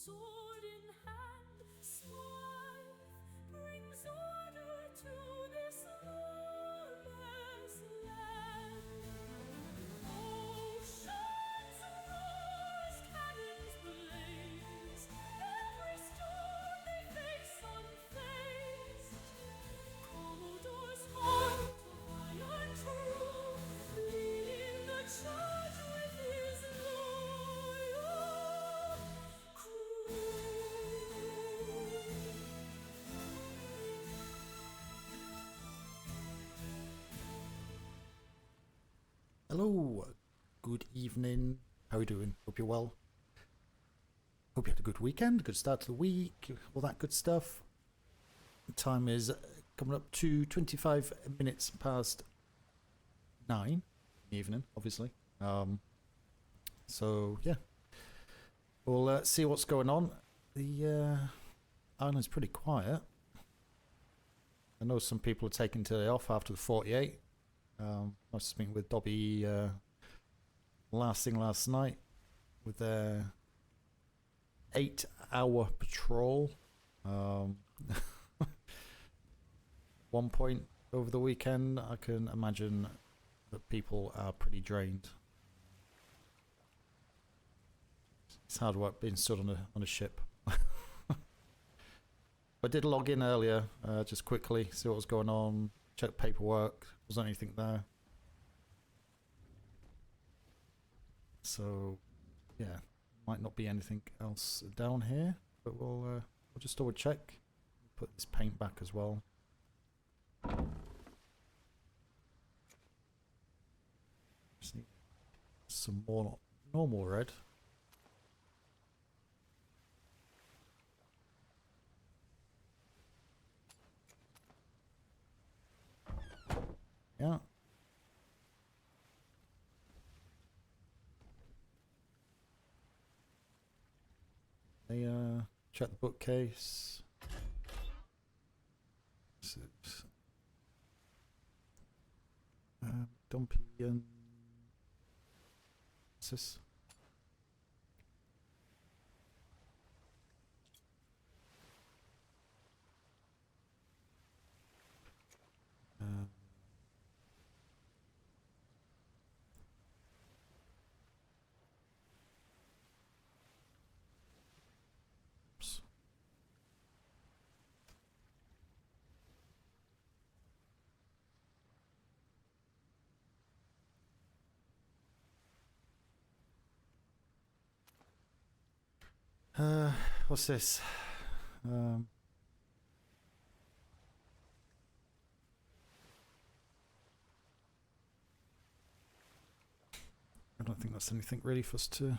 Sword in hand, Smythe brings order to this lawless land. Oceans roar, cannons blaze, every storm they face unfazed. Commodore's heart of iron true, leading the charge with his loyal crew. Hello, good evening. How are you doing? Hope you're well. Hope you had a good weekend, good start to the week, all that good stuff. The time is coming up to 25 minutes past 9 in the evening, obviously. So yeah, we'll see what's going on. The island's pretty quiet. I know some people are taking today off after the 48. I was speaking with Dobby last night with their 8-hour patrol. One point over the weekend, I can imagine that people are pretty drained. It's hard work being stood on a ship. I did log in earlier, just quickly, see what was going on, check paperwork, wasn't anything there. So, yeah, might not be anything else down here, but we'll just double check. Put this paint back as well. Just need some more normal red. Yeah. They check the bookcase. Dumpy and sis. Oops. What's this? I don't think that's anything really for us to...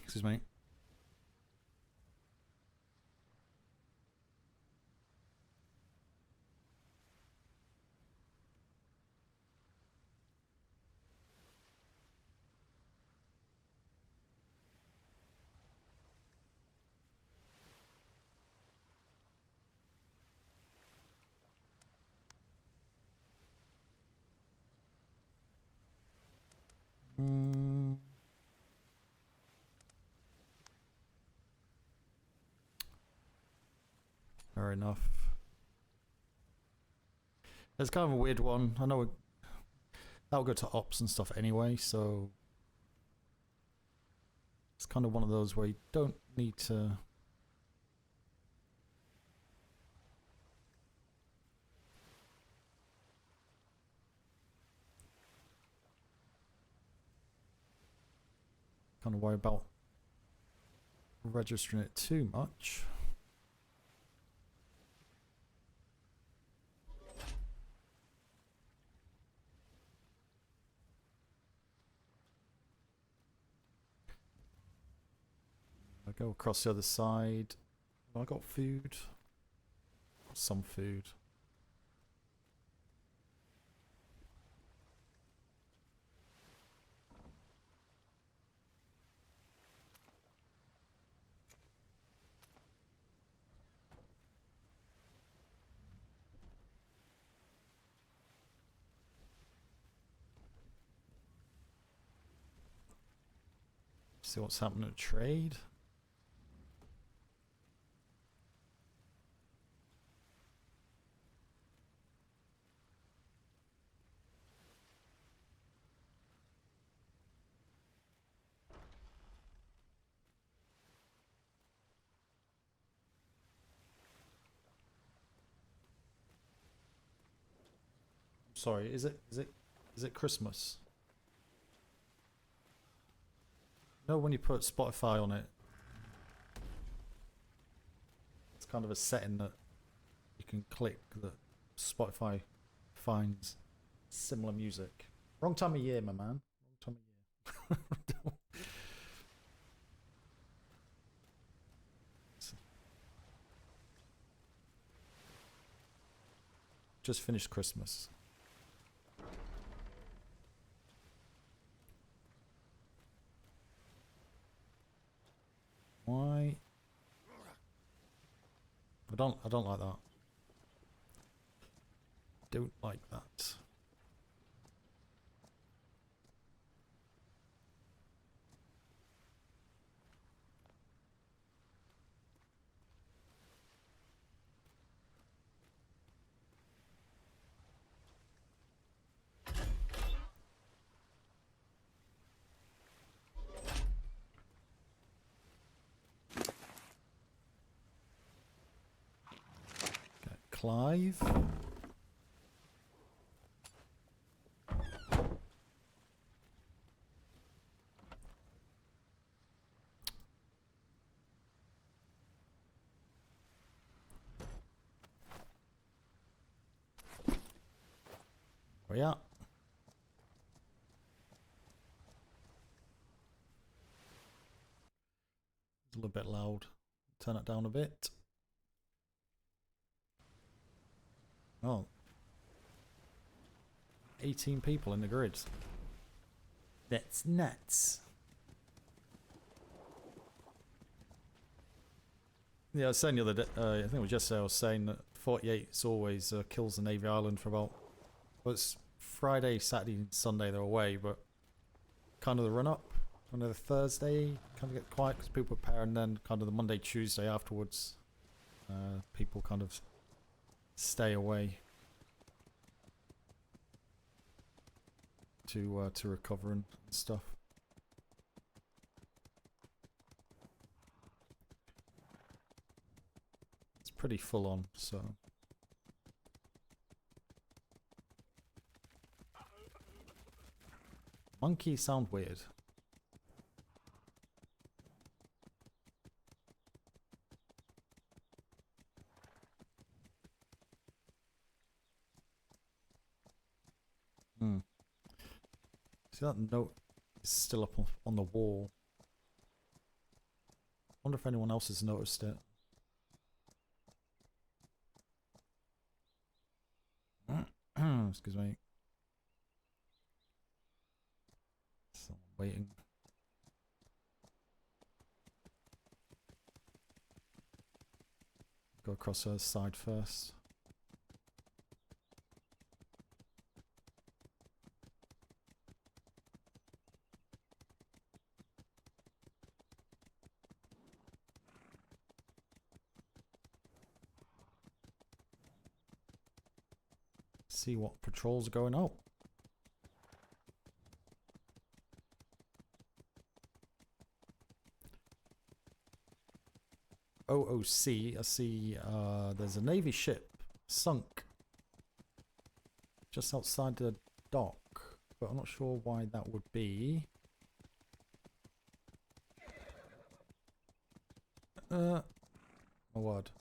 Excuse me. Fair enough. It's kind of a weird one. I know that'll go to ops and stuff anyway, so it's kind of one of those where you don't need to... kind of worry about registering it too much. I go across the other side. Have I got food? Some food. See what's happening at trade. Sorry, is it Christmas? No, when you put Spotify on it, it's kind of a setting that you can click that Spotify finds similar music. Wrong time of year, my man. Wrong time of year. Just finished Christmas. Why? I don't like that. Don't like that. Clive. Oh yeah. It's a little bit loud. Turn it down a bit. Oh. 18 people in the grid. That's nuts. Yeah, I was saying the other day, I think it was yesterday, I was saying that 48 is always kills the Navy Island for about, well, it's Friday, Saturday and Sunday they're away, but kind of the run up, kind of the Thursday, kind of get quiet because people prepare, and then kind of the Monday, Tuesday afterwards, people kind of stay away to recover and stuff. It's pretty full on, so. Monkeys sound weird. See that note is still up on the wall. Wonder if anyone else has noticed it. Excuse me. Someone waiting. Go across her side first. See what patrols are going out. OOC, I see there's a Navy ship sunk just outside the dock, but I'm not sure why that would be. My word.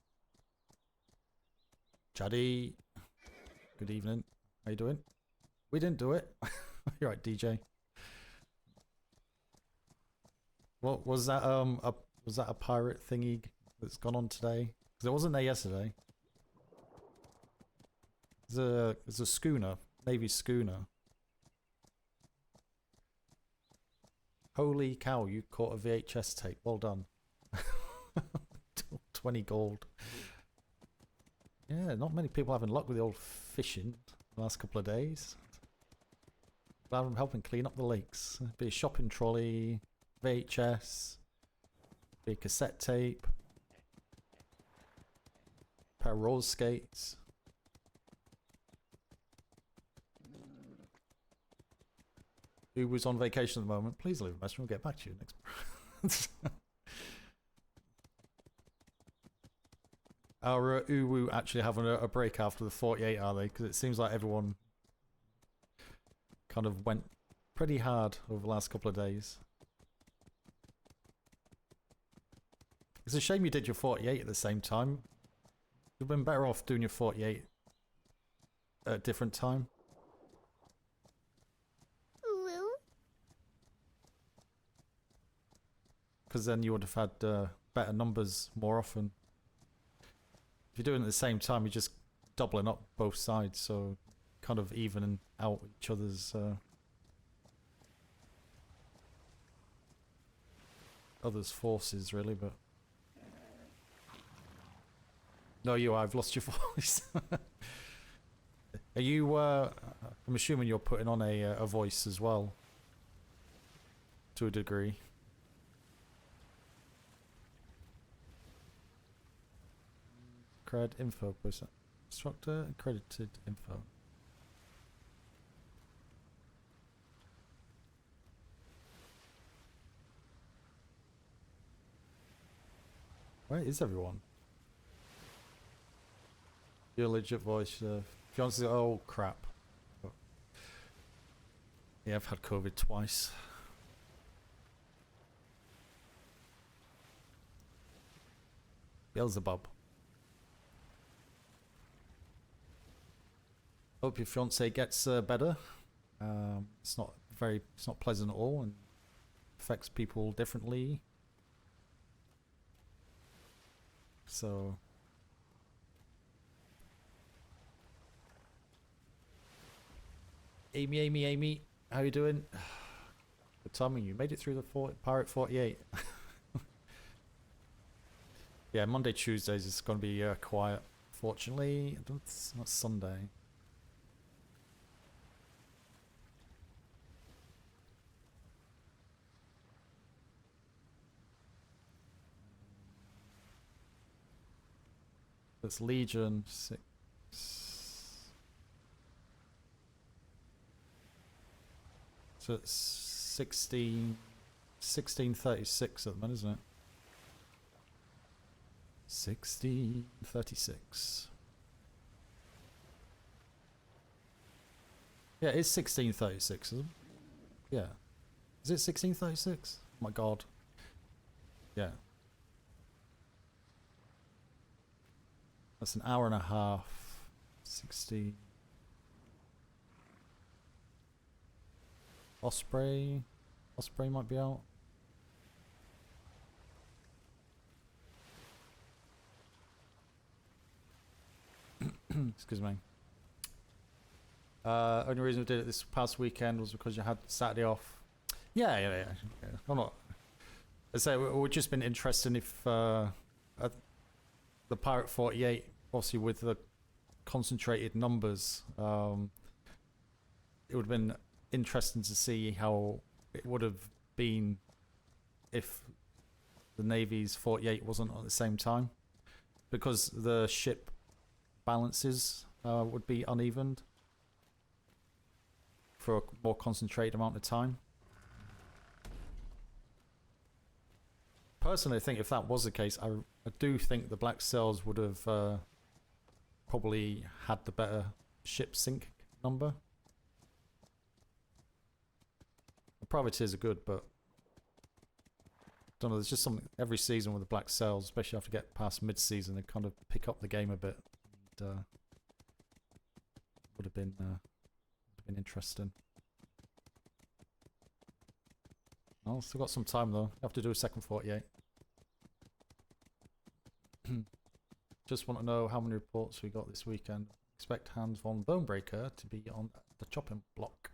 Chaddy. Good evening. How you doing? We didn't do it. You're right, DJ. What was that? Was that a pirate thingy that's gone on today? Because it wasn't there yesterday. There's a schooner, Navy schooner. Holy cow! You caught a VHS tape. Well done. 20 gold. Yeah, not many people having luck with the old fishing the last couple of days. Glad I'm helping clean up the lakes. Be a shopping trolley, VHS, be a cassette tape, pair of roller skates. Who was on vacation at the moment? Please leave a message. We'll get back to you next. Are Uwu actually having a break after the 48, are they? Because it seems like everyone kind of went pretty hard over the last couple of days. It's a shame you did your 48 at the same time. You've been better off doing your 48 at a different time. Because then you would have had better numbers more often. If you're doing it at the same time, you're just doubling up both sides, so kind of evening out each other's forces, really. But no, I've lost your voice. Are you? I'm assuming you're putting on a voice as well, to a degree. Cred info person. Instructor accredited info. Where is everyone? Your legit voice. Fiance. Oh crap. Yeah, I've had COVID twice. Beelzebub. Hope your fiance gets better. It's not pleasant at all, and affects people differently. So, Amy, how you doing? Good timing. You made it through the Pirate 48. Yeah, Monday, Tuesdays is going to be quiet. Fortunately, it's not Sunday. That's Legion 6. So it's 1636 at the minute, isn't it? 1636. Yeah, it's 1636, isn't it? Yeah. Is it 1636? Oh my god. Yeah. That's an hour and a half. 60. Osprey might be out. Excuse me. Only reason we did it this past weekend was because you had Saturday off. Yeah. I'm not. I say we've just been interested if the Pirate 48, obviously with the concentrated numbers, it would have been interesting to see how it would have been if the Navy's 48 wasn't at the same time, because the ship balances would be unevened for a more concentrated amount of time. Personally, I think if that was the case, I do think the Black Sails would have probably had the better ship sink number. The privateers are good, but don't know, there's just something every season with the black sails, especially after get past mid-season, they kind of pick up the game a bit. And, would have been interesting. Oh, still got some time though. Have to do a second 48. Just want to know how many reports we got this weekend. Expect Hans von Bonebreaker to be on the chopping block.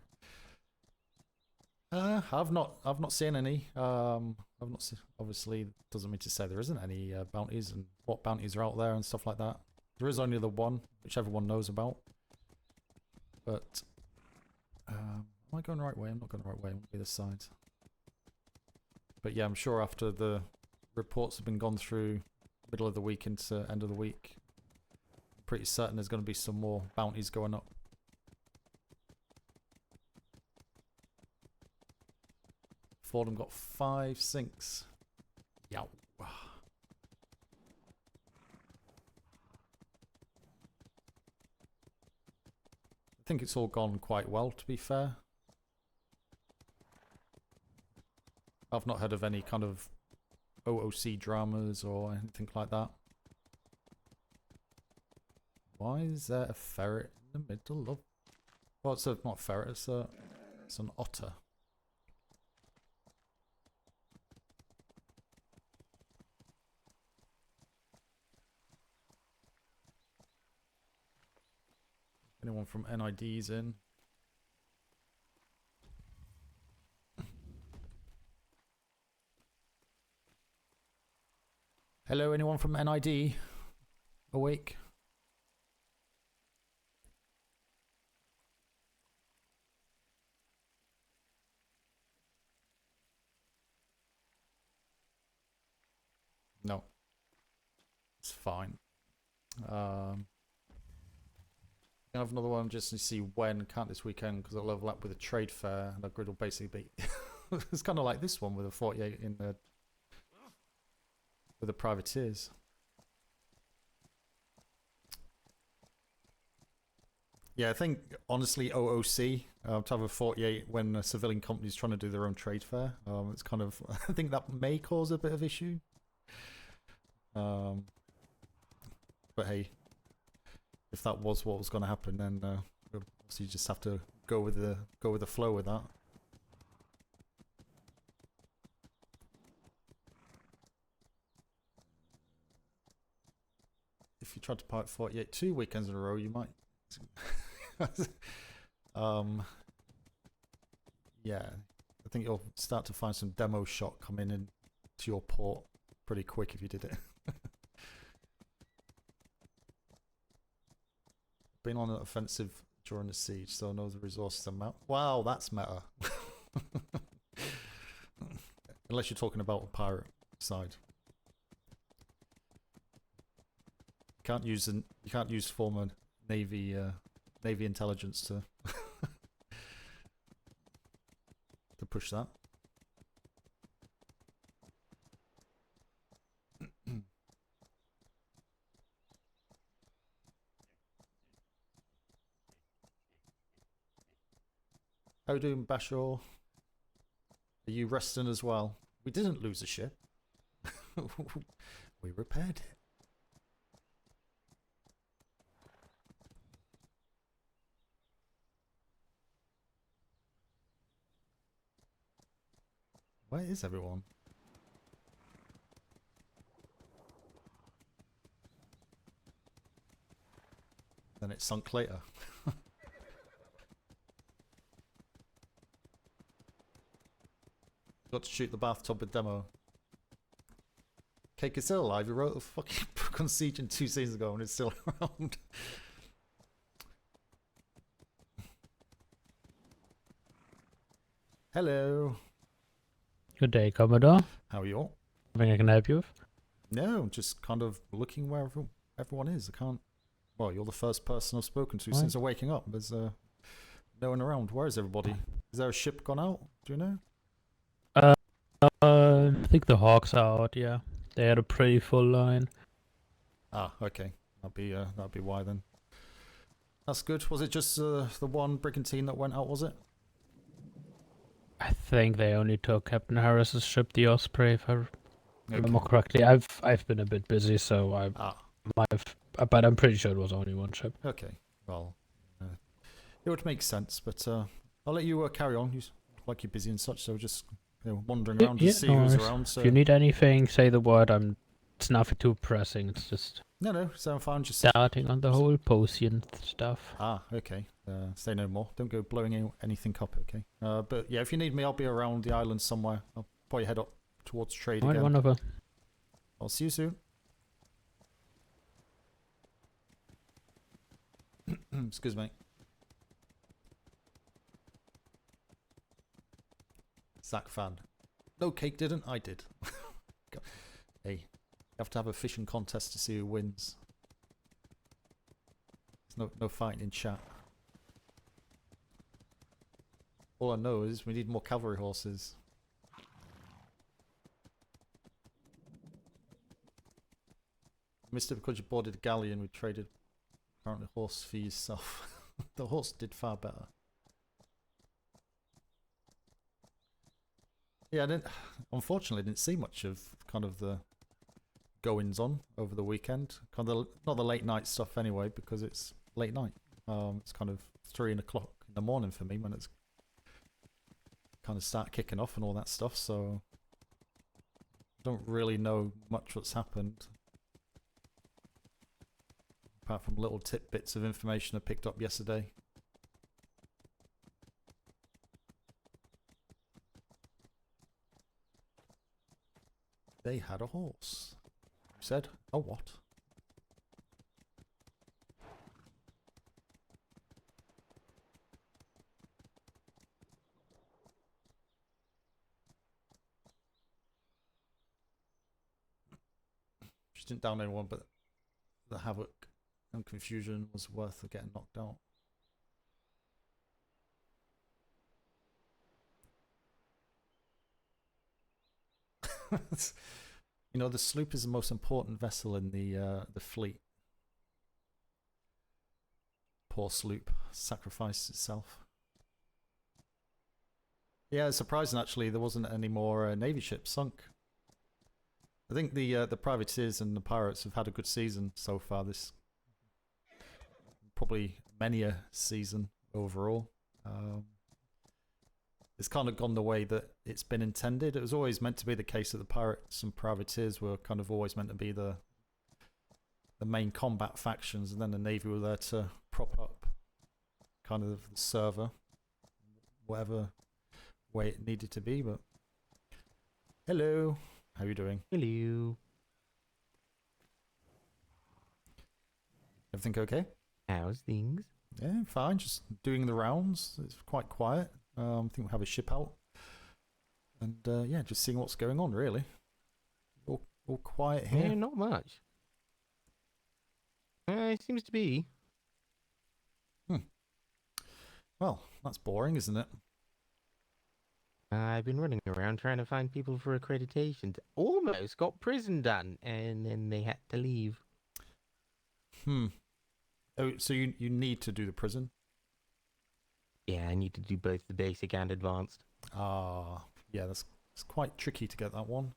I've not seen any. I've not seen, obviously doesn't mean to say there isn't any bounties and what bounties are out there and stuff like that. There is only the one, which everyone knows about. But am I going the right way? I'm not going the right way. I won't be this side. But yeah, I'm sure after the reports have been gone through middle of the week into end of the week, I'm pretty certain there's going to be some more bounties going up. Fordham got 5 sinks. Yow. I think it's all gone quite well, to be fair. I've not heard of any kind of OOC dramas or anything like that. Why is there a ferret in the middle of... Well, it's not a ferret, it's an otter. Anyone from NID's in? Hello, anyone from NID? Awake? No. It's fine. I have another one just to see when, can't this weekend because it'll overlap with a trade fair and the grid will basically be it's kind of like this one with a 48 in the with the privateers. Yeah, I think honestly OOC to have a 48 when a civilian company is trying to do their own trade fair, it's kind of I think that may cause a bit of issue. But hey, if that was what was going to happen, then obviously you just have to go with the flow with that. If you tried to pilot 48 2 weekends in a row, you might. Yeah, I think you'll start to find some demo shot coming in to your port pretty quick if you did it. Been on an offensive during the siege, so know the resources amount. Wow, that's meta. Unless you're talking about a pirate side. You can't use former Navy intelligence to to push that. How you doing, Bashor? Are you resting as well? We didn't lose a ship. We repaired it. Where is everyone? Then it sunk later. Got to shoot the bathtub with demo. Cake is still alive. He wrote a fucking book on Siege 2 seasons ago and it's still around. Hello. Good day, Commodore. How are you all? Anything I can help you with? No, just kind of looking where everyone is. I can't... Well, you're the first person I've spoken to since I'm waking up. There's no one around. Where is everybody? Is there a ship gone out? Do you know? I think the Hawks are out, yeah. They had a pretty full line. Ah, okay. That'd be why then. That's good. Was it just the one brigantine that went out, was it? I think they only took Captain Harris's ship, the Osprey, if I remember Okay. correctly. I've been a bit busy, so I Ah, might have, but I'm pretty sure it was only one ship. okay. Well, it would make sense, but I'll let you carry on. You look like you're busy and such, so just wandering around to Yeah, see no who's worries. around. So If you need anything, say the word. It's nothing too pressing. It's just no, so fine. Just starting on the whole Potion stuff. okay. Say no more. Don't go blowing anything up. Okay. But yeah, if you need me, I'll be around the island somewhere. I'll probably head up towards trade Alright, again. wonderful. I'll see you soon. Excuse me. Zach fan. No cake didn't. I did. Hey, you have to have a fishing contest to see who wins. There's no fighting in chat. All I know is we need more cavalry horses. Missed it because you boarded a galleon. We traded apparently horse for yourself. The horse did far better. Yeah, unfortunately, I didn't see much of kind of the goings on over the weekend. Kind of not the late night stuff anyway, because it's late night. It's kind of 3 o'clock in the morning for me when it's kind of start kicking off and all that stuff. So I don't really know much what's happened, apart from little tidbits of information I picked up yesterday. They had a horse. You said, a what? She didn't down anyone, but the havoc and confusion was worth getting knocked out. You know, the sloop is the most important vessel in the fleet. Poor sloop sacrificed itself. Yeah, it's surprising actually there wasn't any more navy ships sunk. I think the privateers and the pirates have had a good season so far. This probably many a season overall. It's kind of gone the way that it's been intended. It was always meant to be the case that the pirates and privateers were kind of always meant to be the main combat factions, and then the navy were there to prop up kind of the server, whatever way it needed to be. But hello, how are you doing? Hello. Everything okay? How's things? Yeah, fine. Just doing the rounds. It's quite quiet. I think we'll have a ship out, and yeah, just seeing what's going on. Really, all quiet here. Yeah, not much. It seems to be. Well, that's boring, isn't it? I've been running around trying to find people for accreditations. Almost got prison done, and then they had to leave. Oh, so you need to do the prison? Yeah, I need to do both the basic and advanced. Ah, yeah, it's quite tricky to get that one.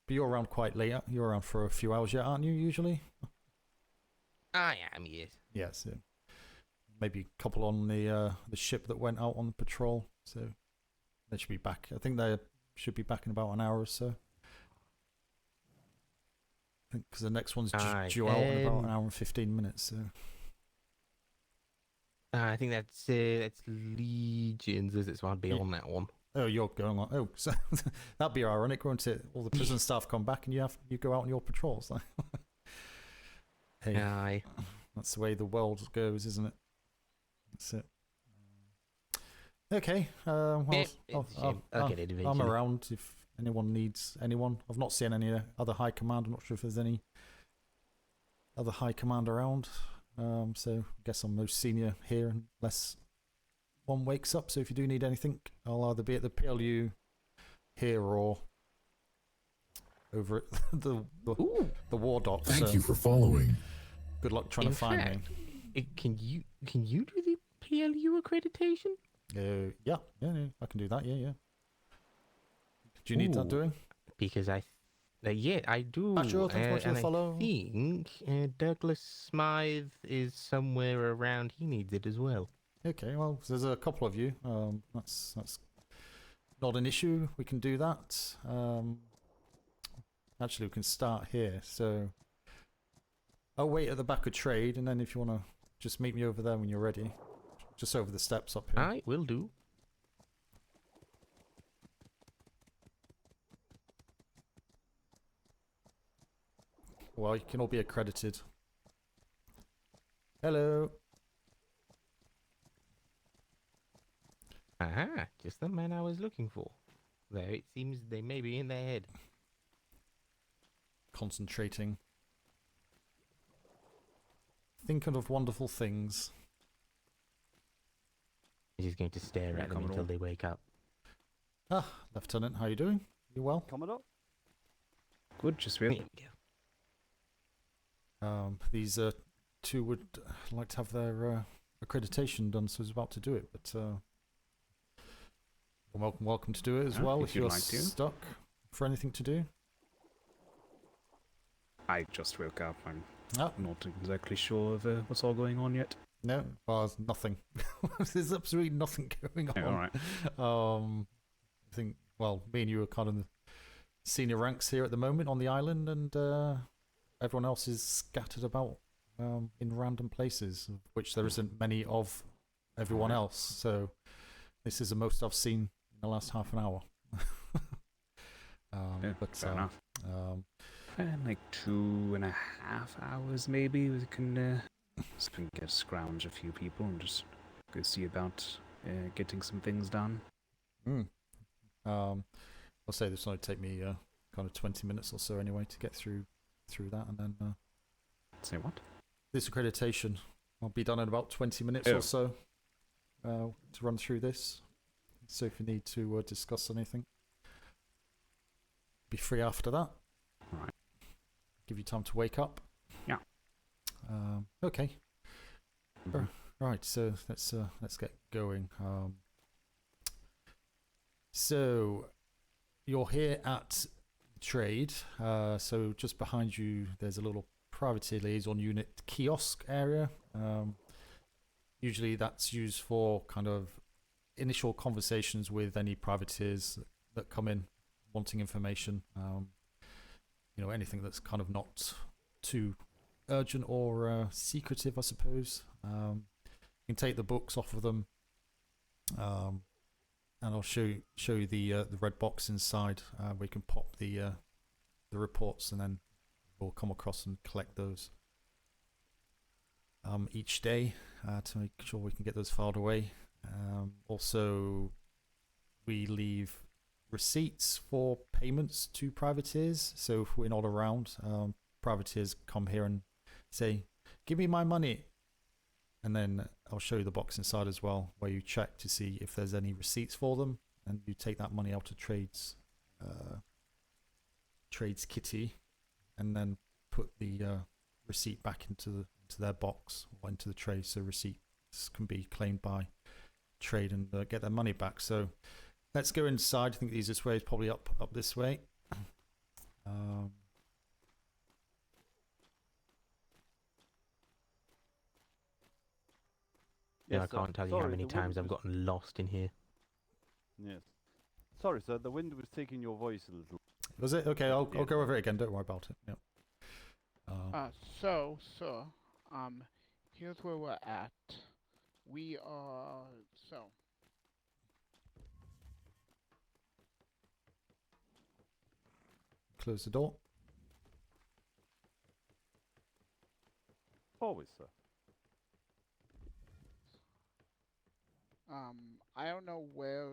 But you're around quite late. You're around for a few hours yet, aren't you? Usually. I am, yes. Yes. Yeah, maybe a couple on the ship that went out on the patrol. So they should be back. I think they should be back in about an hour or so. I think because the next one's due out in about an hour and 15 minutes. So. I think that's Legions, so I'd be on that one. Oh, you're going on. Oh, so that'd be ironic, won't it? All the prison staff come back and you go out on your patrols. Hey, Aye. that's the way the world goes, isn't it? That's it. Okay. Well, I'll get it eventually. I'm around if anyone needs anyone. I've not seen any other high command. I'm not sure if there's any other high command around. So I guess I'm most senior here unless one wakes up. So if you do need anything, I'll either be at the PLU here or over at the war dock. Thank you for following. Good luck trying to find me. Can you do the PLU accreditation? Yeah, I can do that. Yeah. Do you need that Ooh. doing? Because yeah, I do. Sure, thanks so much for and the I follow. think Douglas Smythe is somewhere around. He needs it as well. Okay, well, there's a couple of you. That's not an issue. We can do that. Actually, we can start here. So I'll wait at the back of trade, and then if you want to just meet me over there when you're ready, just over the steps up here. I will do. Well, you can all be accredited. Hello. Aha, just the man I was looking for. Though it seems they may be in their head. Concentrating. Thinking of wonderful things. He's just going to stare Yeah, at them Commodore. until they wake up. Ah, Lieutenant, how you doing? You well? Commodore? Good, just real. There we go. These two would like to have their accreditation done, so I was about to do it, but you're welcome to do it as Yeah, well if if you'd you're like to. stuck for anything to do. I just woke up. I'm Ah, not exactly sure of what's all going on yet. no, well, there's nothing. There's absolutely nothing going on. Yeah, alright. I think, well, me and you are kind of the senior ranks here at the moment on the island, and everyone else is scattered about in random places, of which there isn't many of everyone else. So this is the most I've seen in the last half an hour. Yeah, but fair enough. um, Like 2.5 hours maybe. We can scrounge a few people and just go see about getting some things done. I'll say this will only take me kind of 20 minutes or so anyway to get through that, and then Say what? this accreditation will be done in about 20 minutes Oh. or so to run through this. So if you need to discuss anything, be free after that. Alright. Give you time to wake up. Yeah. Okay. Mhm. Right. So let's get going. So you're here at trade. So just behind you, there's a little privateer liaison unit kiosk area. Usually that's used for kind of initial conversations with any privateers that come in wanting information. Anything that's kind of not too urgent or secretive, I suppose. You can take the books off of them, and I'll show you the red box inside where you can pop the reports, and then we'll come across and collect those each day to make sure we can get those filed away. Also, we leave receipts for payments to privateers. So if we're not around, privateers come here and say, "Give me my money," and then I'll show you the box inside as well, where you check to see if there's any receipts for them, and you take that money out of trades kitty, and then put the receipt back into their box or into the tray, so receipts can be claimed by trade and get their money back. So let's go inside. I think the easiest way is probably up this way. Yeah, I Yes, sir. can't tell you how Sorry, many the times wind I've was- gotten lost in here. Yes. Sorry, sir. The wind was taking your voice a little. Was it? Okay, I'll go over it again. Don't worry about it. Yeah. So, sir, here's where we're at. We are, Close the door. Always, sir. I don't know where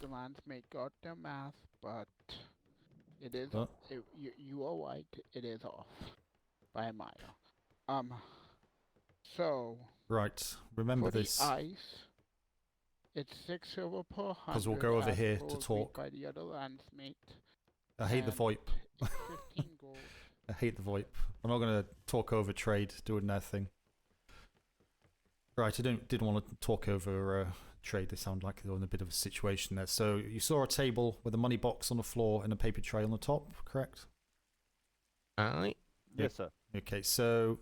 the landsmate got their math, but it is, Huh? you are right, it is off by a mile. So, Right. Remember for this. the ice, it's 6 silver per 100. 'Cause we'll go over as here per to agreed talk. By the other landsmate. I hate the and VoIP. it's 15 gold. I hate the VoIP. I'm not going to talk over trade doing their thing. Right, I didn't want to talk over trade. They sound like they're in a bit of a situation there. So you saw a table with a money box on the floor and a paper tray on the top, correct? Aye. Yes, sir. Okay, so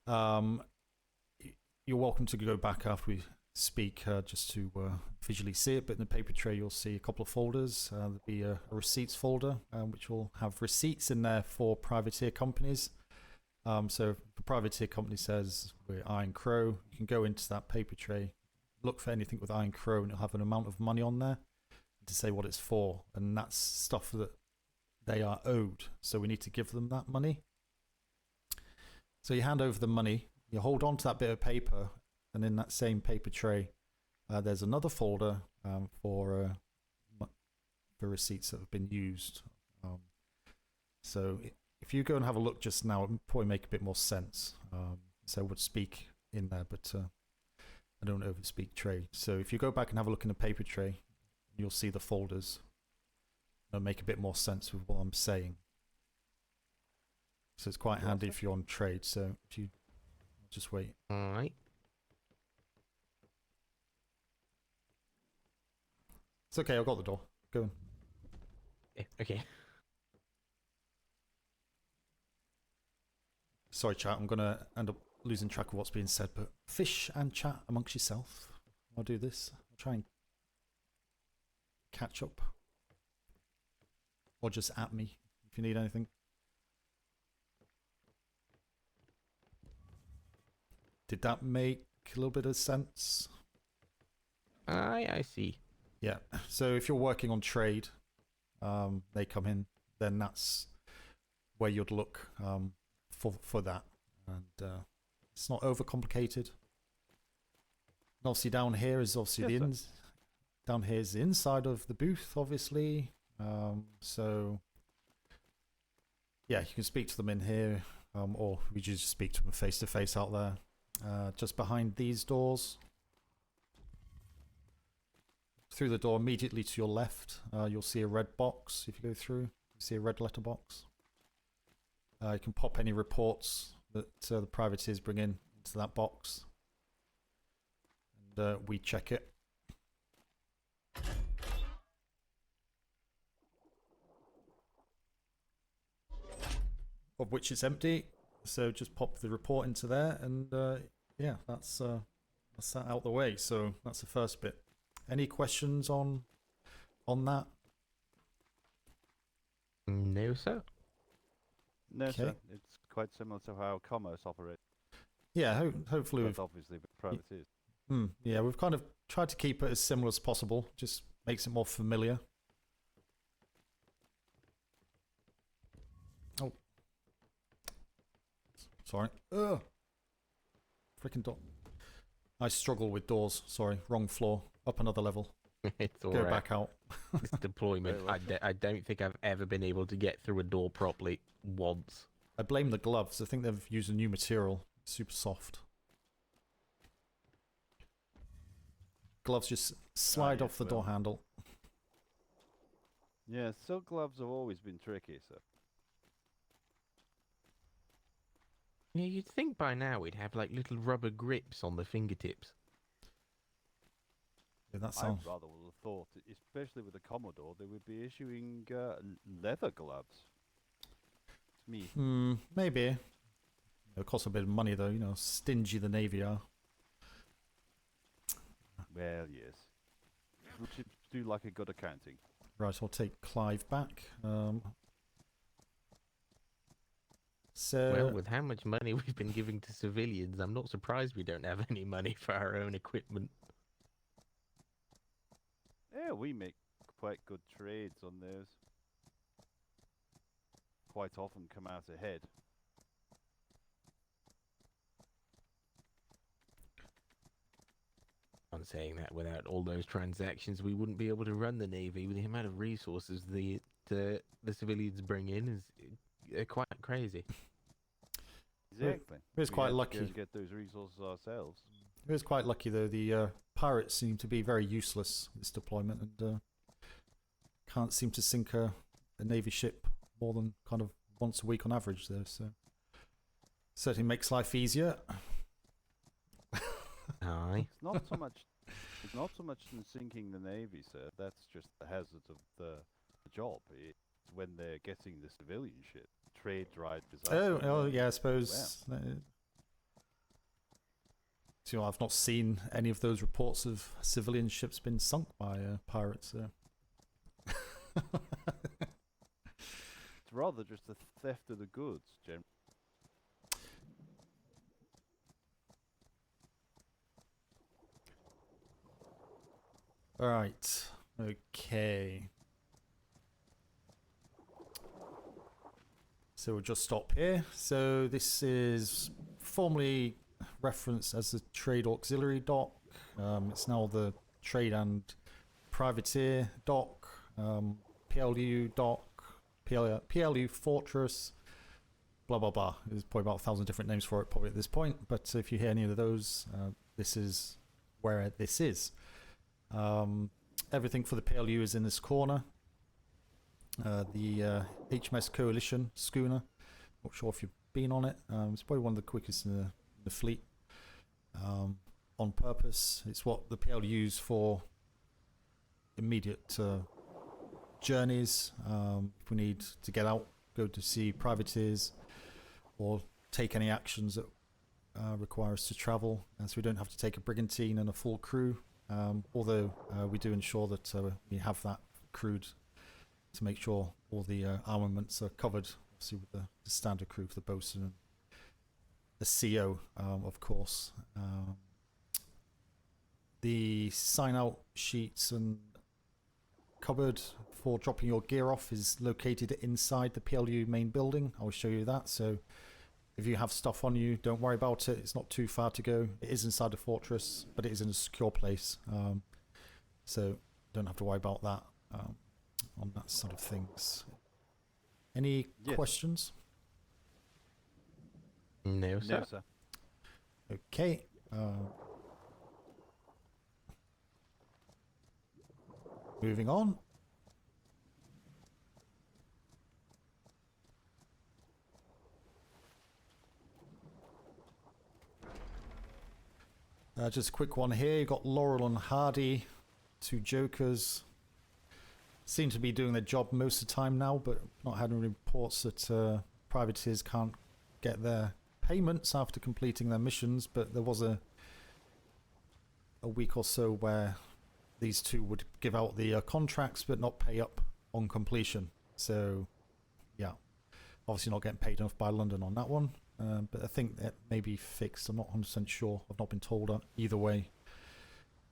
you're welcome to go back after we speak just to visually see it. But in the paper tray, you'll see a couple of folders. There'll be a receipts folder, which will have receipts in there for privateer companies. So if the privateer company says we're Iron Crow, you can go into that paper tray, look for anything with Iron Crow, and you'll have an amount of money on there to say what it's for. And that's stuff that they are owed. So we need to give them that money. So you hand over the money, you hold on to that bit of paper, and in that same paper tray, there's another folder for receipts that have been used. So if you go and have a look just now, it would probably make a bit more sense. So I would speak in there, but I don't overspeak trade. So if you go back and have a look in the paper tray, you'll see the folders. It'll make a bit more sense with what I'm saying. So it's quite handy if you're on trade. So if you just wait. All right. It's okay, I've got the door. Go in. Yeah, okay. Sorry, chat, I'm going to end up losing track of what's being said, but fish and chat amongst yourself. I'll do this. I'll try and catch up. Or just at me if you need anything. Did that make a little bit of sense? Aye, I see. Yeah, so if you're working on trade, they come in, then that's where you'd look for that. And it's not overcomplicated. And obviously down here is obviously down here is the inside of the booth, obviously. So yeah, you can speak to them in here, or we just speak to them face to face out there. Just behind these doors. Through the door immediately to your left, you'll see a red box. If you go through, you see a red letter box. You can pop any reports that the privateers bring in into that box. And we check it. Of which it's empty. So just pop the report into there, and yeah, that's that out the way. So that's the first bit. Any questions on that? No, sir. No, Okay. sir. It's quite similar to how commerce operates. Yeah, hopefully But we've obviously, but privateers. yeah, we've kind of tried to keep it as similar as possible. Just makes it more familiar. Oh, sorry. Ugh. Freaking door. I struggle with doors. Sorry, wrong floor. Up another level. It's all Go right. back out. This deployment, I don't think I've ever been able to get through a door properly once. I blame the gloves. I think they've used a new material. Super soft. Gloves just slide yes, off the well. door handle. Yeah, silk gloves have always been tricky, sir. Yeah, you'd think by now we'd have like little rubber grips on the fingertips. Yeah, that I sounds. rather would have thought, especially with the Commodore, they would be issuing leather gloves. It's me. Maybe. It costs a bit of money though, you know, stingy the Navy are. Well, yes. We should do like a good accounting. Right, I'll take Clive back. So, Well, with how much money we've been giving to civilians, I'm not surprised we don't have any money for our own equipment. Yeah, we make quite good trades on those. Quite often come out ahead. I'm saying that without all those transactions, we wouldn't be able to run the Navy. With the amount of resources the civilians bring in is quite crazy. Exactly. We're quite have to go lucky. and get those resources ourselves. it was quite lucky though. The pirates seem to be very useless this deployment, and can't seem to sink a Navy ship more than kind of once a week on average there. So certainly makes life easier. Aye. It's not so much It's not so much in sinking the navy, sir. That's just the hazard of the job. It's when they're getting the civilian shit, trade right Oh, yeah, I suppose. So I've not seen any of those reports of civilian ships being sunk by pirates. It's rather just a theft of the goods, General. All right. Okay. So we'll just stop here. So this is formerly referenced as the Trade Auxiliary Dock. It's now the Trade and Privateer Dock, PLU Dock, PLU Fortress, blah blah blah. There's probably about 1,000 different names for it probably at this point, but if you hear any of those, this is where this is. Everything for the PLU is in this corner. The HMS Coalition schooner, not sure if you've been on it. It's probably one of the quickest in the fleet. On purpose, it's what the PLU use for immediate journeys. If we need to get out, go to see privateers, or take any actions that require us to travel, so we don't have to take a brigantine and a full crew. Although we do ensure that we have that crewed to make sure all the armaments are covered, obviously with the standard crew for the bosun and the CO, of course. The sign-out sheets and cupboard for dropping your gear off is located inside the PLU main building. I'll show you that. So if you have stuff on you, don't worry about it. It's not too far to go. It is inside the fortress, but it is in a secure place. So don't have to worry about that on that side of things. Any questions? No, sir. No, sir. Okay. Moving on. Just a quick one here. You've got Laurel and Hardy, two jokers. Seem to be doing their job most of the time now, but not had any reports that privateers can't get their payments after completing their missions. But there was a week or so where these two would give out the contracts but not pay up on completion. So, yeah, obviously not getting paid enough by London on that one. But I think that may be fixed. I'm not 100% sure. I've not been told either way.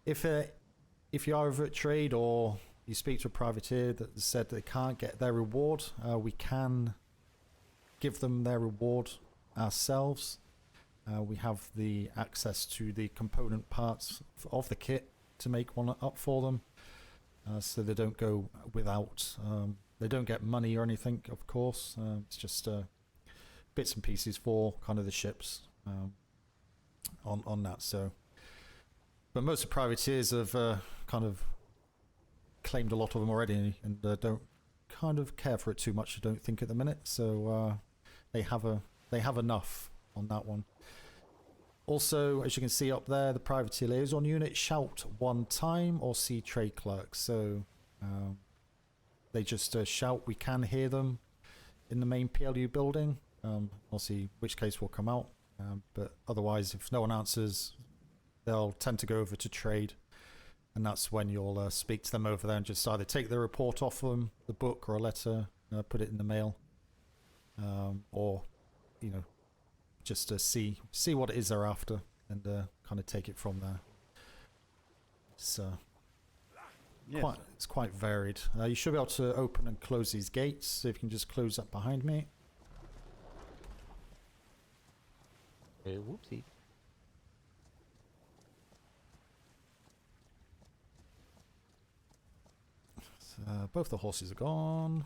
If you are over at trade or you speak to a privateer that said they can't get their reward, we can give them their reward ourselves. We have the access to the component parts of the kit to make one up for them, so they don't go without. They don't get money or anything, of course. It's just bits and pieces for kind of the ships on that. So, but most of the privateers have kind of claimed a lot of them already, and don't kind of care for it too much, I don't think, at the minute. So they have enough on that one. Also, as you can see up there, the privateer liaison unit shout one time or see trade clerks. So they just shout. We can hear them in the main PLU building. I'll see which case will come out. But otherwise, if no one answers, they'll tend to go over to trade. And that's when you'll speak to them over there and just either take the report off them, the book or a letter, put it in the mail. Or, you know, just to see what it is they're after and kind of take it from there. So it's quite varied. You should be able to open and close these gates. So if you can just close that behind me. Whoopsie. So, both the horses are gone.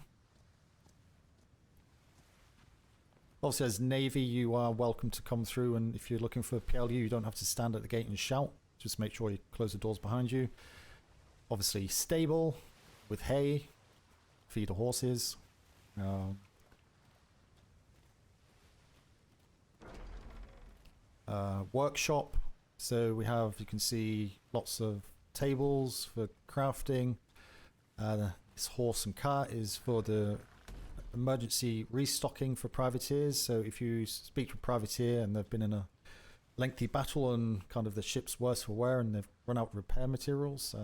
Obviously, as Navy, you are welcome to come through, and if you're looking for PLU, you don't have to stand at the gate and shout. Just make sure you close the doors behind you. Obviously, stable with hay, feed the horses. Workshop. So we have, you can see lots of tables for crafting. This horse and cart is for the emergency restocking for privateers. So if you speak to a privateer and they've been in a lengthy battle and kind of the ship's worse for wear and they've run out of repair materials,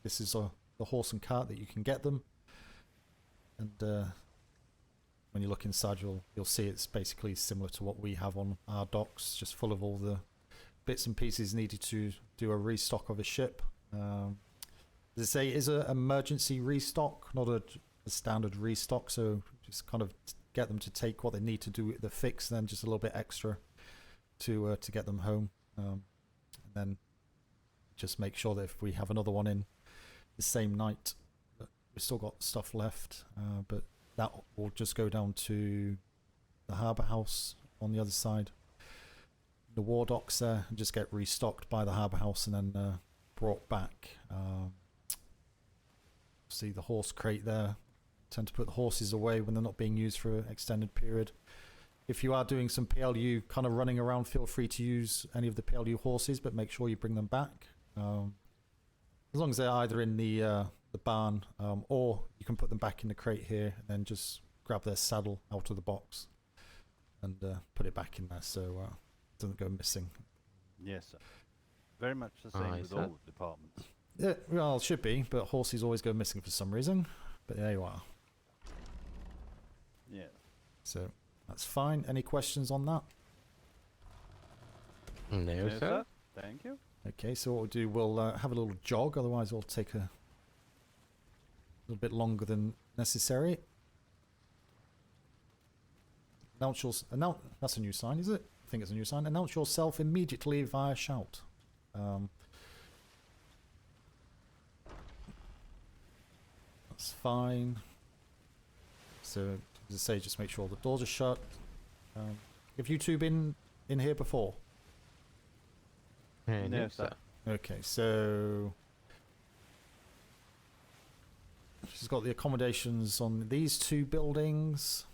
this is the horse and cart that you can get them. And when you look inside, you'll see it's basically similar to what we have on our docks, just full of all the bits and pieces needed to do a restock of a ship. As I say, it is an emergency restock, not a standard restock, so just kind of get them to take what they need to do the fix, then just a little bit extra to get them home. And then just make sure that if we have another one in the same night, that we've still got stuff left, but that will just go down to the harbour house on the other side, the war docks there, and just get restocked by the harbour house and then brought back. See the horse crate there. Tend to put the horses away when they're not being used for an extended period. If you are doing some PLU kind of running around, feel free to use any of the PLU horses, but make sure you bring them back. As long as they're either in the barn, or you can put them back in the crate here and then just grab their saddle out of the box and put it back in there so it doesn't go missing. Yes, sir. Very much the same with all departments. Yeah, well, it should be, but horses always go missing for some reason. But there you are. Yeah. So that's fine. Any questions on that? No, Yes, sir. Thank you. Okay, so what we'll do, we'll have a little jog, otherwise it'll take a little bit longer than necessary. That's a new sign, is it? I think it's a new sign. Announce yourself immediately via shout. That's fine. So, as I say, just make sure the doors are shut. Have you two been in here before? No, sir. Okay, so she's got the accommodations on these two buildings.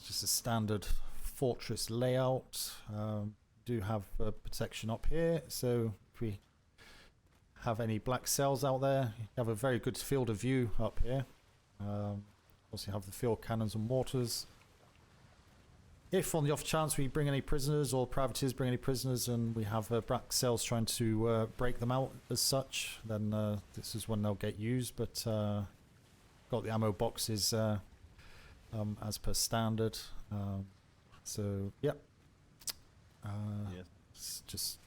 Just a standard fortress layout. Do have protection up here, so if we have any black cells out there, you have a very good field of view up here. Also have the field cannons and mortars. If on the off chance we bring any prisoners or privateers bring any prisoners and we have black cells trying to break them out as such, then this is when they'll get used. But got the ammo boxes as per standard. So yep. Yes. It's just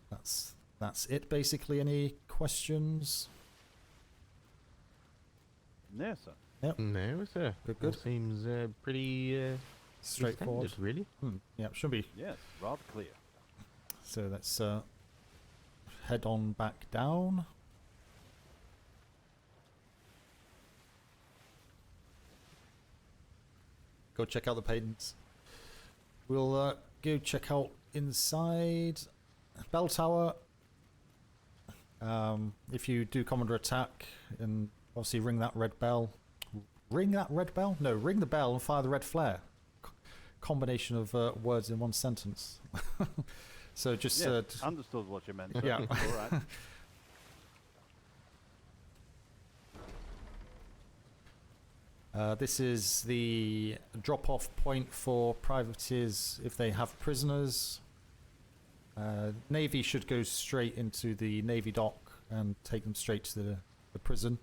that's it basically. Any questions? No, sir. No, sir. Good, All good. seems pretty Straightforward. standard, really. Yeah, should be. Yes, rather clear. So let's head on back down. Go check out the paintings. We'll go check out inside bell tower. If you do come under attack, and obviously ring that red bell. Ring that red bell? No, ring the bell and fire the red flare. Combination of words in one sentence. So just Yes, understood what you meant, sir. Yeah. All right. this is the drop-off point for privateers if they have prisoners. Navy should go straight into the Navy dock and take them straight to the prison.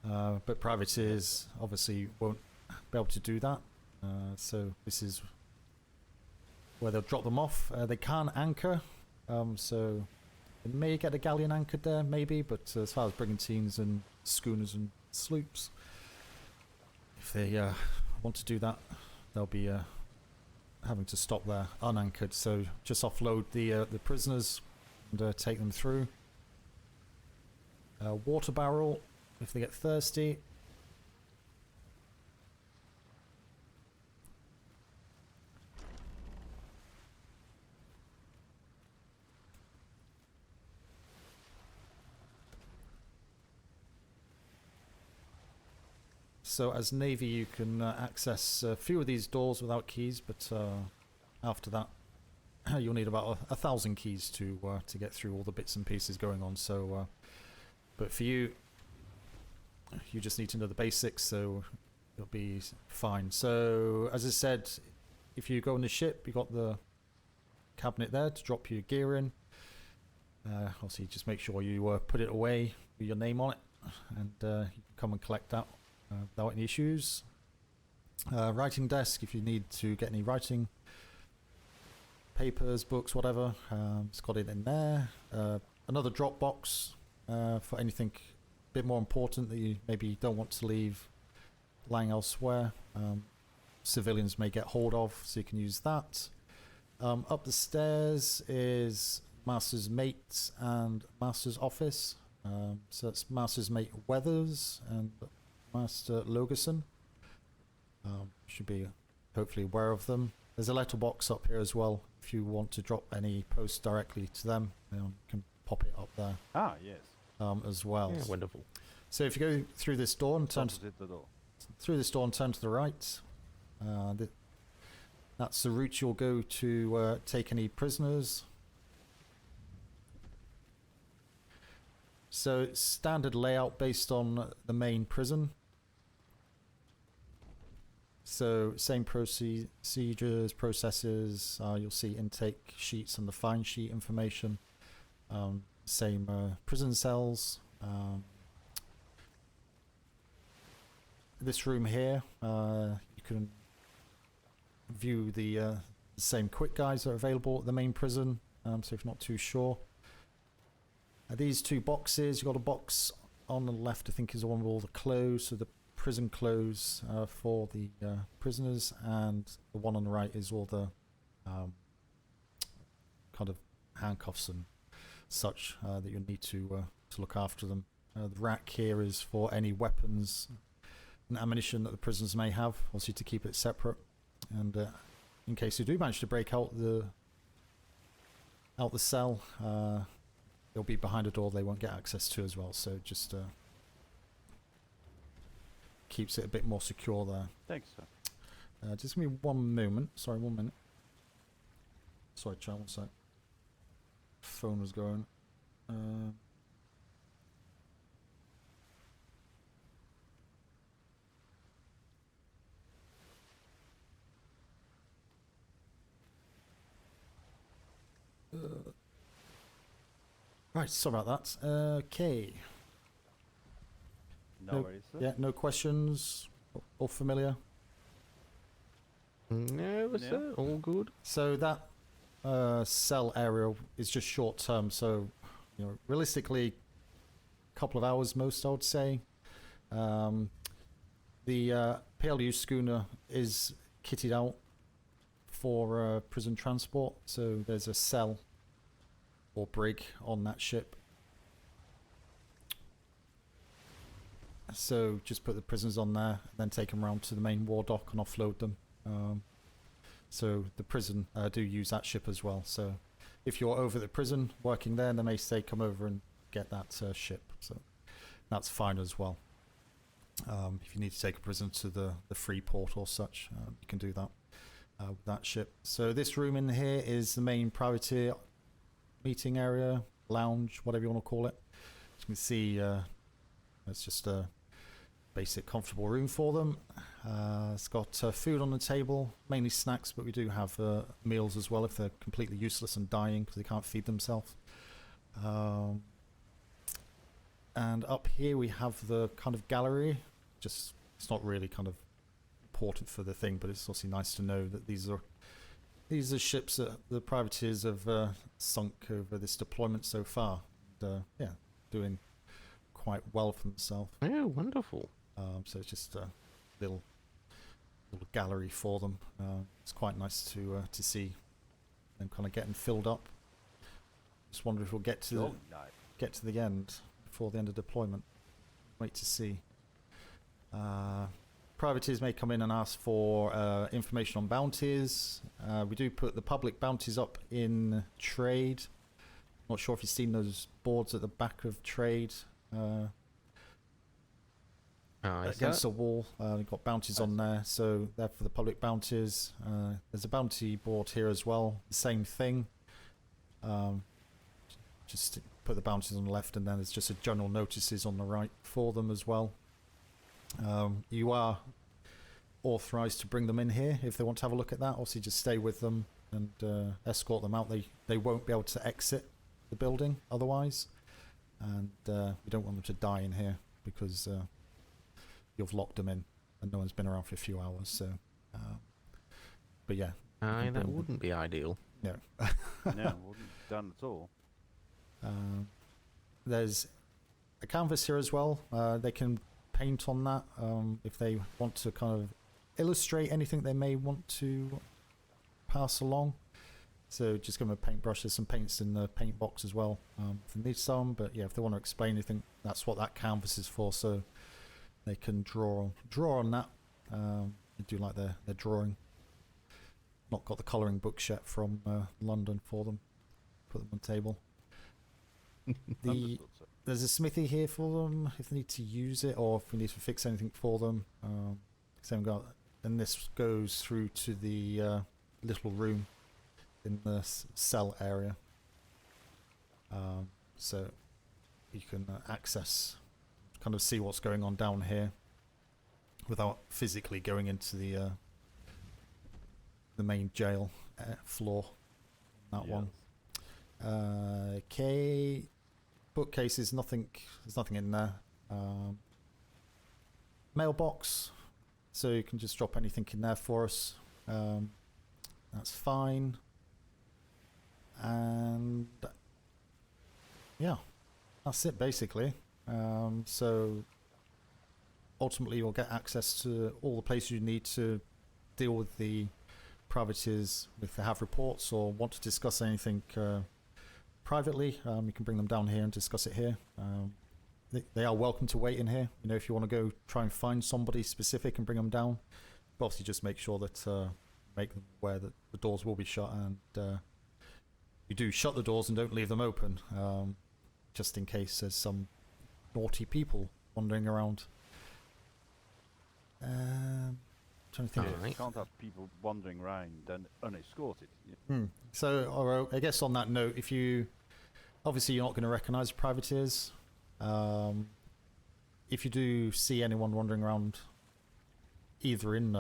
But privateers obviously won't be able to do that. So this is where they'll drop them off. They can anchor, so they may get a galleon anchored there, maybe, but as far as brigantines and schooners and sloops, if they want to do that, they'll be having to stop there unanchored. So just offload the prisoners and take them through. Water barrel if they get thirsty. So as Navy, you can access a few of these doors without keys, but after that, you'll need about 1,000 keys to get through all the bits and pieces going on. So, but for you, you just need to know the basics, so you'll be fine. So, as I said, if you go on the ship, you got the cabinet there to drop your gear in. Obviously, just make sure you put it away with your name on it, and you can come and collect that without any issues. Writing desk, if you need to get any writing papers, books, whatever, it's got it in there. Another drop box for anything a bit more important that you maybe don't want to leave lying elsewhere. Civilians may get hold of, so you can use that. Up the stairs is Master's Mate and Master's Office. So that's Master's Mate Weathers and Master Logerson. Should be hopefully aware of them. There's a letterbox up here as well. If you want to drop any posts directly to them, you can pop it up there. Ah, yes. As well. Yeah, wonderful. So if you go through this door and turn Opposite the door. through this door and turn to the right, that's the route you'll go to take any prisoners. So it's standard layout based on the main prison. So same procedures, processes. You'll see intake sheets and the fine sheet information. Same prison cells. This room here, you can view the same quick guides that are available at the main prison. So if you're not too sure. These two boxes, you've got a box on the left, I think is the one with all the clothes, so the prison clothes for the prisoners, and the one on the right is all the kind of handcuffs and such that you'll need to look after them. The rack here is for any weapons and ammunition that the prisoners may have, obviously to keep it separate, and in case you do manage to break out the cell, they'll be behind a door they won't get access to as well, so just keeps it a bit more secure there. Thanks, sir. Just give me 1 moment. Sorry, 1 minute. Sorry, chat, one sec. Phone was going. Right, sorry about that. Okay. No worries, sir. Yeah, no questions? All familiar? No, sir. All good. So that cell area is just short term, so realistically a couple of hours most, I would say. The PLU schooner is kitted out for prison transport, so there's a cell or brig on that ship. So just put the prisoners on there, then take them around to the main war dock and offload them. So the prison do use that ship as well. So if you're over at the prison working there, they may say come over and get that ship. So that's fine as well. If you need to take a prisoner to the free port or such, you can do that with that ship. So this room in here is the main privateer meeting area, lounge, whatever you want to call it. As you can see, it's just a basic comfortable room for them. It's got food on the table, mainly snacks, but we do have meals as well if they're completely useless and dying because they can't feed themselves. And up here we have the kind of gallery. Just, it's not really kind of important for the thing, but it's also nice to know that these are ships that the privateers have sunk over this deployment so far. And, yeah, doing quite well for themselves. Oh, wonderful. So it's just a little gallery for them. It's quite nice to see them kind of getting filled up. Just wonder if we'll get to the end before the end of deployment. Wait to see. Privateers may come in and ask for information on bounties. We do put the public bounties up in trade. Not sure if you've seen those boards at the back of trade. Aye, against sir. the wall. You've got bounties on there, so they're for the public bounties. There's a bounty board here as well. Same thing. Just put the bounties on the left, and then there's just a general notices on the right for them as well. You are authorized to bring them in here if they want to have a look at that. Obviously, just stay with them and escort them out. They won't be able to exit the building otherwise, and we don't want them to die in here because you've locked them in and no one's been around for a few hours. So, but yeah, Aye, can that bring them. wouldn't be ideal. No. No, wouldn't be done at all. There's a canvas here as well. They can paint on that if they want to kind of illustrate anything they may want to pass along. So just give them a paintbrush. There's some paints in the paint box as well if they need some. But yeah, if they want to explain anything, that's what that canvas is for. So they can draw on that. They do like their drawing. Not got the colouring books yet from London for them. Put them on the table. Understood, sir. There's a smithy here for them if they need to use it or if we need to fix anything for them. Same got, and this goes through to the little room in the cell area. So you can access, kind of see what's going on down here without physically going into the main jail floor. That one. Okay. Bookcases, there's nothing in there. Mailbox, so you can just drop anything in there for us. That's fine. And yeah, that's it basically. So ultimately you'll get access to all the places you need to deal with the privateers if they have reports or want to discuss anything privately. You can bring them down here and discuss it here. They are welcome to wait in here. You know, if you want to go try and find somebody specific and bring them down, but obviously just make sure that make them aware that the doors will be shut and you do shut the doors and don't leave them open, just in case there's some naughty people wandering around. Trying to think. Yes, Alright. you can't have people wandering around and unescorted. Yeah. So, or, I guess on that note, if you obviously you're not going to recognise privateers. If you do see anyone wandering around, either in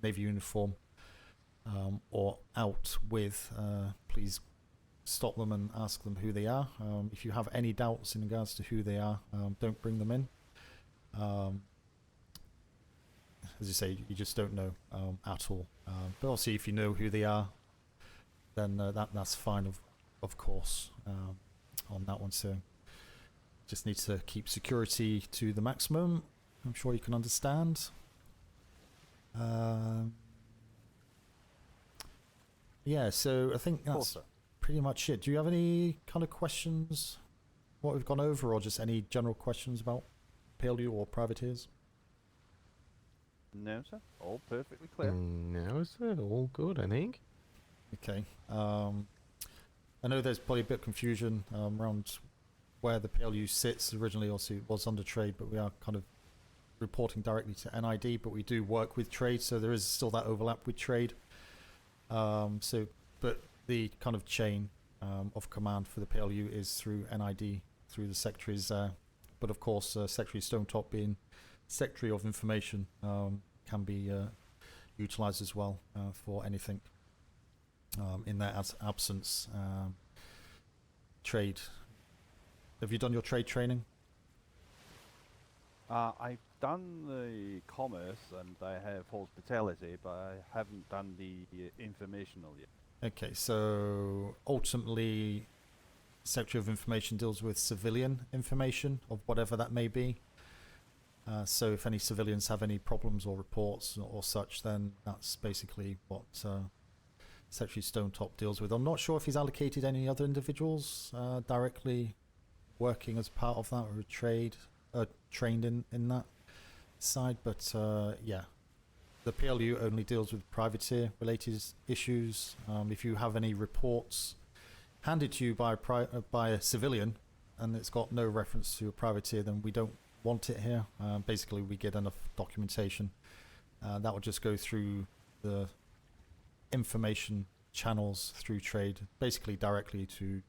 navy uniform or out with, please stop them and ask them who they are. If you have any doubts in regards to who they are, don't bring them in. As you say, you just don't know at all. But obviously, if you know who they are, then that's fine, of course, on that one. So just need to keep security to the maximum. I'm sure you can understand. Yeah, so I think Of course, that's sir. pretty much it. Do you have any kind of questions, what we've gone over, or just any general questions about PLU or privateers? No, sir. All perfectly clear. No, sir. All good, I think. Okay. I know there's probably a bit of confusion around where the PLU sits. Originally, also it was under trade, but we are kind of reporting directly to NID, but we do work with trade, so there is still that overlap with trade. But the kind of chain of command for the PLU is through NID, through the secretaries. But of course, Secretary Stonetop being Secretary of Information can be utilised as well for anything in their absence. Trade. Have you done your trade training? I've done the commerce and I have hospitality, but I haven't done the informational yet. Okay, so ultimately, Secretary of Information deals with civilian information of whatever that may be. So if any civilians have any problems or reports or such, then that's basically what Secretary Stonetop deals with. I'm not sure if he's allocated any other individuals directly working as part of that or trained in that side, but yeah, the PLU only deals with privateer related issues. If you have any reports handed to you by a civilian and it's got no reference to a privateer, then we don't want it here. Basically, we get enough documentation. That would just go through the information channels through trade, basically directly to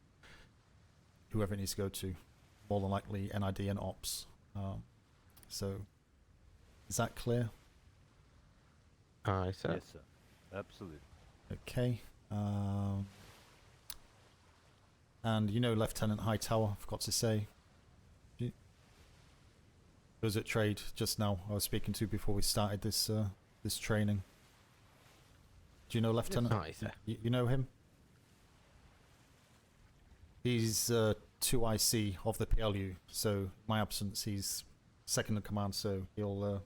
whoever it needs to go to, more than likely NID and ops. So, is that clear? Aye, sir. Yes, sir. Absolutely. Okay. And you know Lieutenant Hightower, I forgot to say. He was at trade just now. I was speaking to before we started this this training. Do you know Lieutenant? Aye, sir. You know him? He's 2IC of the PLU, so my absence, he's second in command, so he'll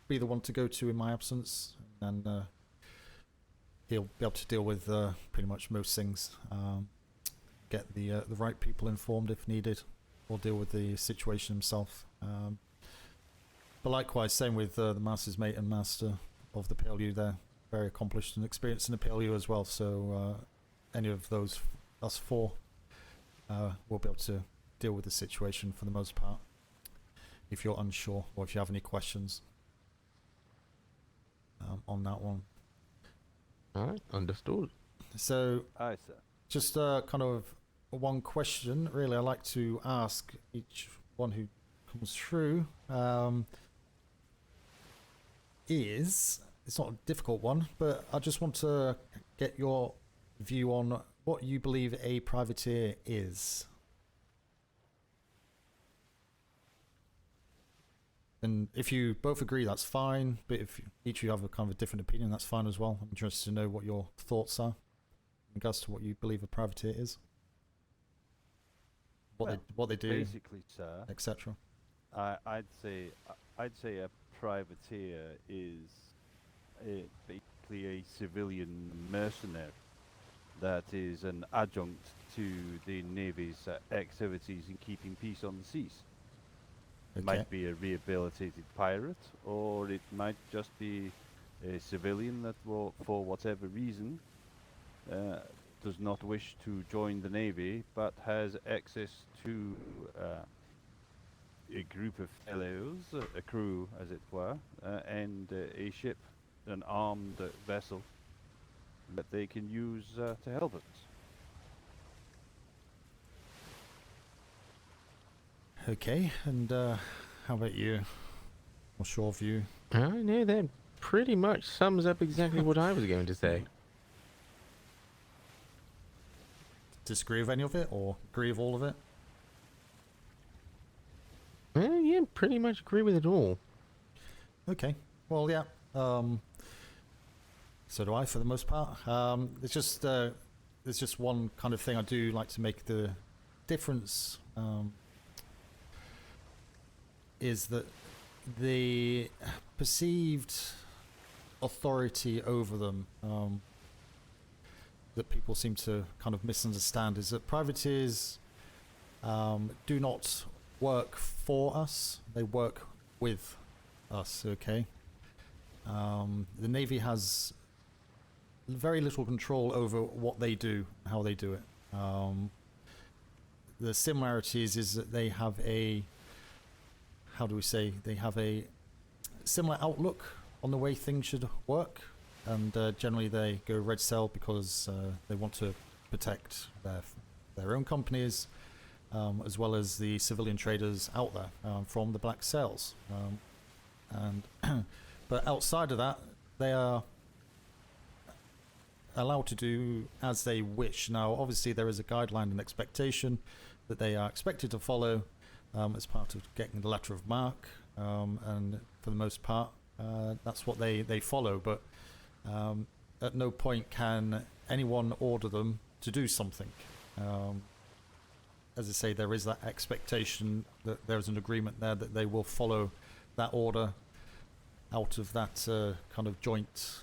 be the one to go to in my absence, and he'll be able to deal with pretty much most things. Get the right people informed if needed, or deal with the situation himself. But likewise, same with the Master's Mate and Master of the PLU. They're very accomplished and experienced in the PLU as well, so any of us four will be able to deal with the situation for the most part, if you're unsure or if you have any questions on that one. Alright, understood. So Aye, sir. just kind of one question really I like to ask each one who comes through is, it's not a difficult one, but I just want to get your view on what you believe a privateer is. And if you both agree, that's fine, but if each of you have a kind of a different opinion, that's fine as well. I'm interested to know what your thoughts are in regards to what you believe a privateer is, what they do, Basically, sir, etc. I'd say a privateer is basically a civilian mercenary that is an adjunct to the Navy's activities in keeping peace on the seas. It Okay. might be a rehabilitated pirate, or it might just be a civilian that will, for whatever reason, does not wish to join the Navy, but has access to a group of fellows, a crew as it were, and a ship, an armed vessel that they can use to help us. Okay, and how about you? What's your view? No, that pretty much sums up exactly what I was going to say. Disagree with any of it, or agree with all of it? Yeah, pretty much agree with it all. Okay, well, yeah. So do I, for the most part. It's just there's just one kind of thing I do like to make the difference. Is that the perceived authority over them that people seem to kind of misunderstand is that privateers do not work for us, they work with us, okay? The Navy has very little control over what they do, how they do it. The similarities is that they have a, how do we say, they have a similar outlook on the way things should work, and generally they go red sail because they want to protect their own companies, as well as the civilian traders out there from the black sails. But outside of that, they are allowed to do as they wish. Now, obviously, there is a guideline and expectation that they are expected to follow as part of getting the letter of marque, and for the most part, that's what they follow. But at no point can anyone order them to do something. As I say, there is that expectation that there is an agreement there that they will follow that order out of that kind of joint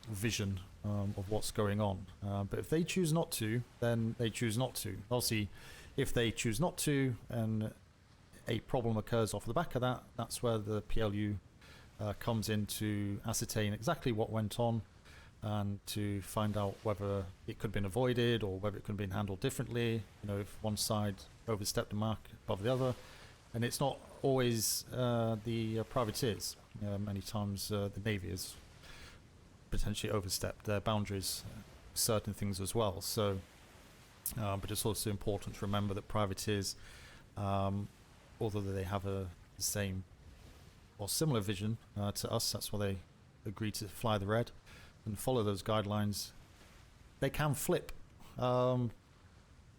vision of what's going on. But if they choose not to, then they choose not to. Obviously, if they choose not to and a problem occurs off the back of that, that's where the PLU comes in to ascertain exactly what went on and to find out whether it could have been avoided or whether it could have been handled differently. You know, if one side overstepped the mark above the other, and it's not always the privateers. Many times the Navy has potentially overstepped their boundaries, certain things as well. So, but it's also important to remember that privateers, although they have the same or similar vision to us, that's why they agreed to fly the red and follow those guidelines. They can flip and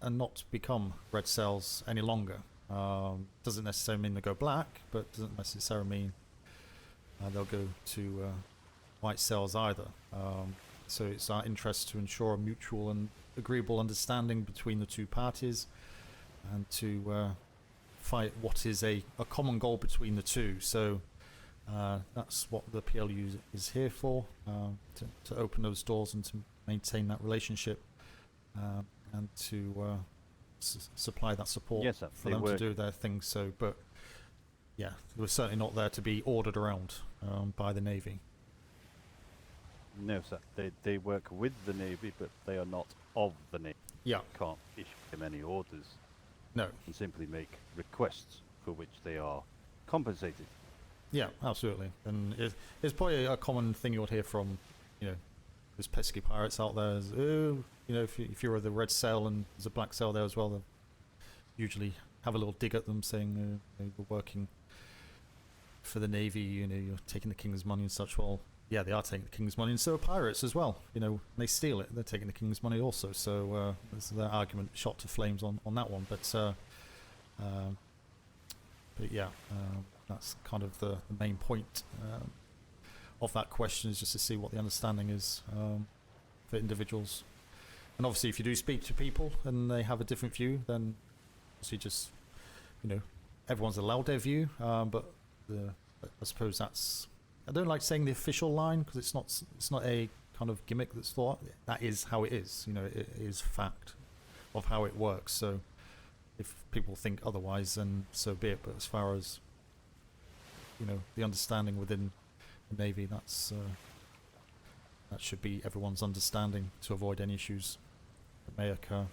not become red sails any longer. Doesn't necessarily mean they go black, but doesn't necessarily mean they'll go to white sails either. So it's our interest to ensure a mutual and agreeable understanding between the two parties, and to fight what is a common goal between the two. So that's what the PLU is here for, to open those doors and to maintain that relationship, and to supply that support Yes, sir. for They them work. to do their thing. So, but yeah, we're certainly not there to be ordered around by the Navy. No, sir. They work with the Navy, but they are not of the Navy. Yeah, Can't issue them any orders, no, and simply make requests for which they are compensated. yeah, absolutely. And it's probably a common thing you'll hear from, those pesky pirates out there is, if you're the red sail and there's a black sail there as well, they'll usually have a little dig at them saying, you're working for the Navy, you're taking the King's money and such. Well, yeah, they are taking the King's money, and so are pirates as well. They steal it, they're taking the King's money also. So there's their argument shot to flames on that one. But yeah, that's kind of the main point of that question, is just to see what the understanding is for individuals. And obviously, if you do speak to people and they have a different view, then obviously just, everyone's allowed their view. But I suppose that's, I don't like saying the official line, because it's not a kind of gimmick that's thought. That is how it is. It is fact of how it works. So if people think otherwise, then so be it. But as far as the understanding within the Navy, that should be everyone's understanding, to avoid any issues that may occur.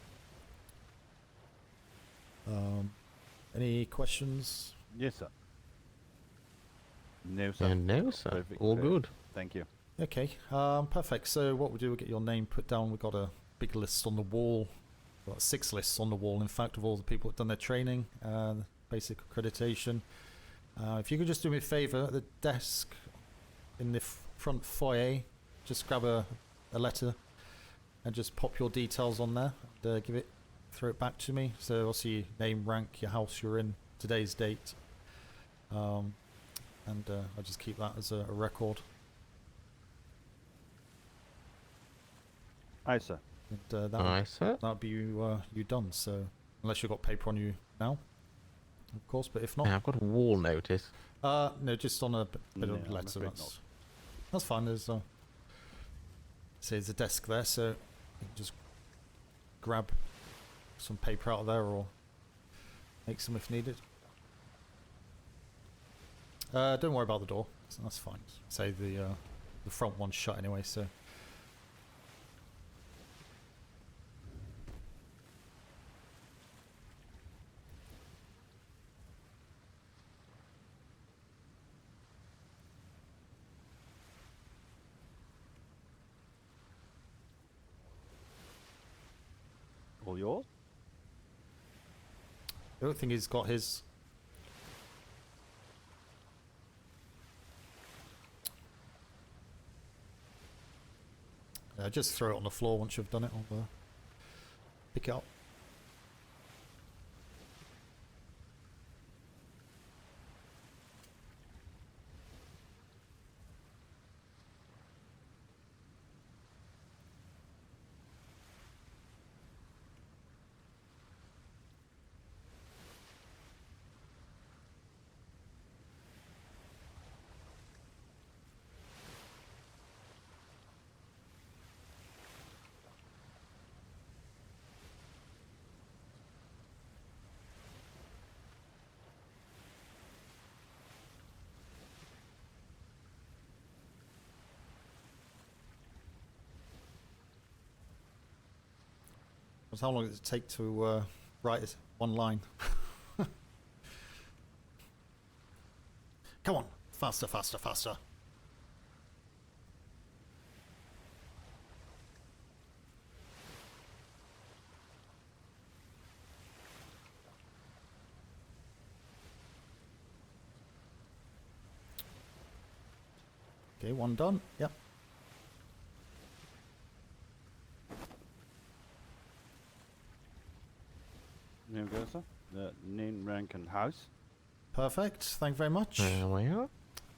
Any questions? Yes, sir. No, sir. And no, sir. Perfect, All perfect. good. Thank you. Okay, perfect. So what we'll do, we'll get your name put down. We've got a big list on the wall. We've got 6 lists on the wall, in fact, of all the people that have done their training, basic accreditation. If you could just do me a favour, at the desk in the front foyer, just grab a letter and just pop your details on there, and throw it back to me. So I'll see your name, rank, your house you're in, today's date, and I'll just keep that as a record. Aye, sir. And Aye, sir. that'll be you done. So unless you've got paper on you now, of course, but if not, I've got a wall notice. no, just on a bit No, of I'm letter. afraid That's fine. There's a desk there, so you can just grab some paper out of there, or make some if needed. Don't worry about the door. That's fine. Say the front one's shut anyway, so. All yours? I don't think he's got his. Just throw it on the floor once you've done it. I'll pick it up. How long does it take to write one line? Faster, faster, faster. Okay, one done. Yep. There we go, sir. The name, rank, and house. Perfect. Thank you very much. There we are.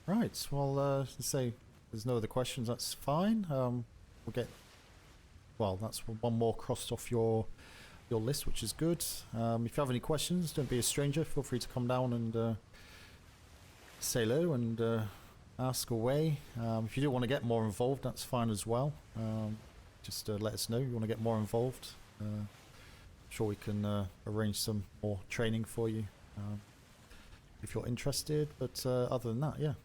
Right. Well, say there's no other questions. That's fine. We'll get. Well, that's one more crossed off your list, which is good. If you have any questions, don't be a stranger. Feel free to come down and say hello and ask away. If you do want to get more involved, that's fine as well. Just let us know you want to get more involved. I'm sure we can arrange some more training for you if you're interested. But other than that, yeah,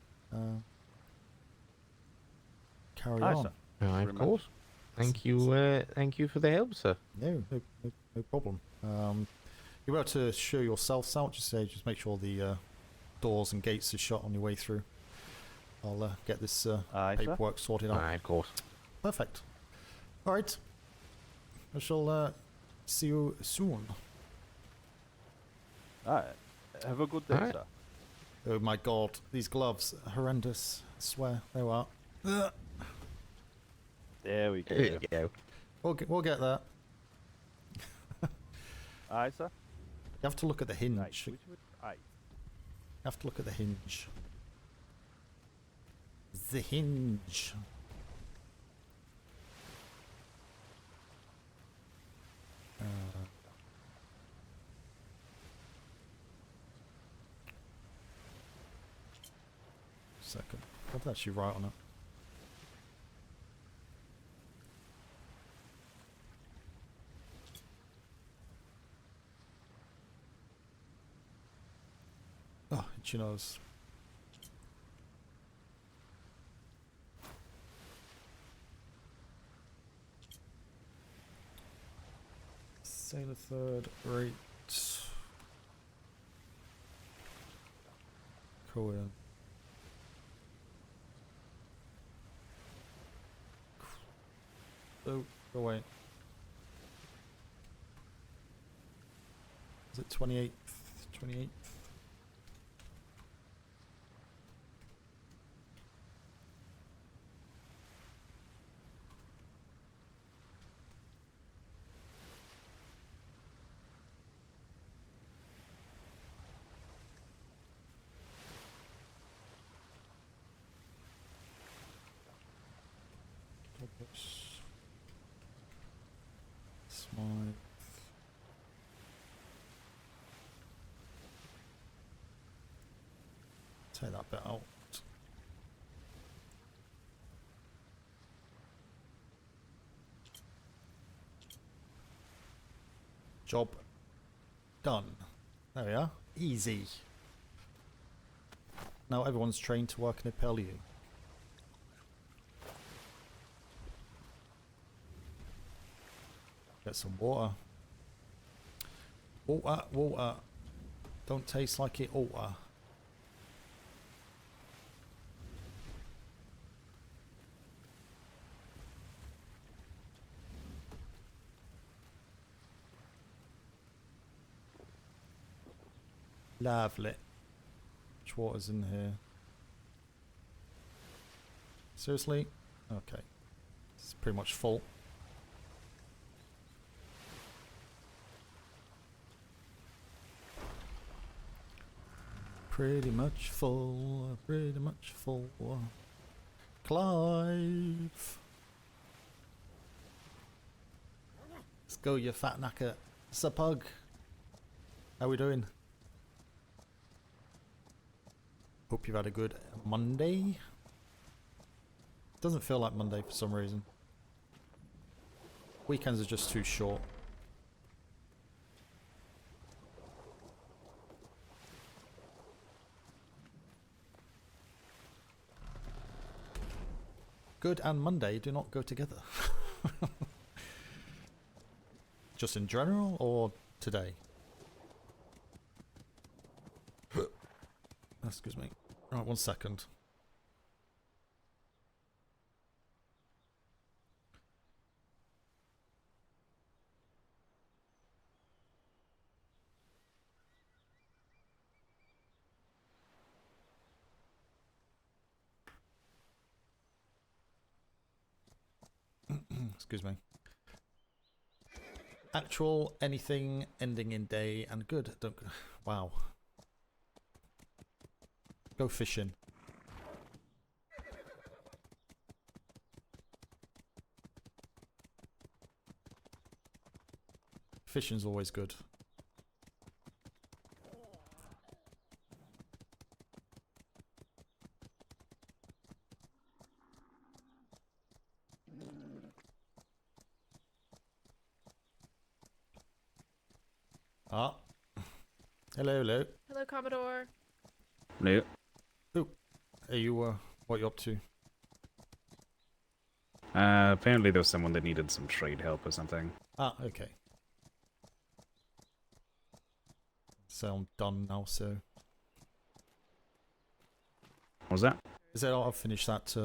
carry Aye, on. sir. Aye, of Remember. course. Thank you for the help, sir. No problem. You're able to show yourselves out. Just make sure the doors and gates are shut on your way through. I'll get this Aye, sir. paperwork sorted out. Aye, of course. Perfect. All right. I shall see you soon. Aye. Have a good day, Alright. sir. Oh my god, these gloves are horrendous. I swear they are. Ugh. There we go. There you go. We'll get that. Aye, sir. You have to look at the hinge. Right. Aye. You have to look at the hinge. The hinge. Second. What did I actually write on it? Oh, itchy nose. Sailor third, right. Cohen. Oh, go away. Is it 28th? 28th? Smythe. Take that bit out. Job done. There we are. Easy. Now everyone's trained to work in a PLU. Get some water. Water, water. Don't taste like it water. Lovely. Which water's in here? Seriously? Okay. It's pretty much full. Pretty much full. Pretty much full. Clive! Let's go, you fat knacker. It's a pug. How we doing? Hope you've had a good Monday. Doesn't feel like Monday for some reason. Weekends are just too short. Good and Monday do not go together. Just in general or today? Excuse me. Right, 1 second. Excuse me. Actual, anything, ending in day, and good. Don't. Wow. Go fishing. Fishing's always good. Ah. Hello, hello. Hello, Commodore. No. Are you, what are you up to? Apparently there was someone that needed some trade help or something. Ah, okay. So I'm done now, so... What was that? Is that I'll finish that,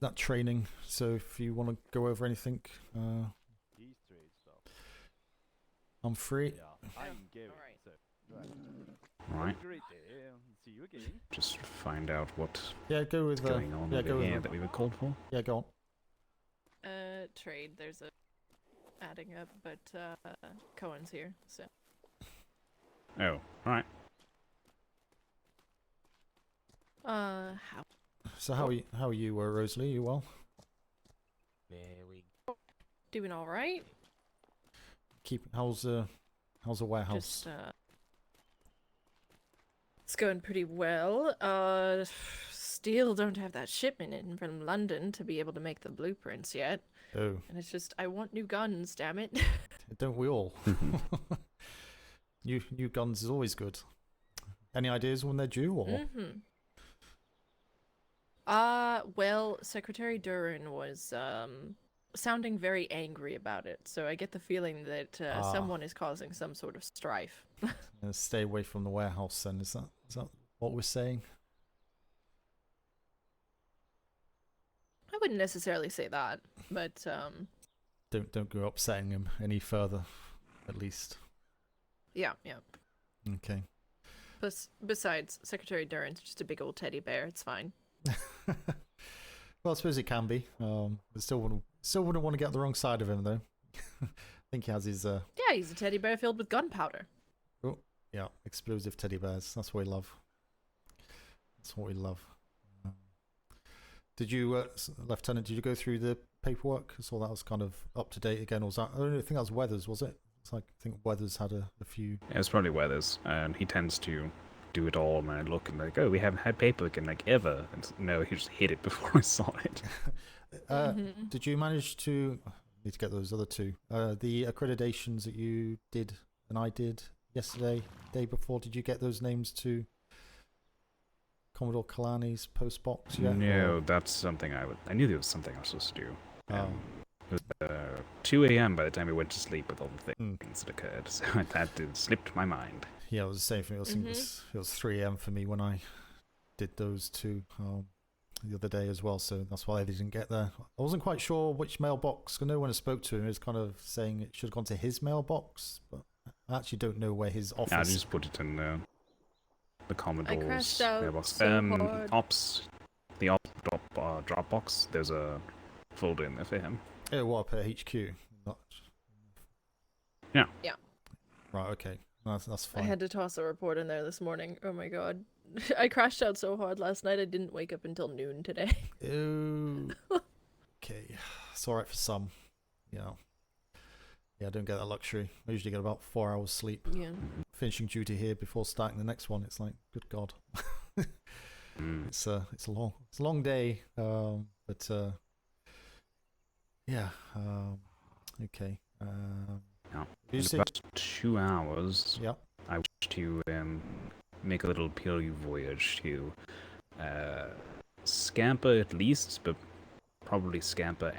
that training, so if you want to go over anything, He's trade stuff. I'm free. Yeah, I'm Gary. Alright. So, right. Right. Great day. See you again. Just find out what's Yeah, go with, going on yeah, over go here with, that we were called for. yeah, go on. Trade. There's a adding up, but Cohen's here, so. Oh, right. How? So how are you, Rosalie? You well? There we Doing all right. How's the warehouse? Just it's going pretty well. Still don't have that shipment in from London to be able to make the blueprints yet. Oh, And it's just, I want new guns, damn it. don't we all? New guns is always good. Any ideas when they're due, or? Mm-hmm. Well, Secretary Duran was sounding very angry about it, so I get the feeling that someone is causing some sort of strife. Stay away from the warehouse. Then is that what we're saying? I wouldn't necessarily say that, but Don't go upsetting him any further, at least. yeah. Okay. Plus, besides, Secretary Duran's just a big old teddy bear. It's fine. Well, I suppose it can be. But still wouldn't want to get on the wrong side of him, though. I think he has his Yeah, he's a teddy bear filled with gunpowder. yeah, explosive teddy bears. That's what we love. That's what we love. Did you, Lieutenant? Did you go through the paperwork? I saw that was kind of up to date again. Or was that? I don't think that was Weathers, was it? It's like I think Weathers had a few. Yeah, it's probably Weathers, and he tends to do it all, and I look and like, oh, we haven't had paperwork in like ever. And no, he just hid it before I saw it. Mhm. Did you manage to? Need to get those other two. The accreditations that you did and I did yesterday, day before. Did you get those names to Commodore Kalani's post box yet? No, that's something I knew there was something I was supposed to do. Oh. It was 2 a.m. by the time we went to sleep with all the Mm. things that occurred, so that did slipped my mind. Yeah, it was the same for me. I think it was 3 a.m. for me when I did those two the other day as well, so that's why they didn't get there. I wasn't quite sure which mailbox. I know when I spoke to him, he was kind of saying it should have gone to his mailbox, but I actually don't know where his office. Yeah, I just put it in the Commodore's crashed out mailbox. so hard. The ops Dropbox. There's a folder in there for him. Oh, what, up at HQ? Not... Yeah. Yeah. Right, okay. That's I fine. had to toss a report in there this morning. Oh my god. I crashed out so hard last night I didn't wake up until noon today. Oh, okay. It's alright for some. Yeah, I don't get that luxury. I usually get about 4 hours sleep. Yeah. Finishing duty here before starting the next one. It's like, good God. Mm. It's a long day. But yeah. Okay. Yeah. You In say, about 2 hours, yeah. I wish to make a little PLU voyage to Scamper at least, but probably Scamper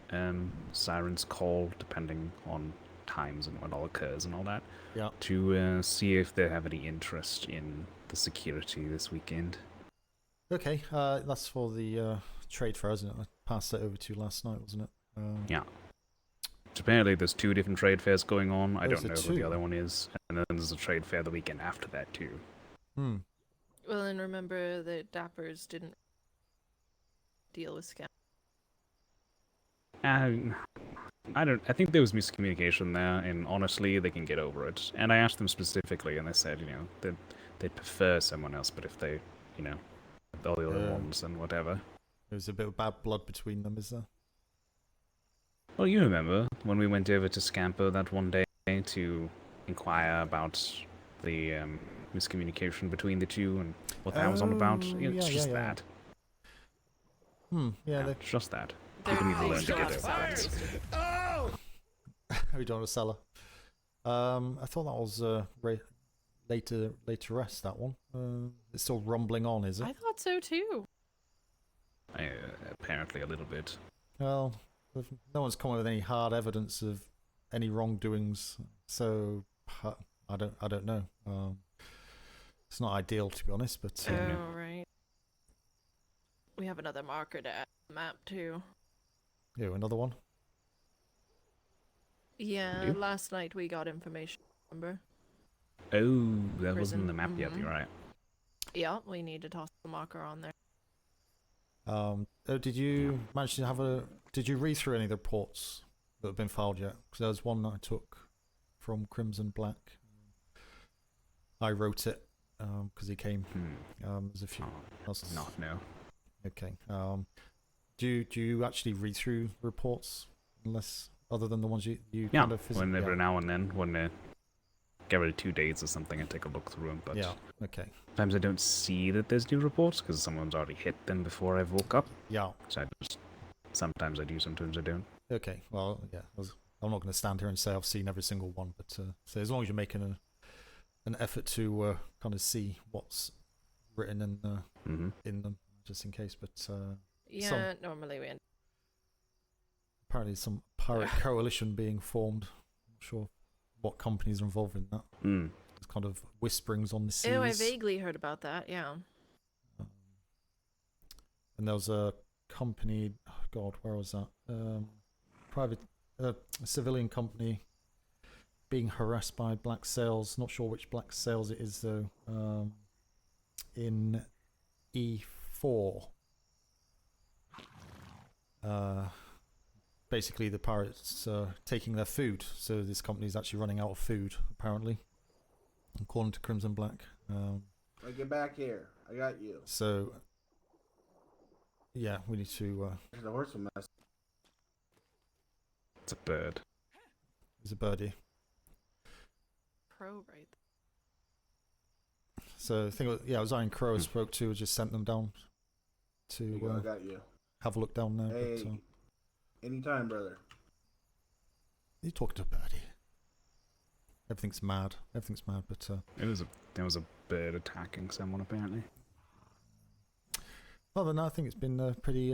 and Siren's Call, depending on times and when all occurs and all that. Yeah. To see if they have any interest in the security this weekend. Okay, that's for the trade fair, isn't it? I passed that over to you last night, wasn't it? Yeah. So apparently there's 2 different trade fairs going on. I Those don't are know who the 2? other one is. And then there's a trade fair the weekend after that too. Hmm. Well, and remember that Dappers didn't deal with scam. I think there was miscommunication there, and honestly, they can get over it. And I asked them specifically, and they said, that they'd prefer someone else, but if they, all the other ones and whatever. There's a bit of bad blood between them, is there? Well, you remember when we went over to Scamper that one day to inquire about the miscommunication between the two and what that was on about? It's just that. Yeah, It's just that. They're We need to learn to get shots over that. Oh! How you doing, Acela? I thought that was later rest, that one. It's still rumbling on, is it? I thought so too. Apparently a little bit. Well, no one's come up with any hard evidence of any wrongdoings, so I don't know. It's not ideal, to be honest, but Oh, right. We have another marker to add to the map too. yeah, another one. Yeah, You? last night we got information, remember? Oh, that wasn't Prison. in the map yet, Mhm. you're right. Yeah, we need to toss the marker on there. Did you manage to have did you read through any of the reports that have been filed yet? Because there was one that I took from Crimson Black. I wrote it because he came. There's a few. Not no. Okay. Do you actually read through reports, unless other than the ones you Yeah, kind of physically? every now and then, when they get ready 2 days or something, I take a look through them. But Yeah. Okay. sometimes I don't see that there's new reports because someone's already hit them before I woke up. Yeah. So sometimes I do, sometimes I don't. Okay. Well, yeah. I'm not going to stand here and say I've seen every single one, but so as long as you're making an effort to kind of see what's written in them, just in case. But Yeah, normally we end. apparently some pirate coalition being formed. Not sure what companies are involved in that. There's kind of whisperings on the seas. Oh, I vaguely heard about that, yeah. And there was a company, oh God, where was that? A civilian company being harassed by black sails. Not sure which black sails it is though. In E4. Basically the pirates taking their food, so this company's actually running out of food apparently, according to Crimson Black. Get back here. I got you. So yeah, we need to There's a horse mess. It's a bird. there's a birdie. Pro right. So the thing was, yeah, it was Iron Crow I spoke to, just sent them down to I got you. have a look down there. Hey, But, anytime, brother. you talking to a birdie? Everything's mad, but There was a bird attacking someone apparently. other than that, I think it's been pretty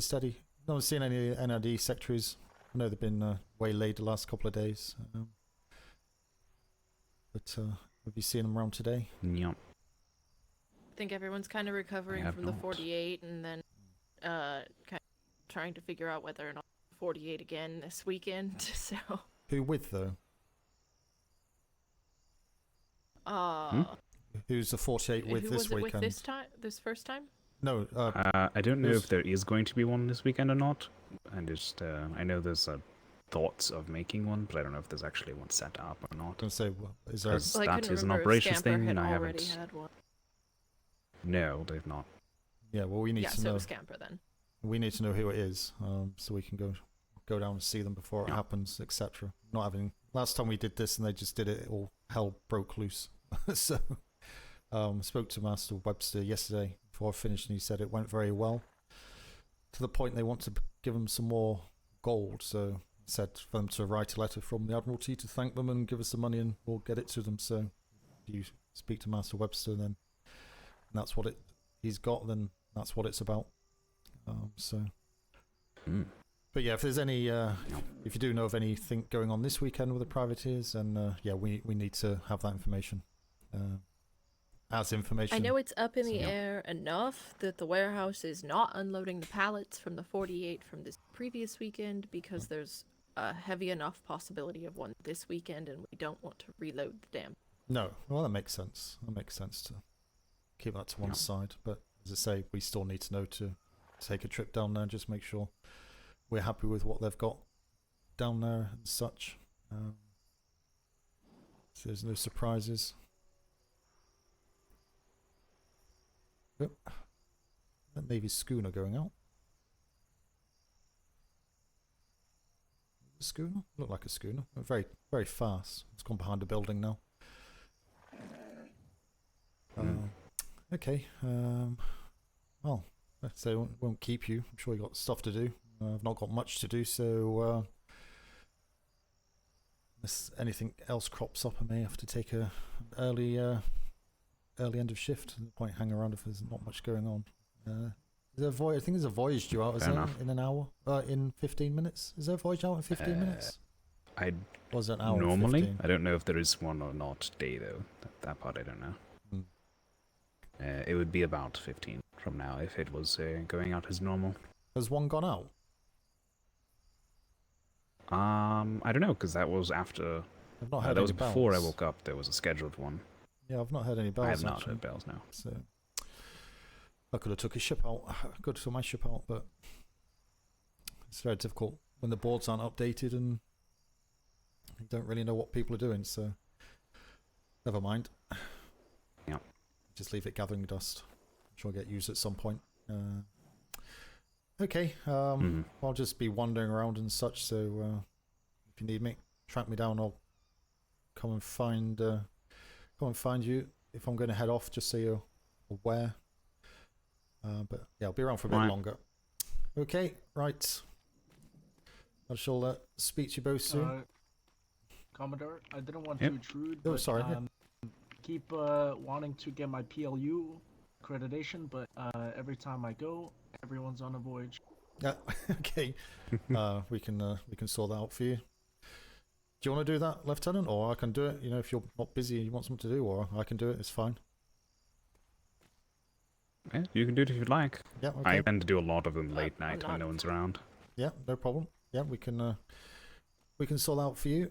steady. No one's seen any NRD secretaries. I know they've been waylaid the last couple of days. But have you seen them around today? Yep. I think everyone's kind of recovering have from the not. 48 and then kind of trying to figure out whether or not 48 again this weekend. So, Who with though? Who's the 48 with who this was it weekend? with this first time? No, I don't know who's- if there is going to be one this weekend or not. I know there's thoughts of making one, but I don't know if there's actually one set up or not. I'm gonna say, is there? 'Cause Well, I that couldn't is an remember if operations Scamper thing, had and I already haven't. had one. No, they've not. Yeah, well, we need Yeah, to so know. it was Scamper then. We need to know who it is, so we can go down and see them before it Yeah. happens, etc. Not having last time we did this and they just did it, all hell broke loose. So, spoke to Master Webster yesterday before I finished, and he said it went very well. To the point they want to give them some more gold, so said for them to write a letter from the Admiralty to thank them and give us the money, and we'll get it to them. So, if you speak to Master Webster, then that's what he's got. Then that's what it's about. But yeah, if there's any, if you do know of anything going on this weekend with the privateers, then yeah, we need to have that information. as information. I know it's up in the Yeah. air enough that the warehouse is not unloading the pallets from the 48 from this previous weekend because there's a heavy enough possibility of one this weekend and we don't want to reload the damn. No, well, that makes sense. That makes sense to keep that to one Yeah. side. But as I say, we still need to know to take a trip down there and just make sure we're happy with what they've got down there and such. So there's no surprises. Yep. That Navy schooner going out. A schooner? Looked like a schooner. Very, very fast. It's gone behind a building now. Okay. Well, let's say won't keep you. I'm sure you got stuff to do. I've not got much to do, so unless anything else crops up, I may have to take a early end of shift. No point hanging around if there's not much going on. Is there a voyage? I think there's a voyage due out. Is Fair there enough. in an hour? In 15 minutes? Is there a voyage out in 15 minutes? I Or is it an hour? and normally 15? I don't know if there is one or not today though. That part I don't know. Hmm. It would be about 15 from now if it was going out as normal. Has one gone out? I don't know because that was after. I've not heard That was any before I bells. woke up. There was a scheduled one. Yeah, I've not heard any bells. I have not actually. heard bells now. So I could have took a ship out. I could have took my ship out, but it's very difficult when the boards aren't updated and you don't really know what people are doing. So never mind. Yeah. Just leave it gathering dust. I'm sure it'll get used at some point. Okay. I'll just be wandering around and such. So if you need me, track me down. I'll come and find you if I'm going to head off. Just so you're aware. But yeah, I'll be around for a bit Right. longer. Okay, right. I shall speak to you both soon. Commodore, I didn't want Yep. to intrude, Oh, but sorry, yeah. keep wanting to get my PLU accreditation, but every time I go, everyone's on a voyage. Yeah, okay. We can sort that out for you. Do you want to do that, Lieutenant, or I can do it? You know, if you're not busy and you want something to do, or I can do it. It's fine. Yeah, you can do it if you'd like. Yeah, okay. I tend to do a lot of them late I'm night when not- no one's around. Yeah, no problem. Yeah, we can sort that out for you.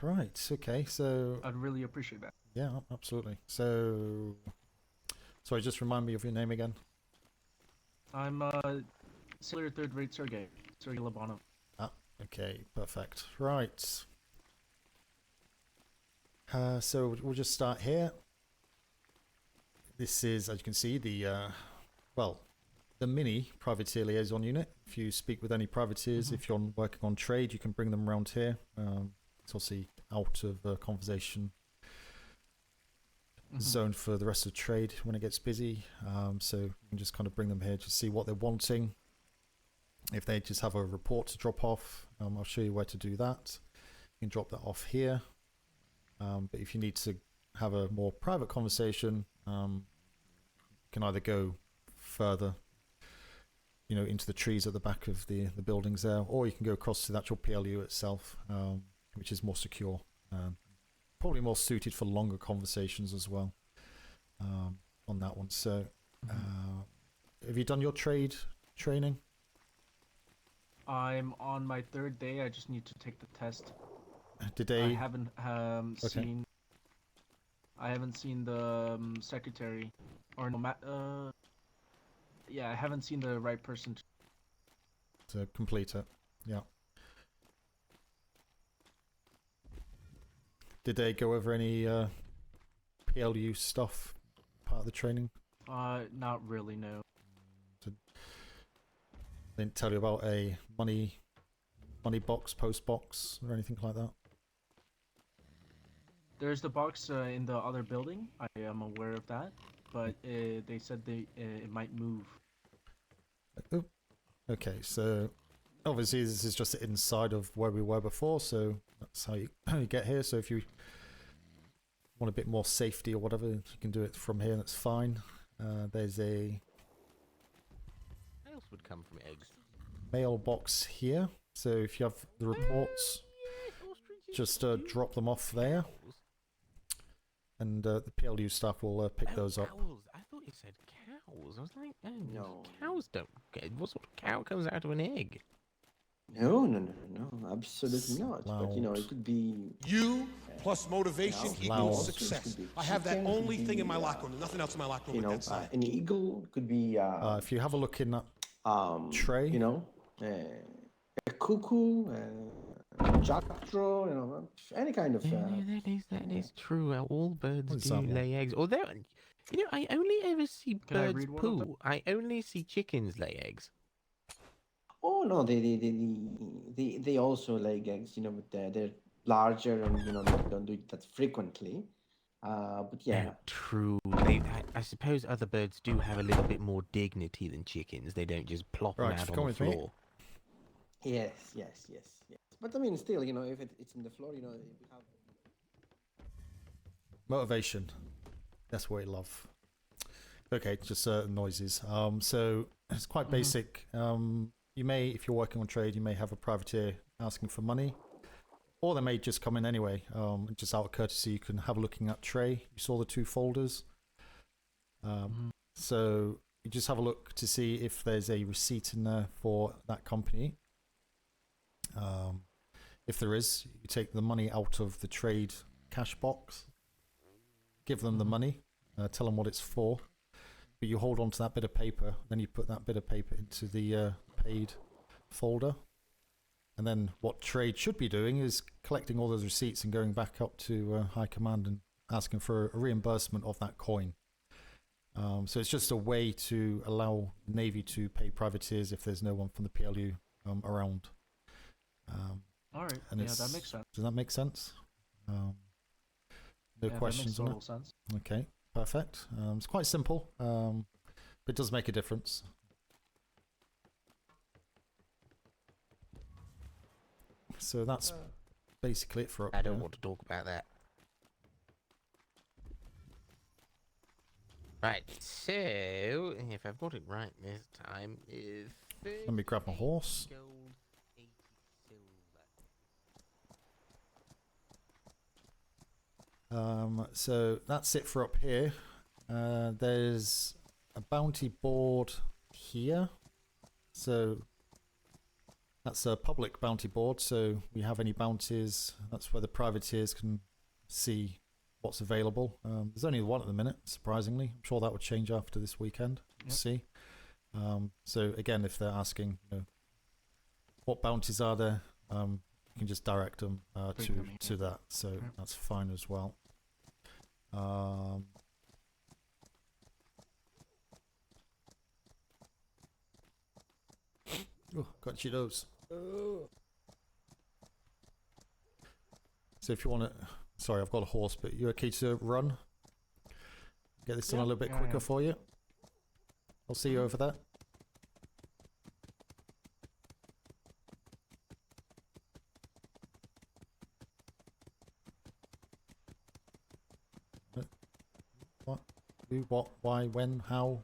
Right. Okay. So I'd really appreciate that. yeah, absolutely. So, sorry, just remind me of your name again. I'm Sailor Third Rate Sergey Labano. Okay, perfect. Right. So we'll just start here. This is, as you can see, the mini privateer liaison unit. If you speak with any privateers, if you're working on trade, you can bring them around here. It's obviously out of conversation zone for the rest of trade when it gets busy. So you can just kind of bring them here to see what they're wanting. If they just have a report to drop off, I'll show you where to do that. You can drop that off here. But if you need to have a more private conversation, you can either go further, you know, into the trees at the back of the buildings there, or you can go across to the actual PLU itself, which is more secure, probably more suited for longer conversations as well on that one. So, have you done your trade training? I'm on my third day. I just need to take the test. Did I they? haven't Okay. seen. I haven't seen the secretary, or no, yeah, I haven't seen the right person. To complete it? Yeah. Did they go over any PLU stuff part of the training? Not really, no. They didn't tell you about a money box, post box, or anything like that? There's the box in the other building. I am aware of that, but they said it might move. Oh, okay. So obviously this is just inside of where we were before, so that's how you get here. So if you want a bit more safety or whatever, you can do it from here. That's fine. There's a What else would come from eggs? mailbox here. So if you have the reports, just drop them off there. and the PLU staff will pick Oh, those up. owls. I thought you said cows. I was like, oh, No. cows don't get. What sort of cow comes out of an egg? No, absolutely not. But you know, Loud. it could be. You plus motivation You know, equals loud. success. Could be I have that chicken, could only thing in my be, locker room. Nothing else in my locker room You but know, that sign. an eagle could be. If you have a look in that tray. You know, a cuckoo, jackdaw. You know, any kind of. That is true. All birds What is do that one? lay eggs. Although, you know, I only ever see Can I birds read one of them? poo. I only see chickens lay eggs. Oh no, they also lay eggs. You know, but they're larger and you know they don't do it that frequently. But yeah. Oh, true. I suppose other birds do have a little bit more dignity than chickens. They don't just plop Right, them out come on the with me. floor. Yes. But I mean, still, you know, if it's in the floor, you know, we have. Motivation. That's what we love. Okay, just noises. So it's quite basic. You may, if you're working on trade, you may have a privateer asking for money, or they may just come in anyway. Just out of courtesy, you can have a look in that tray. You saw the 2 folders. So you just have a look to see if there's a receipt in there for that company. If there is, you take the money out of the trade cash box, give them the money, tell them what it's for, but you hold on to that bit of paper, then you put that bit of paper into the paid folder, and then what trade should be doing is collecting all those receipts and going back up to high command and asking for a reimbursement of that coin. So it's just a way to allow Navy to pay privateers if there's no one from the PLU around. All right. And Yeah, that makes sense. Does that make sense? No Yeah, questions that on makes total sense. it? Okay, perfect. It's quite simple, but it does make a difference. So that's basically it for up I don't here. want to talk about that. Right, so if I've got it right this time, is Let me grab my horse. gold, 80 silver. So that's it for up here. There's a bounty board here. So that's a public bounty board. So we have any bounties, that's where the privateers can see what's available. There's only one at the minute, surprisingly. I'm sure that would change after this weekend. We'll see. So again, if they're asking, you know, what bounties are there, you can just direct them to that. So that's fine as well. Oh, got your nose. So if you want to, sorry, I've got a horse, but you're okay to run? Get this done a little bit quicker for you. I'll see you over there. What? Who? What? Why? When? How?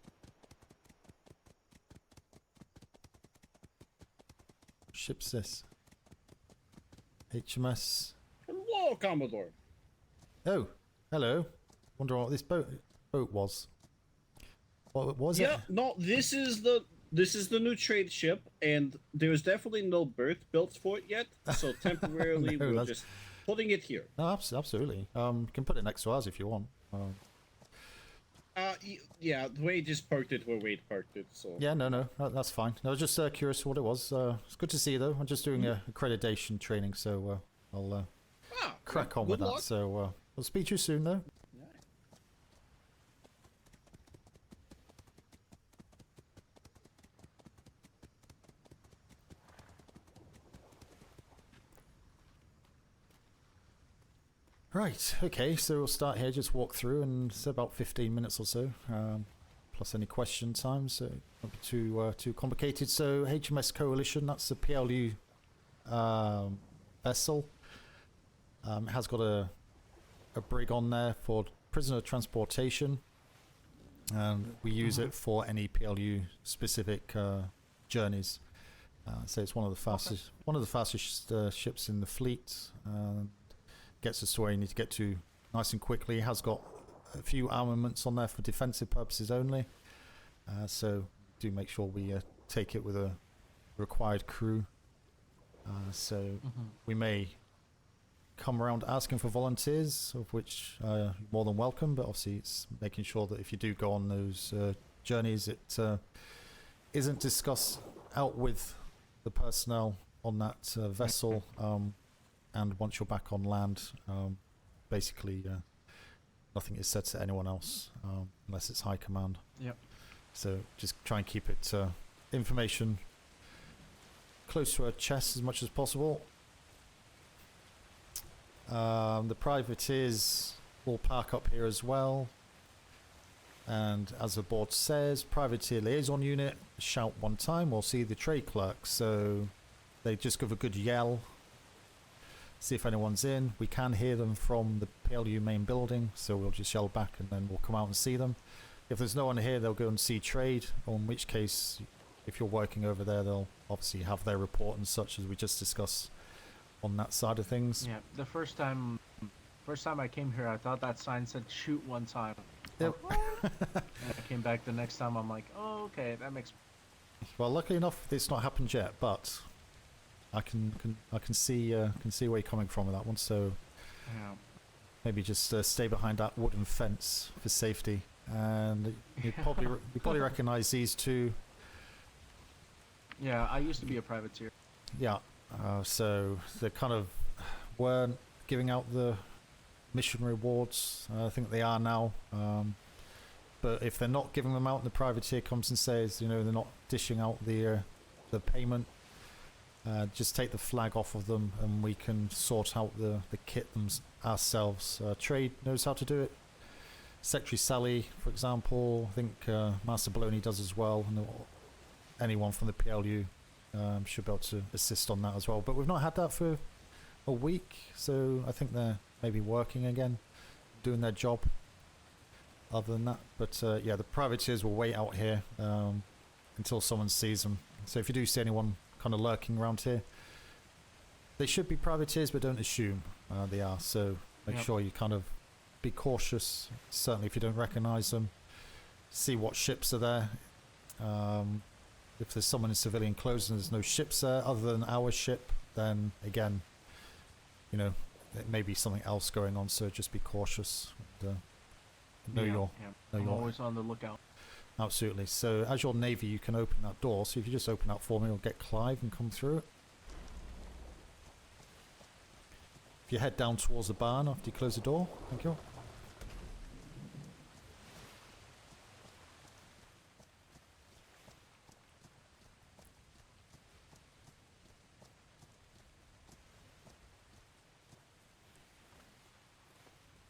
Ship's this? HMS. Hello, Commodore. Oh, hello. Wonder what this boat was. What was it? Yeah, no, this is the new trade ship, and there's definitely no berth built for it yet. So temporarily, No, we're that's- just putting it here. No, absolutely. You can put it next to ours if you want. Yeah, Wade just parked it where Wade parked it. So Yeah, no, that's fine. I was just curious what it was. It's good to see you, though. I'm just doing accreditation training, so I'll crack on with good that. luck. So I'll speak to you soon, though. Right, okay, so we'll start here, just walk through, and it's about 15 minutes or so, plus any question time, so it won't be too complicated. So HMS Coalition, that's a PLU vessel. It has got a brig on there for prisoner transportation, and we use it for any PLU specific journeys. So it's one of the fastest ships in the fleet. Gets us to where you need to get to nice and quickly. It has got a few armaments on there for defensive purposes only. So do make sure we take it with a required crew. So we may come around asking for volunteers, of which you're more than welcome, but obviously it's making sure that if you do go on those journeys, it isn't discussed out with the personnel on that vessel, and once you're back on land, basically nothing is said to anyone else unless it's high command. Yep. So just try and keep it information close to our chest as much as possible. The privateers will park up here as well, and as the board says, privateer liaison unit, shout one time, we'll see the trade clerk. So they just give a good yell, see if anyone's in. We can hear them from the PLU main building, so we'll just yell back and then we'll come out and see them. If there's no one here, they'll go and see trade, or in which case, if you're working over there, they'll obviously have their report and such, as we just discussed on that side of things. Yeah, the first time I came here, I thought that sign said shoot one time. Yep. And I came back the next time, I'm like, oh, okay, that makes... Well, luckily enough, it's not happened yet, but I can see where you're coming from with that one. So Yeah. maybe just stay behind that wooden fence for safety, and you probably recognise these two. Yeah, I used to be a privateer. Yeah. So they kind of weren't giving out the mission rewards. I think they are now. But if they're not giving them out and the privateer comes and says, you know, they're not dishing out the payment, just take the flag off of them and we can sort out the kit ourselves. Trade knows how to do it. Secretary Sally, for example, I think Master Baloney does as well. And anyone from the PLU should be able to assist on that as well. But we've not had that for a week, so I think they're maybe working again, doing their job. Other than that, but yeah, the privateers will wait out here until someone sees them. So if you do see anyone kind of lurking around here, they should be privateers, but don't assume they are. So make sure you kind of be cautious. Certainly, if you don't recognise them, see what ships are there. If there's someone in civilian clothes and there's no ships there other than our ship, then again, you know, it may be something else going on. So just be cautious. And, I'm always on the lookout. Absolutely. So as your navy, you can open that door. So if you just open that for me, we'll get Clive and come through it. If you head down towards the barn after you close the door, thank you.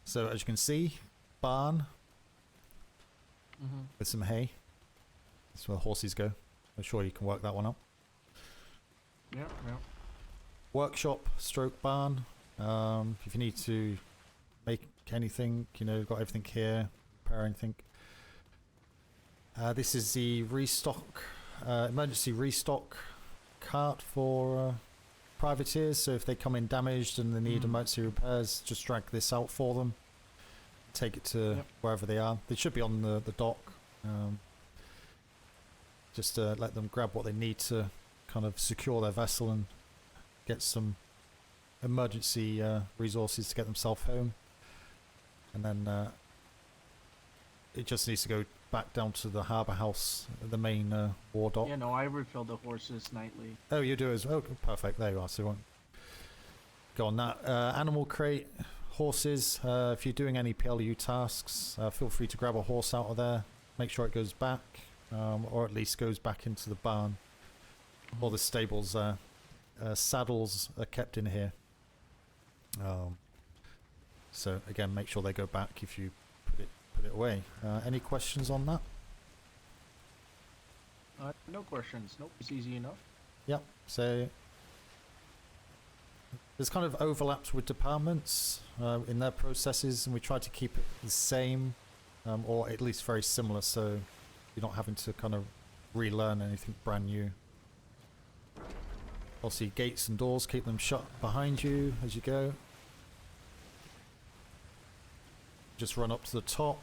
So as you can see, barn with some hay. That's where the horses go. I'm sure you can work that one up. Yeah. Workshop stroke barn. If you need to make anything, you know, got everything here, prepare anything. This is the restock, emergency restock cart for privateers. So if they come in damaged and they need emergency repairs, just drag this out for them. Take it to wherever they are. They should be on the dock. Just let them grab what they need to kind of secure their vessel and get some emergency resources to get themselves home. And then it just needs to go back down to the harbour house, the main war dock. Yeah, no, I refill the horses nightly. Oh, you do as well? Oh, perfect. There you are. So you won't go on that. Animal crate. Horses, if you're doing any PLU tasks, feel free to grab a horse out of there, make sure it goes back, or at least goes back into the barn or the stables. Saddles are kept in here, so again, make sure they go back if you put it away. Any questions on that? No questions. Nope, it's easy enough. Yep. So there's kind of overlaps with departments in their processes, and we try to keep it the same, or at least very similar, so you're not having to kind of relearn anything brand new. Obviously, gates and doors, keep them shut behind you as you go. just run up to the top.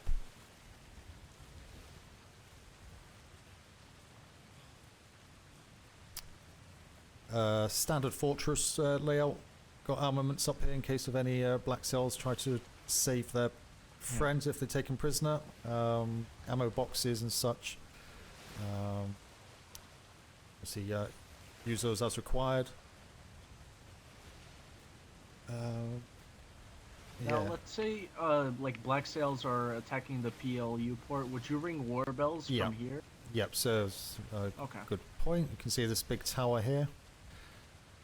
Standard fortress layout. Got armaments up here in case of any black cells try to save their friends if they're taken prisoner. Ammo boxes and such. Let's see, use those as required. Now, let's say like black sails are attacking the PLU port. Would you ring war bells from here? Yep. So, Okay. good point. You can see this big tower here.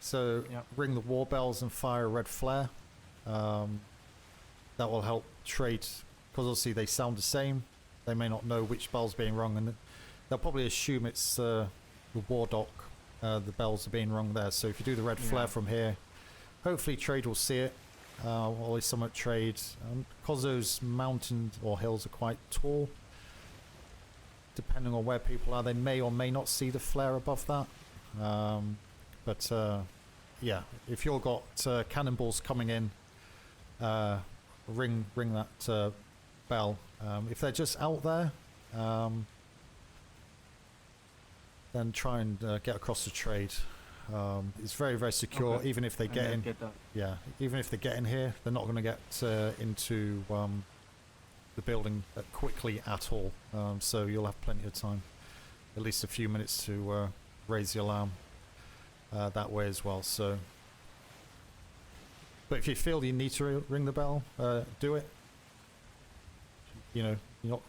So, ring the war bells and fire a red flare. That will help trade, because obviously they sound the same. They may not know which bell's being rung, and they'll probably assume it's the war dock. The bells are being rung there. So if you do the red flare from here, hopefully trade will see it. Or at least some at trade. Because those mountains or hills are quite tall, depending on where people are, they may or may not see the flare above that. But yeah, if you've got cannonballs coming in, ring that bell. If they're just out there, then try and get across the trade. It's very, very secure. Even if they get in, even if they get in here, they're not going to get into the building quickly at all. So you'll have plenty of time, at least a few minutes to raise the alarm that way as well. So, but if you feel you need to ring the bell, do it. You know, you're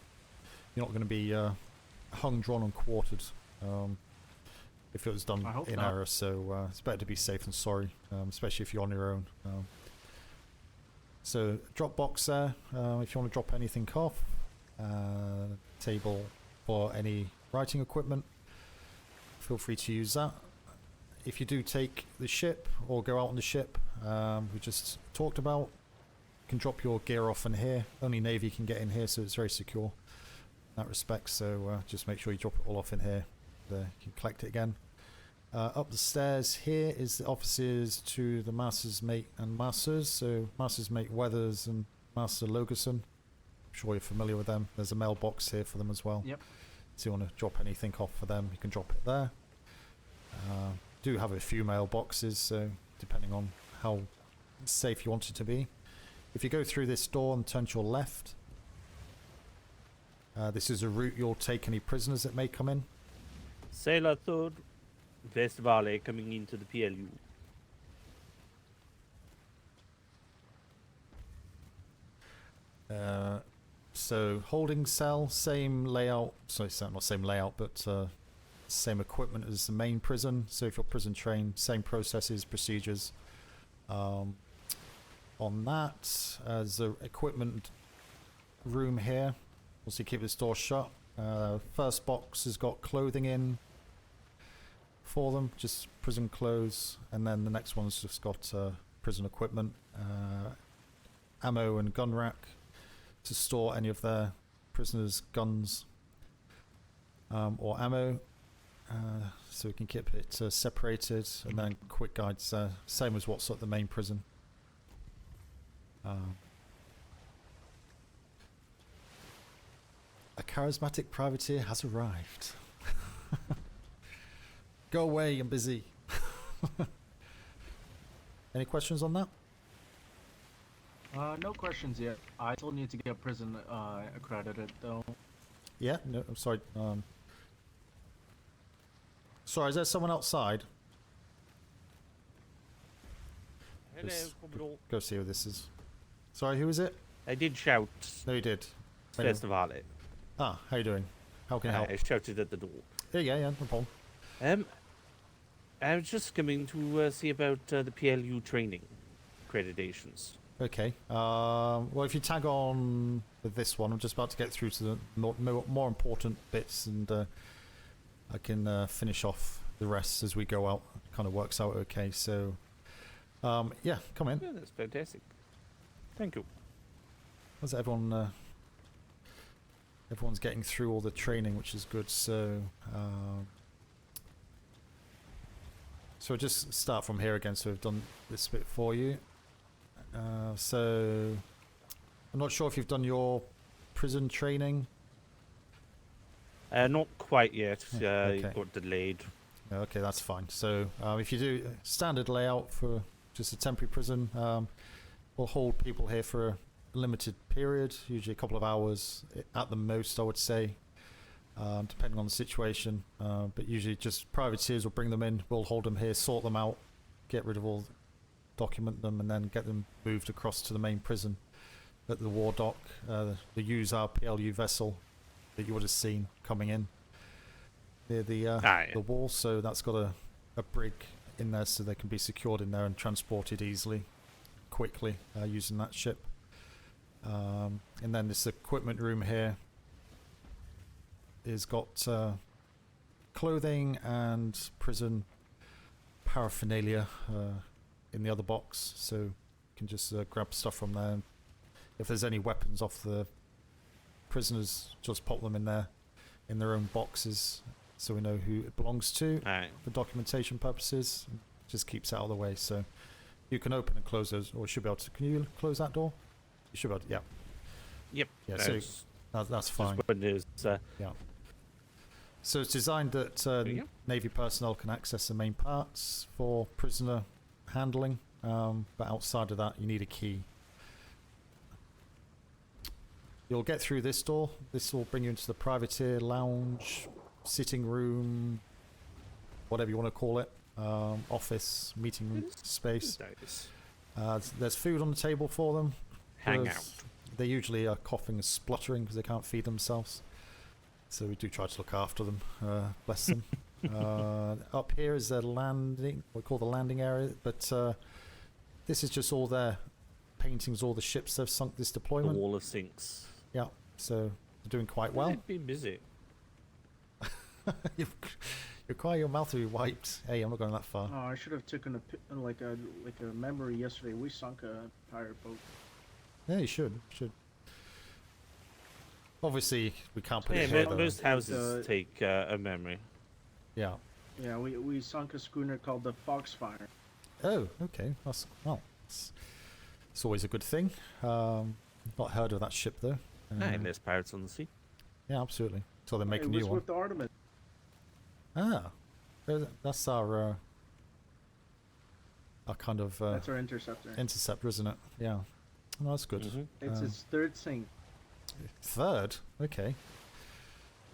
not going to be hung, drawn, and quartered. If it was done in error, so it's better to be safe than sorry, especially if you're on your own. So drop box there, if you want to drop anything off, table or any writing equipment, feel free to use that. If you do take the ship or go out on the ship, we just talked about, you can drop your gear off in here. Only Navy can get in here, so it's very secure in that respect, so just make sure you drop it all off in here. You can collect it again. Up the stairs here is the offices to the Master's Mate and Masters. So Master's Mate Weathers and Master Logerson. I'm sure you're familiar with them. There's a mailbox here for them as well. Yep. So you want to drop anything off for them, you can drop it there. Do have a few mailboxes, so depending on how safe you want it to be. If you go through this door and turn to your left, this is a route you'll take any prisoners that may come in. Sailor Third, West Valley coming into the PLU. So holding cell, same layout. Sorry, not same layout, but same equipment as the main prison. So if you're prison trained, same processes, procedures. On that, as the equipment room here, also keep this door shut. First box has got clothing in for them, just prison clothes, and then the next one's just got prison equipment, ammo and gun rack to store any of their prisoners' guns or ammo, so we can keep it separated, and then quick guides, same as what's at the main prison. A charismatic privateer has arrived. Go away, I'm busy. Any questions on that? No questions yet. I still need to get prison accredited though. Yeah, no, I'm sorry. Sorry, is there someone outside? Hello, Go see who this is. Sorry, who is it? I did shout. No, you did. West Valley. Ah, how you doing? How can I help? I shouted at the door. Yeah, no problem. I was just coming to see about the PLU training accreditations. Okay. Well, if you tag on with this one, I'm just about to get through to the more important bits, and I can finish off the rest as we go out. It kind of works out okay. So, yeah, come in. Yeah, that's fantastic. Thank you. How's everyone? Everyone's getting through all the training, which is good. So, so we'll just start from here again. So we've done this bit for you. So I'm not sure if you've done your prison training. Not quite yet. Okay. It got delayed. Okay, that's fine. So if you do standard layout for just a temporary prison, we'll hold people here for a limited period, usually a couple of hours at the most, I would say, depending on the situation. But usually just privateers will bring them in, we'll hold them here, sort them out, get rid of all, document them, and then get them moved across to the main prison at the war dock. They use our PLU vessel that you would have seen coming in near the wall, so that's got a brig in there so they can be secured in there and transported easily, quickly, using that ship. And then this equipment room here is got clothing and prison paraphernalia in the other box, so you can just grab stuff from there. If there's any weapons off the prisoners, just pop them in there in their own boxes so we know who it belongs to for documentation purposes. Just keeps it out of the way, so you can open and close those, or you should be able to. Can you close that door? You should be able to, yeah. Yep. Yeah, so that's fine. Yeah. So it's designed that Navy personnel can access the main parts for prisoner handling, but outside of that you need a key. You'll get through this door. This will bring you into the privateer lounge, sitting room, whatever you want to call it, office, meeting space. There's food on the table for them. Hang out. They usually are coughing and spluttering because they can't feed themselves. So we do try to look after them, bless them. Up here is their landing, what we call the landing area, but this is just all their paintings, all the ships they've sunk this deployment. The wall of sinks. Yeah, so they're doing quite well. They've been busy. You're quiet, your mouth will be wiped. Hey, I'm not going that far. Oh, I should have taken a memory yesterday. We sunk a pirate boat. Yeah, you should. Obviously, we can't put it Yeah, here. most houses take a memory. Yeah. Yeah, we sunk a schooner called the Foxfire. Oh, okay. That's it's always a good thing. Not heard of that ship though. There's pirates on the sea. Yeah, absolutely. Until they make a It new was one. with the Artemis. That's our kind of. That's our interceptor. Interceptor, isn't it? Yeah. No, that's good. It's its third sink. Third? Okay.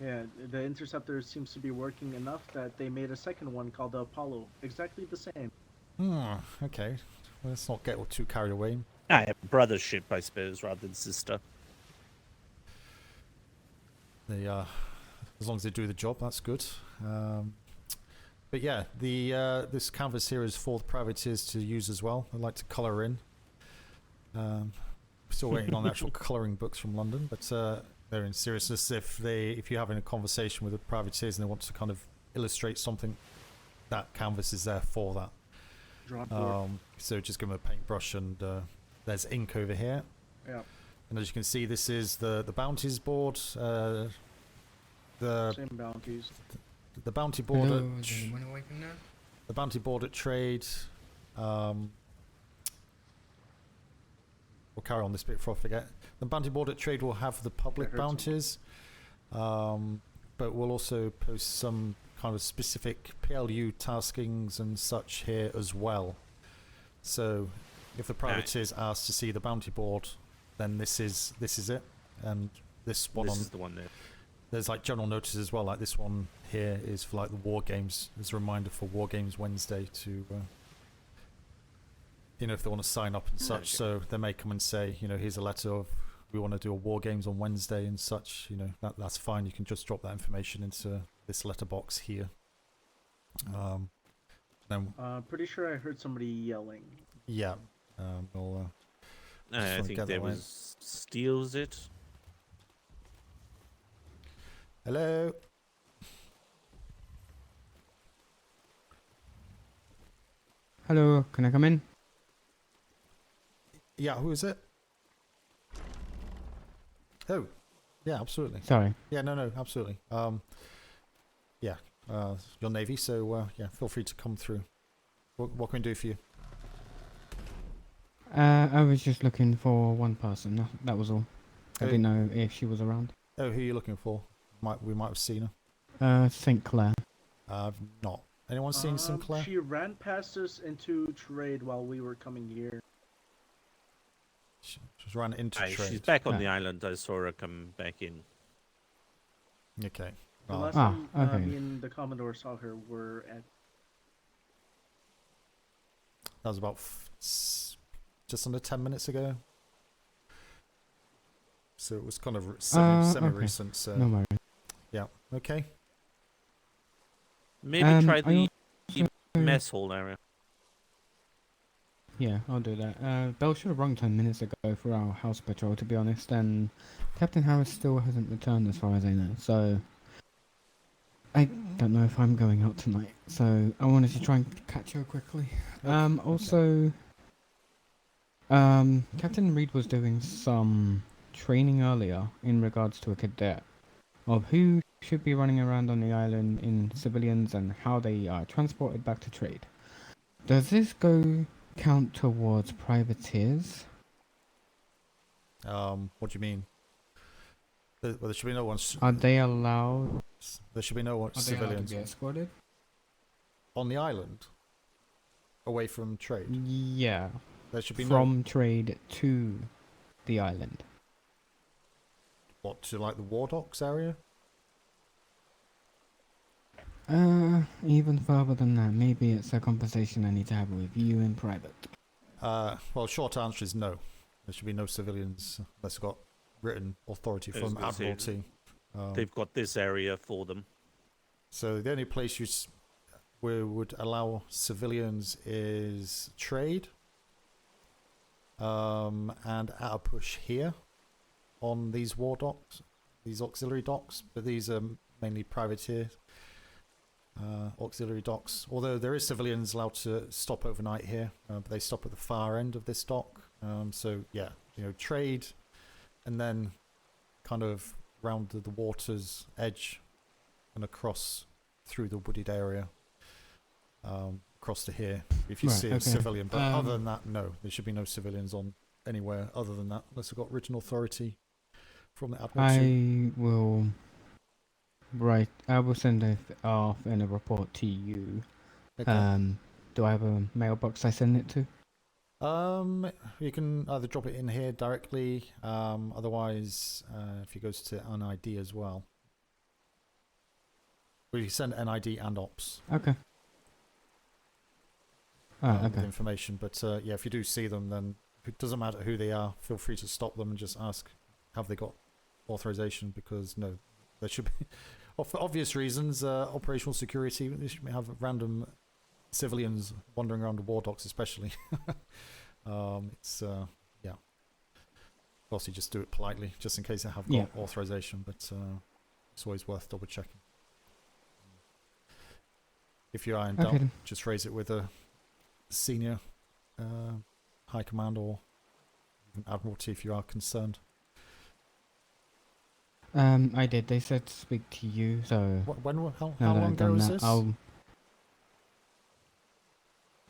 Yeah, the interceptor seems to be working enough that they made a second one called the Apollo. Exactly the same. Okay. Well, let's not get too carried away. Brother ship, I suppose, rather than sister. They as long as they do the job, that's good. But yeah, this canvas here is for the privateers to use as well. They like to colour in. Still waiting on the actual colouring books from London, but they're in seriousness. If you're having a conversation with the privateers and they want to kind of illustrate something, that canvas is there for that. So just give them a paintbrush, and there's ink over here. Yeah. And as you can see, this is the bounties board. Same bounties. The bounty board. Hello, is anyone awake in there? The bounty board at trade. We'll carry on this bit before I forget. The bounty board at trade will have the public bounties, but we'll also post some kind of specific PLU taskings and such here as well. So if the privateers ask to see the bounty board, then this is it, and this one This is the one there. There's like general notices as well. Like this one here is for like the War Games. As a reminder for War Games Wednesday to. If they want to sign up and such, Okay. so they may come and say, here's a letter of we want to do a War Games on Wednesday and such. That's fine. You can just drop that information into this letterbox here. Then Pretty sure I heard somebody yelling. yeah, we'll. I think there was steals it. Hello. Hello, can I come in? Yeah, who is it? Oh, yeah, absolutely. Sorry. Yeah, no, absolutely. Yeah, your Navy, so yeah, feel free to come through. What can we do for you? I was just looking for one person. That was all. I Who- didn't know if she was around. Oh, who are you looking for? We might have seen St. Clair. her. I've not. Anyone seen Sinclair? She ran past us into trade while we were coming here. She's ran into Aye, trade. she's back on the island. I saw her come back in. Okay. The Oh, last Ah, time okay. me and the Commodore saw her were at. that was about just under 10 minutes ago. So it was kind of semi-recent. Okay. So No worries. yeah. Okay. Maybe try I the also- mess hall area. Yeah, I'll do that. Bell should have rung 10 minutes ago for our house patrol, to be honest, and Captain Harris still hasn't returned as far as I know, so I don't know if I'm going out tonight, so I wanted to try and catch her quickly. Also, Captain Reed was doing some training earlier in regards to a cadet of who should be running around on the island in civilians and how they are transported back to trade. Does this count towards privateers? What do you mean? There should be no one. Are they allowed? There should be no one Are they allowed to civilians be escorted? on the island, away from trade. Yeah. There should be from trade to the island. What, to like the war docks area? Even further than that. Maybe it's a conversation I need to have with you in private. Well, short answer is no. There should be no civilians unless got written authority I was from gonna say, Admiralty. They've got this area for them. So the only place we would allow civilians is trade, and at a push here on these war docks, these auxiliary docks, but these are mainly privateer auxiliary docks. Although there is civilians allowed to stop overnight here, but they stop at the far end of this dock. So yeah, trade, and then kind of round the water's edge and across through the wooded area, across to here. If you see a civilian, but other than that, no, there should be no civilians on anywhere other than that, unless they've got written authority from the Admiralty. I will send it off in a report to you. Okay. Do I have a mailbox I send it to? You can either drop it in here directly, otherwise, if it goes to NID as well. We send NID and Ops. Okay. With information, but yeah, if you do see them, then it doesn't matter who they are. Feel free to stop them and just ask, have they got authorization? Because no, there should be, for obvious reasons, operational security. They should have random civilians wandering around the war docks, especially. It's yeah. Of course, you just do it politely, just in case they have got authorization. But it's always worth double checking. If you are in doubt, just raise it with a senior high command or even Admiralty if you are concerned. I did. They said to speak to you, so... How long ago was this?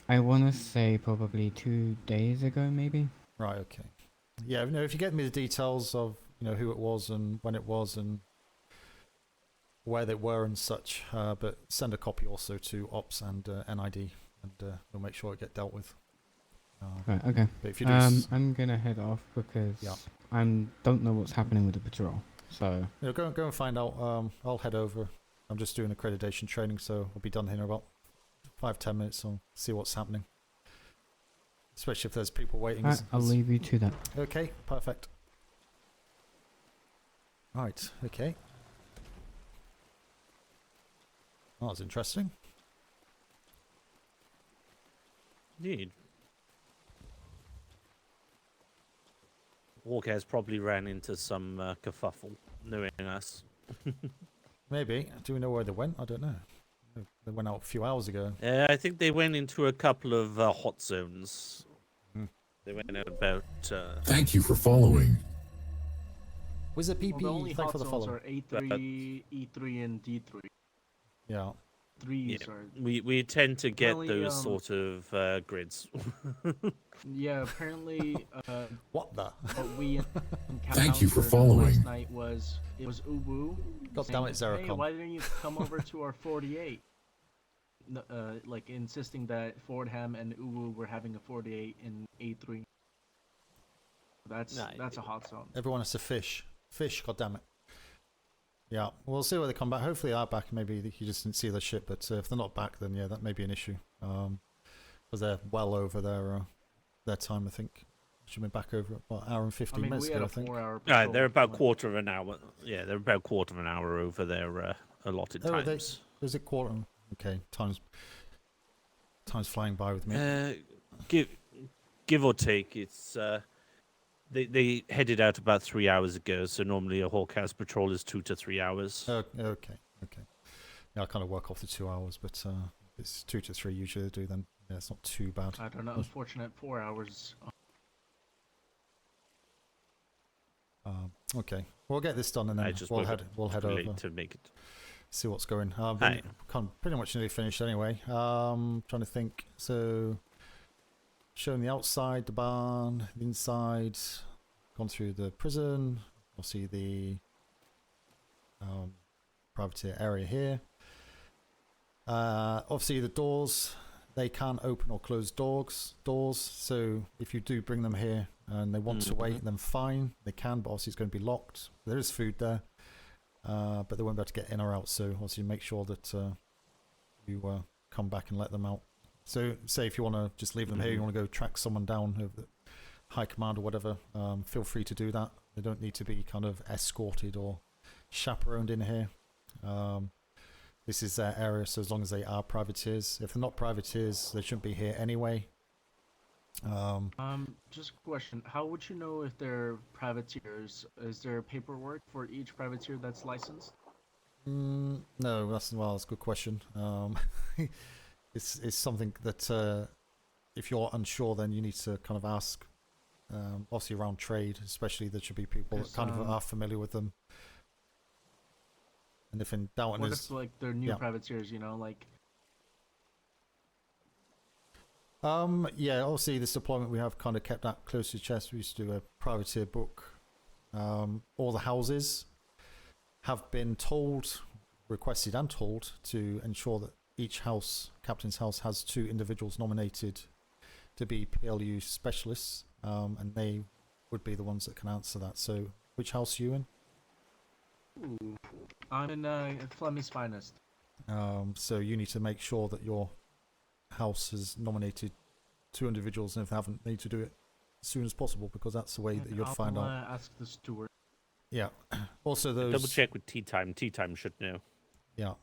I want to say probably 2 days ago, maybe. Right, okay. Yeah, if you get me the details of, who it was and when it was and where they were and such, but send a copy also to Ops and NID, and we'll make sure it get dealt with. Right, okay. But if you do I'm gonna head off because I don't know what's happening with the patrol. So go and find out. I'll head over. I'm just doing accreditation training, so I'll be done here in about 5-10 minutes. I'll see what's happening. Especially if there's people waiting. I'll leave you to that. Okay, perfect. Right, okay. Oh, that's interesting. Indeed. Walker has probably ran into some kerfuffle, knowing us. Maybe. Do we know where they went? I don't know. They went out a few hours ago. I think they went into a couple of hot zones. They went out about... Thank you for following. Wizard PP, The only thank hot for the zones follow. are A3, E3, and D3. Yeah. threes Yeah, are. we tend to get Apparently, those sort of grids. Yeah, apparently, What the? what we Thank you for encountered following. last night was Uwu. God saying, damn it, Hey, Zeracon. why didn't you come over to our 48? Like insisting that Fordham and Uwu were having a 48 in A3. That's a hot zone. Everyone has to fish. Fish, god damn it. Yeah, we'll see where they come back. Hopefully they are back. Maybe you just didn't see the ship, but if they're not back, then yeah, that may be an issue. Because they're well over their time, I think. Should be back over what, hour and 15 minutes ago, I think. 4-hour Right, they're about quarter of an hour. Yeah, they're about quarter of an hour over their allotted times. Is it quarter? Okay, time's flying by with me. Give or take, it's they headed out about 3 hours ago. So normally a Hawkhouse patrol is 2 to 3 hours. Okay. Yeah, I kind of work off the 2 hours, but it's 2 to 3 usually they do. Then yeah, it's not too bad. I don't know. Unfortunate 4 hours. Okay, we'll get this done and then we'll head over to make it. See what's going. Pretty much nearly finished anyway. Trying to think. So, showing the outside, the barn, the inside, gone through the prison. We'll see the privateer area here. Obviously, the doors, they can't open or close doors. So, if you do bring them here and they want to wait, then fine, they can. But obviously, it's going to be locked. There is food there. But they won't be able to get in or out, so obviously make sure that you come back and let them out. So say if you want to just leave them here, you want to go track someone down over the high command or whatever, feel free to do that. They don't need to be kind of escorted or chaperoned in here. This is their area, so as long as they are privateers. If they're not privateers, they shouldn't be here anyway. Just a question. How would you know if they're privateers? Is there paperwork for each privateer that's licensed? No, that's a good question. It's something that if you're unsure, then you need to kind of ask. Obviously around trade, especially, there should be people that kind of are familiar with them. And if in doubt, what if like they're new privateers? You know, like. Yeah, obviously this deployment we have kind of kept that close to the chest. We used to do a privateer book. All the houses have been requested and told to ensure that each house, captain's house, has 2 individuals nominated to be PLU specialists, and they would be the ones that can answer that. So, which house are you in? Ooh, I'm in Fleming's Finest. So you need to make sure that your house has nominated 2 individuals, and if they haven't, need to do it as soon as possible, because that's the way that you'll find out. Ask the steward. Yeah. Also, those double check with tea time. Tea time should know. Yeah.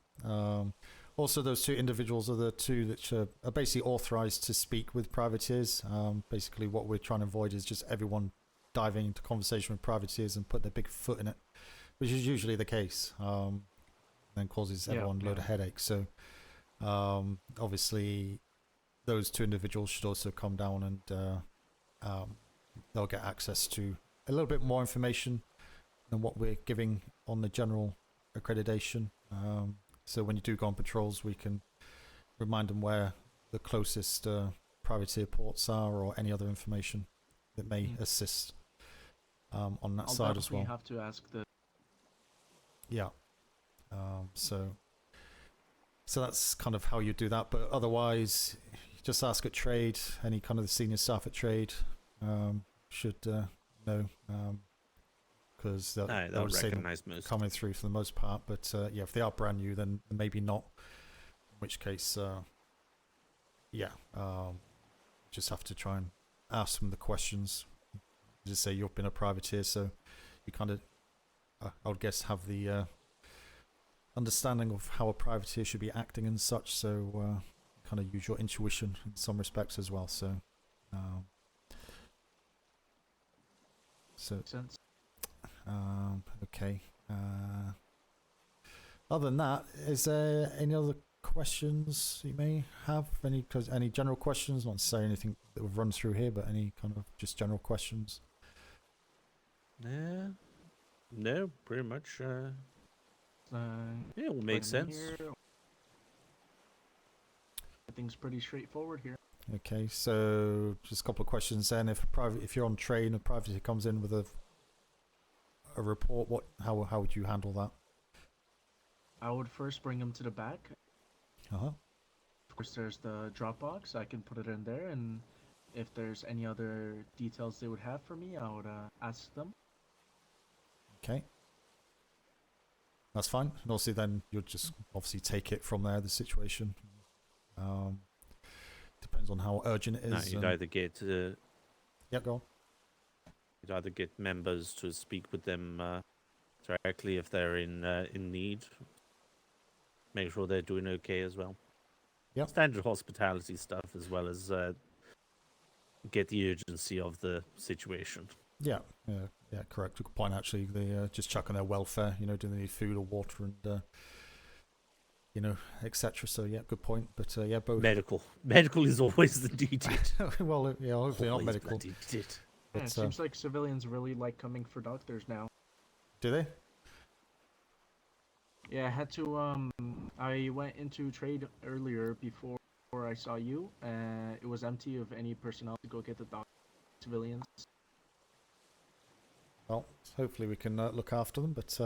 Also, those 2 individuals are the 2 that are basically authorized to speak with privateers. Basically, what we're trying to avoid is just everyone diving into conversation with privateers and put their big foot in it, which is usually the case. Then causes everyone a load of headaches. So, obviously, those 2 individuals should also come down and they'll get access to a little bit more information than what we're giving on the general accreditation. So when you do go on patrols, we can remind them where the closest privateer ports are, or any other information that may assist on that side as well. I'll have to ask the. Yeah. So that's kind of how you do that. But otherwise, just ask at trade. Any kind of the senior staff at trade should know. Because they'll recognize most coming through for the most part, but yeah, if they are brand new, then maybe not. In which case, just have to try and ask them the questions. Just say you've been a privateer, so you kind of, I would guess, have the understanding of how a privateer should be acting and such. So kind of use your intuition in some respects as well. So, sense. Okay. Other than that, is there any other questions you may have? Any general questions? Not to say anything that we've run through here, but any kind of just general questions? No, pretty much. Yeah, it will make sense. Everything's pretty straightforward here. Okay, so just a couple of questions then. If you're on train, a privateer comes in with a report, how would you handle that? I would first bring him to the back. Uh-huh. Of course, there's the Dropbox. I can put it in there, and if there's any other details they would have for me, I would ask them. Okay. That's fine. And also then you'll just obviously take it from there, the situation. Depends on how urgent it is. No, you'd either get... yeah, go on. You'd either get members to speak with them directly if they're in need. Make sure they're doing okay as well. Yep. Standard hospitality stuff, as well as get the urgency of the situation. Yeah, correct. Good point. Actually, they just check on their welfare. Do they need food or water and etc. So yeah, good point. But yeah, both. Medical is always the needed. Well, yeah, hopefully not medical. Yeah, it seems like civilians really like coming for doctors now. Do they? Yeah, I had to. I went into trade earlier before I saw you, and it was empty of any personnel to go get the civilians. Well, hopefully we can look after them, but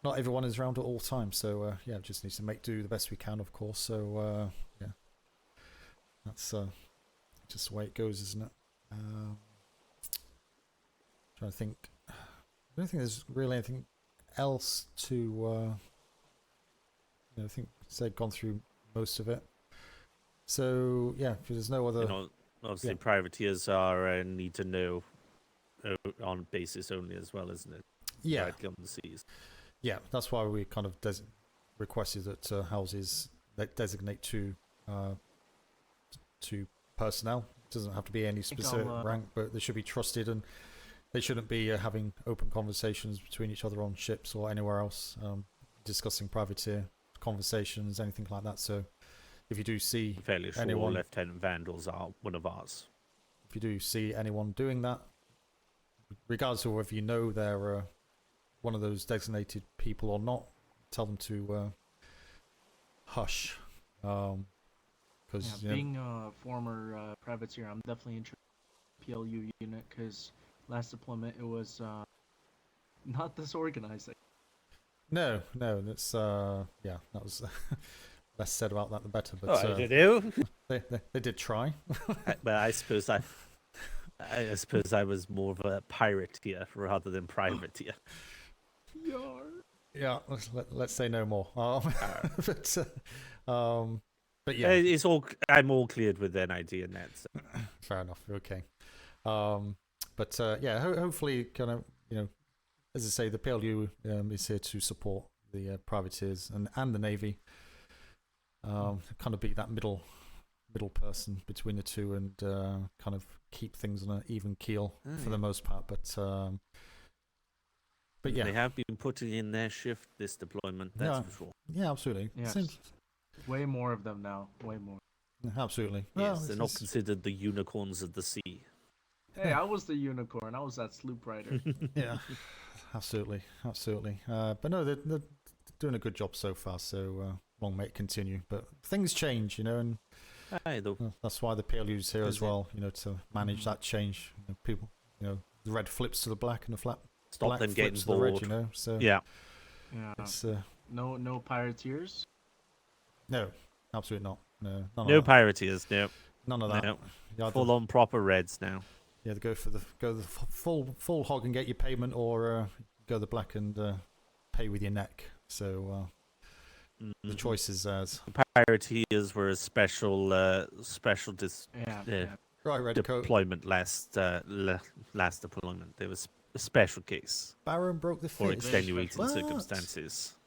not everyone is around at all times. So yeah, just need to make do the best we can, of course. So yeah, that's just the way it goes, isn't it? Trying to think. I don't think there's really anything else to. I think they've gone through most of it. So yeah, if there's no other. Obviously, privateers are need to know on basis only as well, isn't it? Yeah. Directly on the seas. Yeah, that's why we kind of requested that houses that designate to personnel. It doesn't have to be any specific rank, but they should be trusted, and they shouldn't be having open conversations between each other on ships or anywhere else, discussing privateer conversations, anything like that. So if you do see fairly sure anyone, Lieutenant Vandals are one of ours. If you do see anyone doing that, regardless of whether you know they're one of those designated people or not, tell them to hush. Because being a former privateer, I'm definitely interested in the PLU unit, because last deployment it was not this organized. No, that's yeah, that was less said about that the better. But I don't know. they did try. But I suppose I was more of a pirateer rather than privateer. Yeah, let's say no more. But yeah, it's all. I'm all cleared with NID and that. So. Fair enough. Okay. But yeah, hopefully, kind of, as I say, the PLU is here to support the privateers and the Navy. Kind of be that middle person between the two, and kind of keep things on an even keel for the most part. But yeah, they have been putting in their shift this deployment. That's for sure. Yeah, absolutely. Yes. Way more of them now. Way more. Absolutely. Yes, they're not considered the unicorns of the sea. Hey, I was the unicorn. I was that sloop rider. Yeah, absolutely. But no, they're doing a good job so far. So long may it continue. But things change, and that's why the PLU's here as well. To manage that change. People, the red flips to the black and the flat. Stop black them getting flips to the red, bored. So yeah. It's, no pirateers. No, absolutely not. No pirateers. No. None of that. No. Full on proper reds now. Yeah, go the full hog and get your payment, or go the black and pay with your neck. So the choice is theirs. The pirateers were a special deployment last deployment. There was a special case. Baron broke the fish. For extenuating circumstances.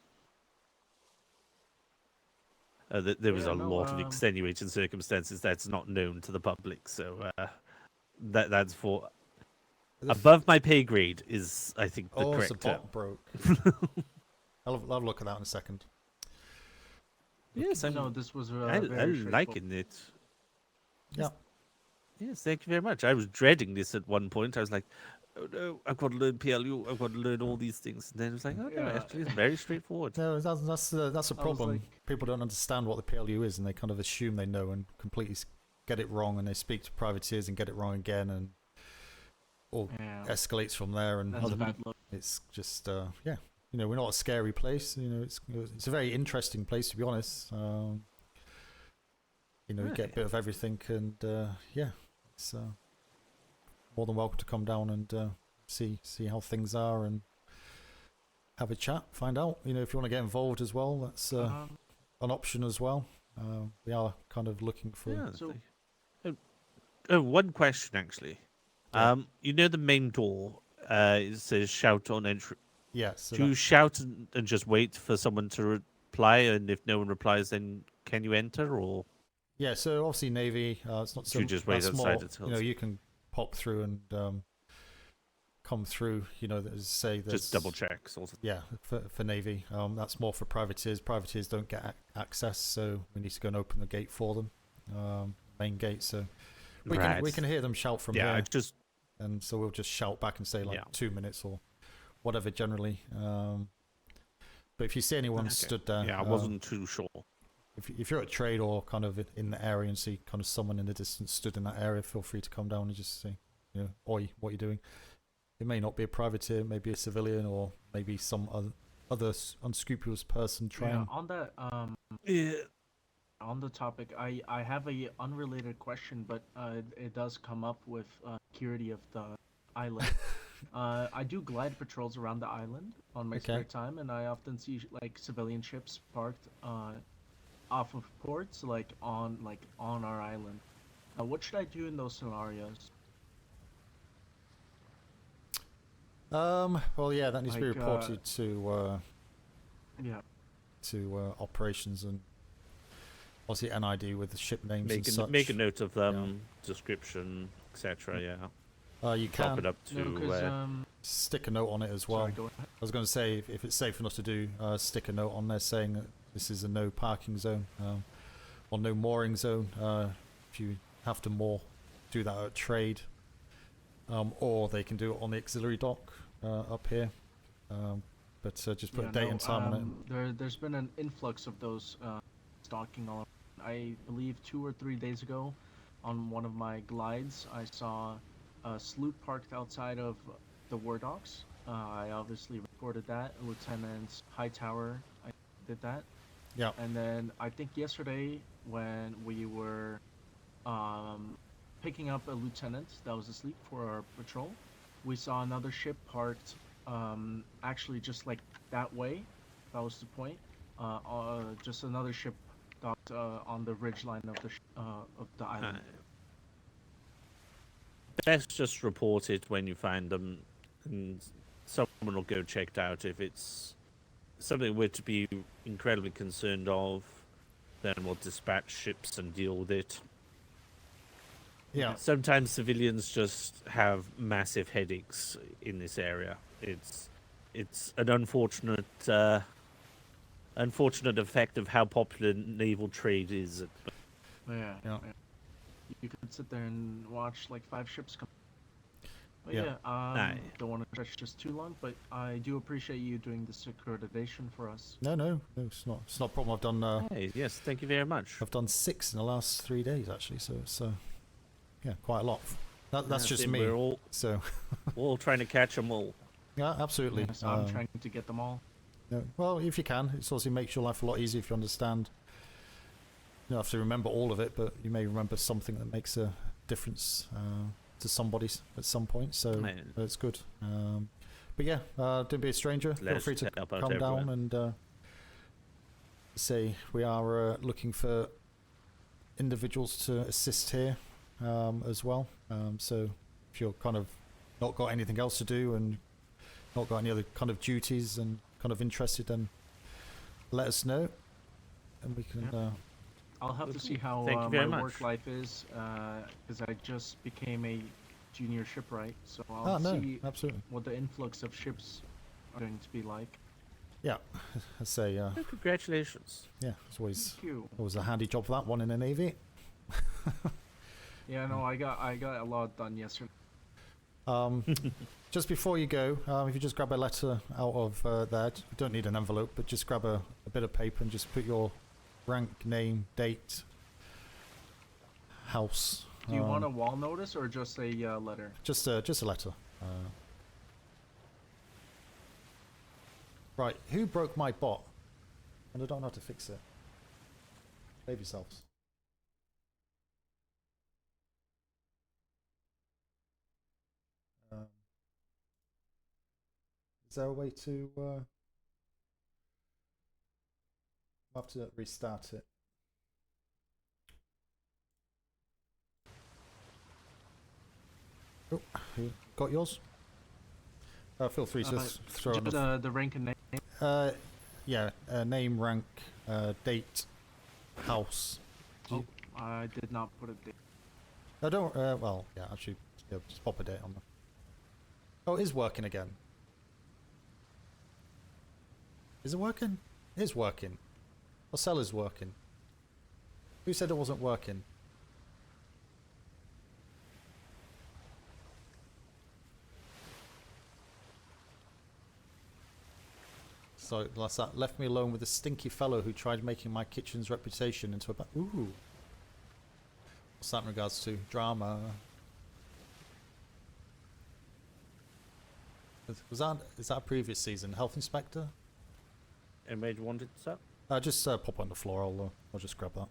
There was a lot of extenuating circumstances that's not known to the public, so that's for above my pay grade is, I think, the correct term. Broke. I'll have a look at that in a second. Yes, no, this was I'm liking it. Yeah. Yes, thank you very much. I was dreading this at one point. I was like, oh no, I've got to learn PLU. I've got to learn all these things. And then it was like, oh no, Yeah. actually, it's very straightforward. No, that's a I was problem. like- People don't understand what the PLU is, and they kind of assume they know and completely get it wrong, and they speak to privateers and get it wrong again, and all Yeah. escalates from there. And That's a bad look. it's just yeah, we're not a scary place. It's a very interesting place, to be honest. You get a bit of everything, and yeah, it's more than welcome to come down and see how things are and have a chat, find out. If you want to get involved as well, that's an option as well. We are kind of looking for. Yeah, one question actually. Yeah. The main door. It says shout on entry. Yeah. So Do you shout and just wait for someone to reply, and if no one replies, then can you enter, or? Yeah, so obviously Navy, it's not so. You just wait that's outside more, until. you can pop through and come through. As say, there's Just double check. Sort of. Yeah, for Navy, that's more for privateers. Privateers don't get access, so we need to go and open the gate for them, main gate. So we can hear them shout from here. And so we'll just shout back and say 2 minutes or whatever generally. But if you see anyone stood there, I wasn't too sure. If you're at trade or kind of in the area and see kind of someone in the distance stood in that area, feel free to come down and just say, oi, what are you doing? It may not be a privateer, it may be a civilian, or maybe some other unscrupulous person trying. On that on the topic, I have a unrelated question, but it does come up with security of the island. I do glide patrols around the island on my spare time, and I often see civilian ships parked off of ports, on our island. What should I do in those scenarios? Well, yeah, that needs to be reported to operations and obviously NID with the ship names and such. Make a note of description, etc. Yeah. You Drop can it up to stick a note on it as well. Sorry, go ahead. I was going to say if it's safe enough to do, stick a note on there saying that this is a no parking zone or no mooring zone. If you have to moor, do that at trade, or they can do it on the auxiliary dock up here. But just put a date and time on it. There's been an influx of those stalking all around. I believe 2 or 3 days ago, on one of my glides, I saw a sloop parked outside of the war docks. I obviously reported that. Lieutenant Hightower, I did that. Yeah. And then I think yesterday when we were picking up a lieutenant that was asleep for our patrol, we saw another ship parked actually just that way. That was the point. Just another ship docked on the ridgeline of the island. Best just report it when you find them, and someone will go check it out. If it's something we're to be incredibly concerned of, then we'll dispatch ships and deal with it. Yeah. Sometimes civilians just have massive headaches in this area. It's an unfortunate effect of how popular naval trade is. Yeah. You could sit there and watch 5 ships come. But don't want to stretch just too long, but I do appreciate you doing the securitization for us. No, it's not a problem. I've done. Yes, thank you very much. I've done 6 in the last 3 days actually, so it's quite a lot. That's just me. We're all all trying to catch them all. Yeah, absolutely. So I'm trying to get them all. No, well, if you can, it also makes your life a lot easier if you understand. You don't have to remember all of it, but you may remember something that makes a difference to somebody at some point. So it's good. But yeah, don't be a stranger. Feel free to come down and say we are looking for individuals to assist here as well. So if you're kind of not got anything else to do and not got any other kind of duties and kind of interested, then let us know, and we can. I'll have to see how my work life is, because I just became a junior shipwright, so I'll see absolutely what the influx of ships are going to be like. Yeah, I say. Congratulations. Yeah, it's always Thank you. a handy job for that one in the Navy. Yeah, no, I got a lot done yesterday. Just before you go, if you just grab a letter out of there, you don't need an envelope, but just grab a bit of paper and just put your rank, name, date, house. Do you want a wall notice or just a letter? Just a letter. Right, who broke my bot? And I don't know how to fix it. Save yourselves. Is there a way to... I'll have to restart it. Oh, who got yours? Feel free to throw just the rank and name. Yeah, name, rank, date, house. Oh, I did not put a date. I don't. Well, yeah, actually, yeah, just pop a date on there. Oh, it is working again. Is it working? It is working. Our seller's working. Who said it wasn't working? So that left me alone with a stinky fellow who tried making my kitchen's reputation into a ooh. What's that in regards to? Drama. Is that a previous season? Health Inspector? Anybody wanted that? Just pop on the floor. I'll just grab that.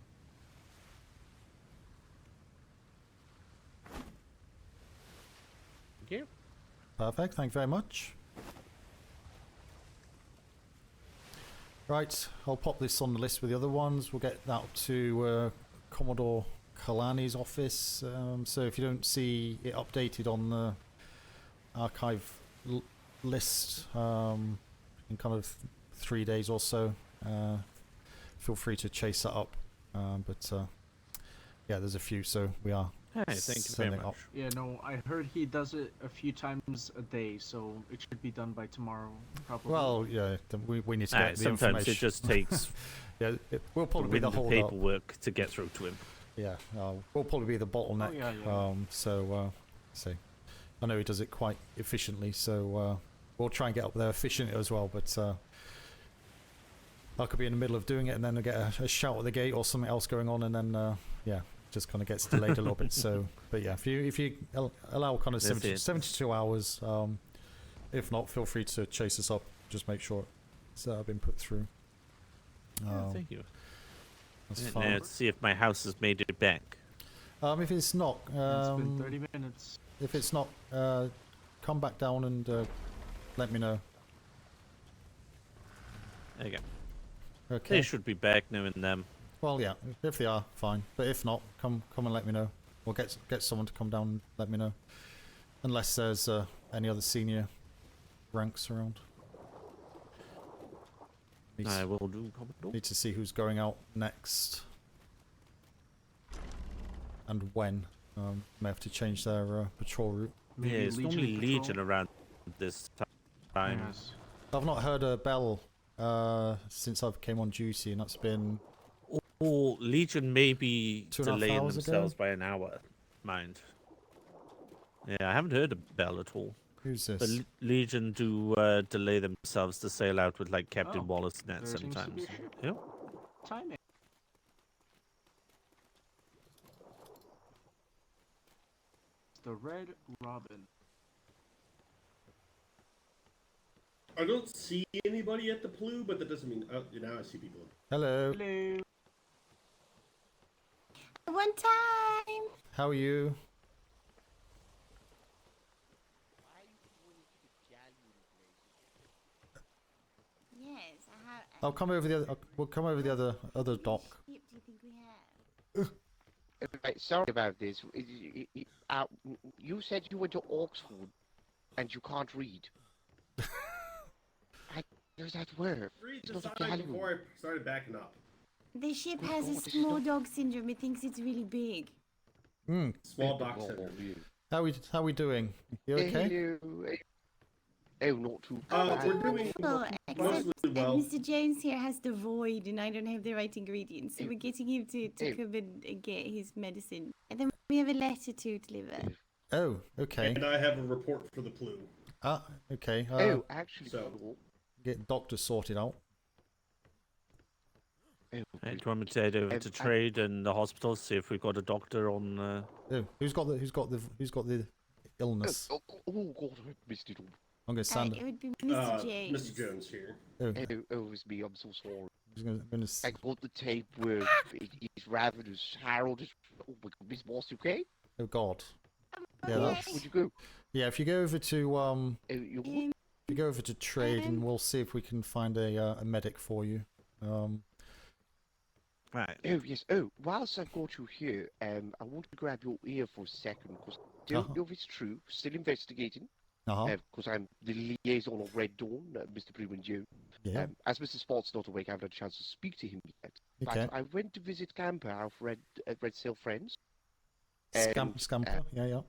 Thank you. Perfect. Thank you very much. Right, I'll pop this on the list with the other ones. We'll get that to Commodore Kalani's office. So if you don't see it updated on the archive list in kind of 3 days or so, feel free to chase that up. Yeah, there's a few, so we are. Hey, thank you very much. Yeah, no, I heard he does it a few times a day, so it should be done by tomorrow, probably. Well, yeah, we need to get the sometimes information. it just takes. Yeah, we'll probably be the hold up. paperwork to get through to him. Yeah, we'll probably be the bottleneck. Oh, yeah. So I know he does it quite efficiently, so we'll try and get up there efficiently as well. But I could be in the middle of doing it, and then I get a shout at the gate or something else going on, and then yeah, just kind of gets delayed a little bit. So, but yeah, if you allow kind of 72 hours, if not, feel free to chase us up. Just make sure it's been put through. Thank you. That's Now fine. let's see if my house has made it back. If it's not, It's been 30 minutes. if it's not, come back down and let me know. There you go. Okay. They should be back now and then. Well, yeah, if they are, fine. But if not, come and let me know. Or get someone to come down and let me know. Unless there's any other senior ranks around. I will do, Commodore. Need to see who's going out next. And when. May have to change their patrol route. Yeah, it's normally Legion around this time. Yes. I've not heard a bell since I've came on duty, and that's been... Or Legion may be 2.5 delaying hours themselves ago? by an hour, mind. Yeah, I haven't heard a bell at all. Who's this? But Legion do delay themselves to sail out with like Captain Wallace net There seems to sometimes. be a ship. Yep. Timing. It's the Red Robin. I don't see anybody at the PLU, but that doesn't mean. Oh, now I see people. Hello. Hello. One time. How are you? Yes, I have. I'll come over the other. We'll come over the other dock. Do you think we have? Right, sorry about this. You said you went to Oxford and you can't read. How does that work? Read It's the not a sign gallery. before I started backing up. The ship Good has a God, this is small not- dog syndrome. It thinks it's really big. Hmm. Small box center. How we doing? You okay? Hello. Oh, not too We're bad. doing Wonderful. mostly Except well. Mr. Jones here has the void, and I don't have the right ingredients, so we're getting him to come and get his medicine. And then We have a letter to deliver. Oh, okay. And I have a report for the PLU. Ah, okay. Oh, actually, So- cool. Get doctor sorted out. Oh, Hey, do you want me to head over to trade and the hospital, see if we've got a doctor on? Oh, who's got the illness? Oh, God, I missed it all. I'm gonna stand. It would be Mr. James. Mr. Jones here. Oh, Oh, it's me. I'm so sorry. I'm gonna I got the tape where it's ravenous. Harold is. Oh my God, Miss Moss, you okay? oh God. Yeah, that's. Would you go? Yeah, if you go over to You if you go over to trade, and we'll see if we can find a medic for you. Right. Oh yes. Oh, whilst I've got you here, I want to grab your ear for a second because I don't know if it's true. Still investigating. Because I'm the liaison of Red Dawn, Mr. Freeman Joe. Yeah. As Mr. Spot's not awake, I haven't had a chance to speak to him yet. Okay. But I went to visit Camper, our Red Sail friends. Scamper. Yeah.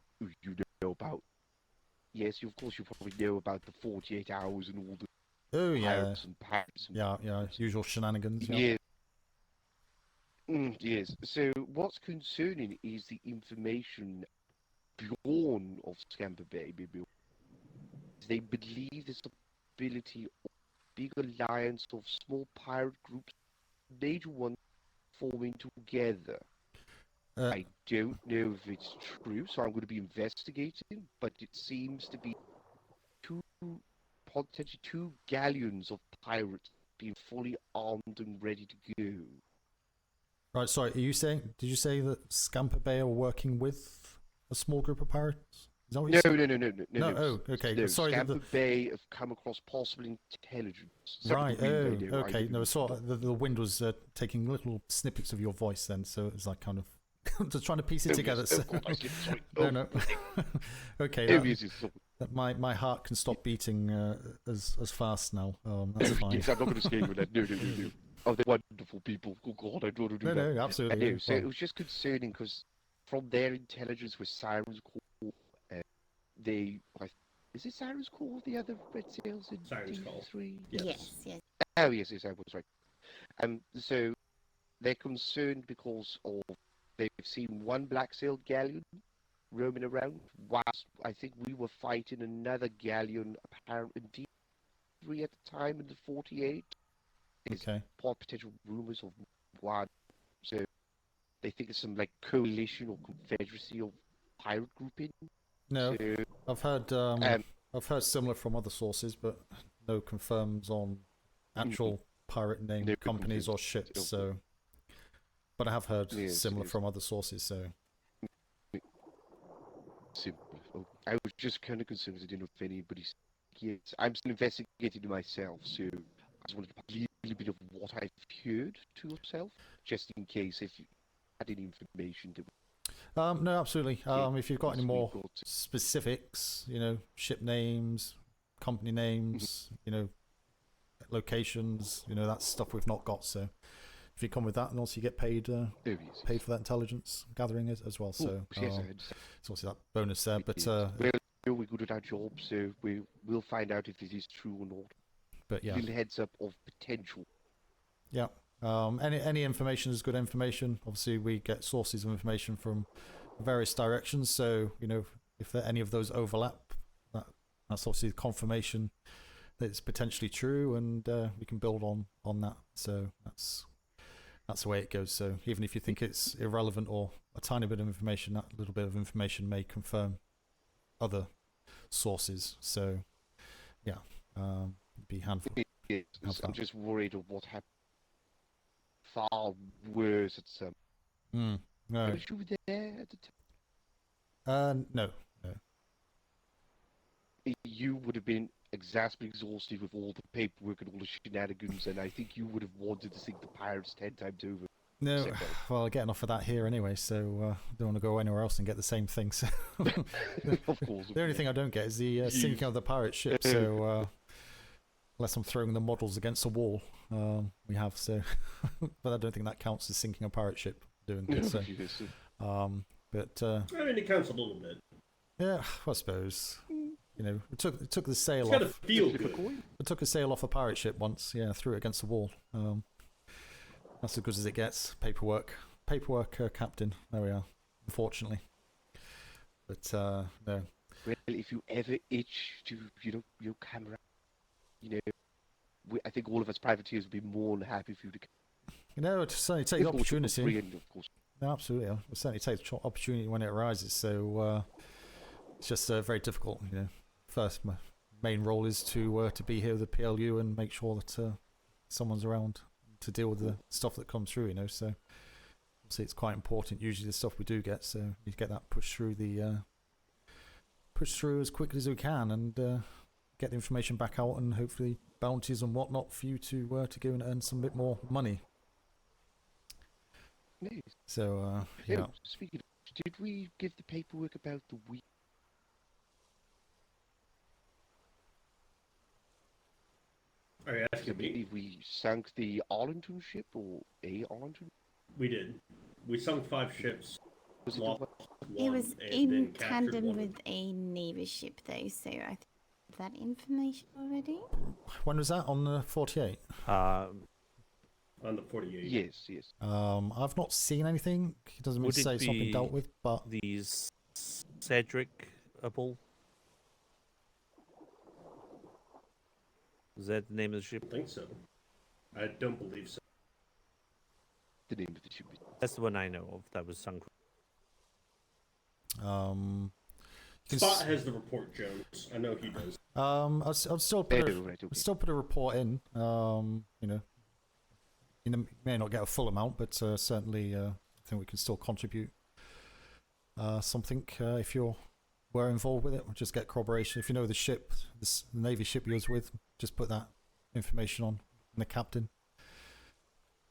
You know about? Yes, of course you probably know about the 48 hours and all the Oh yeah. pirates and pirates. And Yeah. Usual shenanigans. Yeah. Yeah. Yes. So what's concerning is the information born of Scamper Bay. They believe there's a possibility of big alliance of small pirate groups, major ones forming together. I don't know if it's true, so I'm going to be investigating, but it seems to be potentially two galleons of pirates being fully armed and ready to go. Right. Sorry. Did you say that Scamper Bay are working with a small group of pirates? Is that what you said? No. Oh, okay. No, Sorry. Scamper Bay have come across possible intelligence. Right. Sorry, Oh, the wind, I know, I okay. didn't No, mean so to- the wind was taking little snippets of your voice then, so it was like kind of just trying to piece it Oh, together. yes. So. Oh, God, I slipped, sorry. No. Okay. Oh, That, yes, yes, sorry. that my heart can stop beating as fast now. That's fine. Yes, I'm not going to scare you with that. No. Oh, they're wonderful people. Oh, God, I don't want to do that. No, absolutely. No, so it was just concerning because from their intelligence with Sirens Call, is it Sirens Call the other red sails in Sirens Call. D3? Yes. Oh, yes, I was right. So they're concerned because of they've seen one black sailed galleon roaming around, whilst I think we were fighting another galleon apparently in D3 at the time in the 48. There's Okay. potential rumors of one, so they think it's some like coalition or confederacy of pirate grouping. No, So, I've heard similar from other sources, but no confirms on actual pirate name No companies or confirms. ships. So, but I have heard Yes, similar yes. from other sources. So, I was just kind of concerned because I didn't know if anybody's. Yes, I'm still investigating myself, so I just wanted to put a little bit of what I've heard to yourself, just in case if you had any information that. no, absolutely. If you've got any we've more got- specifics, ship names, company names, locations, that's stuff we've not got. So, if you come with that, and also you get paid paid for that intelligence gathering as well. So, yes, I it's understand. obviously that bonus there. But We're good at our job, so we'll find out if this is true or not. But yeah. Little heads up of potential. Yeah. Any information is good information. Obviously, we get sources of information from various directions. So, if any of those overlap, that's obviously the confirmation that it's potentially true, and we can build on that. So that's the way it goes. So even if you think it's irrelevant or a tiny bit of information, that little bit of information may confirm other sources. So yeah, be handful. Yes, Have I'm that. just worried of what happened. Far worse at some. No. Was you there at the time? No. You would have been exasperated, exhausted with all the paperwork and all the shenanigans, and I think you would have wanted to sink the pirates 10 times over. No, Except well, I get enough of that here anyway, so don't want to go anywhere else and get the same thing. So Of course. the only thing I don't get is the sinking of the pirate ship. So unless I'm throwing the models against a wall, we have. So, but I don't think that counts as sinking a pirate ship. Doing good. So, Yes. but I mean, it counts a little bit. yeah, I suppose. It took the sail It's gotta off. feel good. It took a sail off a pirate ship once. Yeah, threw it against the wall. That's as good as it gets. Paperwork, captain. There we are. Unfortunately. But no. Well, if you ever itch to, your camera, I think all of us privateers would be more than happy for you to. You know, to certainly take If the it was for opportunity. free, and of course. No, absolutely. I'll certainly take the opportunity when it arises. So it's just very difficult. First, my main role is to be here with the PLU and make sure that someone's around to deal with the stuff that comes through. So obviously it's quite important. Usually the stuff we do get, so you need to get that pushed through as quickly as we can, and get the information back out, and hopefully bounties and whatnot for you to go and earn some bit more money. Nice. So yeah. Speaking of, did we give the paperwork about the week? Are you asking me? If we sank the Arlington ship, or a Arlington? We did. We sunk 5 ships. Was it lost It one, was and in then captured tandem one. with a Navy ship, though, so I think that information already. When was that? On the 48? On the 48. Yes. I've not seen anything. It doesn't mean to say it's not been dealt with, but these Cdre-able. Is that the name of the ship? I think so. I don't believe so. The name of the ship. That's the one I know of that was sunk. Spot has the report, Jones. I know he does. I'll still put a report in. You may not get a full amount, but certainly I think we can still contribute something if you were involved with it. We'll just get corroboration. If you know the ship, the Navy ship you was with, just put that information on the captain.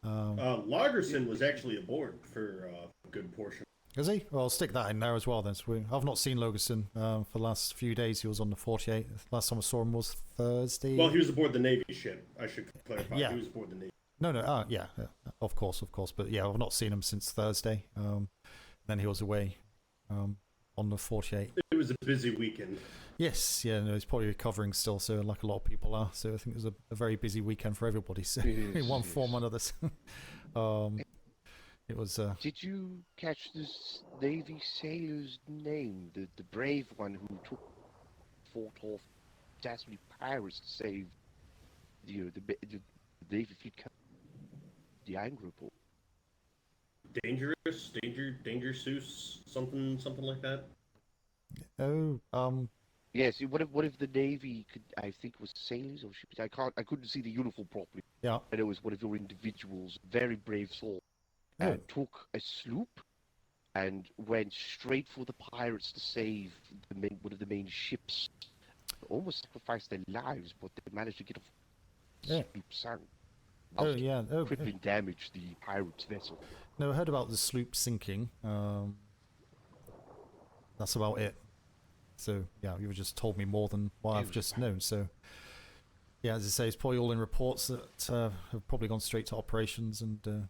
Lagerson was actually aboard for a good portion. Is he? Well, I'll stick that in there as well then. So I've not seen Lagerson for the last few days. He was on the 48. Last time I saw him was Thursday. Well, he was aboard the Navy ship. I should clarify. Yeah. He was aboard the Navy. No. Yeah, of course. But yeah, I've not seen him since Thursday. Then he was away on the 48. It was a busy weekend. Yes, yeah, no, he's probably recovering still, so like a lot of people are. So I think it was a very busy weekend for everybody. So in one form or another. It was. Did you catch this Navy sailor's name? The brave one who fought off dastardly pirates to save the Navy fleet, the Anglo port. Danger Seuss, something like that. Oh, Yes. What if the Navy could? I think it was sailors or ships. I couldn't see the uniform properly. Yeah. And it was one of your individuals, very brave soul, took a sloop and went straight for the pirates to save one of the main ships. Almost sacrificed their lives, but they managed to get off. Yeah. Sloop sank. Crippling damage the pirates' vessel. No, I heard about the sloop sinking. That's about it. So yeah, you just told me more than what I've just known. So yeah, as I say, it's probably all in reports that have probably gone straight to operations, and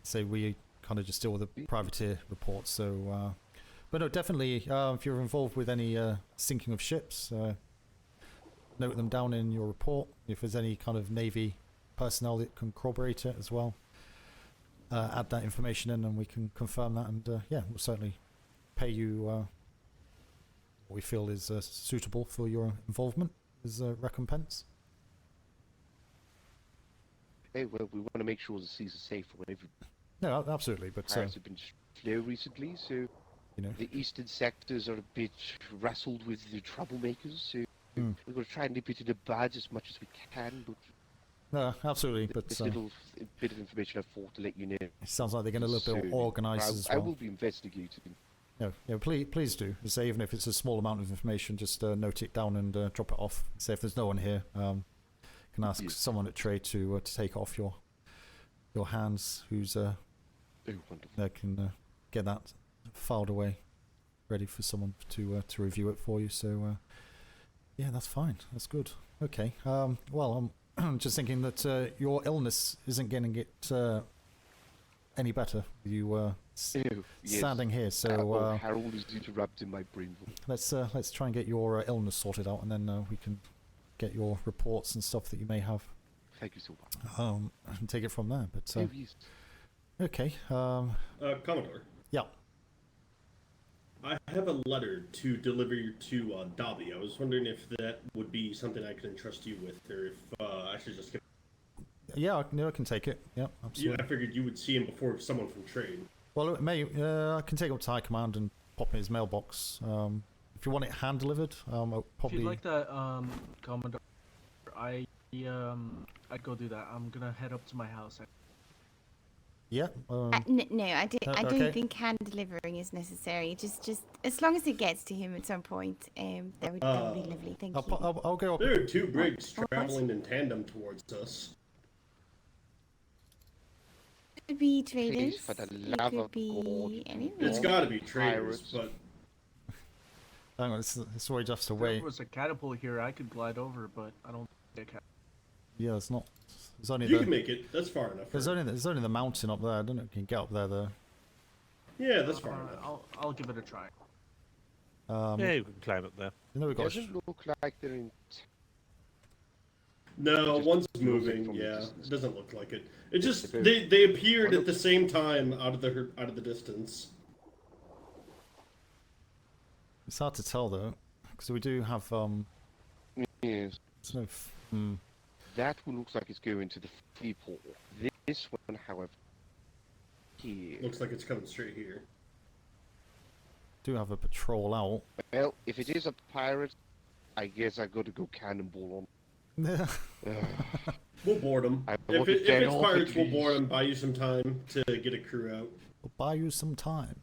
say we kind of just deal with the privateer reports. So, but no, definitely, if you're involved with any sinking of ships, note them down in your report. If there's any kind of Navy personnel that can corroborate it as well, add that information in, and we can confirm that. And yeah, we'll certainly pay you what we feel is suitable for your involvement as a recompense. Hey, well, we want to make sure the seas are safe for whatever. No, absolutely, but pirates have been slow recently, so the eastern sectors are a bit wrestled with the troublemakers. So we're going to try and nip it in the bud as much as we can. But no, absolutely, but this little bit of information I thought to let you know. It sounds like they're getting a little bit organised as well. I will be investigating. No, please do. Say even if it's a small amount of information, just note it down and drop it off. Say if there's no one here, can ask someone at trade to take off your hands. Who's that can get that filed away, ready for someone to review it for you. So yeah, that's fine. That's good. Okay. Well, I'm just thinking that your illness isn't going to get any better. You standing here, so Harold is interrupting my brain. Let's try and get your illness sorted out, and then we can get your reports and stuff that you may have. Thank you so much. And take it from there. But yes. okay. Commodore. Yeah. I have a letter to deliver to Dobby. I was wondering if that would be something I could entrust you with, or if I should just get. Yeah, I can take it. Yeah, absolutely. Yeah, I figured you would see him before someone from trade. Well, I can take it up to High Command and pop in his mailbox. If you want it hand delivered, I'll probably. If you'd like that, Commodore, I'd go do that. I'm gonna head up to my house. Yeah. No, I okay. don't think hand delivering is necessary. Just as long as it gets to him at some point, that would be lovely. Thank you. I'll go up. There are two brigs traveling in tandem towards us. It could be traders. For the It love could of be anyone. It's got to be traders, but. Hang on, it's already just to If there wait. was a catapult here, I could glide over, but I don't think a cat. Yeah, it's not. There's only You the, can make it. That's far enough. There's only the mountain up there. I don't know if you can get up there though. Yeah, that's far enough. I'll give it a try. Yeah, you can climb up there. You know, we've got. Doesn't look like they're in. No, Just one's feels like moving. from a Yeah, distance. it doesn't look like it. It just If they appeared at the same time out of the distance. It's hard to tell though, because we do have Yes. There's no. That one looks like it's going to the free port. This one, however, here. Looks like it's coming straight here. Do have a patrol out. Well, if it is a pirate, I guess I got to go cannonball Yeah. on. We'll board them. If it's pirates, we'll board them. Buy you some time to get a crew out. We'll buy you some time.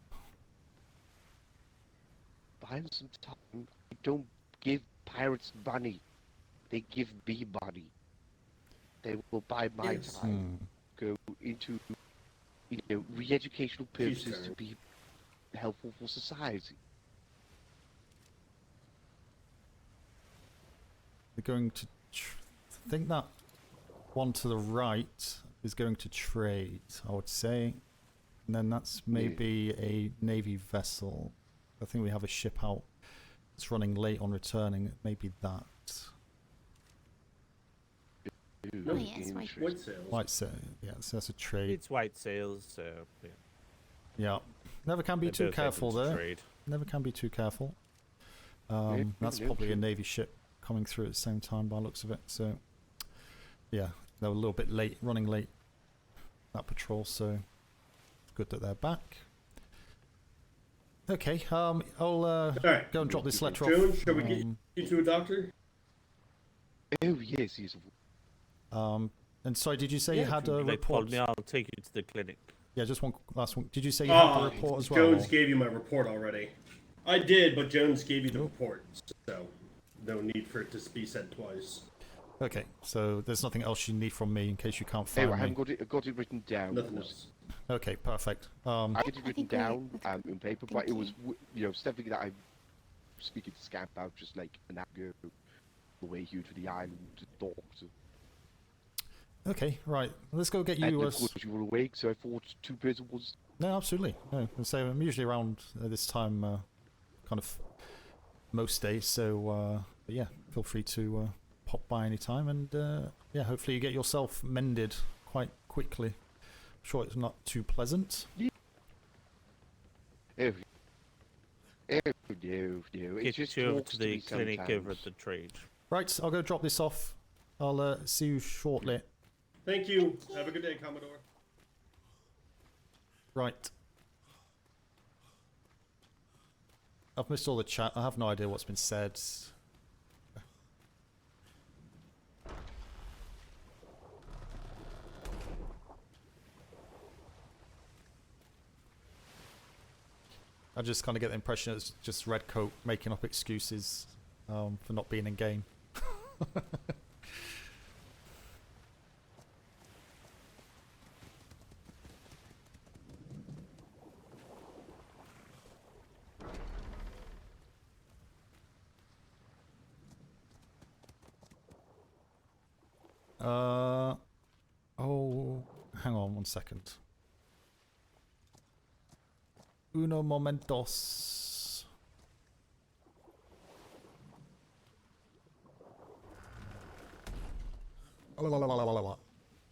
Buy them some time. I don't give pirates money. They give me money. They will buy my time. Go into, re-educational purposes to be helpful for society. We're going to. I think that one to the right is going to trade, I would say. And then that's maybe a Navy vessel. I think we have a ship out. It's running late on returning. It may be that. No, white sails. White sail, yeah, so that's a trade. It's white sails, so yeah. Yeah. Never can be They're too both careful open to though. trade. Never can be too careful. That's no, probably a true. Navy ship coming through at the same time by the looks of it. So, yeah, they were a little bit late, running late, that patrol, so good that they're back. Okay, I'll Alright. go and drop this letter off. Jones, shall we get you to a doctor? Oh, yes, yes. And sorry, did you say you Yeah, had if a you report? told me, I'll take you to the clinic. Yeah, just one last one. Did you say you had the report as well? Jones gave you my report already. I did, but Jones gave you the report, so no need for it to be said twice. Okay, so there's nothing else you need from me in case you can't Hey, find I me. haven't got it written down. Nothing else. Okay, perfect. I had it written down in paper, but it was, something that I was speaking to Scamp about just like an hour ago, the way here to the island to talk to. Okay, right. Let's go get And you. of course you were awake, so I thought two birds was. No, absolutely. No, so I'm usually around this time, kind of most days. So, but yeah, feel free to pop by anytime, and yeah, hopefully you get yourself mended quite quickly. I'm sure it's not too pleasant. Oh, no. It Get just you over talks to the me clinic over sometimes. at the trade. Right, I'll go drop this off. I'll see you shortly. Thank you. Have a good day, Commodore. Right. I've missed all the chat. I have no idea what's been said. I just kind of get the impression it's just Redcoat making up excuses for not being in game. Oh, hang on one second. Uno momentos.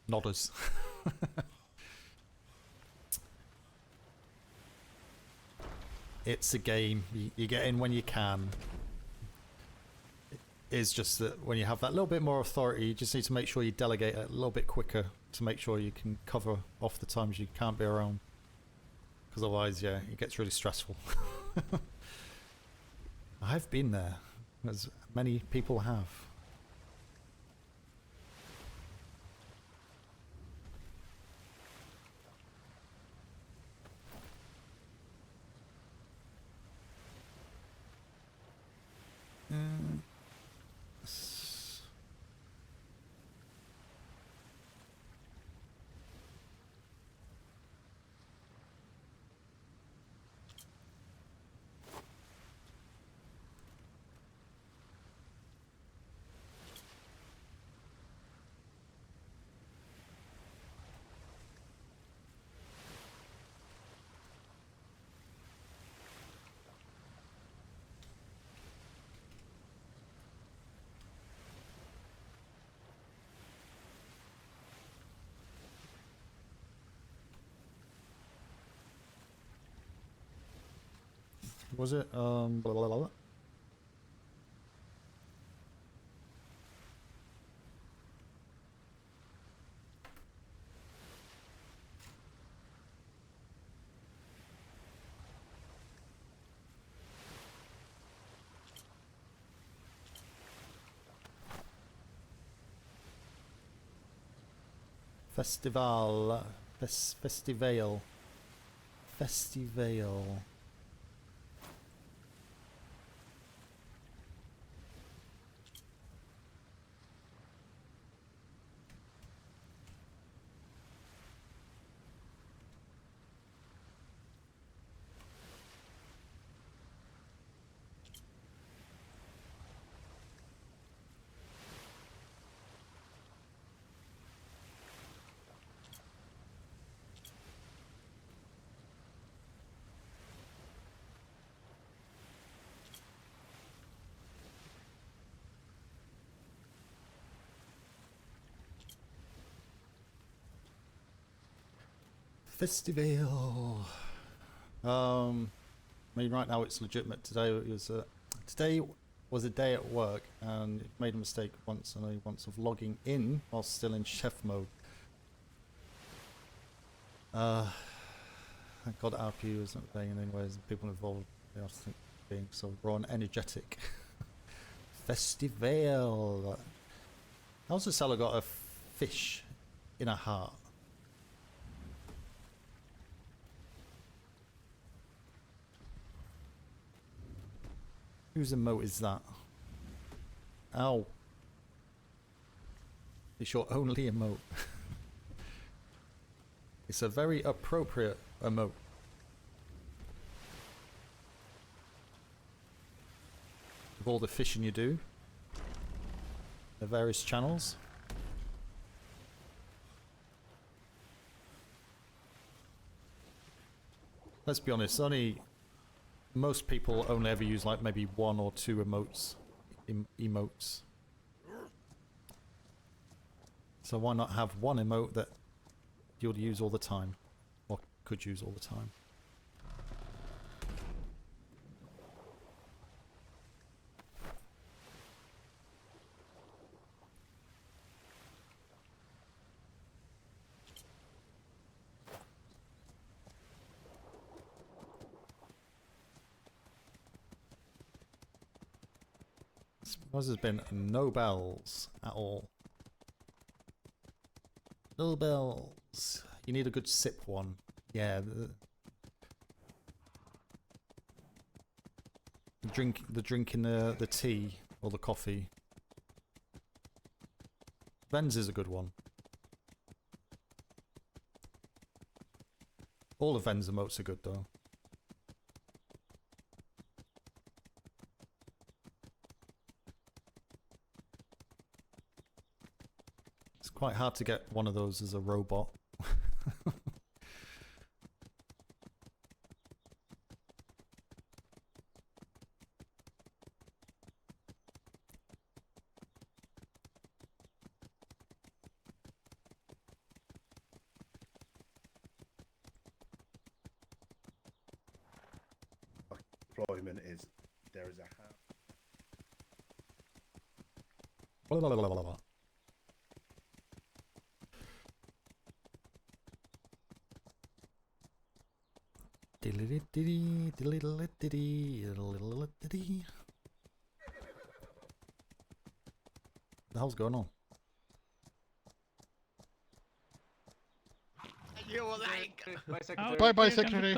Nodders. It's a game. You get in when you can. It's just that when you have that little bit more authority, you just need to make sure you delegate it a little bit quicker to make sure you can cover off the times you can't be around. Because otherwise, yeah, it gets really stressful. I've been there, as many people have. Was it blah, blah, blah. Festival. Festival. Festival. I mean, right now it's legitimate. Today was a day at work, and it made a mistake once of logging in while still in chef mode. Thank God RPU isn't playing anyways. People involved, they have to think being so raw and energetic. Festival. How's the seller got a fish in a heart? Whose emote is that? Ow. It's your only emote. It's a very appropriate emote. With all the fishing you do. The various channels. Let's be honest, most people only ever use like maybe 1 or 2 emotes. So why not have one emote that you'll use all the time, or could use all the time? Suppose there's been no bells at all. No bells. You need a good sip one. Yeah. The drinking the tea or the coffee. Ben's is a good one. All of Ben's emotes are good though. It's quite hard to get one of those as a robot. deployment is there is a The hell's going on? You will like. Bye, Secretary.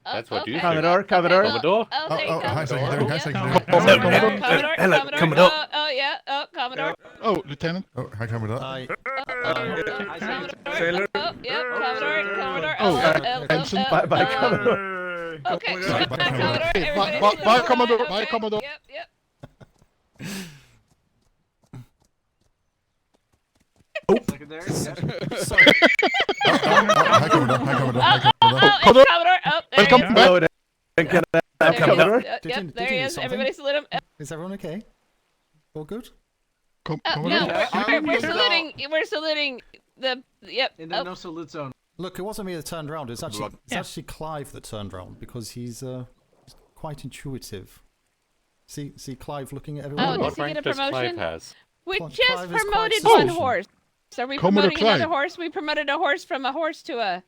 That's what you Commodore, think. Commodore. Commodore. Oh, there you go. hi, Secretary. Hi, Secretary. Commodore, Hello, Commodore. Oh, yeah. Oh, Commodore. Oh, Lieutenant. Oh, hi, Commodore. Hi. Sailor. Oh, yeah. Commodore. Benson. Bye, Commodore. Okay. Bye, Commodore. Everybody Bye, Commodore. Bye, Commodore. Yep. Secretary. Sorry. Hi, Commodore. Hi, Commodore. Hi, Commodore. Oh, Commodore. Oh, there he is. Welcome back. Commodore. Did Yep, you there he need is. something? Everybody salute him. Is everyone okay? All good? No, Commodore. we're saluting. We're saluting the. Yep. In the no salute zone. Look, it wasn't me that turned around. It's actually Clive that turned around because he's quite intuitive. See Clive looking at everyone. Oh, does he get a promotion? We Clive just is quite promoted social. one horse. Are we Commodore promoting another Clive. horse? We promoted a horse from a horse to a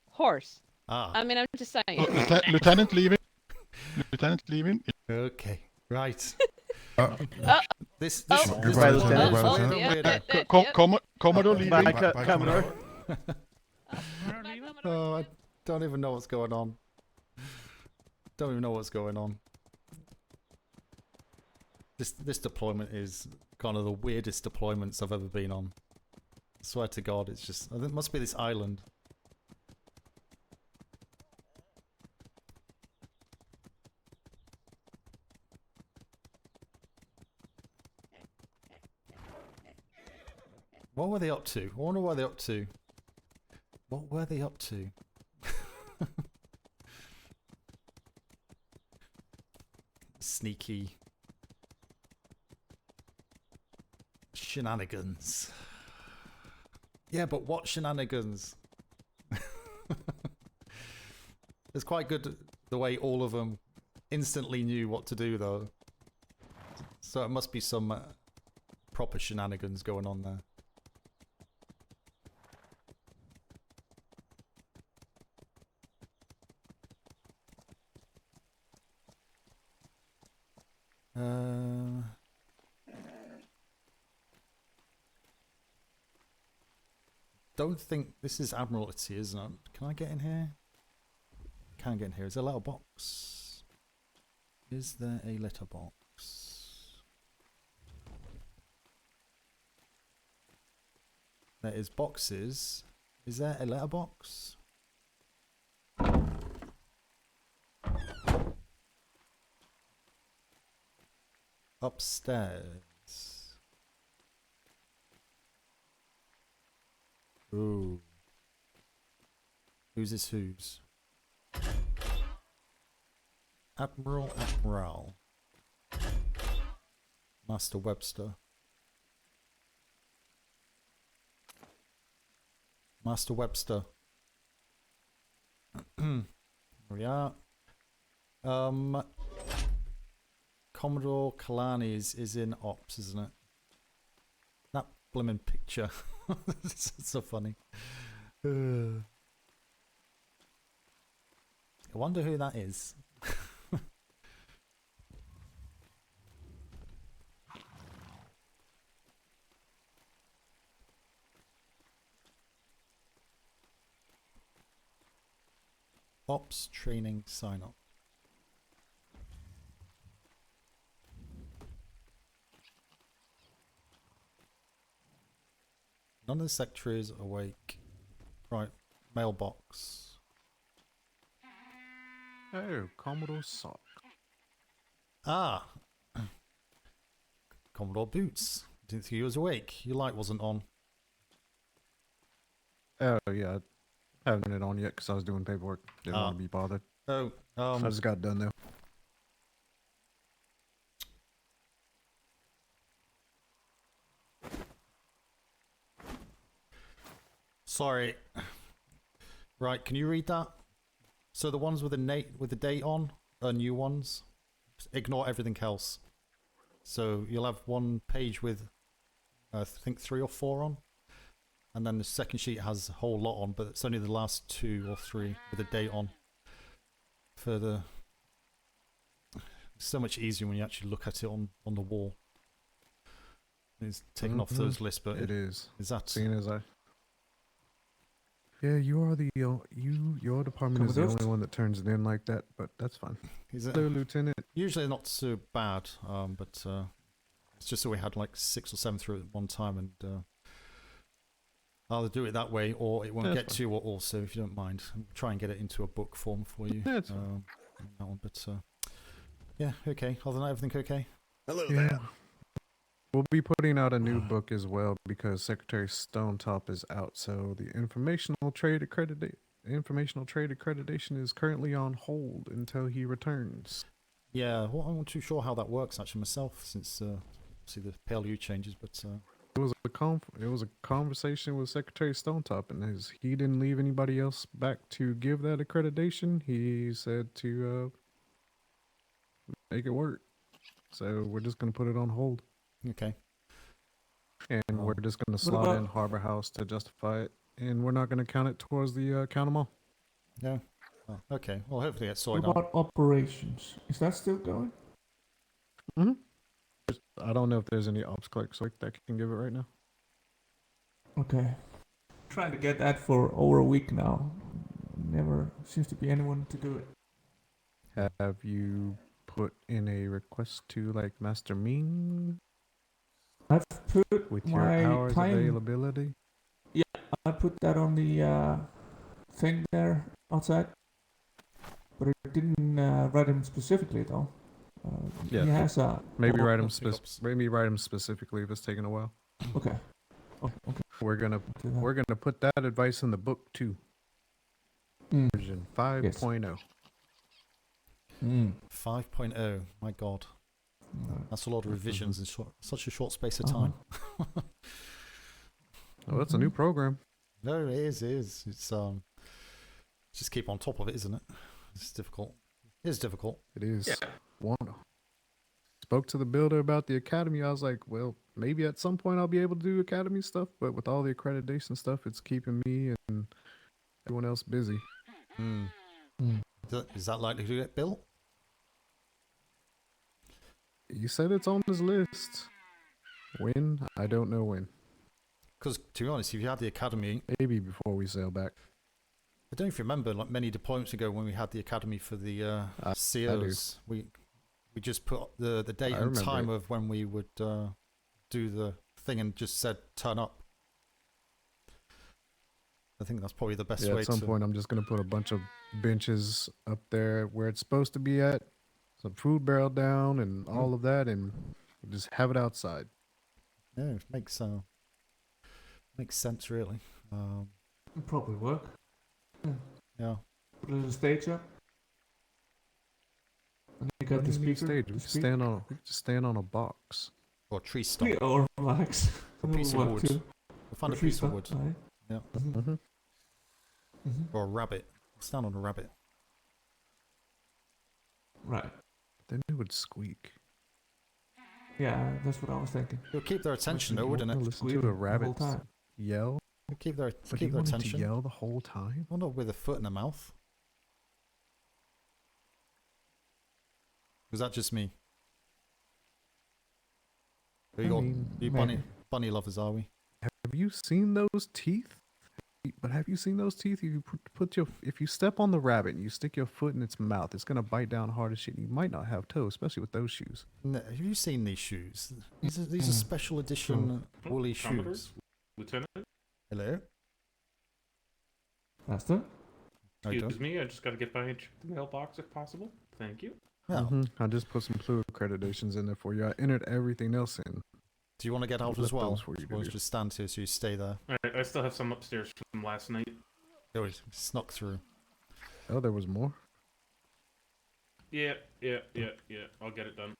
horse. Ah. I mean, I'm just saying. Lieutenant leaving. Lieutenant leaving. Okay. Right. This Goodbye, Lieutenant. Commodore leaving. Bye, Commodore. Oh, I don't even know what's going on. Don't even know what's going on. This deployment is kind of the weirdest deployments I've ever been on. I swear to God, it's just... I think it must be this island. What were they up to? I wonder what they're up to. What were they up to? Sneaky shenanigans. Yeah, but what shenanigans? It's quite good the way all of them instantly knew what to do, though. So it must be some proper shenanigans going on there. Don't think this is Admiralty, isn't it? Can I get in here? Can't get in here. Is there a letterbox? Is there a letterbox? There is boxes. Is there a letterbox? Upstairs. Ooh. Who's this who's? Admiral. Master Webster. Master Webster. There we are. Commodore Kalani is in Ops, isn't it? That blimmin' picture. It's so funny. I wonder who that is. Ops training sign up. None of the secretaries awake. Right, mailbox. Oh, Commodore Sock. Ah, Commodore Boots. Didn't think he was awake. Your light wasn't on. Oh yeah, I haven't it on yet because I was doing paperwork. Didn't want to be bothered. Oh, I just got done though. Sorry. Right, can you read that? So the ones with the date on are new ones. Ignore everything else. So you'll have one page with, I think, 3 or 4 on. And then the second sheet has a whole lot on, but it's only the last 2 or 3 with a date on. Further, it's so much easier when you actually look at it on the wall. It's taken off those lists, but it is. Is that seeing as I? Yeah, you are the your department is the only one that turns it in like that, but that's fine. Is it? Hello, Lieutenant. Usually not so bad, but it's just that we had like 6 or 7 through at one time, and I'll either do it that way or it won't get to you also, if you don't mind. I'll try and get it into a book form for you. That's that one, but yeah, okay. Other than that, everything okay? Hello there. We'll be putting out a new book as well because Secretary Stonetop is out, so the informational trade accreditation is currently on hold until he returns. Yeah, well, I'm not too sure how that works actually myself, since see the PLU changes, but it was a conversation with Secretary Stonetop, and he didn't leave anybody else back to give that accreditation. He said to make it work, so we're just gonna put it on hold. Okay. And we're just gonna slot in Harbor House to justify it, and we're not gonna count it towards the count 'em all. Yeah. Oh, okay. Well, hopefully it's What sorted out. about operations? Is that still going? I don't know if there's any ops clerks like that can give it right now. Okay. Trying to get that for over a week now. Never seems to be anyone to do it. Have you put in a request to like Master Ming? I've put with my your hours time availability. Yeah, I put that on the thing there outside, but I didn't write him specifically though. Yeah. He has a Maybe write him specifically if it's taking a while. Okay. Oh, okay. We're gonna put that advice in the book too. Version 5.0. 5.0. My God, that's a lot of revisions in such a short space of time. Well, that's a new program. No, it is. It's just keep on top of it, isn't it? It's difficult. It is difficult. It is. One. Spoke to the builder about the academy. I was like, well, maybe at some point I'll be able to do academy stuff, but with all the accreditation stuff, it's keeping me and everyone else busy. Is that likely to get built? You said it's on his list. When? I don't know when. Because to be honest, if you had the academy, maybe before we sail back. I don't know if you remember, like many deployments ago when we had the academy for the COs, we just put the date and time of when we would do the thing and just said turn up. I think that's probably the best way. At some point, I'm just gonna put a bunch of benches up there where it's supposed to be at, some food barrel down, and all of that, and just have it outside. Yeah, it makes sense really. It'll probably work. Yeah. Put a little stage up. And you got the speaker. Stage. We just stand on a box. Or tree stump. Or relax. Or a piece of wood. We'll find a piece of wood. Right? Yeah. Or a rabbit. Stand on a rabbit. Right. Then it would squeak. Yeah, that's what I was thinking. It'll keep their attention though, wouldn't it? Listen to a rabbit yell. It'll keep their But keep he their wanted attention. to yell the whole time. Well, not with a foot in the mouth. Was that just me? You bunny lovers, are we? Have you seen those teeth? But have you seen those teeth? If you step on the rabbit and you stick your foot in its mouth, it's gonna bite down hard as shit. And you might not have toes, especially with those shoes. No, have you seen these shoes? These are special edition woolly shoes. Lieutenant? Hello? Master? Excuse me, I just gotta get by and check the mailbox if possible. Thank you. I just put some flu accreditations in there for you. I entered everything else in. Do you want to get out as well? Or just stand here so you stay there? Alright, I still have some upstairs from last night. Oh, we snuck through. Oh, there was more? Yeah. I'll get it done.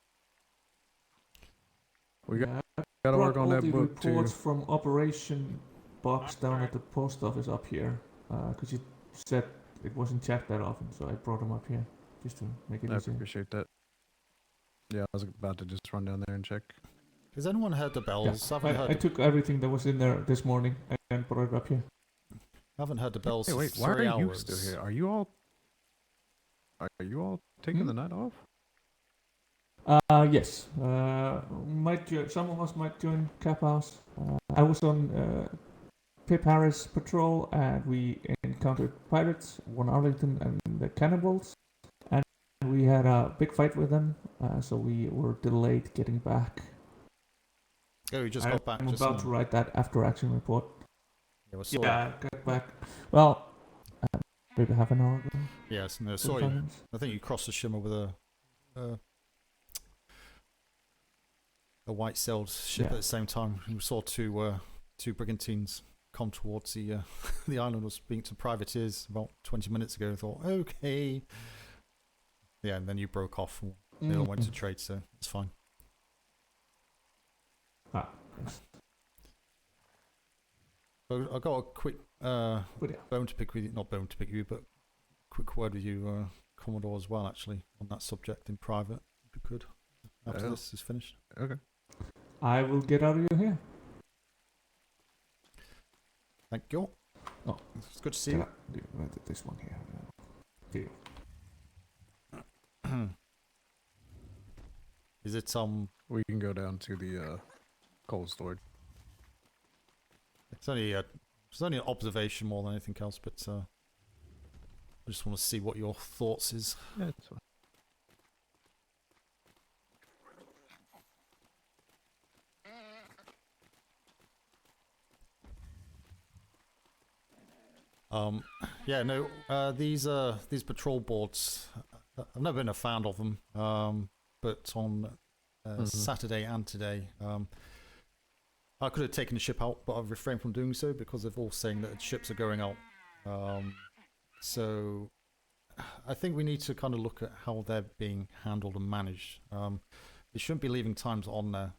We gotta work on that book too. Reports from operation box down at the post office up here. Because you said it wasn't checked that often, so I brought them up here. just to make it I easier. appreciate that. Yeah, I was about to just run down there and check. Has anyone heard the bells? Yeah, I took everything that was in there this morning and brought it up here. I haven't heard the bells Hey, for wait, why 3 are hours. you still here? Are you all taking the night off? Yes. Some of us might join Cap House. I was on Pip Harris patrol, and we encountered pirates, one Arlington, and the cannibals, and we had a big fight with them. So we were delayed getting back. Oh, you just got back. I'm just about now. to write that after action report. Yeah, well, sorry. I got back. Well, maybe half an hour ago. Yes, no, 45 sorry. minutes. I think you crossed the shimmer with a white-sailed ship Yeah. at the same time. We saw two brigantines come towards the the island. Was speaking to privateers about 20 minutes ago. And thought, okay, yeah, and then you broke off. And they all went to trade, so it's fine. Yes. So I got a quick bone to pick with you, not bone to pick with you, but quick word with you, Commodore, as well, actually, on that subject in private, if you could, after this is finished. Okay. I will get out of your hair. Thank you. Oh, it's good to see you. This one here. Here. Is it We can go down to the cold storage. It's only an observation more than anything else, but I just want to see what your thoughts is. Yeah, it's fine. Yeah, no, these patrol boards, I've never been a fan of them, but on Saturday and today, I could have taken the ship out, but I've refrained from doing so because they're all saying that ships are going out. So I think we need to kind of look at how they're being handled and managed. They shouldn't be leaving times on there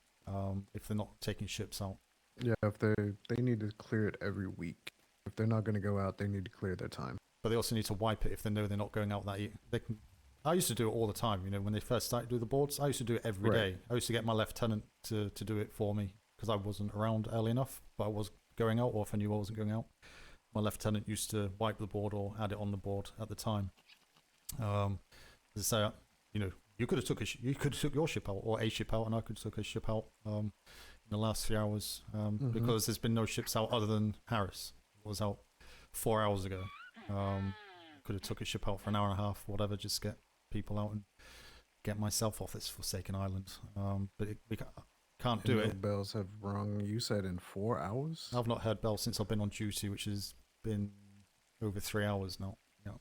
if they're not taking ships out. Yeah, if they need to clear it every week. If they're not going to go out, they need to clear their time. But they also need to wipe it if they know they're not going out that they can. I used to do it all the time. You know, when they first started to do the boards, I used to do it every day. I used to get my lieutenant to do it for me because I wasn't around early enough, but I was going out, or if I knew I wasn't going out, my lieutenant used to wipe the board or add it on the board at the time. So, you know, you could have took your ship out or a ship out, and I could have took a ship out in the last 3 hours because there's been no ships out other than Harris. It was out 4 hours ago. Could have took a ship out for an hour and a half, or whatever, just get people out and get myself off this forsaken island. But we can't do it. Bells have rung. You said in 4 hours. I've not heard bells since I've been on duty, which has been over 3 hours now. Yeah.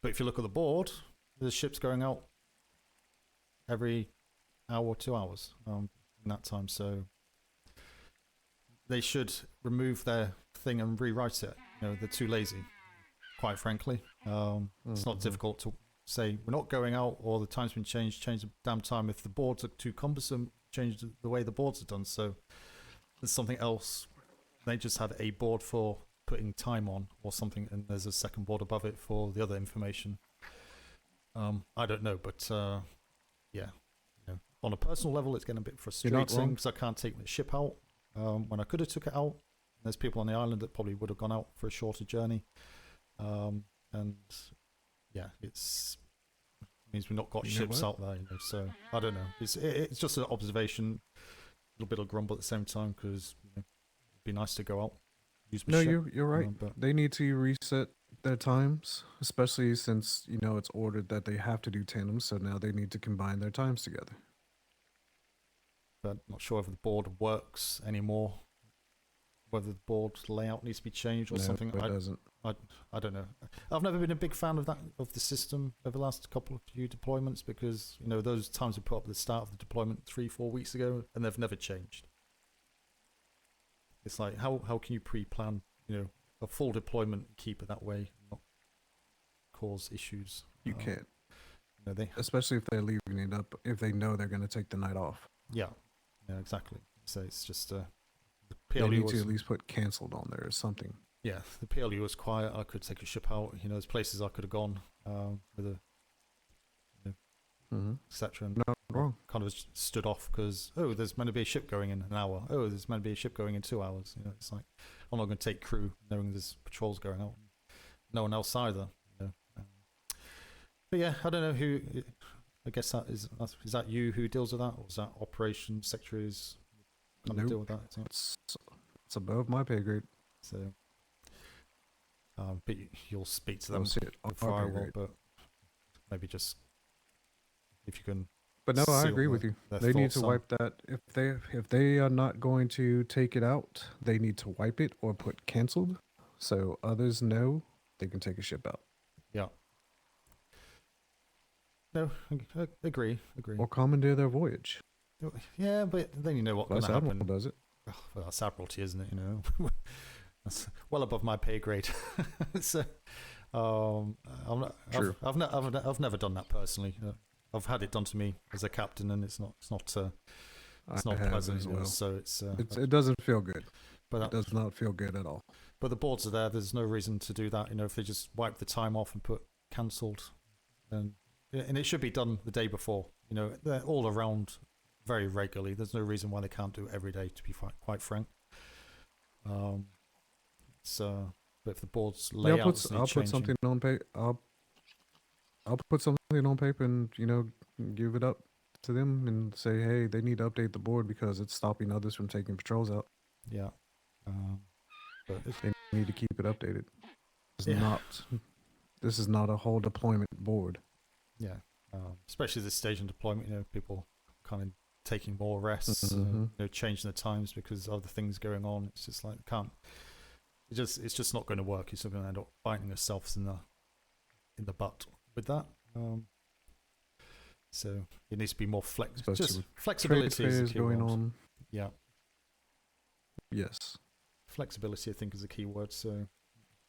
But if you look at the board, there's ships going out every hour or 2 hours in that time. So they should remove their thing and rewrite it. You know, they're too lazy, quite frankly. It's not difficult to say we're not going out, or the time's been changed. Change the damn time. If the boards are too cumbersome, change the way the boards are done. So there's something else. They just have a board for putting time on or something, and there's a second board above it for the other information. I don't know, but yeah, you know, on a personal level, it's getting a bit frustrating because I can't take the ship out when I could have took it out. There's people on the island that probably would have gone out for a shorter journey, and yeah, it means we've not got ships out there. You know, so I don't know. It's just an observation, a little bit of grumble at the same time because you know, it'd be nice to go out. Use my ship, you're right. but They need to reset their times, especially since you know it's ordered that they have to do tandem. So now they need to combine their times together. But not sure if the board works anymore. Whether the board layout needs to be changed or No, something. it doesn't. I don't know. I've never been a big fan of the system over the last few deployments because you know those times were put up at the start of the deployment 3-4 weeks ago and they've never changed. It's like how can you pre-plan, you know, a full deployment and keep it that way and not cause issues? You can't. You know, especially if they're leaving it up, if they know they're going to take the night off. Yeah, exactly. So it's just the They PLU need was, to at least put cancelled on there or something. yeah, the PLU was quiet. I could take a ship out. You know, there's places I could have gone. with a Mm-hmm. etc. And Not wrong. kind of stood off because there's meant to be a ship going in an hour. Oh, there's meant to be a ship going in 2 hours. You know, it's like I'm not going to take crew knowing there's patrols going out. No one else either. You know? But yeah, I don't know who. I guess is that you who deals with that, or is that operations secretaries kind of deal with that? It's above my pay grade. So, but you'll speak to I'll them see it on before our I pay will. grade. But maybe just if you can. But no, I see agree what with you. their They need thoughts to are. wipe that. If they are not going to take it out, they need to wipe it or put canceled, so others know they can take a ship out. Yeah. No, agree. Or commandeer their voyage. Yeah, but then you know what's going Vice to Admiral happen. does it. Oh, well, that's Admiralty, isn't it? You know, that's well above my pay grade. So, True. I've never done that personally. I've had it done to me as a captain, and it's not I have pleasant as you know, well. So it doesn't feel good. But It does not feel good at all. But the boards are there. There's no reason to do that. You know, if they just wipe the time off and put cancelled, and it should be done the day before. You know, they're all around very regularly. There's no reason why they can't do it every day. To be quite frank. But if the boards layouts I'll put something on paper. I'll put something on paper and give it up to them and say, hey, they need to update the board because it's stopping others from taking patrols out. Yeah. But they need to keep it updated. Yeah. This is not a whole deployment board. Yeah. Especially this stage in deployment, you know, people kind of taking more rests, Mm-hmm. you know, changing the times because of other things going on. It's just like it's just not going to work. You're still going to end up biting yourselves in the butt with that. So it needs to be more flexible. Just flexibility is the key going word. on. Yeah. Yes. Flexibility, I think, is a key word. So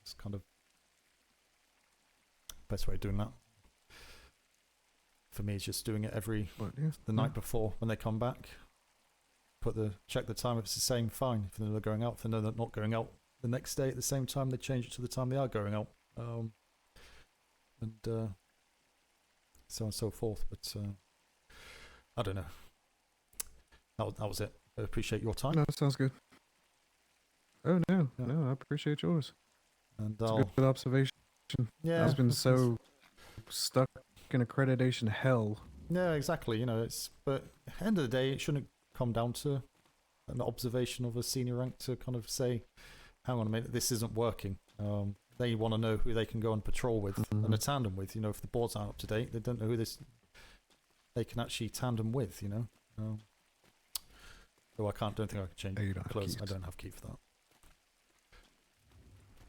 it's kind of best way of doing that. For me, it's just doing it the night before when they come back. Check the time. If it's the same, fine. If they're going out, if they know they're not going out the next day at the same time, they change it to the time they are going out, and so on and so forth. But I don't know. That was it. I appreciate your time. No, that sounds good. Oh no, I appreciate yours. And it's a good observation. Yeah, I've been so stuck in accreditation hell. Yeah, exactly. You know, but at the end of the day, it shouldn't come down to an observation of a senior rank to kind of say, hang on a minute, this isn't working. They want to know who they can go on patrol with and a tandem with. You know, if the boards aren't up to date, they don't know who they can actually tandem with. You know, though I don't think I can change. I don't have key for that.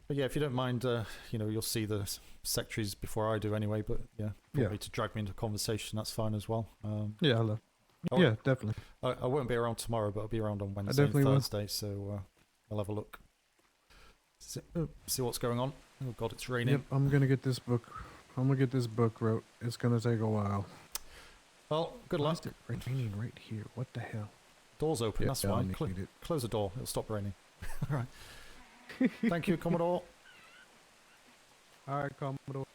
But yeah, if you don't mind, you'll see the secretaries before I do anyway. But yeah, probably to drag me into conversation, that's fine as well. Yeah, hello. Yeah, definitely. I won't be around tomorrow, but I'll be around on Wednesday and Thursday, so I'll have a look. See what's going on. Oh God, it's raining. Yep, I'm gonna get this book. Wrote. It's gonna take a while. Well, good luck. Why is it raining right here? What the hell? Door's open. That's why. Close the door. It'll stop raining. All right. Thank you, Commodore. All right, Commodore.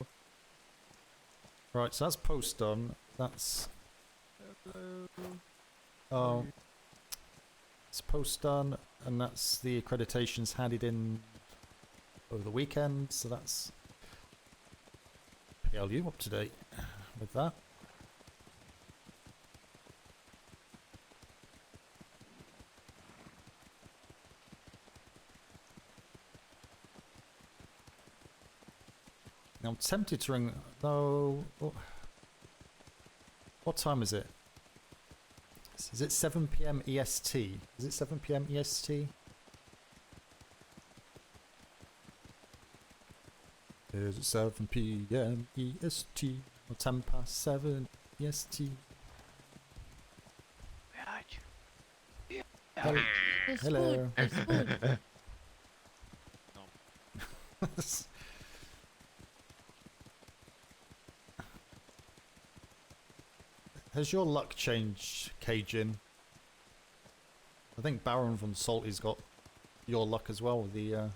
Right, so that's post done. That's it's post done, and that's the accreditations handed in over the weekend. So that's PLU up to date with that. Now I'm tempted to ring. No. What time is it? Is it 7 PM EST? Is it 7 PM EST? Is it 7 PM EST? Or 10 past 7 EST? Where are you? Hello. Hello. Has your luck changed, Cajun? I think Baron von Salty's got your luck as well with the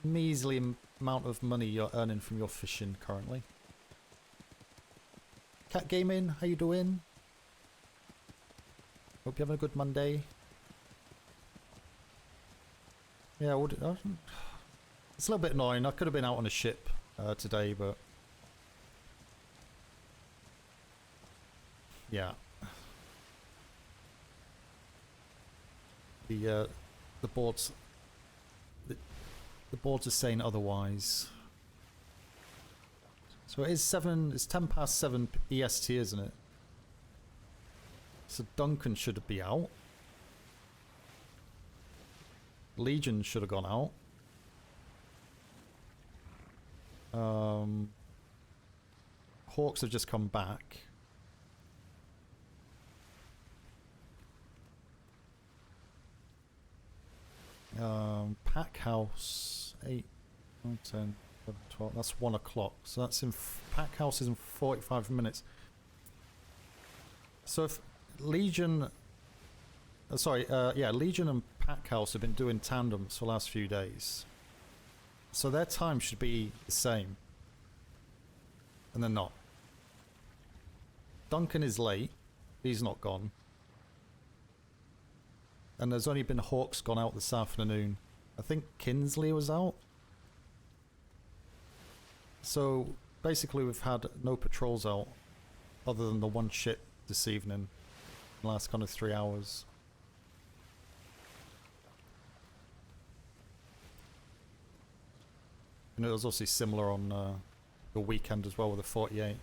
measly amount of money you're earning from your fishing currently. Cat Gaming, how you doing? Hope you're having a good Monday. Yeah, it's a little bit annoying. I could have been out on a ship today, but yeah. The boards the boards are saying otherwise. So it is 10 past 7 EST, isn't it? So Duncan should be out. Legion should have gone out. Hawks have just come back. Pack house 8, 9, 10, 11, 12. That's 1 o'clock. So that's in pack house is in 45 minutes. So if Legion, Legion and pack house have been doing tandems for the last few days. So their time should be the same. And they're not. Duncan is late. He's not gone. And there's only been Hawks gone out this afternoon. I think Kinsley was out. So basically we've had no patrols out other than the one ship this evening. The last kind of 3 hours. And it was also similar on the weekend as well with the 48.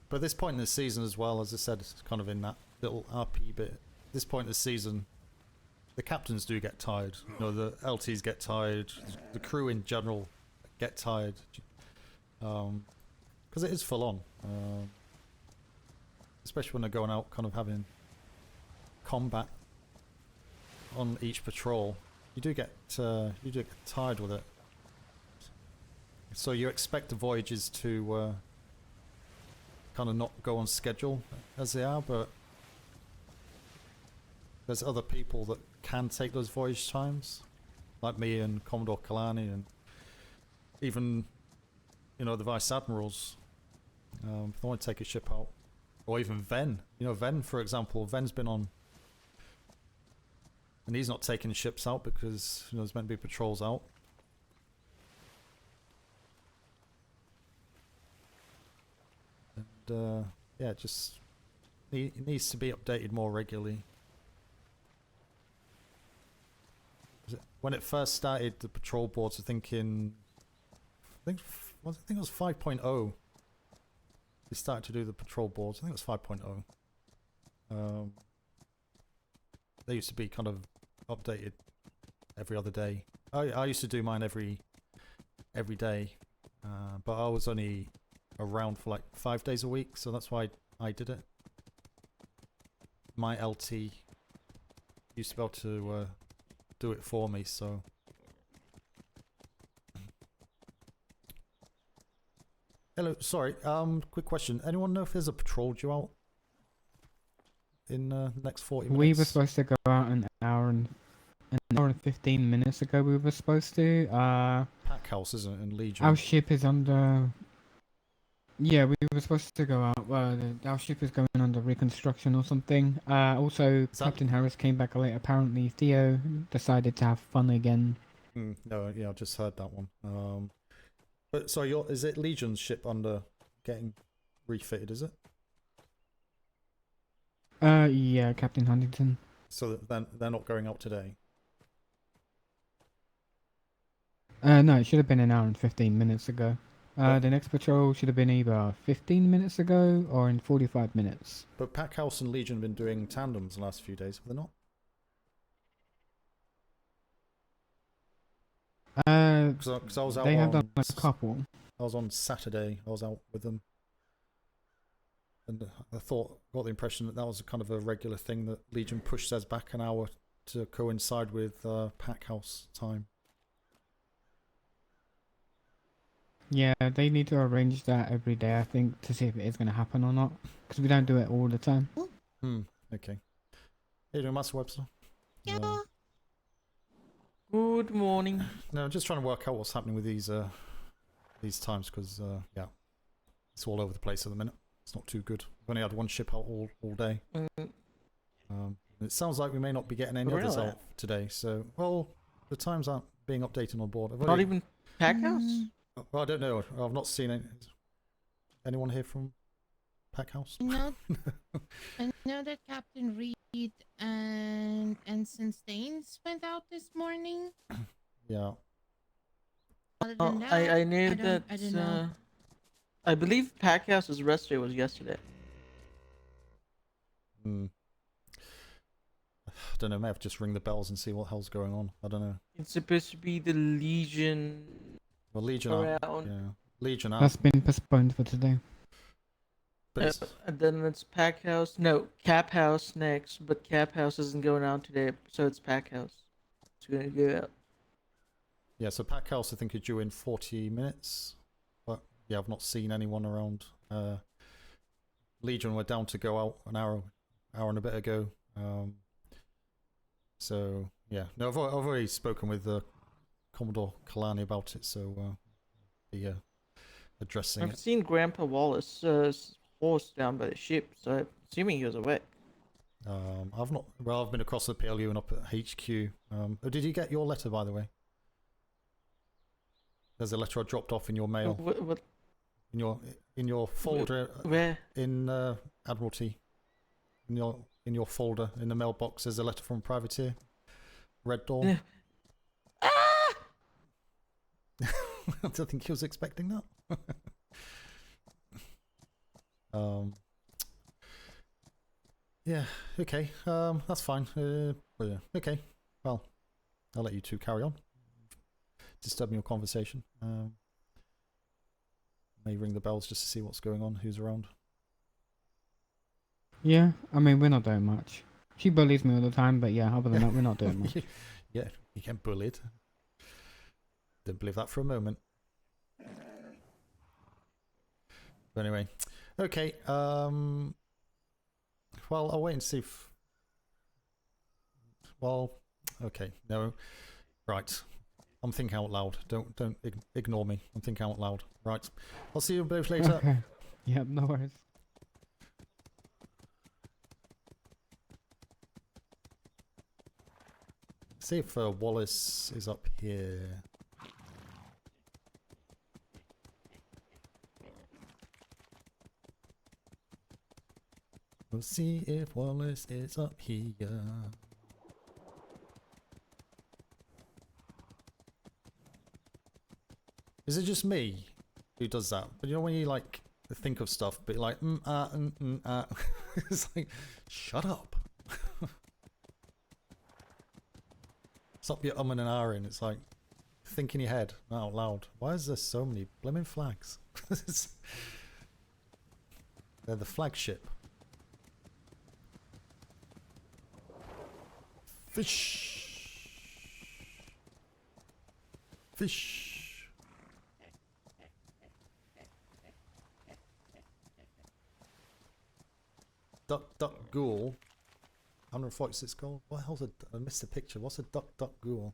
But at this point in the season as well, as I said, it's kind of in that little RP bit. At this point in the season, the captains do get tired. You know, the LTs get tired. The crew in general get tired. Because it is full on. Especially when they're going out kind of having combat on each patrol. You do get tired with it. So you expect the voyages to kind of not go on schedule as they are, but there's other people that can take those voyage times, like me and Commodore Kalani, and even, you know, the Vice Admirals. If they want to take a ship out, or even Ven. You know, Ven, for example, Ven's been on, and he's not taking ships out because, you know, there's meant to be patrols out. And yeah, just it needs to be updated more regularly. When it first started, the patrol boards, I think it was 5.0. They started to do the patrol boards. I think it was 5.0. They used to be kind of updated every other day. I used to do mine every day, but I was only around for like 5 days a week, so that's why I did it. My LT used to be able to do it for me, so. Hello, sorry, quick question. Anyone know if there's a patrol due out in the next 40 minutes? We were supposed to go out an hour and 15 minutes ago. We were supposed to. Pack house, isn't it, in Legion? Our ship is under. Yeah, we were supposed to go out. Our ship is going under reconstruction or something. Also, Captain Harris came back late. Apparently, Theo decided to have fun again. No, yeah, I just heard that one. But so is it Legion's ship under getting refitted? Is it? Yeah, Captain Huntington. So then they're not going out today. No, it should have been an hour and 15 minutes ago. The next patrol should have been either 15 minutes ago or in 45 minutes. But Packhouse and Legion have been doing tandems the last few days, have they not? Because I was out. They have done a couple. I was on Saturday. I was out with them, and I got the impression that was kind of a regular thing, that Legion pushed theirs back an hour to coincide with Packhouse time. Yeah, they need to arrange that every day, I think, to see if it is going to happen or not. Because we don't do it all the time. Okay. How you doing, Master Webster? Yeah. Good morning. No, I'm just trying to work out what's happening with these times because yeah, it's all over the place at the minute. It's not too good. We've only had one ship out all day. It sounds like we may not be getting any others Really? out today. So, well, the times aren't being updated on board. Not even Packhouse? Well, I don't know. I've not seen anyone here from Packhouse. No, I know that Captain Reed and Ensign Staines went out this morning. Yeah. Other Oh, than that, I knew don't- that. I don't know. I believe Packhouse's rest day was yesterday. Hmm. I don't know. May have to just ring the bells and see what hell's going on. I don't know. It's supposed to be the Legion. Well, Legion are, around. yeah, Legion are. That's been postponed for today. But it's, And then it's Packhouse. No, Cap House next, but Cap House isn't going out today, so it's Packhouse. It's gonna go out. yeah, so Packhouse I think is due in 40 minutes. But yeah, I've not seen anyone around. Legion were down to go out an hour and a bit ago. So yeah, no, I've already spoken with Commodore Kalani about it, so the addressing I've it. seen Grandpa Wallace's horse down by the ship, so I'm assuming he was awake. I've not. Well, I've been across the PLU and up at HQ. Oh, did you get your letter, by the way? There's a letter I dropped off in your mail. What? In your folder. Where? In Admiralty. In your folder in the mailbox. There's a letter from Privateer. Red Dawn. Yeah. I don't think he was expecting that. Yeah. Okay. That's fine. But yeah. Okay. Well, I'll let you two carry on. Disturbing your conversation. May ring the bells just to see what's going on. Who's around? Yeah, I mean, we're not doing much. She bullies me all the time, but yeah, other than that, we're not doing much. Yeah, you get bullied. Didn't believe that for a moment. But anyway, okay. Well, I'll wait and see if. Well, okay, no, right. I'm thinking out loud. Don't ignore me. I'm thinking out loud. Right. I'll see you both later. Okay. Yep, no worries. See if Wallace is up here. We'll see if Wallace is up here. Is it just me who does that? But you know when you like think of stuff, but you're like it's like, shut up. Stop your and ahhing. It's like, think in your head out loud. Why is there so many blimmin' flags? They're the flagship. Fish. Fish. Duck ghoul. 146 gold. What the hell's a? I missed the picture. What's a duck ghoul?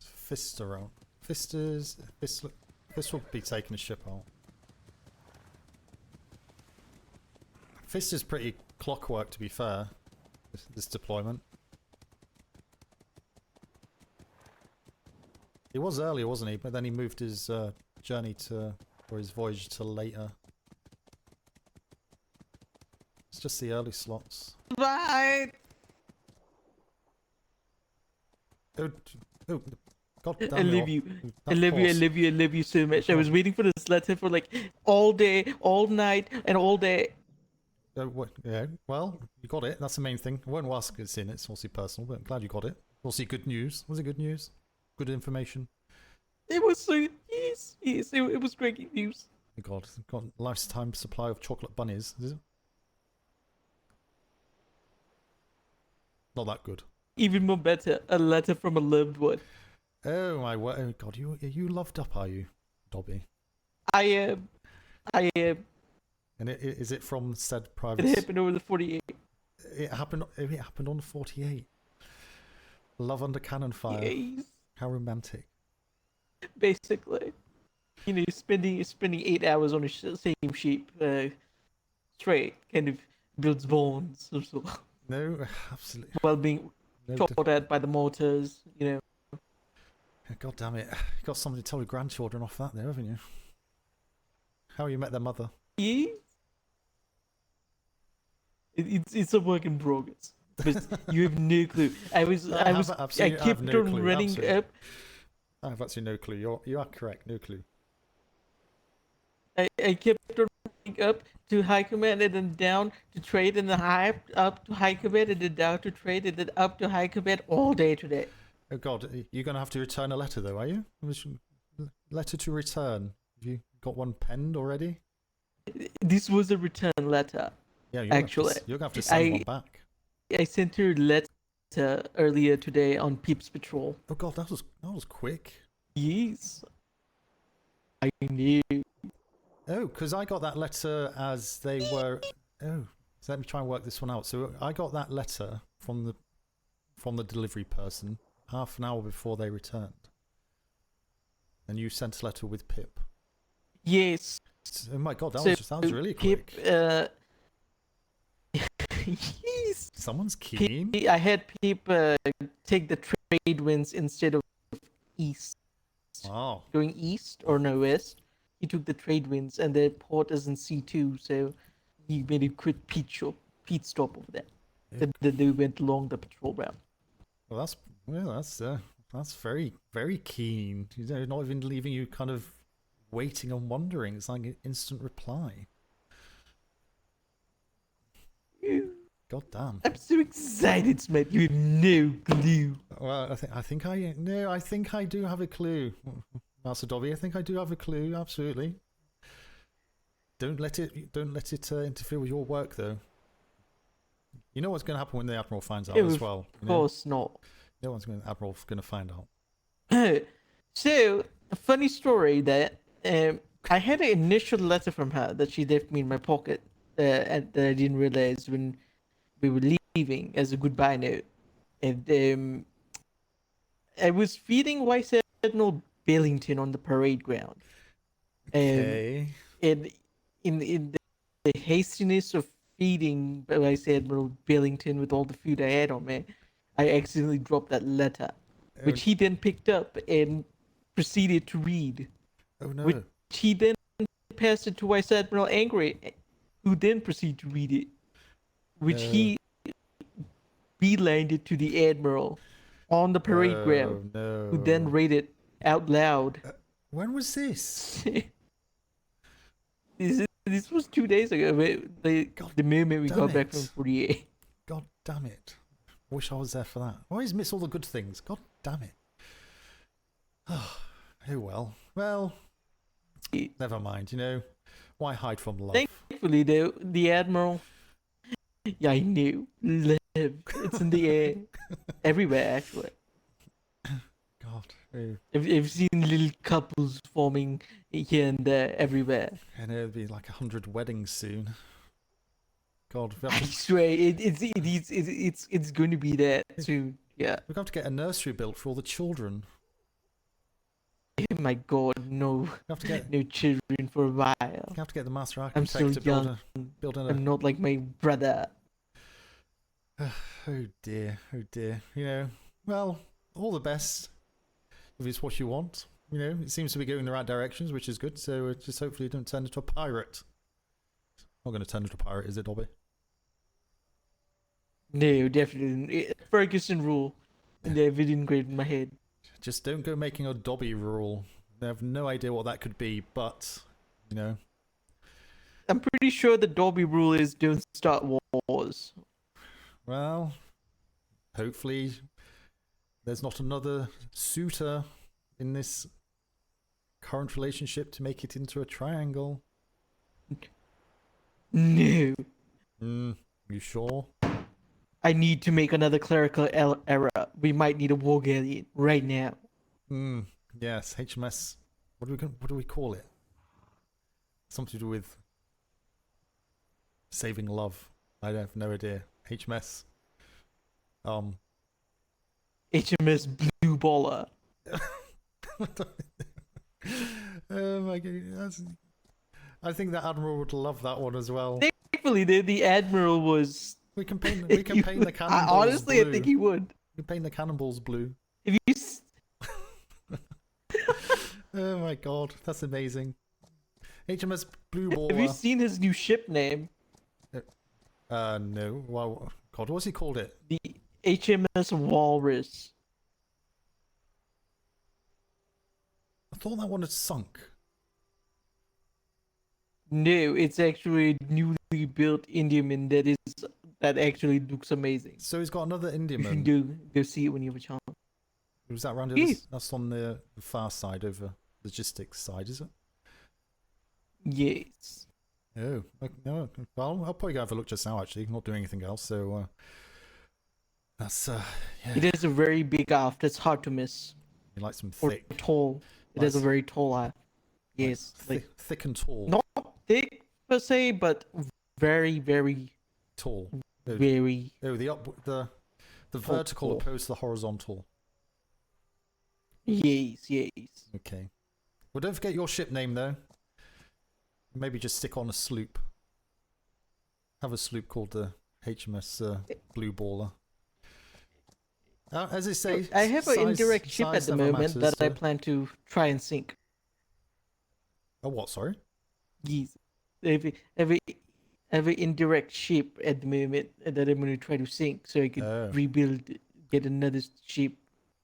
Fist around. Fist will be taking a ship out. Fist is pretty clockwork, to be fair. This deployment. He was earlier, wasn't he? But then he moved his journey to, or his voyage to later. It's just the early slots. Bye. Oh, God damn I love you. I love you. I love you. I love you so much. I was waiting for this letter for like all day, all night, and all day. Yeah, well, you got it. That's the main thing. I won't ask it's in it. It's obviously personal, but I'm glad you got it. Also, good news. Was it good news? Good information. It was so yes, it was great news. Oh God, got a lifetime supply of chocolate bunnies. Is it? Not that good. Even more better, a letter from a loved one. Oh my word! Oh God, you loved up, are you, Dobby? I am. I And is it from said it private? happened over the 48. It happened. It happened on the 48. Love under cannon fire. Yes. How romantic. Basically, you know, spending 8 hours on the same sheep straight kind of builds bonds or so. No, absolutely. While being No, shot at by the mortars, you know. God damn it! You got somebody to tell your grandchildren off that, there, haven't you? How you met their mother? Yeah. It's a work in progress. But you have no clue. I kept no on clue, running absolutely. up. I have absolutely no clue. You are correct. No clue. I kept on running up to high command and then down to trade and then high up to high command and then down to trade and then up to high command all day today. Oh God, you're going to have to return a letter though, are you? Letter to return. Have you got one penned already? This was a return letter. Yeah, actually. You're going to have to send one back. I sent her a letter earlier today on Peeps Patrol. Oh God, that was quick. Yes. I knew. Oh, because I got that letter as they were. Oh, so let me try and work this one out. So I got that letter from the delivery person half an hour before they returned, and you sent a letter with Pip. Yes. Oh my God, that was really quick. Pip, yes. Someone's keen. I had Pip take the trade winds instead of east. Wow. Going east or no west. He took the trade winds, and the port is in C2, so he made a quick pit stop over there. Yeah. Then they went along the patrol route. Well, that's very, very keen. They're not even leaving you kind of waiting and wondering. It's like an instant reply. God damn. I'm so excited, Smythe. You have no clue. Well, I think I do have a clue. Master Dobby, I think I do have a clue. Absolutely. Don't let it interfere with your work, though. You know what's going to happen when the Admiral finds out as well. Of course not. No one's going. Admiral's going to find out. So, a funny story that I had an initial letter from her that she left me in my pocket, and that I didn't realize when we were leaving as a goodbye note. And I was feeding Vice Admiral Billington on the parade ground. Okay. And in the hastiness of feeding Vice Admiral Billington with all the food I had on me, I accidentally dropped that letter, which he then picked up and proceeded to read. Oh no. Which he then passed it to Vice Admiral Angry, who then proceeded to read it, which he beelined it to the Admiral on the parade ground, who then read it out loud. When was this? This was 2 days ago. The moment we got back from 48. God damn it! Wish I was there for that. I always miss all the good things. God damn it. Oh well. Well, never mind. You know, why hide from love? Thankfully, the Admiral. Yeah, I knew. Live. It's in the air. Everywhere, actually. God. I've seen little couples forming here and there, everywhere. And there'll be like 100 weddings soon. God. I swear, it's going to be there soon. Yeah. We're going to have to get a nursery built for all the children. Oh my God, no. Have to get, no children for a while. You have to get the master I'm architect still to young. build a. I'm not like my brother. Oh dear, oh dear. You know, well, all the best. If it's what you want, you know, it seems to be going in the right directions, which is good. So just hopefully, you don't turn into a pirate. Not going to turn into a pirate, is it, Dobby? No, definitely. Ferguson rule. And they've been engraved in my head. Just don't go making a Dobby rule. I have no idea what that could be, but you know. I'm pretty sure the Dobby rule is don't start wars. Well, hopefully there's not another suitor in this current relationship to make it into a triangle. No. You sure? I need to make another clerical error. We might need a war galleon right now. Yes, HMS. What do we call it? Something to do with saving love. I have no idea. HMS. HMS Blue Baller. Oh my god, I think the Admiral would love that one as well. Thankfully, the Admiral was. We can paint the cannonballs Honestly, blue. I think he would. We can paint the cannonballs blue. If you. Oh my god, that's amazing. HMS Blue Baller. Have you seen his new ship name? No. Well, God, what's he called it? The HMS Walrus. I thought that one had sunk. No, it's actually a newly built Indiaman that actually looks amazing. So he's got another You should Indiaman. go see it when you have a chance. Was that around Yes. That's on the far side over logistics side, is it? Yes. Oh, no. Well, I'll probably go have a look just now. Actually, not doing anything else. So that's yeah. It has a very big aft. It's hard to miss. You like some Or thick, tall. It has a very tall aft. Yes, thick and tall. not thick per se, but very, very Tall. very. Oh, the vertical tall. opposed to the horizontal. Yes, yes. Okay. Well, don't forget your ship name though. Maybe just stick on a sloop. Have a sloop called the HMS Blue Baller. As I say, I have an size- indirect ship at size the never moment matters, that I so- plan to try and sink. Oh, what? Sorry. Yes. I have an indirect ship at the moment that I'm going to try to sink so I could Oh. rebuild, get another ship.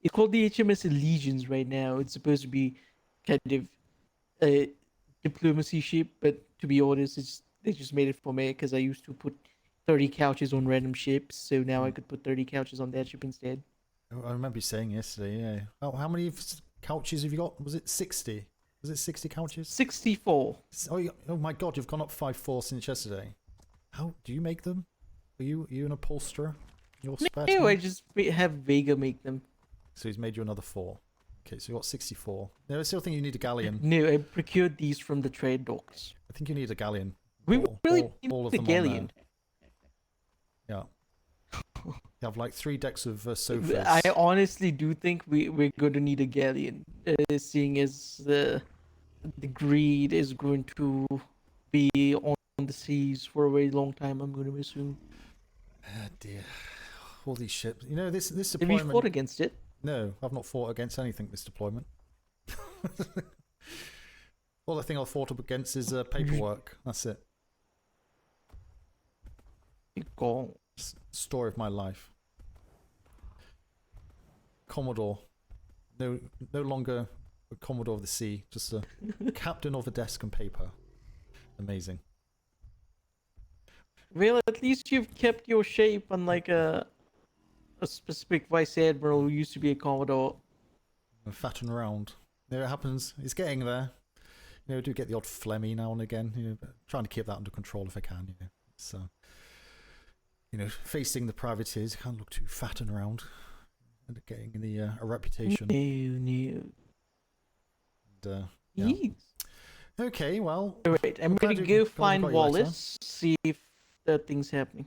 It's called the HMS Allegiance right now. It's supposed to be kind of a diplomacy ship, but to be honest, they just made it for me because I used to put 30 couches on random ships, so now I could put 30 couches on that ship instead. Oh, I remember you saying yesterday. Yeah. Oh, how many couches have you got? Was it 60? Was it 60 couches? 64. Oh my God! You've gone up 5-4 since yesterday. How do you make them? Are you an upholsterer? Your spare No, I time? just have Vega make them. So he's made you another 4. Okay, so you got 64. No, I still think you need a galleon. No, I procured these from the trade docks. I think you need a galleon. We really all need of a them on galleon. there. Yeah. You have like 3 decks of sofas. I honestly do think we're going to need a galleon, seeing as the greed is going to be on the seas for a very long time, I'm going to assume. Oh dear. All these ships. You know, this Have you deployment... fought against it? No, I've not fought against anything this deployment. All the thing I've fought up against is paperwork. That's it. Go. Story of my life. Commodore. No longer a Commodore of the Sea, just a captain of a desk and paper. Amazing. Well, at least you've kept your shape, unlike a specific vice admiral who used to be a commodore. And fatten around. There it happens. It's getting there. You know, I do get the odd phlegmy now and again. You know, but trying to keep that under control if I can. You know, so you know, facing the privateers, can't look too fat and around. End up getting a reputation. No. And, yeah. Yes. Okay, well. Alright, I'm going to go find Wallace, see if that thing's happening.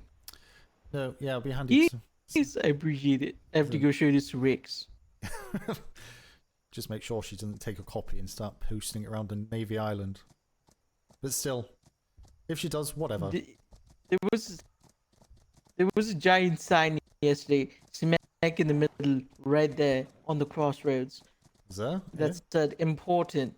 No, yeah, it'll be handy. Yes, I appreciate it. I have to go show this to Rex. Just make sure she doesn't take a copy and start posting it around the Navy Island. But still, if she does, whatever. There was a giant sign yesterday, smack in the middle, right there on the crossroads. Is there? That said important.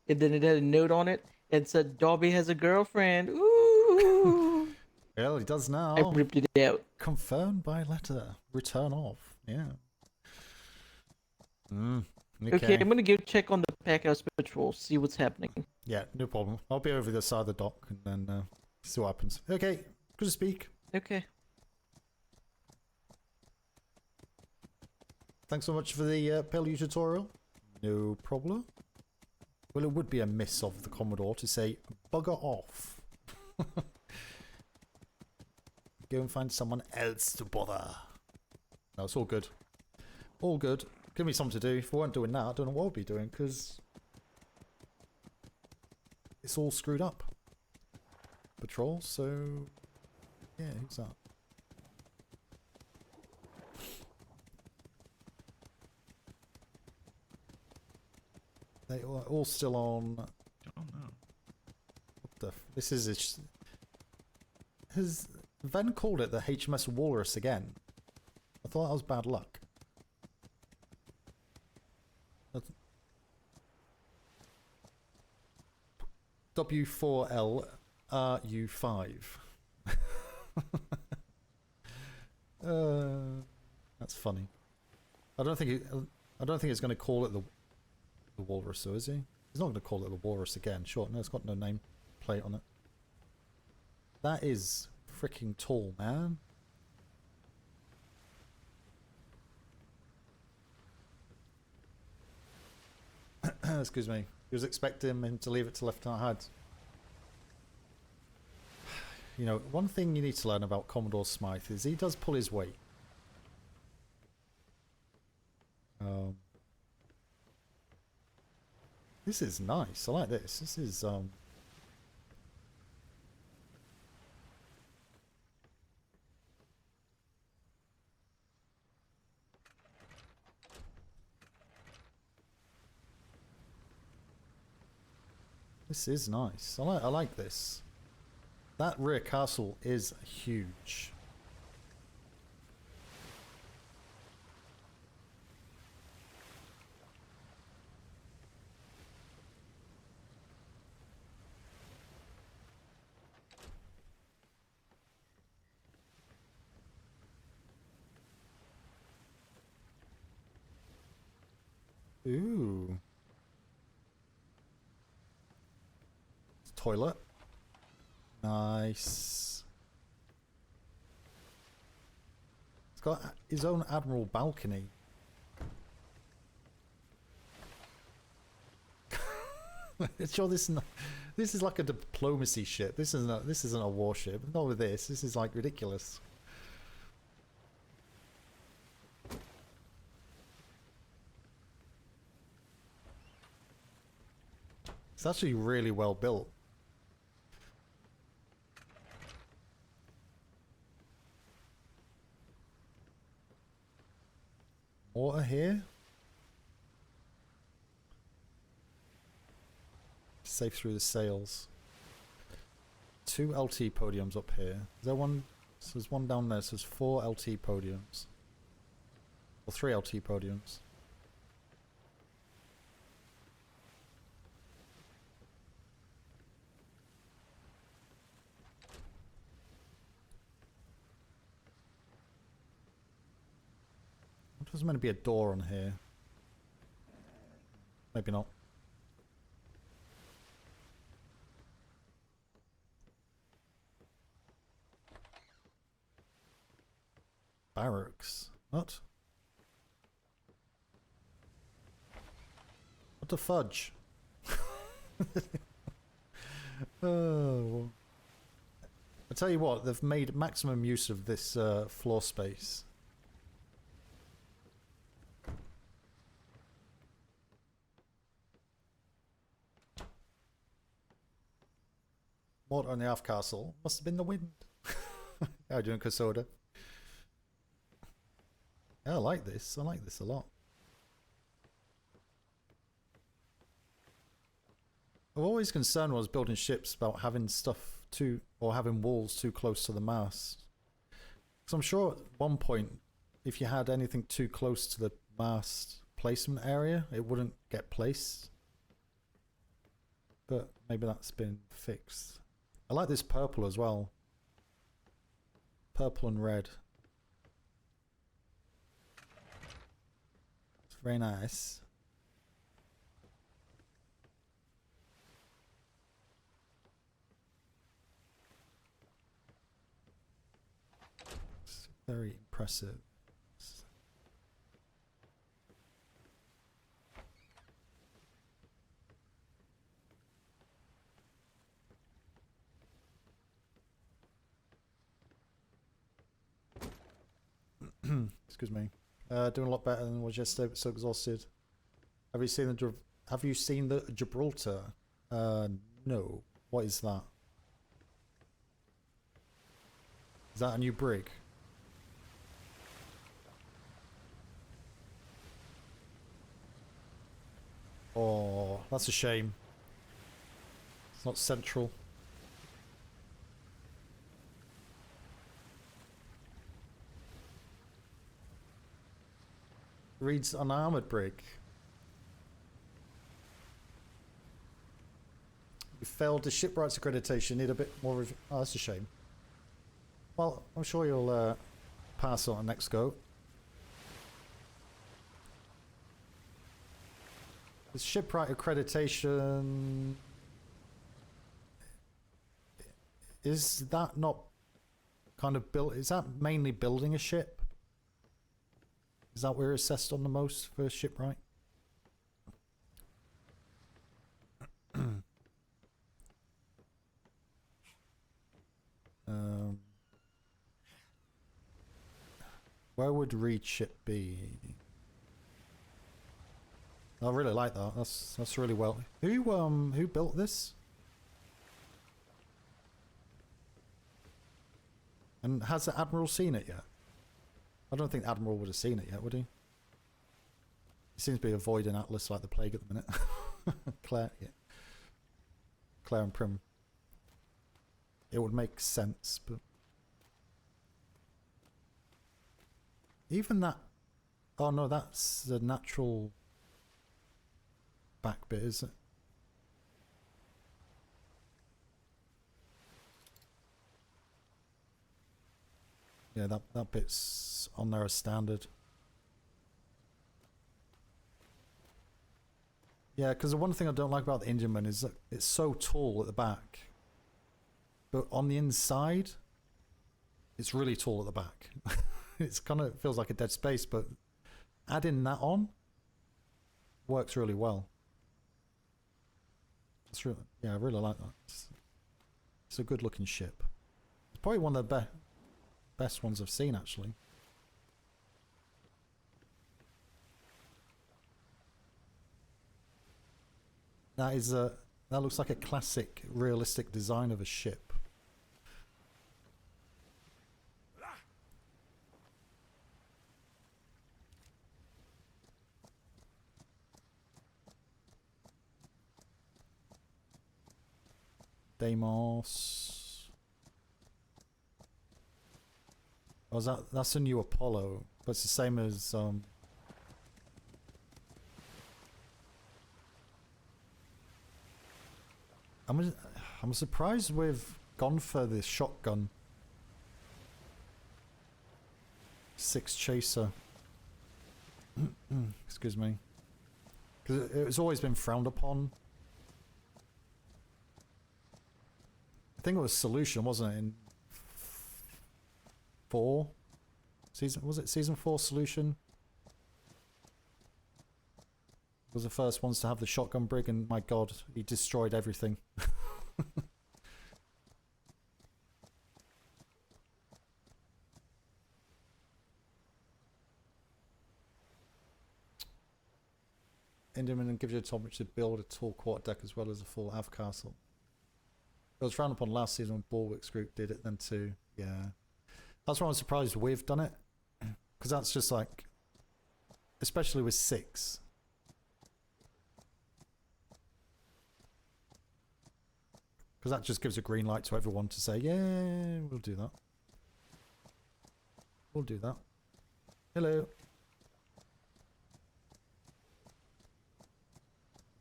And then it had a note on it. It said Dobby has a girlfriend. Ooh. Well, he does now. I ripped it out. Confirmed by letter. Return off. Yeah. Okay, I'm gonna go check on the Packhouse Patrol, see what's happening. Yeah, no problem. I'll be over the side of the dock and then see what happens. Okay, good to speak. Okay. Thanks so much for the PLU tutorial. No problem. Well, it would be a miss of the Commodore to say, bugger off. Go and find someone else to bother. No, it's all good. All good. Give me something to do. If I weren't doing that, I don't know what I'd be doing, because it's all screwed up. patrol, so yeah, who's that? They are all still on. Don't know. What the? This is has Ven called it the HMS Walrus again? I thought that was bad luck. W4L RU5. That's funny. I don't think it's going to call it the Walrus, though, is he? He's not going to call it the Walrus again. Sure, no, it's got no name plate on it. That is freaking tall, man. Excuse me. He was expecting him to leave it to Lieutenant Hyde. You know, one thing you need to learn about Commodore Smythe is he does pull his weight. This is nice. I like this. This is this is nice. I like this. That rear castle is huge. Ooh. Toilet. Nice. It's got his own admiral balcony. Sure, this is like a diplomacy ship. This isn't a warship. Not with this. This is like ridiculous. It's actually really well built. Water here. Safe through the sails. 2 LT podiums up here. Is there one? So there's one down there. So there's 4 LT podiums. Or 3 LT podiums. There's meant to be a door on here. Maybe not. Barracks. What? What the fudge? Oh. I tell you what, they've made maximum use of this floor space. Water on the half castle. Must have been the wind. How are you doing, Casoda? Yeah, I like this. I like this a lot. I've always concerned when I was building ships about having stuff or having walls too close to the mast. Because I'm sure at one point, if you had anything too close to the mast placement area, it wouldn't get placed. But maybe that's been fixed. I like this purple as well. Purple and red. It's very nice. It's very impressive. Excuse me. Doing a lot better than was yesterday, but so exhausted. Have you seen the Gibraltar? No. What is that? Is that a new brig? Oh, that's a shame. It's not central. Reads unarmored brig. You failed the shipwrights accreditation. Need a bit more. Oh, that's a shame. Well, I'm sure you'll pass on next go. The shipwright accreditation, is that not kind of built? Is that mainly building a ship? Is that where we're assessed on the most for shipwright? Where would read ship be? I really like that. That's really well. Who built this? And has the Admiral seen it yet? I don't think the Admiral would have seen it yet, would he? He seems to be avoiding Atlas like the plague at the minute. Claire, yeah. Claire and Prim. It would make sense, but even that. Oh no, that's the natural back bit, is it? Yeah, that bit's on there as standard. Yeah, because the one thing I don't like about the Indian is that it's so tall at the back, but on the inside, it's really tall at the back. It's kind of feels like a dead space, but adding that on works really well. It's really, yeah, I really like that. It's a good looking ship. It's probably one of the best ones I've seen, actually. That is that looks like a classic, realistic design of a ship. Deimos. Oh, that's a new Apollo, but it's the same as I'm surprised we've gone for this shotgun 6 chaser. Excuse me, because it's always been frowned upon. I think it was Solution, wasn't it, in 4 season? Was it season 4 Solution? Was the first ones to have the shotgun brig, and my god, he destroyed everything. Indian gives you a topic to build a tall quarter deck as well as a full Av castle. It was frowned upon last season when Borwick's group did it then too. Yeah. That's why I'm surprised we've done it. Because that's just like, especially with 6. Because that just gives a green light to everyone to say, yeah, we'll do that. We'll do that. Hello.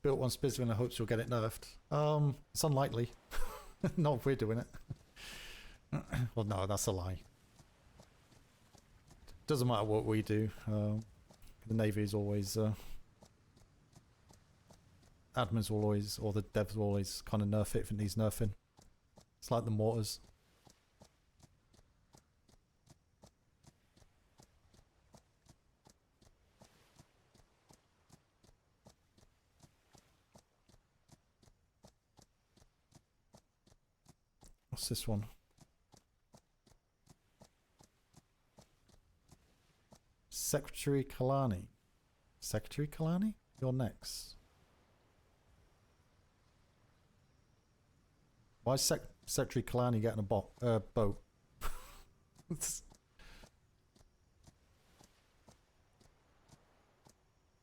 Built one specifically in the hopes you'll get it nerfed. It's unlikely. Not if we're doing it. Well, no, that's a lie. Doesn't matter what we do. The Navy is always... admins will always, or the devs will always kind of nerf it if it needs nerfing. It's like the mortars. What's this one? Secretary Kalani. Secretary Kalani? You're next. Why is Secretary Kalani getting a boat?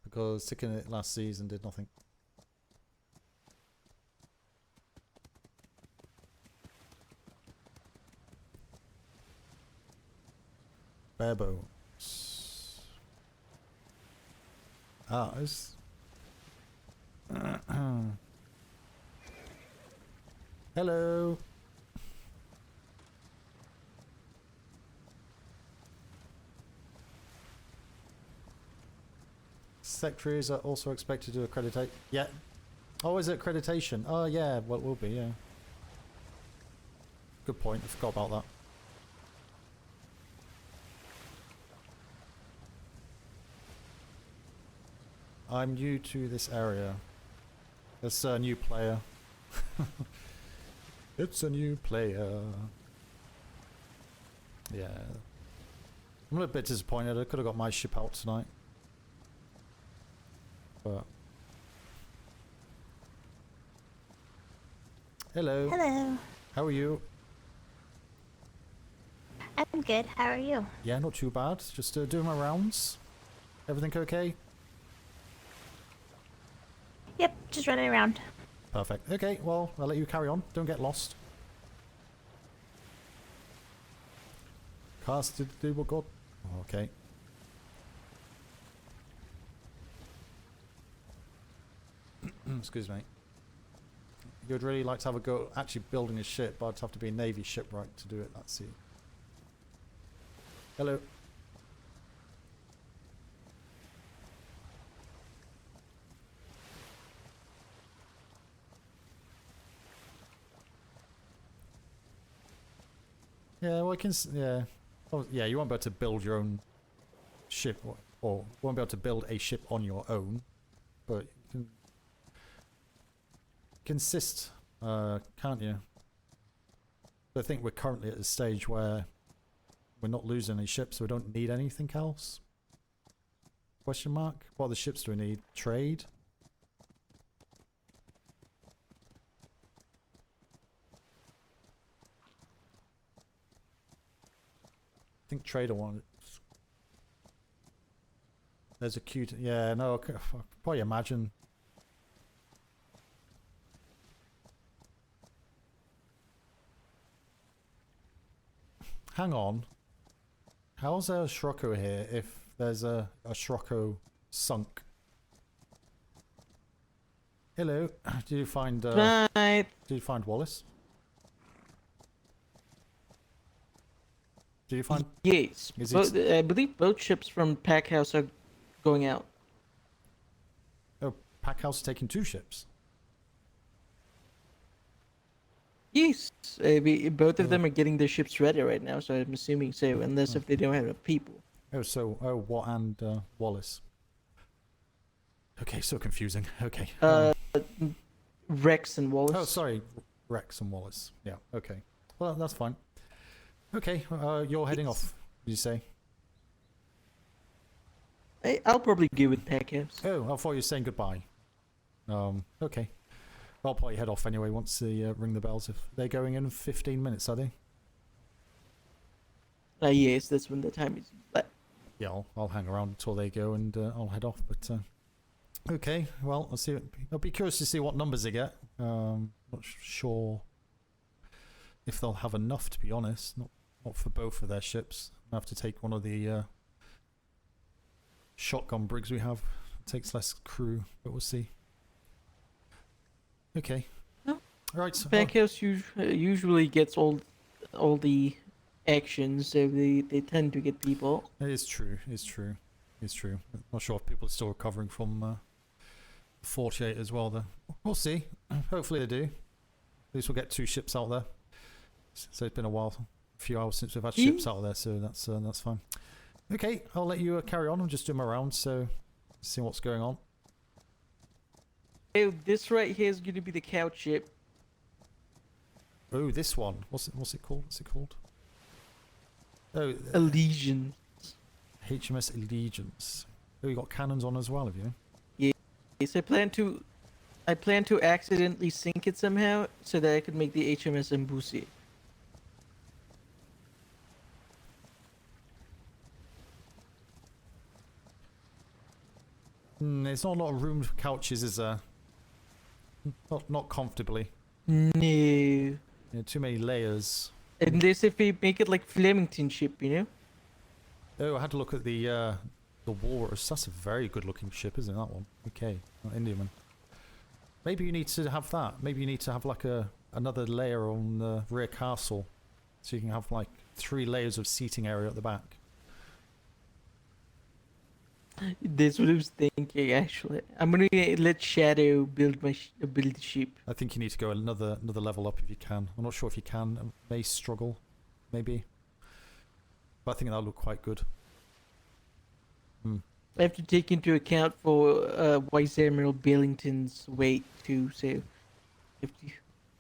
Because sticking it last season did nothing. Bare bones. Ah, it's... Hello. Secretaries are also expected to accreditate. Yeah. Oh, is it accreditation? Oh, yeah. Well, it will be, yeah. Good point. I forgot about that. I'm new to this area. It's a new player. It's a new player. Yeah. I'm a little bit disappointed. I could have got my ship out tonight. But... Hello. Hello. How are you? I'm good. How are you? Yeah, not too bad. Just doing my rounds. Everything okay? Yep, just running around. Perfect. Okay, well, I'll let you carry on. Don't get lost. Casted do what God. Okay. Excuse me. You'd really like to have a go at actually building a ship, but I'd have to be a Navy shipwright to do it. Let's see. Hello. Yeah, well, I can. Yeah. Oh, yeah. You won't be able to build your own ship, or won't be able to build a ship on your own, but you can consist, can't you? But I think we're currently at a stage where we're not losing any ships, so we don't need anything else. Question mark? What other ships do we need? Trade? I think trader wants. There's a cute. Yeah, no, I could probably imagine. Hang on. How's there a Scirocco here if there's a Scirocco sunk? Hello. Did you find Right. Did you find Wallace? Did you find? Yes. Is Both, it... I believe both ships from Packhouse are going out. Oh, Packhouse is taking 2 ships. Yes. Both of them are getting their ships ready right now, so I'm assuming so, unless if they don't have enough people. Oh, so what and Wallace? Okay, so confusing. Okay. Rex and Wallace. Oh, sorry, Rex and Wallace. Yeah. Okay. Well, that's fine. Okay, you're heading off. Did you say? I'll probably go with Packhouse. Oh, I thought you were saying goodbye. Okay. I'll probably head off anyway once they ring the bells. If they're going in 15 minutes, are they? Yes, that's when the time is. But yeah, I'll hang around until they go and I'll head off. But okay, well, I'll see. I'll be curious to see what numbers they get. Not sure if they'll have enough, to be honest. Not for both of their ships. I have to take one of the shotgun brigs we have. It takes less crew, but we'll see. Okay. No. Right. Packhouse usually gets all the actions, so they tend to get people. It is true. It's true. It's true. Not sure if people are still recovering from 48 as well, though. We'll see. Hopefully they do. At least we'll get 2 ships out there. So it's been a while, a few hours since we've had ships out there, so that's fine. Okay, I'll let you carry on. I'm just doing my round, so see what's going on. Oh, this right here is going to be the couch ship. Oh, this one. What's it called? What's it called? Oh, Allegiance. HMS Allegiance. Oh, you got cannons on as well, have you? Yes, I plan to accidentally sink it somehow, so that I could make the HMS Embusi. There's not a lot of room for couches, is there? Not comfortably. No. Yeah, too many layers. Unless if we make it like Flemington ship, you know? Oh, I had to look at the walrus. That's a very good looking ship, isn't it, that one? Okay, Indiaman. Maybe you need to have that. Maybe you need to have like another layer on the rear castle. So you can have like 3 layers of seating area at the back. That's what I was thinking, actually. I'm gonna let Shadow build build the ship. I think you need to go another level up if you can. I'm not sure if you can. I may struggle, maybe. But I think that'll look quite good. I have to take into account for Vice Admiral Billington's weight too, so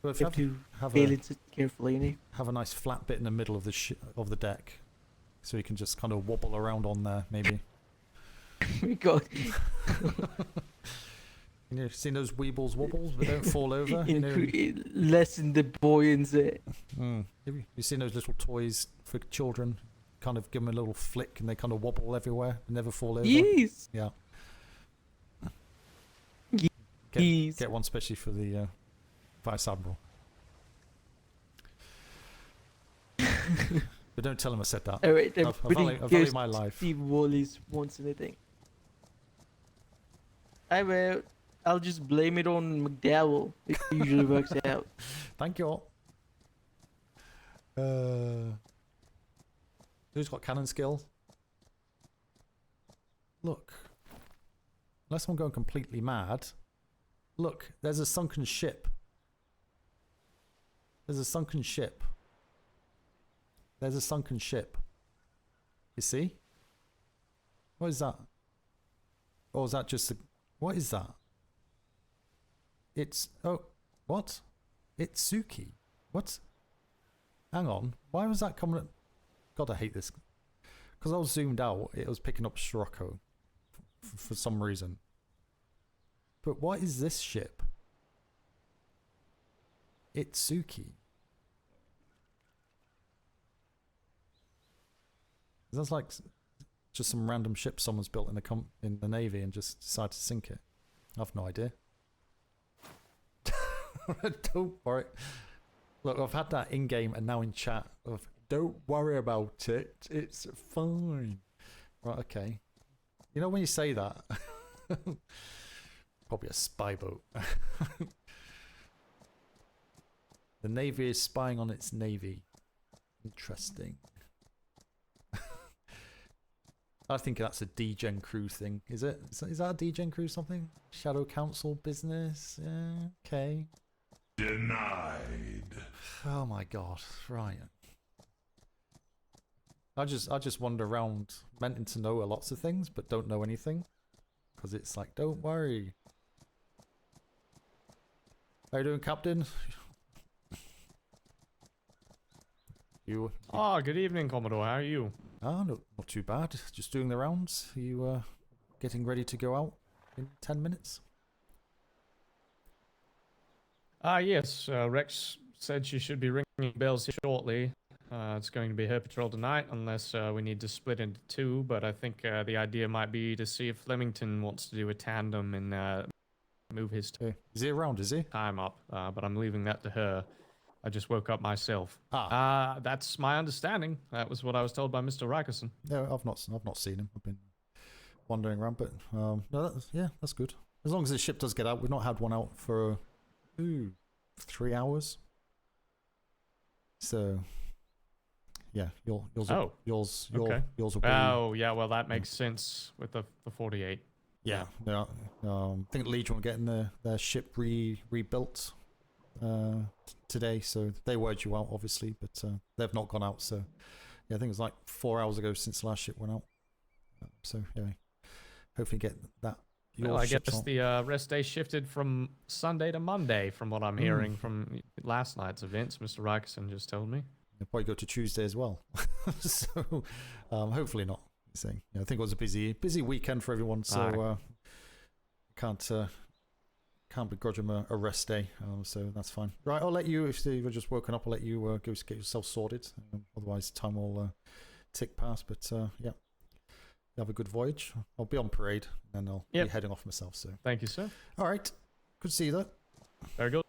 have to balance it carefully, you know. Have a nice flat bit in the middle of the deck, so you can just kind of wobble around on there, maybe. Oh my God. You know, seen those weebles wobbles, but don't fall over. You know, lessen the buoyancy. You've seen those little toys for children? Kind of give them a little flick, and they kind of wobble everywhere and never fall over. Yes. Yeah. Yes. Get one especially for the Vice Admiral. But don't tell him I said that. All right, I value my life. Steve Wallace wants anything. I will. I'll just blame it on McDowell. It usually works out. Thank you. Who's got cannon skill? Look. Unless I'm going completely mad. Look, there's a sunken ship. There's a sunken ship. There's a sunken ship. You see? What is that? Or is that just a... What is that? It's... Oh, what? It's Suki. What? Hang on. Why was that coming up? God, I hate this. Because I was zoomed out, it was picking up Scirocco. For some reason. But what is this ship? It's Suki. That's like just some random ship someone's built in the Navy and just decided to sink it. I've no idea. Don't worry. Look, I've had that in game and now in chat of don't worry about it. It's fine. Right, okay. You know when you say that? Probably a spy boat. The Navy is spying on its Navy. Interesting. I think that's a D-Gen crew thing. Is it? Is that a D-Gen crew something? Shadow Council business? Yeah, okay. Denied. Oh my god, right. I just wander around meant to know lots of things, but don't know anything. Because it's like, don't worry. How you doing, Captain? You... Oh, good evening, Commodore. How are you? Ah, no, not too bad. Just doing the rounds. Are you getting ready to go out in 10 minutes? Yes. Rex said she should be ringing bells shortly. It's going to be her patrol tonight, unless we need to split into 2. But I think the idea might be to see if Flemington wants to do a tandem and move his is he around, is he? Time up. But I'm leaving that to her. I just woke up myself. That's my understanding. That was what I was told by Mr. Rickerson. No, I've not seen him. I've been wandering around, but no, that's good. As long as the ship does get out, we've not had one out for 3 hours. So yeah, yours okay. will be. Oh yeah, well that makes sense with the 48. Yeah, I think Legion were getting their ship rebuilt today, so they were due out obviously, but they've not gone out. So yeah, I think it was like 4 hours ago since the last ship went out. So yeah, hopefully get that. Well, I guess the rest day shifted from Sunday to Monday, from what I'm hearing from last night's events. Mr. Rickerson just told me. They'll probably go to Tuesday as well. So hopefully not. I think it was a busy weekend for everyone, so can't begrudge them a rest day. So that's fine. Right, I'll let you, if you've just woken up, I'll let you go get yourself sorted. Otherwise, time will tick past. But yeah, have a good voyage. I'll be on parade, and I'll Yep. be heading off myself. So. Thank you, sir. All right. Good to see you, though. Very good.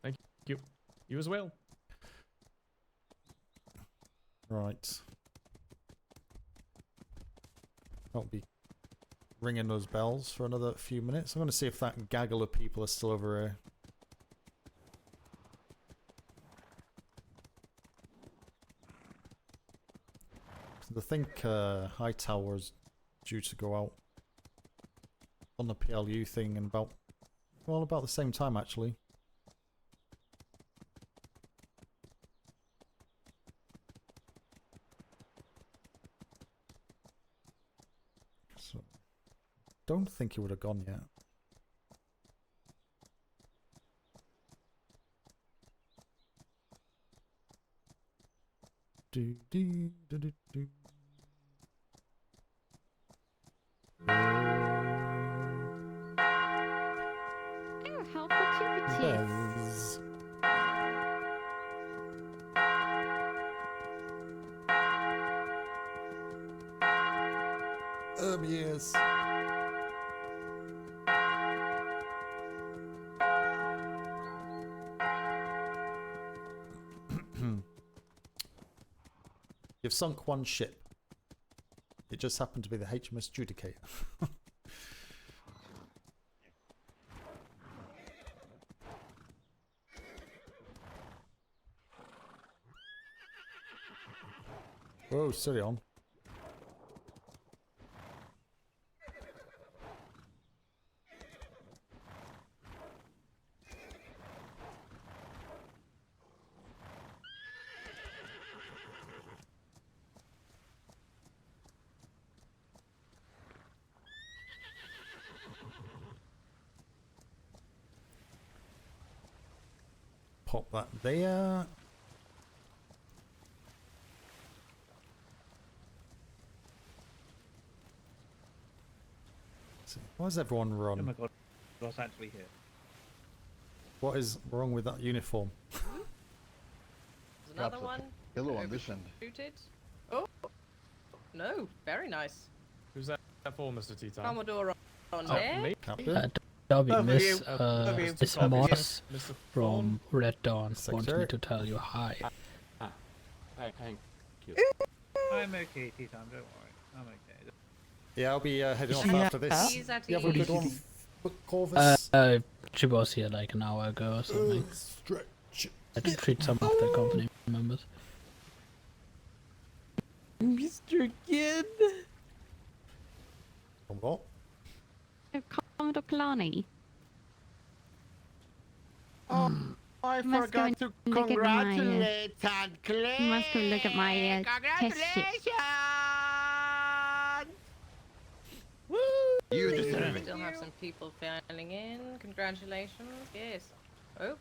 Thank you. You as well. Right. I'll be ringing those bells for another few minutes. I'm going to see if that gaggle of people are still over here. I think Hightower's due to go out on the PLU thing in about the same time, actually. So, don't think he would have gone yet. Do do do do do. Oh, how fortuitous. Buzz. Yes. You've sunk one ship. It just happened to be the HMS Judicator. Whoa, steady on. Pop that there. Why is everyone run? Oh my god, what's actually here? What is wrong with that uniform? There's another one. Yellow on this end. Shooted. Oh, no, very nice. Who's that for, Mr. T-Time? Commodore on Oh, there. me? Dobby, Over Miss, you. Over you. Miss Over you. Moss Mr. from Red Dawn wants Secretary? me to tell you hi. Thank you. I'm okay, T-Time, don't worry. I'm okay. Yeah, I'll be heading off Yeah. after this. He's at You have a ease. good one, Corvus? She was here like an hour ago or something. Stretch. I had to treat some of the company members. Mr. Kid. What? Oh, Commodore Kalani. Oh, I You must go forgot and to look at my, congratulate Aunt Claire. You must go look at my test ship. Woo! You We deserve it. still have some people filing in. Congratulations. Yes. Oh.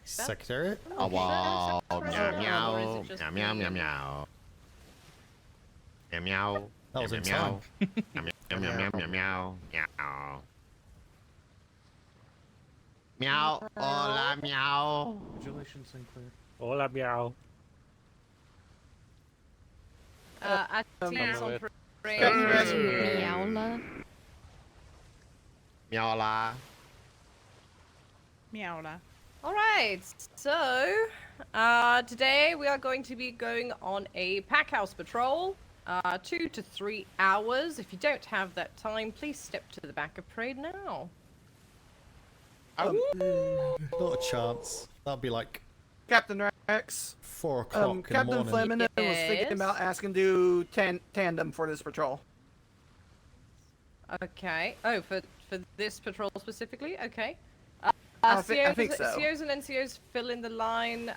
Secretariat? Oh, wow. Meow, meow. Or is it just Meow, meow, me? meow, meow. Meow, meow. That was meow, in meow. time. Meow, meow, meow, meow, meow, meow. Meow. Hola, meow. Congratulations, Sinclair. Hola, meow. At meow. on parade. Meowla. Meowla. Meowla. All right, so today we are going to be going on a pack house patrol, 2 to 3 hours. If you don't have that time, please step to the back of parade now. Not a chance. That'll be like Captain Rex. 4 o'clock in the Captain morning. Fleming was thinking Yes. about asking to do tandem for this patrol. Okay. Oh, for this patrol specifically? Okay. I think so. COs and NCOs fill in the line.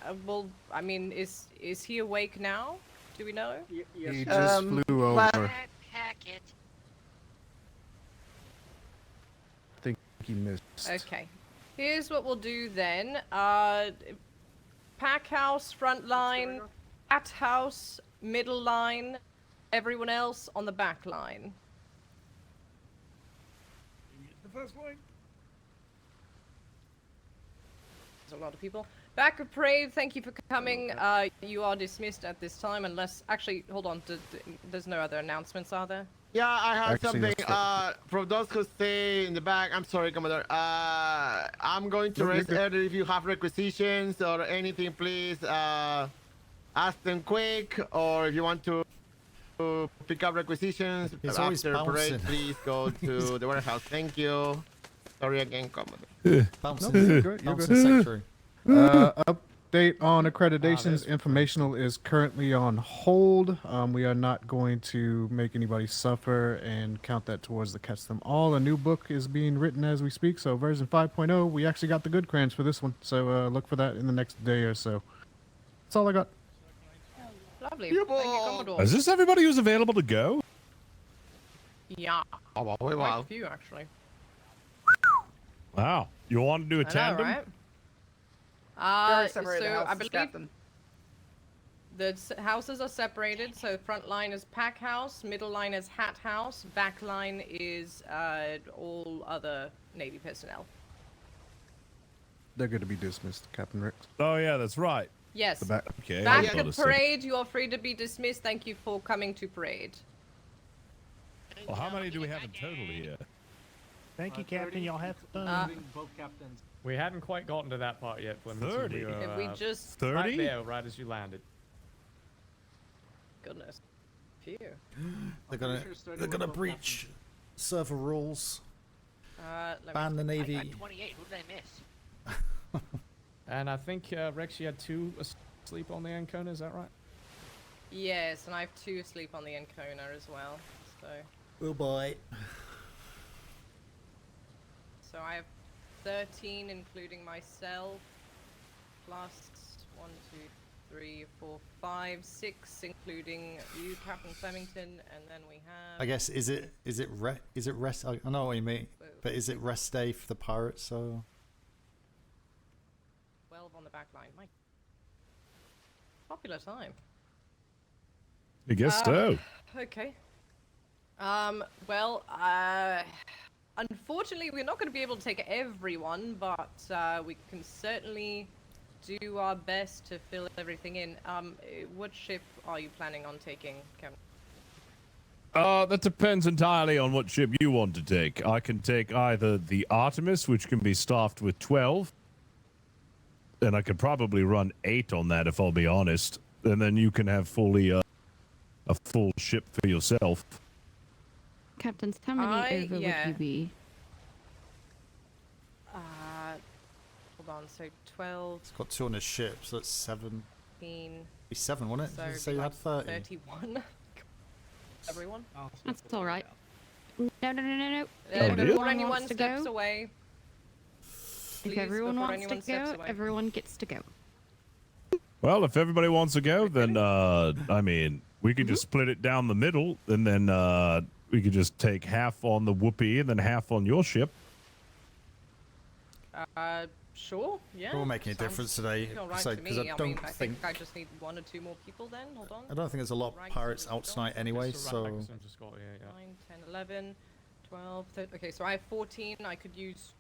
I mean, is he awake now? Do we know? He just flew over. I think he missed. Okay. Here's what we'll do then. Pack house, front line, at house, middle line, everyone else on the back line. The first line. a lot of people. Back of parade, thank you for coming. You are dismissed at this time unless... Actually, hold on. There's no other announcements, are there? Yeah, I have Actually, something. For those who stay in the back, I'm sorry, Commodore. I'm going to No, you're raise good. earlier. If you have requisitions or anything, please ask them quick. Or if you want to pick up requisitions He's always after parade, bouncing. please go to the warehouse. Thank you. Sorry again, Commodore. Bouncing, No, you're good. You're bouncing good. secretary. Update on accreditations. there's- Informational is currently on hold. We are not going to make anybody suffer and count that towards the catch them all. A new book is being written as we speak. So version 5.0, we actually got the good crayons for this one. So look for that in the next day or so. That's all I got. Lovely. Thank you, Commodore. Is this everybody who's available to go? Yeah. Oh, well, Quite wow. a few, actually. Wow. You want to do a I know, tandem? right? So I believe the houses are separated. So front line is pack house, middle line is hat house, back line is all other Navy personnel. They're going to be dismissed, Captain Rex. Oh, yeah, that's right. Yes. Okay. Back hold on a at second. parade, you are free to be dismissed. Thank you for coming to parade. Well, how many do we have in total here? Thank you, Captain. Y'all have fun. both captains. We hadn't quite gotten to that part yet, Plymouth. 30? We were, If we just... 30? right there, right as you landed. Goodness. Phew. They're gonna breach server rules. Let Ban the Navy. 28. Who did I miss? And I think, Rex, you had 2 asleep on the Ancona, is that right? Yes, and I have 2 asleep on the Ancona as well. So Oh boy. I have 13, including myself, plus 1, 2, 3, 4, 5, 6, including you, Captain Flemington, and then we have... I guess is it rest? I know what you mean, but is it rest day for the pirates? So 12 on the back line. My popular time. I guess so. Okay. Well, unfortunately, we're not going to be able to take everyone, but we can certainly do our best to fill everything in. What ship are you planning on taking, Captain? That depends entirely on what ship you want to take. I can take either the Artemis, which can be staffed with 12, and I could probably run 8 on that if I'll be honest. And then you can have fully a full ship for yourself. Captains, how many over would you be? Hold on, so 12... it's got 2 on his ship, so that's 7. 15... Be 7, wouldn't it? So Did you it'd say be you like had 30? 31. Everyone? That's all right. No. Before Everyone anyone wants to steps go. away. If Please, everyone before wants anyone to steps go, away. everyone gets to go. Well, if everybody wants to go, then I mean, we could just split it down the middle, and then we could just take half on the Whoopee and then half on your ship. Sure, yeah. It won't make any difference today, All right so- to 'cause me. I I don't mean, I think think- I just need 1 or 2 more people then. Hold on. I don't think there's a lot of pirates out tonight anyway, so 9, 10, 11, 12, 13. Okay, so I have 14. I could use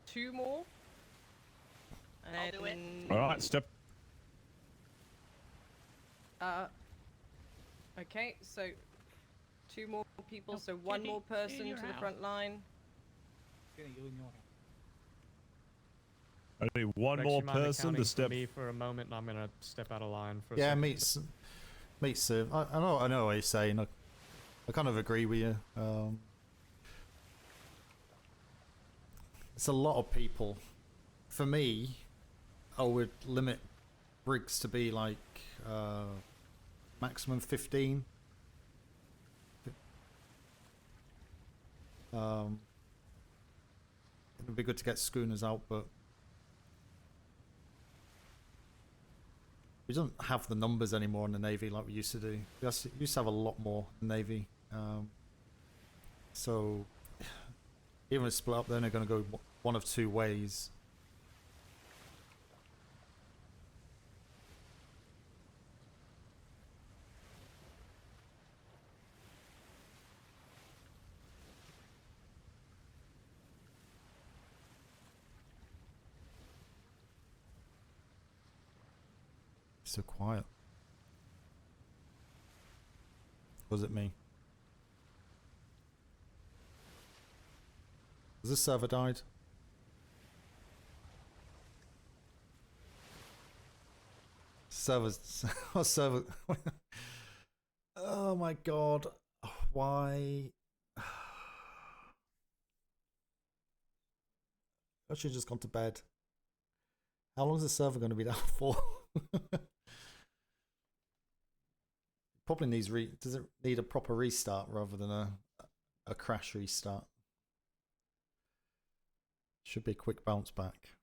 2 more. I'll do it. All right, step. Okay, so 2 more people, so 1 more person to the front line. I need one Rex, more you mind person accounting to step. for me for a moment, and I'm gonna step out of line for a yeah, second. meet Sir. I know what you're saying. I kind of agree with you. It's a lot of people. For me, I would limit rigs to be like maximum 15. It would be good to get schooners out, but we don't have the numbers anymore in the Navy like we used to do. We used to have a lot more in the Navy. So even if split up, then they're going to go one of 2 ways. So quiet. Was it me? Has this server died? Servers. Server. Oh my god. Why? I should have just gone to bed. How long is the server going to be down for? Probably needs does it need a proper restart rather than a crash restart? Should be a quick bounce back.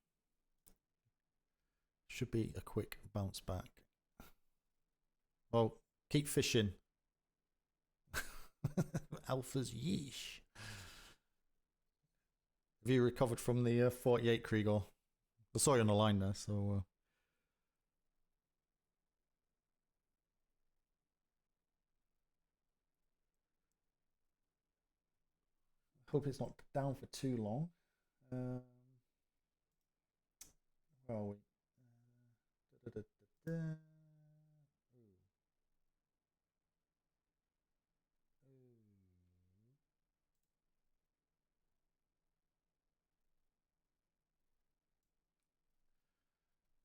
Should be a quick bounce back. Well, keep fishing. Alphas, yeesh. Have you recovered from the 48 Kriegel? I saw you on the line there, so... Hope it's not down for too long. Where are we?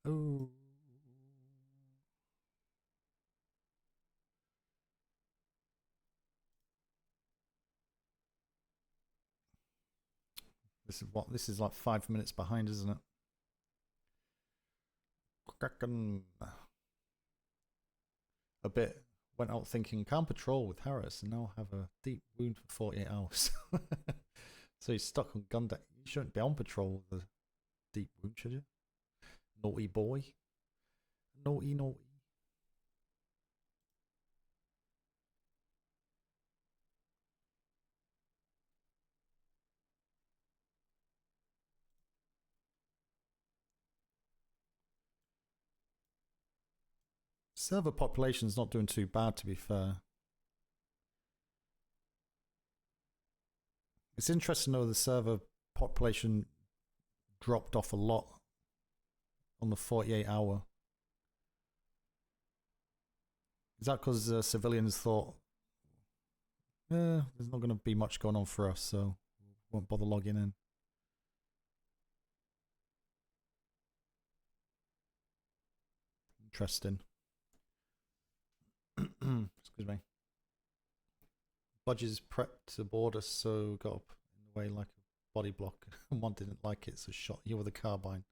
Oh. This is what? This is like 5 minutes behind, isn't it? A bit. Went out thinking can't patrol with Harris and now have a deep wound for 48 hours. So he's stuck on gun deck. You shouldn't be on patrol with a deep wound, should you? Naughty boy. Naughty, naughty. Server population's not doing too bad, to be fair. It's interesting to know the server population dropped off a lot on the 48-hour. Is that because civilians thought, there's not going to be much going on for us, so won't bother logging in? Interesting. Excuse me. Budges prepped to board us, so got up in the way like a body block. One didn't like it, so shot you with a carbine.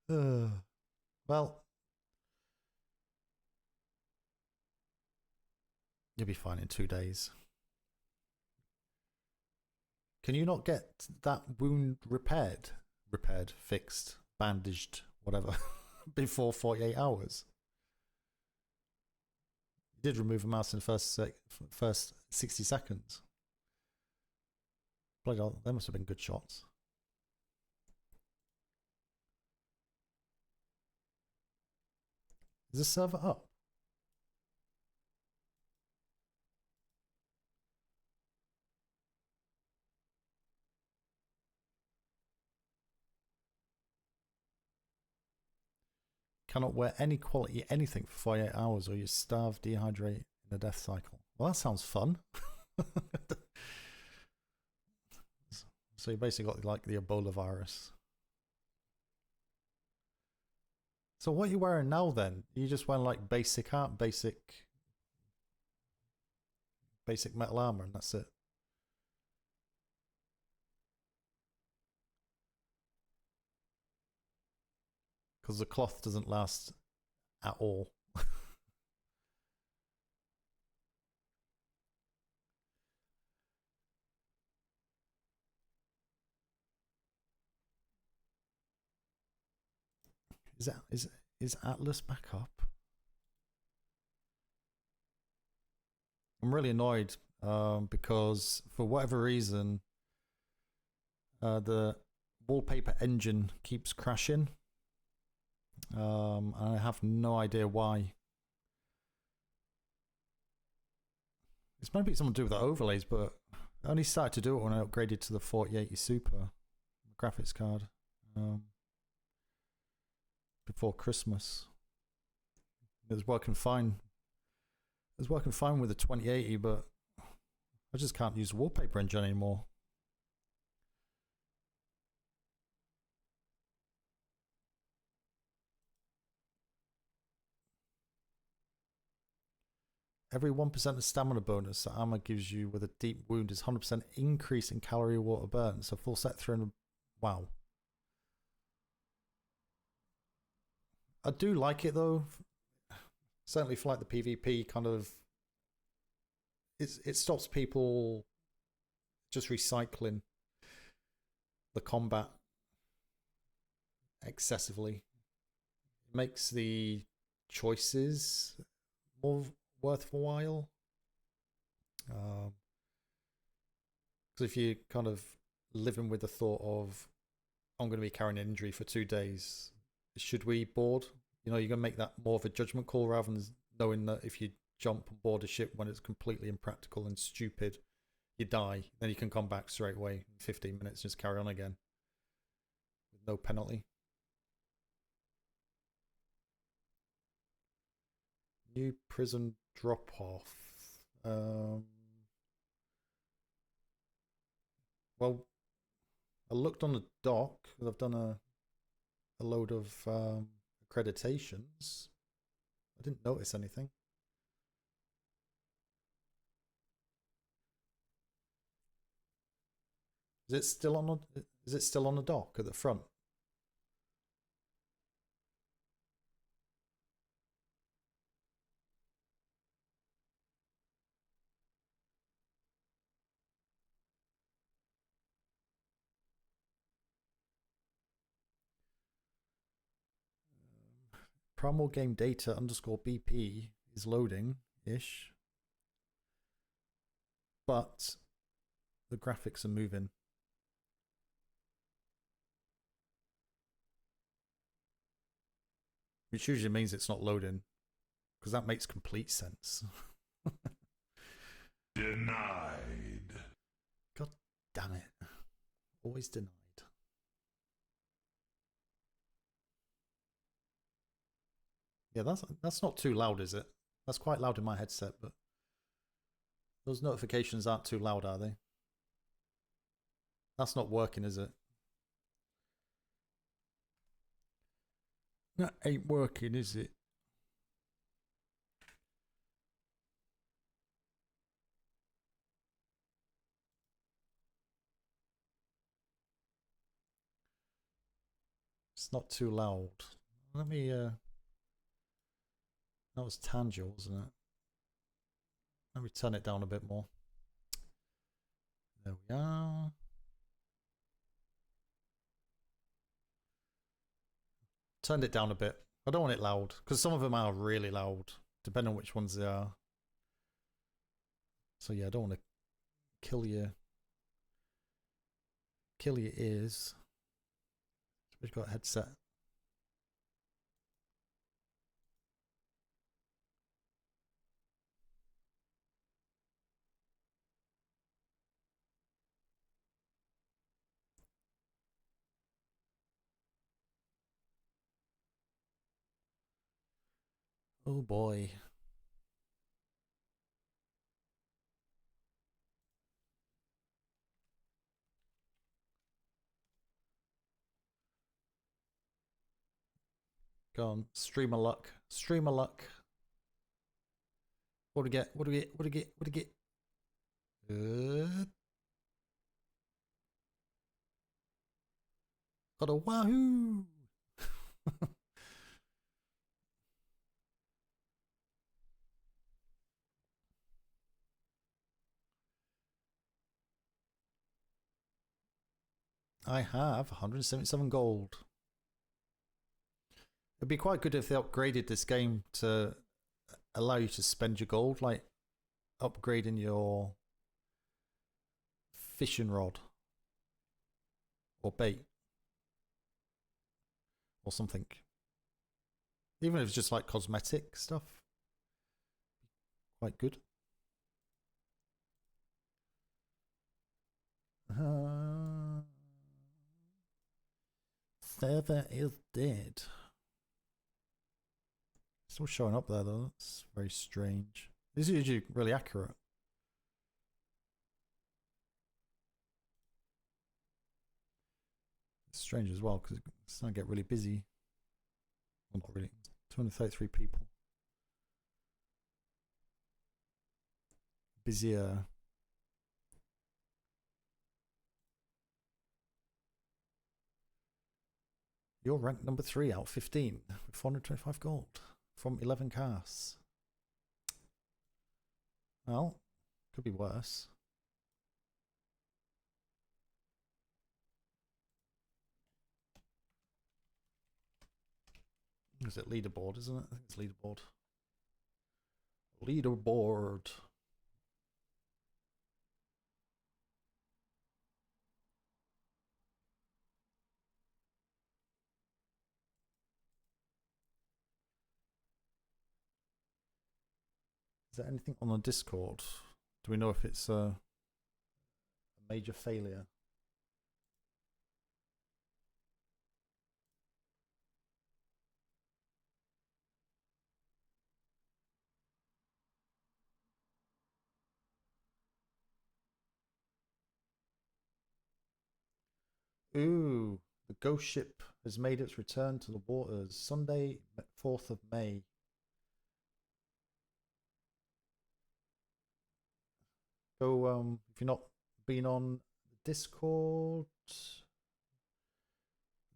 Well, you'll be fine in 2 days. Can you not get that wound repaired, fixed, bandaged, whatever, before 48 hours? You did remove a mouse in the first 60 seconds. Bloody hell, they must have been good shots. Is this server up? Cannot wear any quality anything for 48 hours or you starve, dehydrate in a death cycle. Well, that sounds fun. So you basically got like the Ebola virus. So what are you wearing now then? You just wearing like basic metal armor and that's it. Because the cloth doesn't last at all. Is Atlas back up? I'm really annoyed because for whatever reason the wallpaper engine keeps crashing. I have no idea why. It's maybe something to do with the overlays, but I only started to do it when I upgraded to the 4080 Super graphics card before Christmas. It was working fine. It was working fine with the 2080, but I just can't use the wallpaper engine anymore. Every 1% of stamina bonus that armor gives you with a deep wound is 100% increase in calorie water burn. So full set 300. Wow. I do like it though. Certainly for like the PvP kind of. It stops people just recycling the combat excessively. It makes the choices more worthwhile. Because if you're kind of living with the thought of, I'm going to be carrying an injury for 2 days, should we board? You know, you're going to make that more of a judgment call rather than knowing that if you jump on board a ship when it's completely impractical and stupid, you die, then you can come back straight away in 15 minutes and just carry on again with no penalty. New prison drop off. Well, I looked on the dock because I've done a load of accreditations. I didn't notice anything. Is it still on the dock at the front? Primal game data _ BP is loading ish, but the graphics are moving. Which usually means it's not loading, because that makes complete sense. Denied. God damn it. Always denied. Yeah, that's not too loud, is it? That's quite loud in my headset, but those notifications aren't too loud, are they? That's not working, is it? That ain't working, is it? It's not too loud. Let me that was tangible, wasn't it? Let me turn it down a bit more. There we are. Turned it down a bit. I don't want it loud, because some of them are really loud, depending on which ones they are. So yeah, I don't want to kill your ears. We've got a headset. Oh boy. Go on, streamer luck. Streamer luck. What do we get? What do we get? What do we get? What do we get? Good. Got a wahoo! I have 177 gold. It'd be quite good if they upgraded this game to allow you to spend your gold, like upgrading your fishing rod or bait or something. Even if it's just like cosmetic stuff. Quite good. Server is dead. Still showing up there though. That's very strange. This is usually really accurate. It's strange as well because it's starting to get really busy. Well, not really. 233 people. Busier. You're ranked number 3 out of 15 with 425 gold from 11 casts. Well, could be worse. Is it leaderboard, isn't it? I think it's leaderboard. Leaderboard. Is there anything on the Discord? Do we know if it's a major failure? Ooh, the ghost ship has made its return to the waters. Sunday, 4th of May. Go, if you've not been on Discord,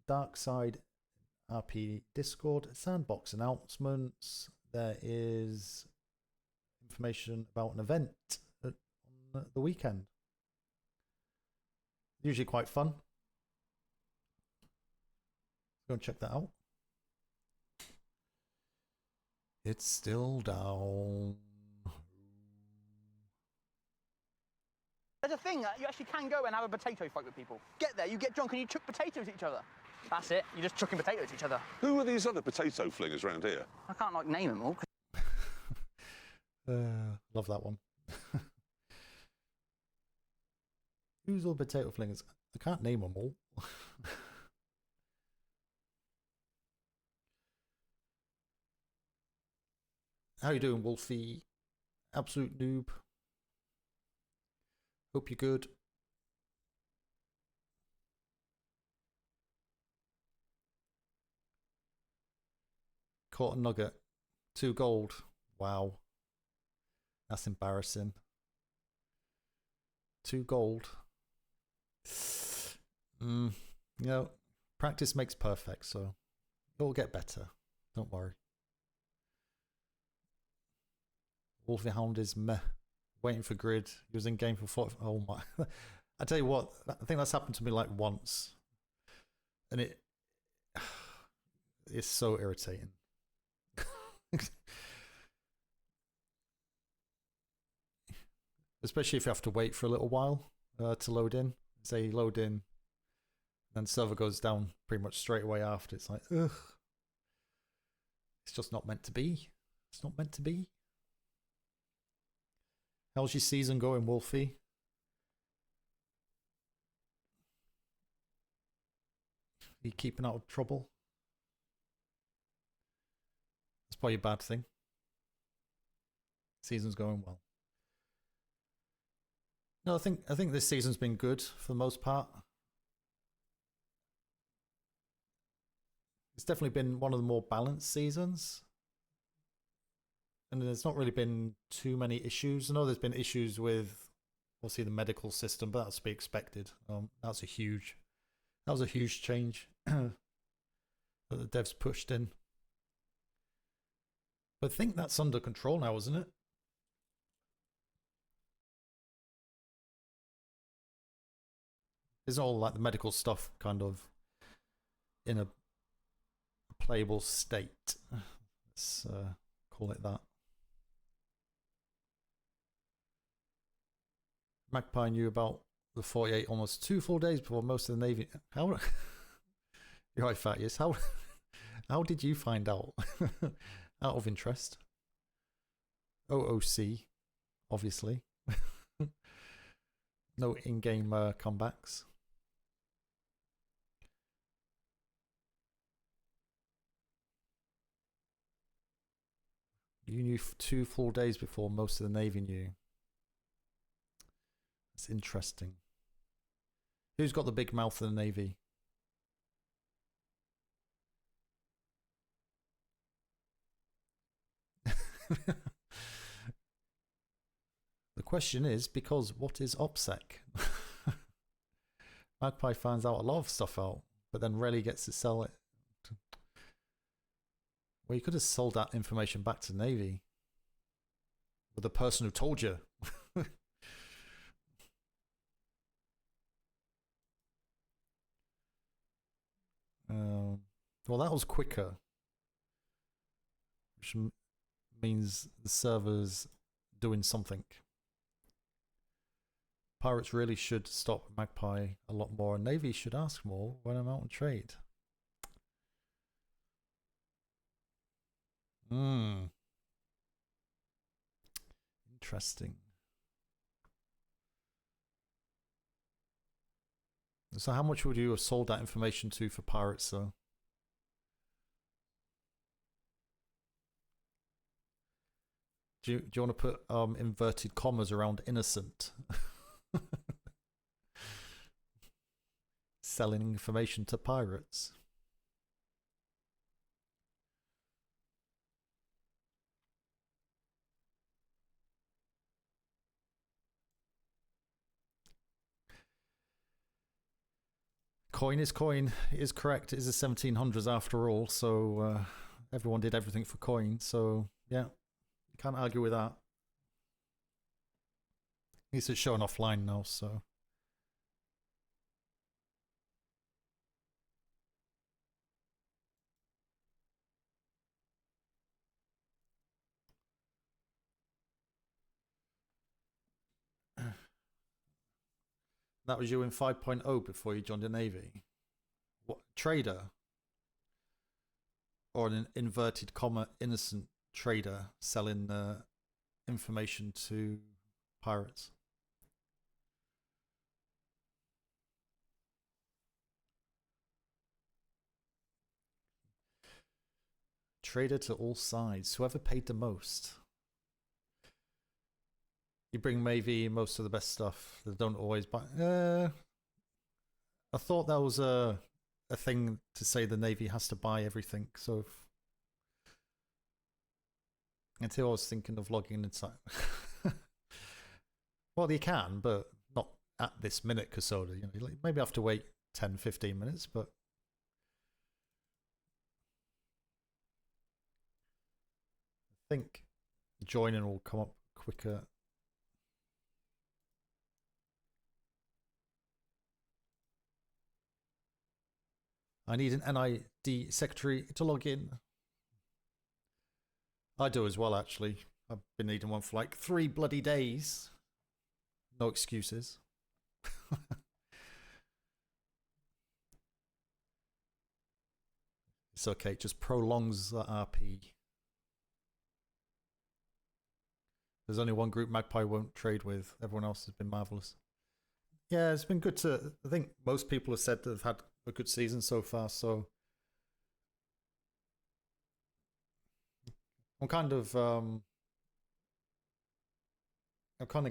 Dark Side RP Discord, Sandbox announcements. There is information about an event on the weekend. Usually quite fun. Go and check that out. It's still down. There's a thing that you actually can go and have a potato fight with people. Get there, you get drunk and you chuck potatoes at each other. That's it, you're just chucking potatoes at each other. Who are these other potato flingers around here? I can't like name them all. Love that one. Who's all potato flingers? I can't name them all. How you doing, Wolfie? Absolute noob. Hope you're good. Caught a nugget. 2 gold. Wow. That's embarrassing. 2 gold. You know, practice makes perfect, so it'll get better. Don't worry. Wolfie Hound is meh. Waiting for grid. He was in game for 40. Oh my. I tell you what, I think that's happened to me like once. And it's so irritating. Especially if you have to wait for a little while to load in. Say load in, then server goes down pretty much straight away after. It's like, ugh. It's just not meant to be. It's not meant to be. How's your season going, Wolfie? Are you keeping out of trouble? That's probably a bad thing. Season's going well. No, I think this season's been good for the most part. It's definitely been one of the more balanced seasons. And there's not really been too many issues. I know there's been issues with, obviously, the medical system, but that's to be expected. That was a huge change that the devs pushed in. But I think that's under control now, isn't it? Isn't all like the medical stuff kind of in a playable state? Let's call it that. Magpie knew about the 48 almost 2 full days before most of the Navy. How? You're right, Fatius. How did you find out? Out of interest. OOC, obviously. No in-game comebacks. You knew 2 full days before most of the Navy knew. That's interesting. Who's got the big mouth in the Navy? The question is, because what is OPSEC? Magpie finds out a lot of stuff out, but then rarely gets to sell it. Well, you could have sold that information back to the Navy. With the person who told you. Well, that was quicker. Which means the server's doing something. Pirates really should stop Magpie a lot more, and Navy should ask more when I'm out on trade. Interesting. So how much would you have sold that information to for pirates, though? Do you want to put inverted commas around innocent? Selling information to pirates. Coin is coin. It is correct. It is the 1700s after all, so everyone did everything for coin, so yeah, you can't argue with that. At least it's showing offline now, so. That was you in 5.0 before you joined the Navy. What, trader? Or an inverted comma innocent trader selling information to pirates? Trader to all sides. Whoever paid the most. You bring maybe most of the best stuff. They don't always buy. I thought that was a thing to say the Navy has to buy everything. So until I was thinking of logging inside. Well, you can, but not at this minute, Casoda. You know, maybe have to wait 10, 15 minutes, but. I think joining will come up quicker. I need an NID secretary to log in. I do as well, actually. I've been needing one for like 3 bloody days. No excuses. It's okay, it just prolongs the RP. There's only one group Magpie won't trade with. Everyone else has been marvellous. Yeah, it's been good to... I think most people have said they've had a good season so far, so... I'm kind of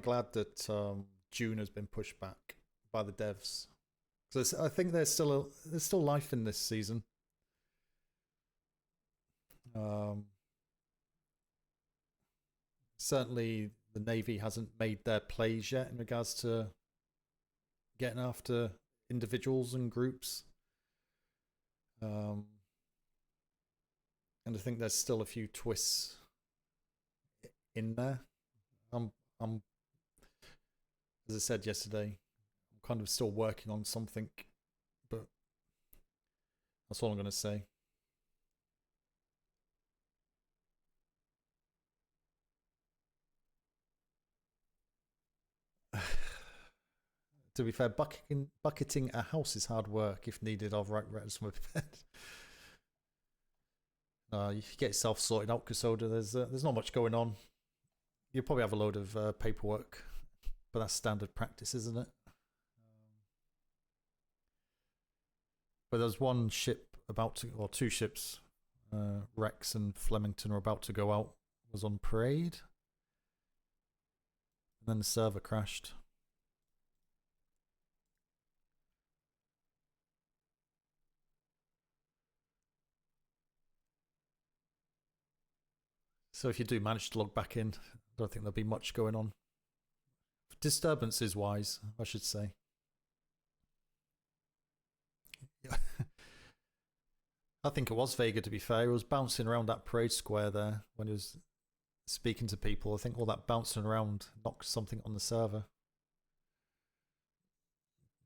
glad that June has been pushed back by the devs. So I think there's still life in this season. Certainly the Navy hasn't made their plays yet in regards to getting after individuals and groups. And I think there's still a few twists in there. I'm as I said yesterday, I'm kind of still working on something, but that's all I'm going to say. To be fair, bucketing a house is hard work. If needed, I'll write letters from my bed. You get yourself sorted out, Casoda. There's not much going on. You'll probably have a load of paperwork, but that's standard practice, isn't it? But there's one ship about to, or 2 ships, Rex and Flemington, are about to go out was on parade. And then the server crashed. So if you do manage to log back in, I don't think there'll be much going on. Disturbances wise, I should say. I think it was Vega, to be fair. He was bouncing around that parade square there when he was speaking to people. I think all that bouncing around knocked something on the server.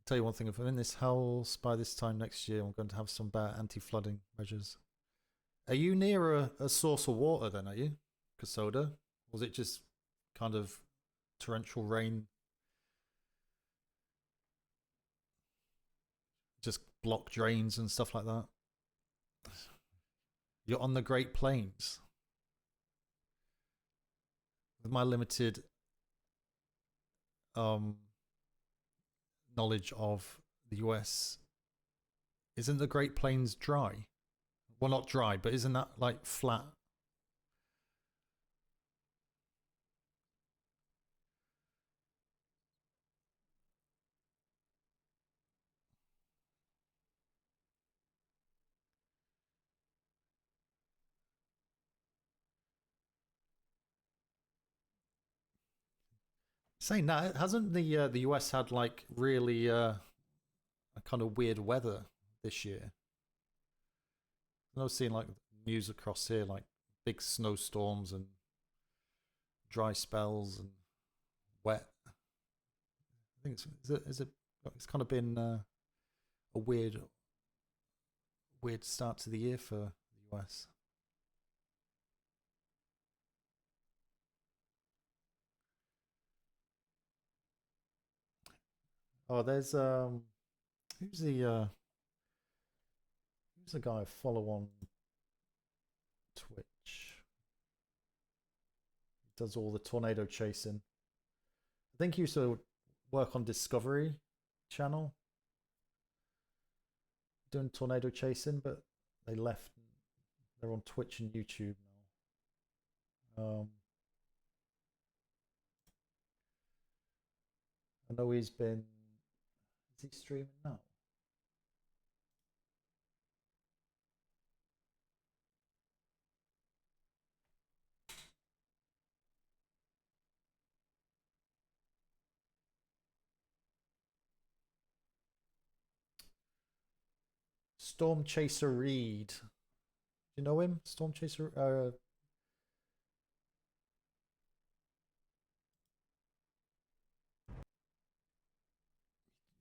Tell you one thing, if I'm in this house by this time next year, I'm going to have some bad anti-flooding measures. Are you near a source of water then, are you, Casoda? Was it just kind of torrential rain? Just block drains and stuff like that? You're on the Great Plains. With my limited knowledge of the US, isn't the Great Plains dry? Well, not dry, but isn't that like flat? Saying that, hasn't the US had like really a kind of weird weather this year? I was seeing like news across here, like big snowstorms and dry spells and wet. I think it's kind of been a weird start to the year for the US. Oh, there's who's the guy I follow on Twitch? He does all the tornado chasing. I think he used to work on Discovery Channel doing tornado chasing, but they left. They're on Twitch and YouTube now. I know he's been. Is he streaming now? Storm Chaser Reed. Do you know him? Storm Chaser.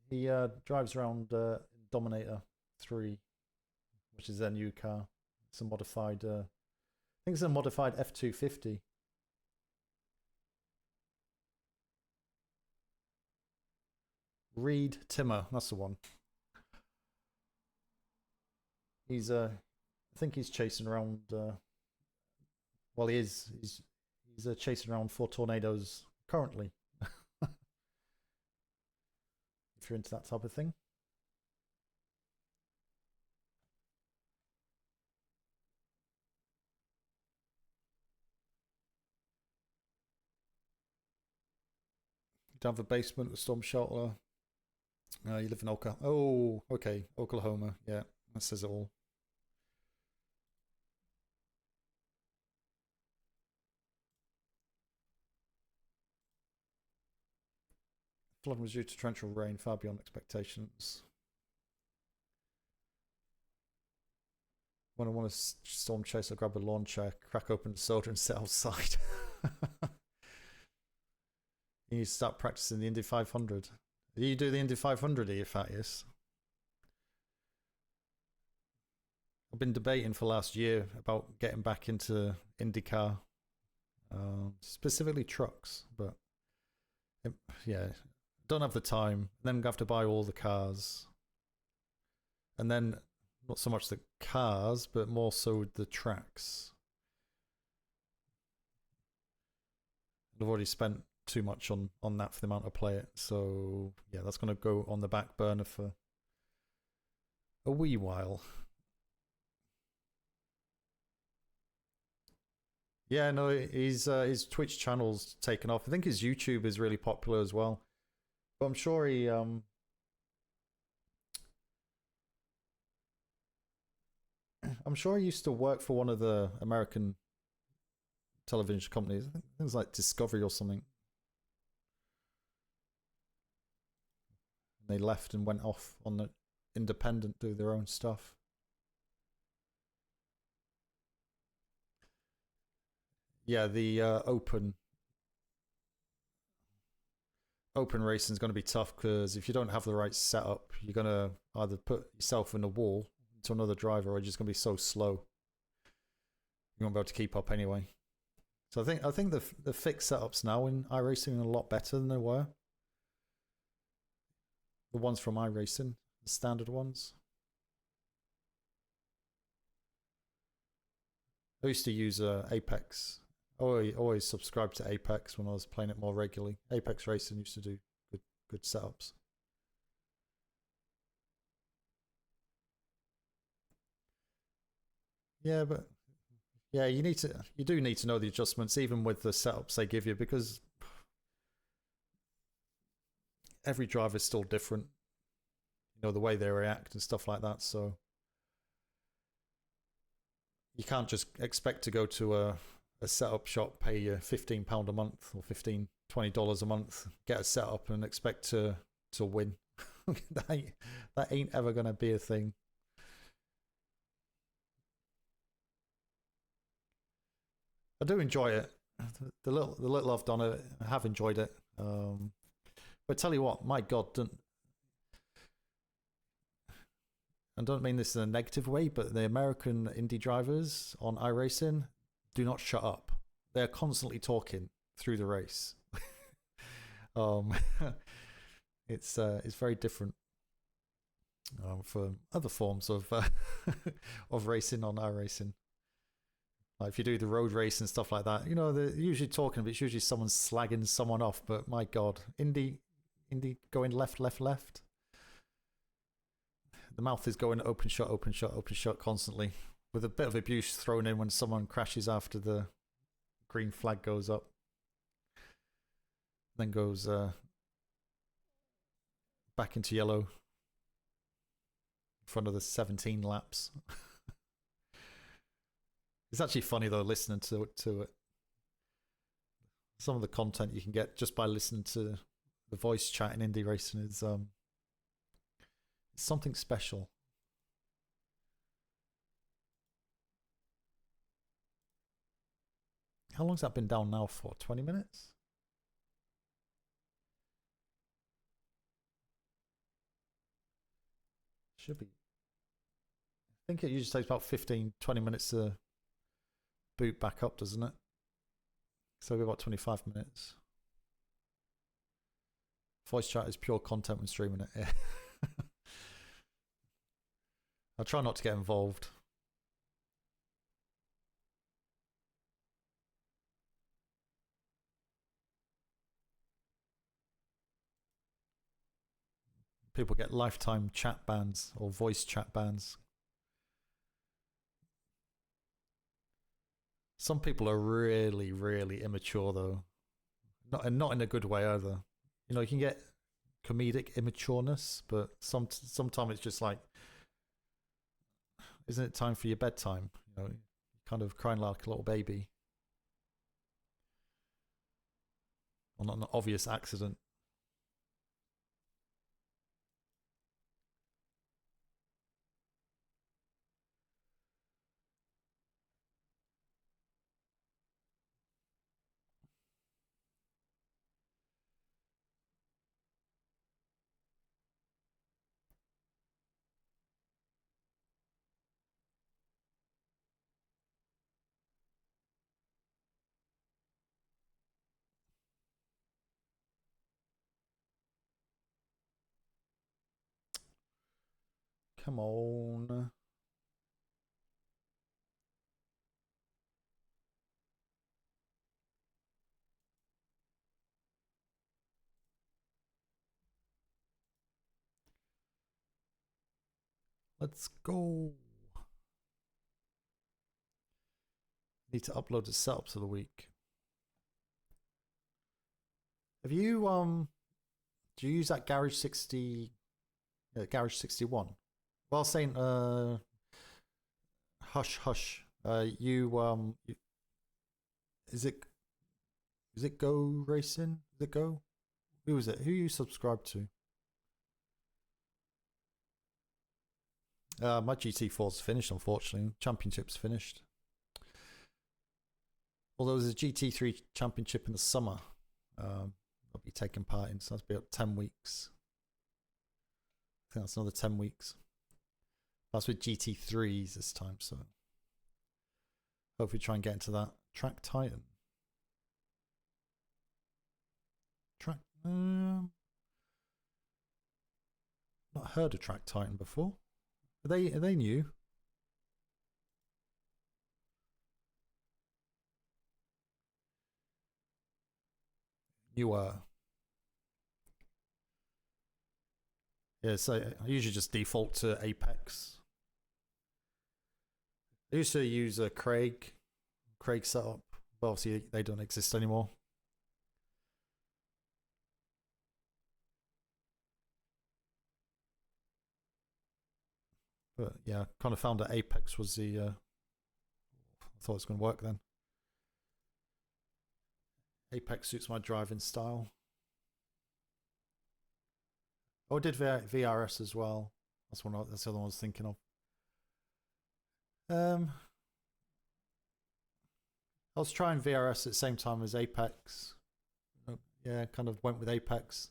He drives around Dominator 3, which is their new car. It's a modified. I think it's a modified F250. Reed Timmer, that's the one. He's I think he's chasing around. Well, he is. He's chasing around 4 tornadoes currently. If you're into that type of thing. Down the basement with storm shelter. You live in Oklahoma. Oh, okay. Oklahoma. Yeah, that says it all. Flood was due to torrential rain far beyond expectations. When I want to storm chase, I grab a lawn chair, crack open the soda and sit outside. You need to start practicing the Indy 500. Do you do the Indy 500 here, Fatius? I've been debating for last year about getting back into IndyCar, specifically trucks, but yeah, don't have the time. Then have to buy all the cars, and then not so much the cars, but more so the tracks. I've already spent too much on that for the amount I play it, so yeah, that's going to go on the back burner for a wee while. Yeah, no, his Twitch channel's taken off. I think his YouTube is really popular as well. But I'm sure he used to work for one of the American television companies. I think it was like Discovery or something. They left and went off on the independent, do their own stuff. Yeah, the open racing is going to be tough because if you don't have the right setup, you're going to either put yourself in a wall to another driver, or you're just going to be so slow you won't be able to keep up anyway. So I think the fixed setups now in iRacing are a lot better than they were. The ones from iRacing, the standard ones. I used to use Apex. I always subscribed to Apex when I was playing it more regularly. Apex Racing used to do good setups. Yeah, but yeah, you do need to know the adjustments even with the setups they give you, because every driver is still different. You know, the way they react and stuff like that, so you can't just expect to go to a setup shop, pay you £15 a month or $20 a month, get a setup and expect to win. that ain't ever gonna be a thing. I do enjoy it. The little I've done it, I have enjoyed it. But tell you what, my God, I don't mean this in a negative way, but the American indie drivers on iRacing do not shut up. They're constantly talking through the race. It's very different from other forms of of racing on iRacing. Like if you do the road race and stuff like that, you know, they're usually talking, but it's usually someone slagging someone off. But my God, indie going left. The mouth is going open shot constantly, with a bit of abuse thrown in when someone crashes after the green flag goes up. Then goes back into yellow in front of the 17 laps. It's actually funny though, listening to it. Some of the content you can get just by listening to the voice chat in indie racing is something special. How long's that been down now for? 20 minutes? Should be. I think it usually takes about 15-20 minutes to boot back up, doesn't it? So we've got 25 minutes. Voice chat is pure content when streaming it. Yeah. I try not to get involved. People get lifetime chat bans or voice chat bans. Some people are really, really immature though. Not in a good way either. You know, you can get comedic immatureness, but sometimes it's just like, isn't it time for your bedtime? You know, kind of crying like a little baby. On an obvious accident. Come on. Let's go. Need to upload the setups of the week. Have you do you use that Garage 60 Garage 61? Well, saying hush hush. Is it Go Racing? Is it Go? Who is it? Who you subscribe to? My GT4's finished, unfortunately. Championship's finished. Although there's a GT3 championship in the summer, I'll be taking part in, so that's about 10 weeks. I think that's another 10 weeks. That's with GT3s this time, so hopefully try and get into that. Track Titan. Not heard of Track Titan before. Are they new? Newer. Yeah, so I usually just default to Apex. I used to use a Craig setup, but obviously they don't exist anymore. But yeah, kind of found that Apex was the I thought it was going to work then. Apex suits my driving style. Oh, I did VRS as well. That's the other one I was thinking of. I was trying VRS at the same time as Apex. Yeah, kind of went with Apex.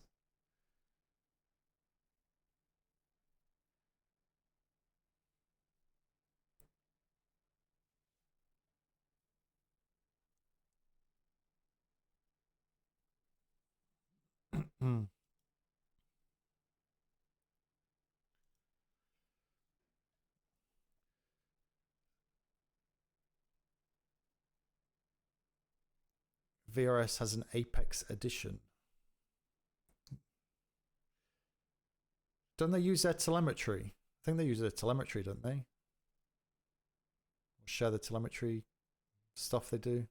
VRS has an Apex edition. Don't they use their telemetry? I think they use their telemetry, don't they? Share the telemetry stuff they do.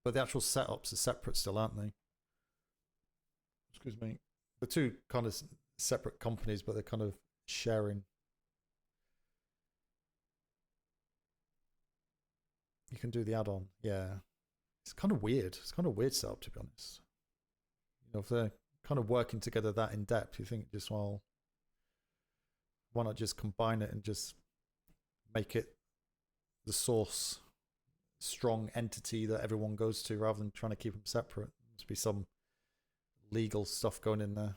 But the actual setups are separate still, aren't they? Excuse me. The two kind of separate companies, but they're kind of sharing. You can do the add-on, yeah. It's kind of weird. It's kind of weird setup, to be honest. You know, if they're kind of working together that in depth, you think just, well, why not just combine it and just make it the source strong entity that everyone goes to rather than trying to keep them separate? There must be some legal stuff going in there.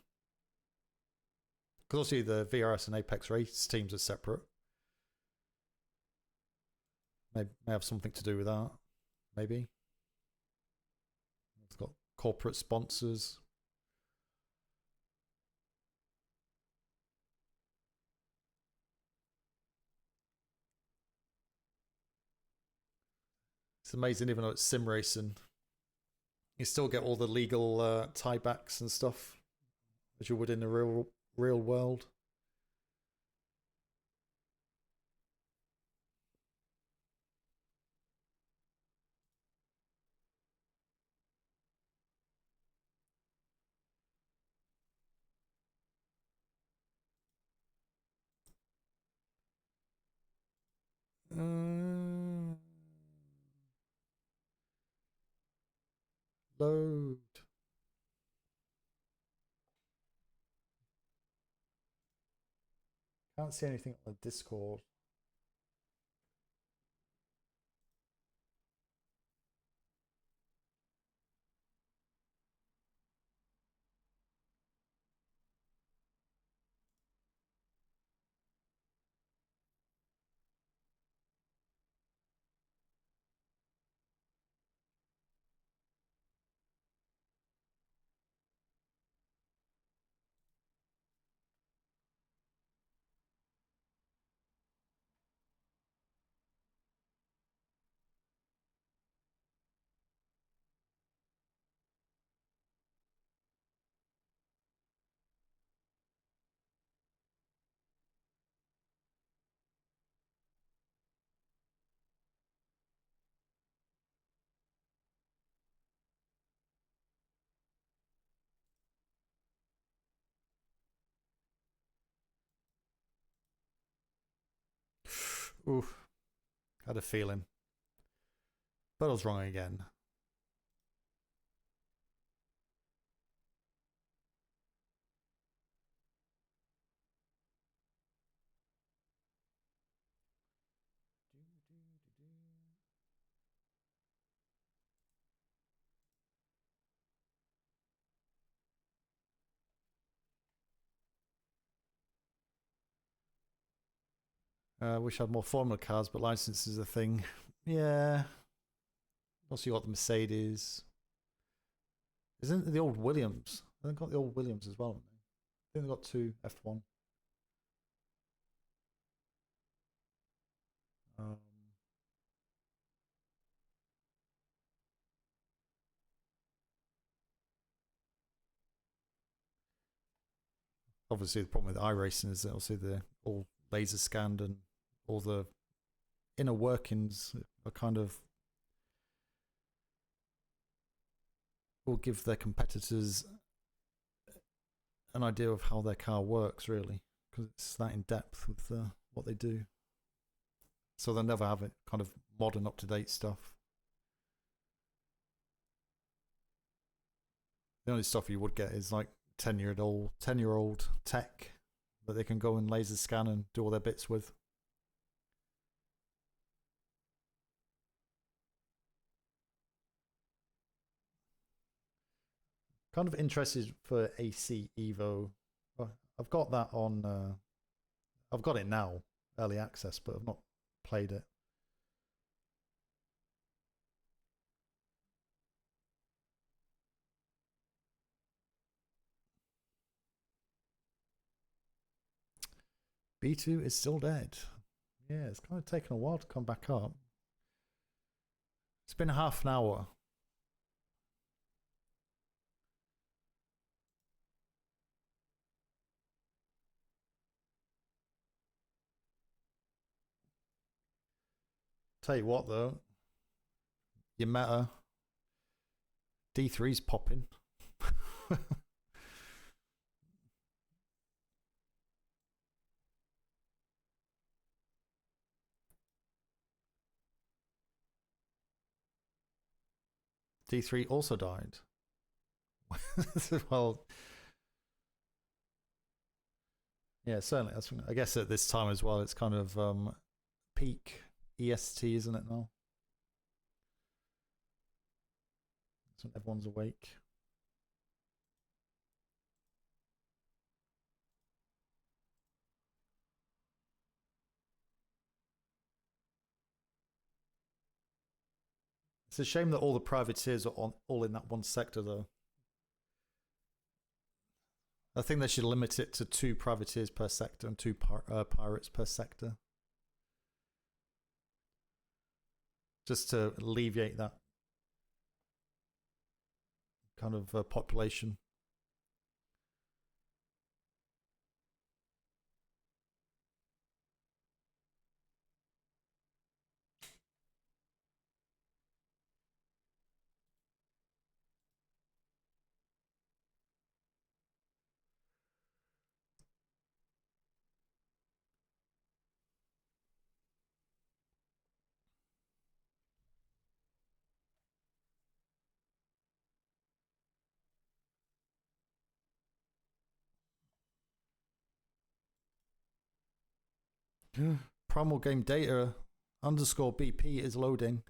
Because obviously the VRS and Apex race teams are separate. May have something to do with that. Maybe. It's got corporate sponsors. It's amazing, even though it's sim racing, you still get all the legal tiebacks and stuff as you would in the real world. Load. Can't see anything on the Discord. Oof. Had a feeling. But I was wrong again. Wish I had more Formula cars, but license is a thing. Yeah. Also, you got the Mercedes. Isn't it the old Williams? They've got the old Williams as well. I think they've got 2 F1. Obviously, the problem with iRacing is that obviously they're all laser scanned and all the inner workings are kind of will give their competitors an idea of how their car works, really, because it's that in depth with what they do. So they'll never have it kind of modern, up to date stuff. The only stuff you would get is like 10-year-old tech that they can go and laser scan and do all their bits with. Kind of interested for AC Evo. I've got that on. I've got it now, early access, but I've not played it. B2 is still dead. Yeah, it's kind of taken a while to come back up. It's been half an hour. Tell you what though, your meta D3's popping. D3 also died. Well, yeah, certainly. I guess at this time as well, it's kind of peak EST, isn't it now? That's when everyone's awake. It's a shame that all the privateers are all in that one sector, though. I think they should limit it to 2 privateers per sector and 2 pirates per sector. Just to alleviate that kind of population. Primal game data underscore BP is loading.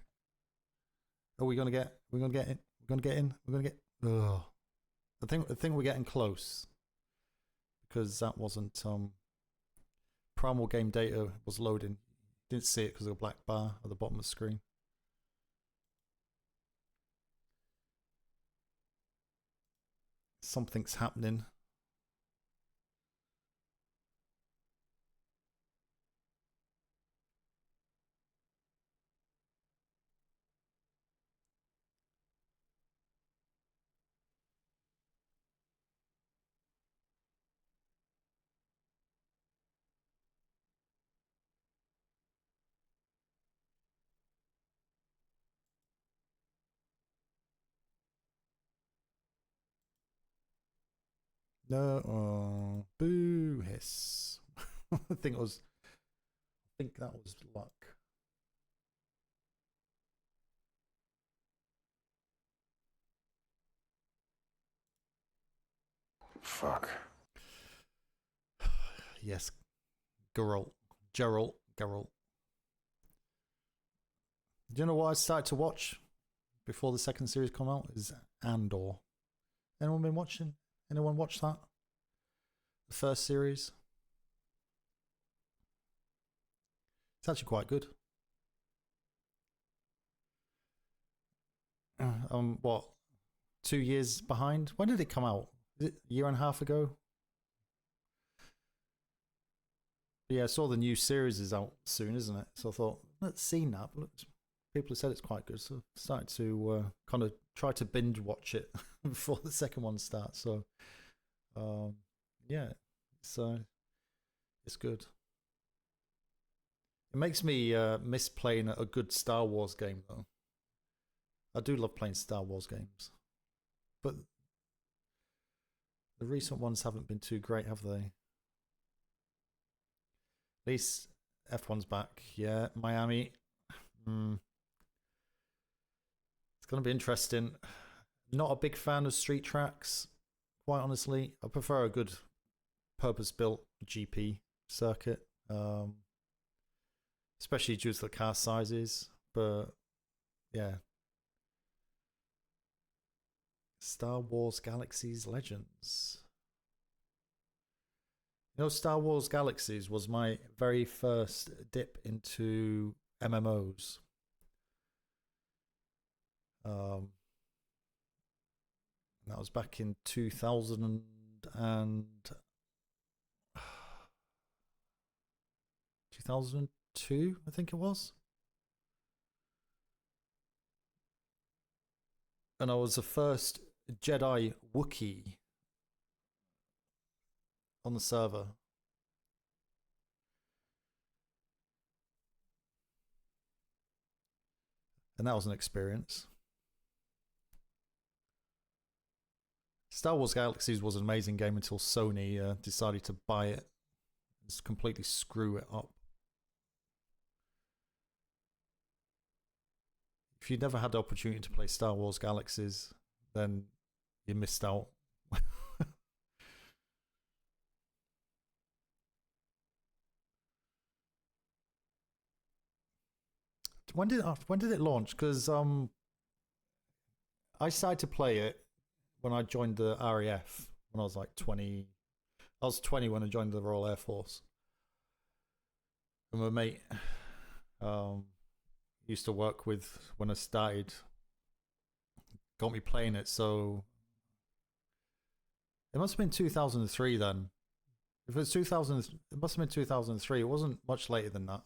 Are we gonna get? We're gonna get in. We're gonna get in. We're gonna get. Ugh. I think we're getting close because that wasn't primal game data was loading. Didn't see it because of a black bar at the bottom of the screen. Something's happening. No, boo hiss. I think think that was luck. Fuck. Yes, Geralt. Do you know what I started to watch before the second series come out? Is Andor. Anyone been watching? Anyone watch that? The first series? It's actually quite good. What? 2 years behind? When did it come out? Is it a year and a half ago? But yeah, I saw the new series is out soon, isn't it? So I thought, let's see that. People have said it's quite good, so I started to kind of try to binge watch it before the second one starts. So, yeah, it's good. It makes me miss playing a good Star Wars game, though. I do love playing Star Wars games, but the recent ones haven't been too great, have they? At least F1's back. Yeah, Miami. It's going to be interesting. Not a big fan of street tracks, quite honestly. I prefer a good purpose-built GP circuit, especially due to the car sizes. But yeah, Star Wars Galaxies Legends. You know, Star Wars Galaxies was my very first dip into MMOs. That was back in 2002, I think it was. And I was the first Jedi Wookiee on the server. And that was an experience. Star Wars Galaxies was an amazing game until Sony decided to buy it and just completely screw it up. If you never had the opportunity to play Star Wars Galaxies, then you missed out. When did it launch? Because I started to play it when I joined the RAF when I was like 20. I was 20 when I joined the Royal Air Force. And my mate used to work with when I started, got me playing it. So it must have been 2003 then. If it's 2000, it must have been 2003. It wasn't much later than that.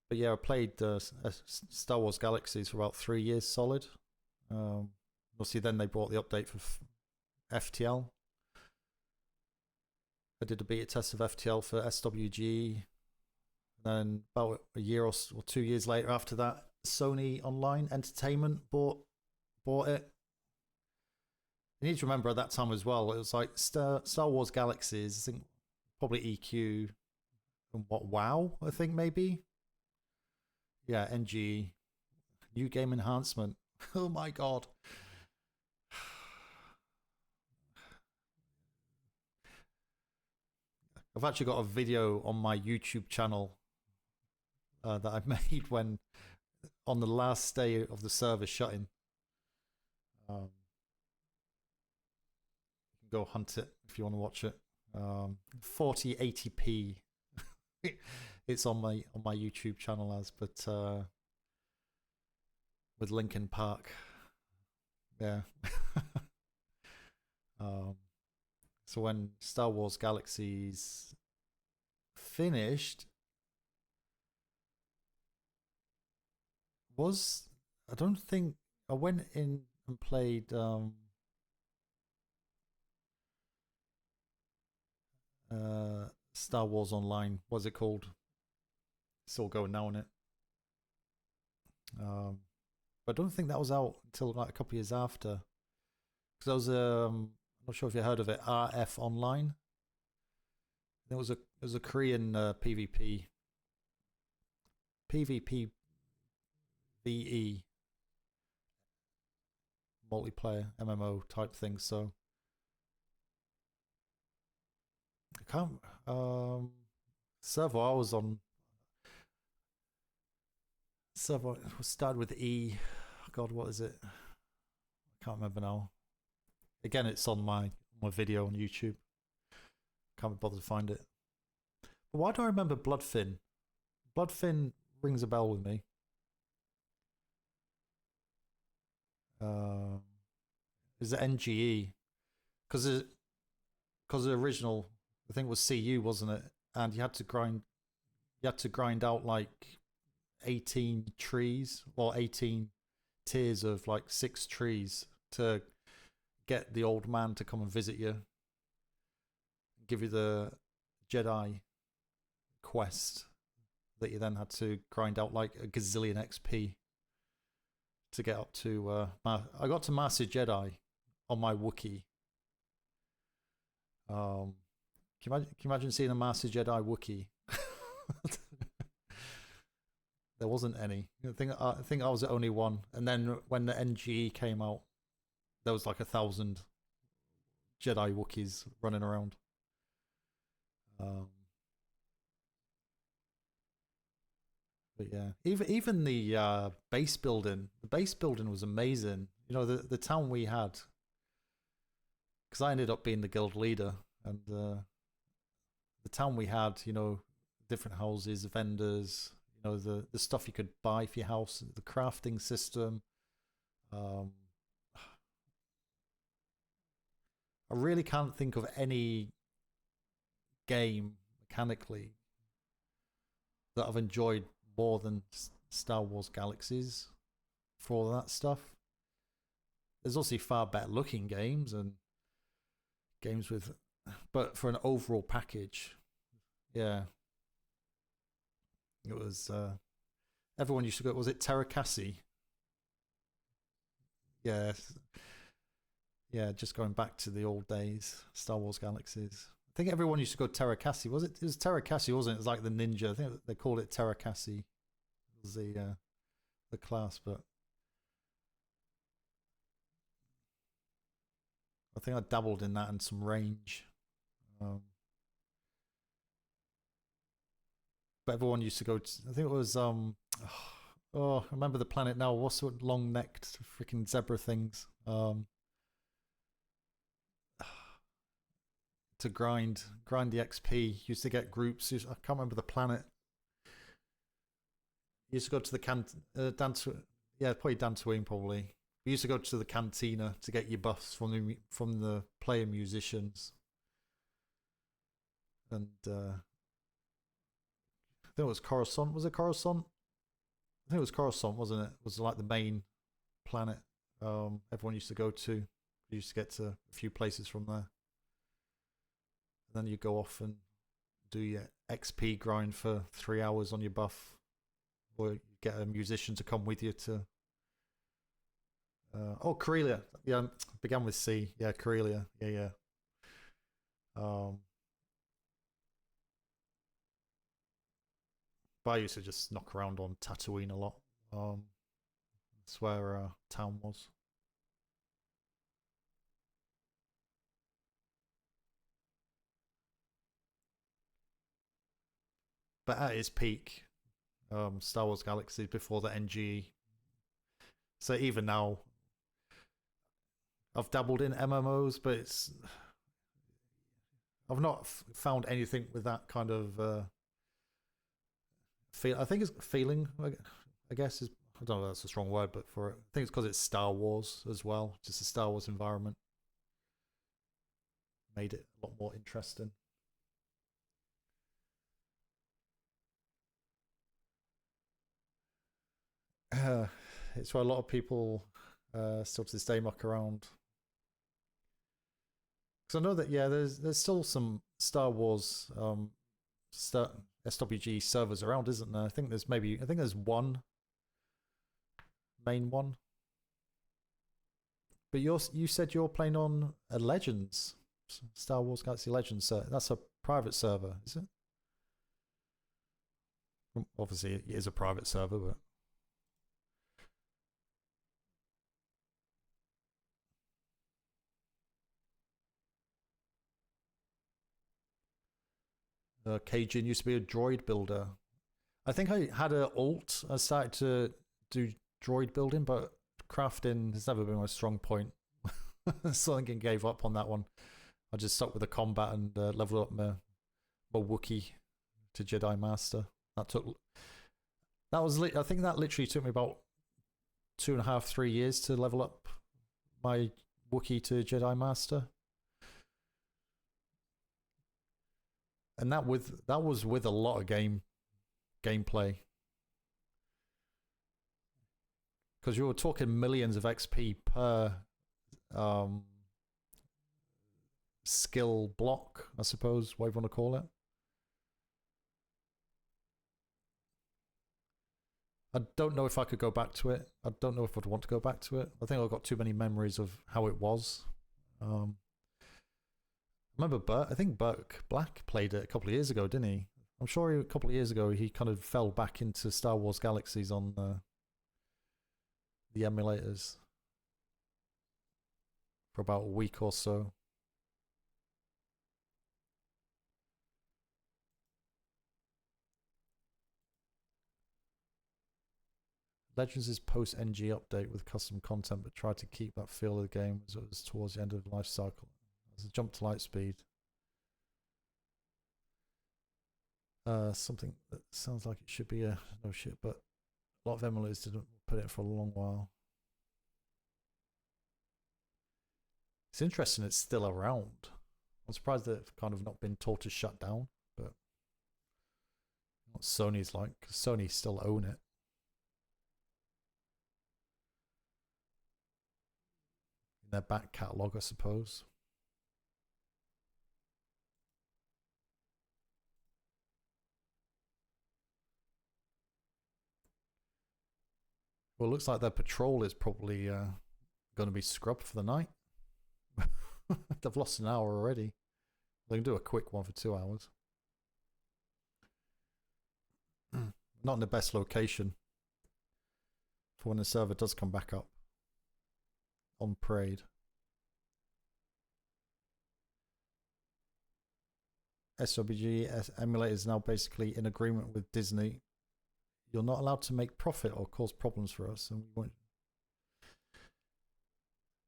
But yeah, I played Star Wars Galaxies for about 3 years solid. Obviously, then they brought the update for FTL. I did a beta test of FTL for SWG. Then about a year or 2 years later after that, Sony Online Entertainment bought it. You need to remember at that time as well, it was like Star Wars Galaxies, I think probably EQ and WoW, I think maybe. Yeah, NG, New Game Enhancement. Oh my god. I've actually got a video on my YouTube channel that I made when on the last day of the server shutting. You can go hunt it if you want to watch it. 4080p. It's on my YouTube channel but with Linkin Park. Yeah. So when Star Wars Galaxies finished, I don't think I went in and played Star Wars Online. What's it called? Still going now on it. But I don't think that was out until like a couple of years after. Because I not sure if you heard of it. RF Online. It was a Korean PvP VE multiplayer MMO type thing. So I can't server I was on. Server started with E. God, what is it? I can't remember now. Again, it's on my video on YouTube. Can't be bothered to find it. But why do I remember Bloodfin? Bloodfin rings a bell with me. Is it NGE? Because the original, I think it was CU, wasn't it? And you had to grind out like 18 trees, or 18 tiers of like 6 trees to get the old man to come and visit you, give you the Jedi quest that you then had to grind out like a gazillion XP to get up to. I got to Master Jedi on my Wookiee. Can you imagine seeing a Master Jedi Wookiee? There wasn't any. I think I was the only one. And then when the NGE came out, there was like 1,000 Jedi Wookiees running around. But yeah, even the base building. The base building was amazing. You know, the town we had, because I ended up being the guild leader, and the town we had, you know, different houses, vendors, you know, the stuff you could buy for your house, the crafting system. I really can't think of any game mechanically that I've enjoyed more than Star Wars Galaxies for all that stuff. There's also far better looking games and games with, but for an overall package, yeah, it was. Everyone used to go. Was it Terracassi? Yeah, yeah. Just going back to the old days, Star Wars Galaxies. I think everyone used to go Terracassi. Was it? It was Terracassi, wasn't it? It was like the ninja. I think they called it Terracassi. It was the class, but I think I dabbled in that and some range. But everyone used to go to, I think it was oh, I remember the planet now. What's the long-necked freaking zebra things? To grind the XP. Used to get groups. I can't remember the planet. Used to go to the yeah, probably Dantooine probably. We used to go to the cantina to get your buffs from the player musicians. And I think it was Coruscant. Was it Coruscant? I think it was Coruscant, wasn't it? It was like the main planet everyone used to go to. You used to get to a few places from there. And then you go off and do your XP grind for 3 hours on your buff. Or you get a musician to come with you to... oh, Corellia. Yeah, began with C. Yeah, Corellia. Yeah. But I used to just knock around on Tatooine a lot. That's where our town was. But at its peak, Star Wars Galaxy before the NGE. So even now, I've dabbled in MMOs, but I've not found anything with that kind of feel. I think it's feeling. I guess is, I don't know if that's a strong word, but for it, I think it's because it's Star Wars as well. Just a Star Wars environment made it a lot more interesting. It's where a lot of people still to this day muck around. Because I know that, yeah, there's still some Star Wars SWG servers around, isn't there? I think there's one main one. But you said you're playing on a Legends, Star Wars Galaxy Legends. So that's a private server, is it? Obviously, it is a private server, but. Cajun used to be a droid builder. I think I had an alt. I started to do droid building, but crafting has never been my strong point. So I think I gave up on that one. I just stuck with the combat and leveled up my Wookiee to Jedi Master. I think that literally took me about 2.5, 3 years to level up my Wookiee to Jedi Master. And that was with a lot of gameplay. Because you were talking millions of XP per skill block, I suppose, what you want to call it. I don't know if I could go back to it. I don't know if I'd want to go back to it. I think I've got too many memories of how it was. Remember I think Burke Black played it a couple of years ago, didn't he? I'm sure a couple of years ago he kind of fell back into Star Wars Galaxies on the emulators for about a week or so. Legends is post-NG update with custom content, but tried to keep that feel of the game as it was towards the end of the life cycle. There's a jump to light speed. Something that sounds like it should be a no shit, but a lot of emulators didn't put it for a long while. It's interesting it's still around. I'm surprised that it's kind of not been told to shut down, but what Sony's like, 'cause Sony still own it. In their back catalogue, I suppose. Well, it looks like their patrol is probably going to be scrubbed for the night. They've lost an hour already. They can do a quick one for 2 hours. Not in the best location for when the server does come back up on Parade. SWG emulator is now basically in agreement with Disney. You're not allowed to make profit or cause problems for us, and we won't.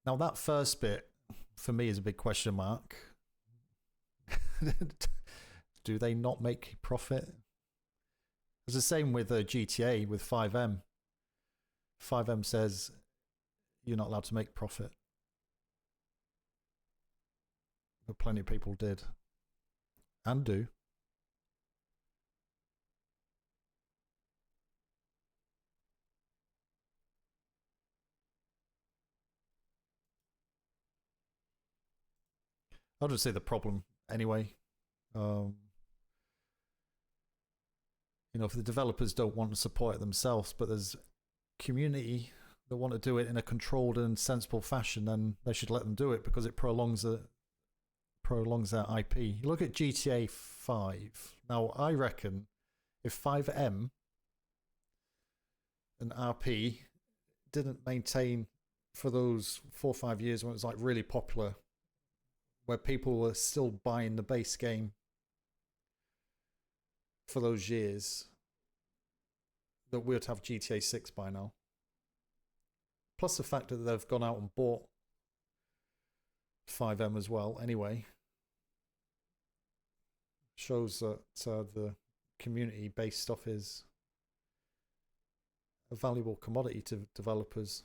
Now that first bit for me is a big question mark. Do they not make profit? It's the same with GTA with 5M. 5M says you're not allowed to make profit, but plenty of people did and do. I'll just say the problem anyway. You know, if the developers don't want to support it themselves, but there's community that want to do it in a controlled and sensible fashion, then they should let them do it because it prolongs their IP. You look at GTA 5. Now, I reckon if 5M and RP didn't maintain for those 4 or 5 years when it was like really popular, where people were still buying the base game for those years, that we would have GTA 6 by now. Plus the fact that they've gone out and bought 5M as well anyway shows that the community-based stuff is a valuable commodity to developers.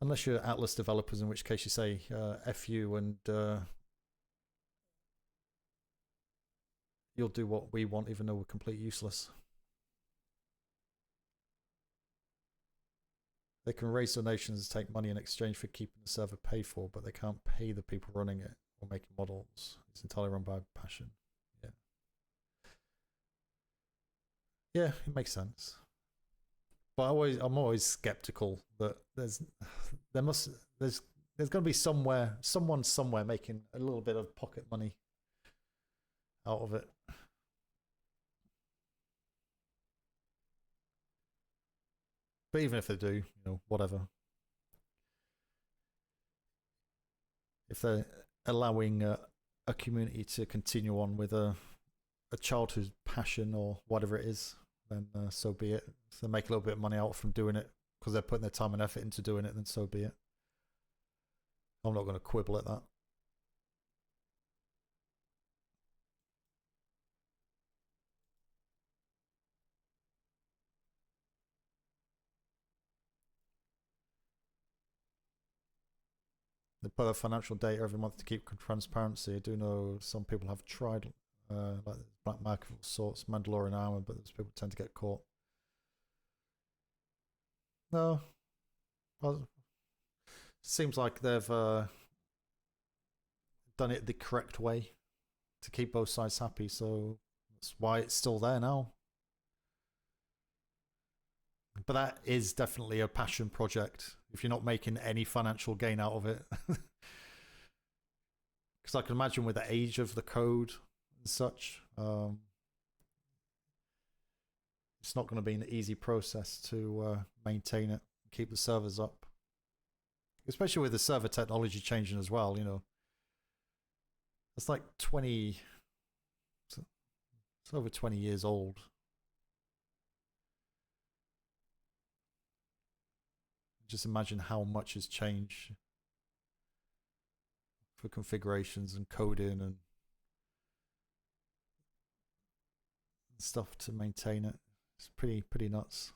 Unless you're Atlas developers, in which case you say F you and you'll do what we want even though we're completely useless. They can raise donations and take money in exchange for keeping the server paid for, but they can't pay the people running it or making models. It's entirely run by passion. Yeah. Yeah, it makes sense. But I'm always skeptical that there's going to be someone somewhere making a little bit of pocket money out of it. But even if they do, whatever. If they're allowing a community to continue on with a childhood passion or whatever it is, then so be it. If they make a little bit of money out from doing it because they're putting their time and effort into doing it, then so be it. I'm not going to quibble at that. They put out financial data every month to keep transparency. I do know some people have tried, like black market of sorts, Mandalorian armor, but those people tend to get caught. No, well, seems like they've done it the correct way to keep both sides happy. So that's why it's still there now. But that is definitely a passion project if you're not making any financial gain out of it. Because I can imagine with the age of the code and such, it's not going to be an easy process to maintain it, keep the servers up. Especially with the server technology changing as well, It's like 20... It's over 20 years old. Just imagine how much has changed for configurations and coding and stuff to maintain it. It's pretty nuts.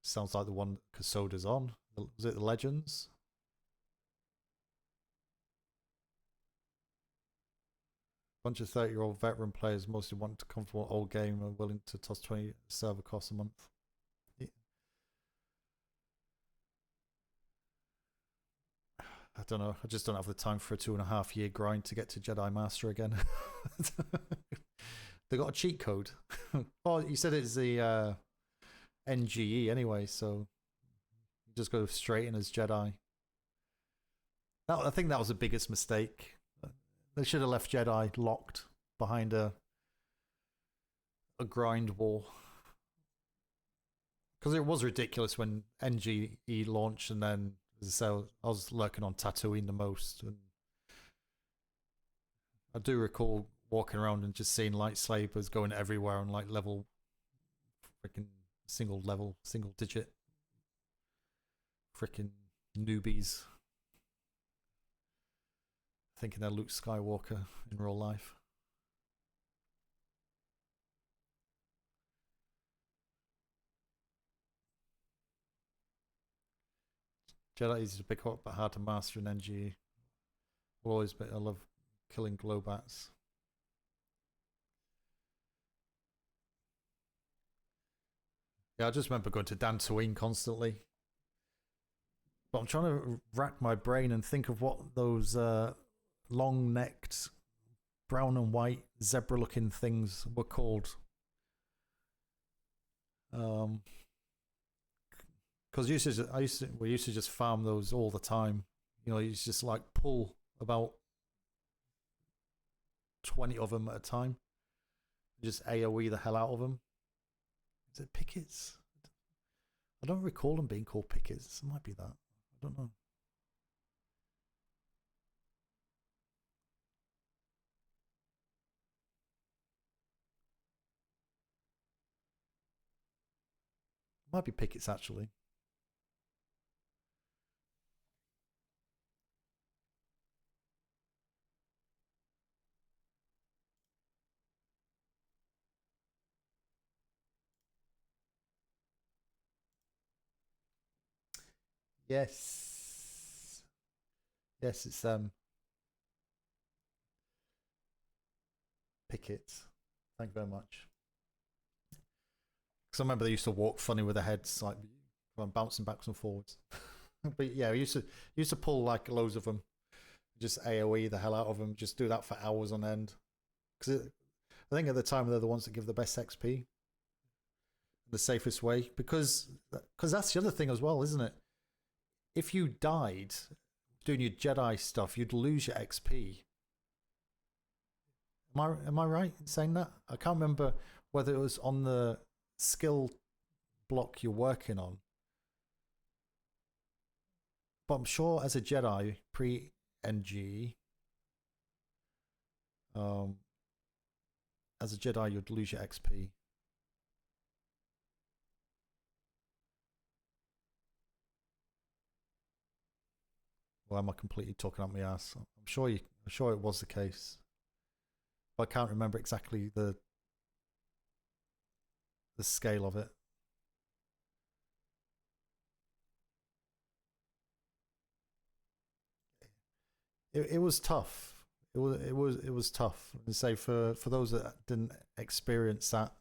Sounds like the one that Casoda's on. Was it the Legends? Bunch of 30-year-old veteran players mostly want a comfortable old game and are willing to toss 20 server costs a month. Yeah. I don't know. I just don't have the time for a 2.5 year grind to get to Jedi Master again. They got a cheat code. Oh, you said it's the NGE anyway, so you just go straight in as Jedi. I think that was the biggest mistake. They should have left Jedi locked behind a grind wall. Because it was ridiculous when NGE launched, and then, as I say, I was lurking on Tatooine the most. And I do recall walking around and just seeing lightsabers going everywhere on like level, freaking single digit, freaking newbies. Thinking they're Luke Skywalker in real life. Jedi is easy to pick up but hard to master in NG. Will always be, I love killing glowbats. Yeah, I just remember going to Dantooine constantly. But I'm trying to rack my brain and think of what those long-necked, brown and white, zebra-looking things were called. Because we used to just farm those all the time. You used to just like pull about 20 of them at a time. Just AoE the hell out of them. Is it pickets? I don't recall them being called pickets. It might be that. I don't know. Might be pickets actually. Yes. Yes, it's pickets. Thank you very much. Because I remember they used to walk funny with their heads, like bouncing backwards and forwards. But yeah, we used to pull like loads of them, just AoE the hell out of them, just do that for hours on end. Because I think at the time they're the ones that give the best XP, the safest way. Because that's the other thing as well, isn't it? If you died doing your Jedi stuff, you'd lose your XP. Am I right in saying that? I can't remember whether it was on the skill block you're working on. But I'm sure as a Jedi pre-NG, as a Jedi you'd lose your XP. Or am I completely talking out my ass? I'm sure it was the case. But I can't remember exactly the scale of it. It was tough. It was tough. And say for those that didn't experience that,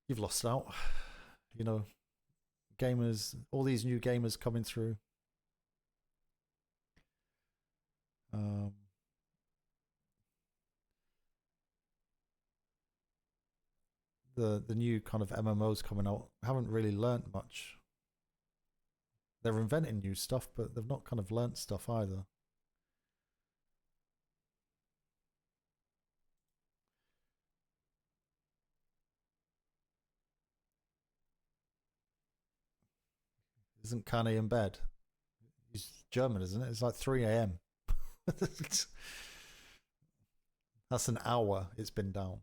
you've lost out. You know, gamers, all these new gamers coming through. The new kind of MMOs coming out haven't really learnt much. They're inventing new stuff, but they've not kind of learnt stuff either. Isn't Kanye in bed? He's German, isn't it? It's like 3 a.m. That's an hour it's been down.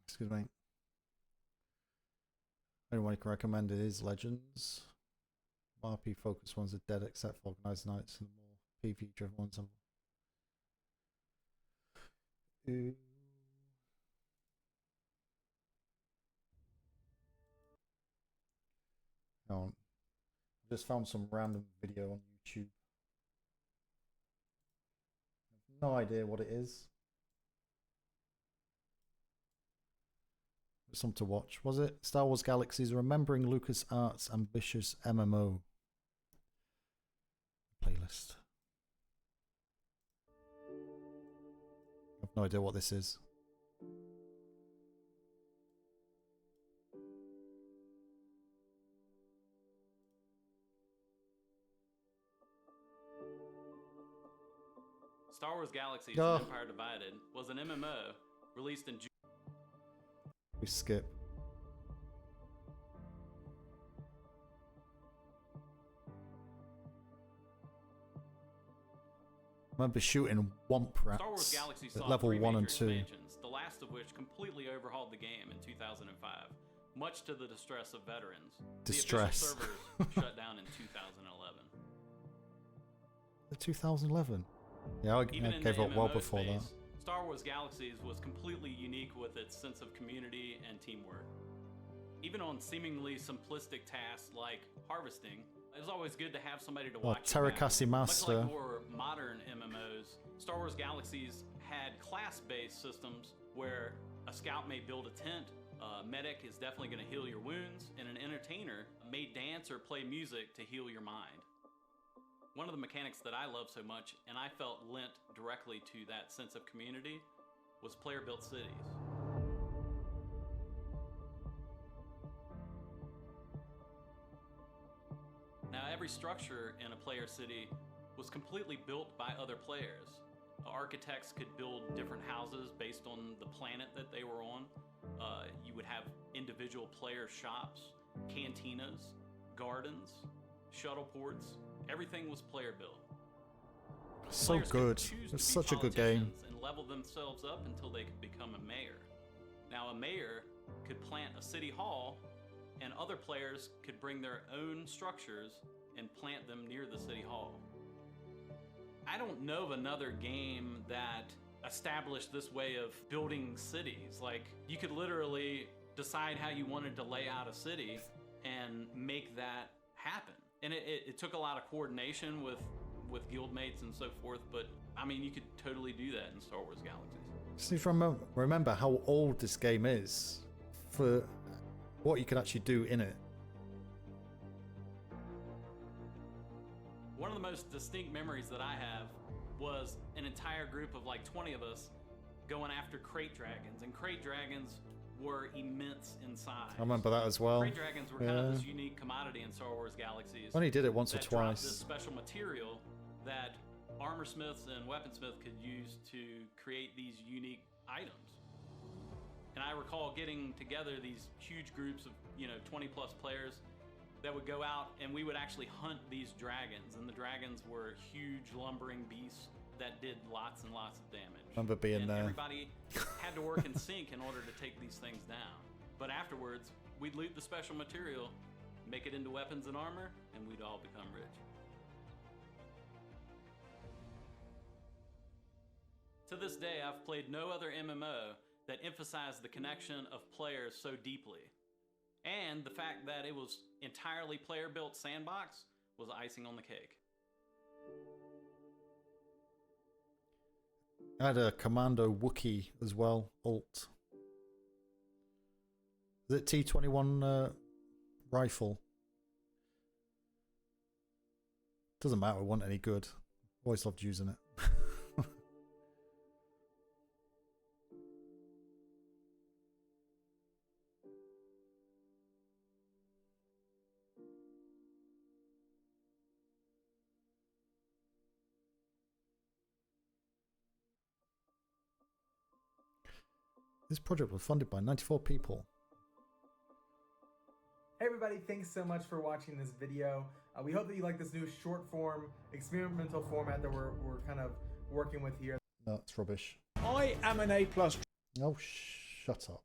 Excuse me. Anyone I can recommend it is Legends. RP focused ones are dead except for organized nights, and the more PvP driven ones are. Oh, I just found some random video on YouTube. I have no idea what it is. Something to watch. Was it Star Wars Galaxies Remembering LucasArts' Ambitious MMO playlist? I have no idea what this is. Star Wars Galaxies Oh. and Empire Divided was an MMO released in June. We skip. Remember shooting Womp Star Wars Rats Galaxy at saw level 3 1 major and 2. expansions, the last of which completely overhauled the game in 2005, much to the distress of veterans. Distress. The official servers shut down in 2011. The 2011? Yeah, I Even in gave the up well MMO before space, that. Star Wars Galaxies was completely unique with its sense of community and teamwork. Even on seemingly simplistic tasks like harvesting, it was always good to have somebody to Oh, watch your back. Terracassi Master. Much like more modern MMOs, Star Wars Galaxies had class-based systems where a scout may build a tent, a medic is definitely going to heal your wounds, and an entertainer may dance or play music to heal your mind. One of the mechanics that I love so much, and I felt lent directly to that sense of community, was player-built cities. Now, every structure in a player city was completely built by other players. Architects could build different houses based on the planet that they were on. You would have individual player shops, cantinas, gardens, shuttle ports. Everything was player built. So Players could good. choose to It's be such a good game. politicians and level themselves up until they could become a mayor. Now, a mayor could plant a city hall, and other players could bring their own structures and plant them near the city hall. I don't know of another game that established this way of building cities. Like, you could literally decide how you wanted to lay out a city and make that happen. And it took a lot of coordination with guildmates and so forth, but I mean, you could totally do that in Star Wars Galaxies. Just need to remember how old this game is for what you could actually do in it. One of the most distinct memories that I have was an entire group of like 20 of us going after crate dragons, and crate dragons were immense in size. I remember that as well. Crate dragons were kind of this unique commodity in Star Wars Galaxies. Only did it once or that dropped twice. This special material that armor smiths and weaponsmiths could use to create these unique items. And I recall getting together these huge groups of 20 plus players that would go out, and we would actually hunt these dragons, and the dragons were huge lumbering beasts that did lots and lots of damage. Remember being and there. Everybody had to work in sync in order to take these things down. But afterwards, we'd loot the special material, make it into weapons and armor, and we'd all become rich. To this day, I've played no other MMO that emphasized the connection of players so deeply. And the fact that it was entirely player-built sandbox was icing on the cake. I had a Commando Wookiee as well, alt. Is it T21 rifle? Doesn't matter, it wasn't any good. Always loved using it. This project was funded by 94 people. Hey everybody, thanks so much for watching this video. We hope that you like this new short form experimental format that we're kind of working with here. No, it's rubbish. I am an A+. Oh, shut up.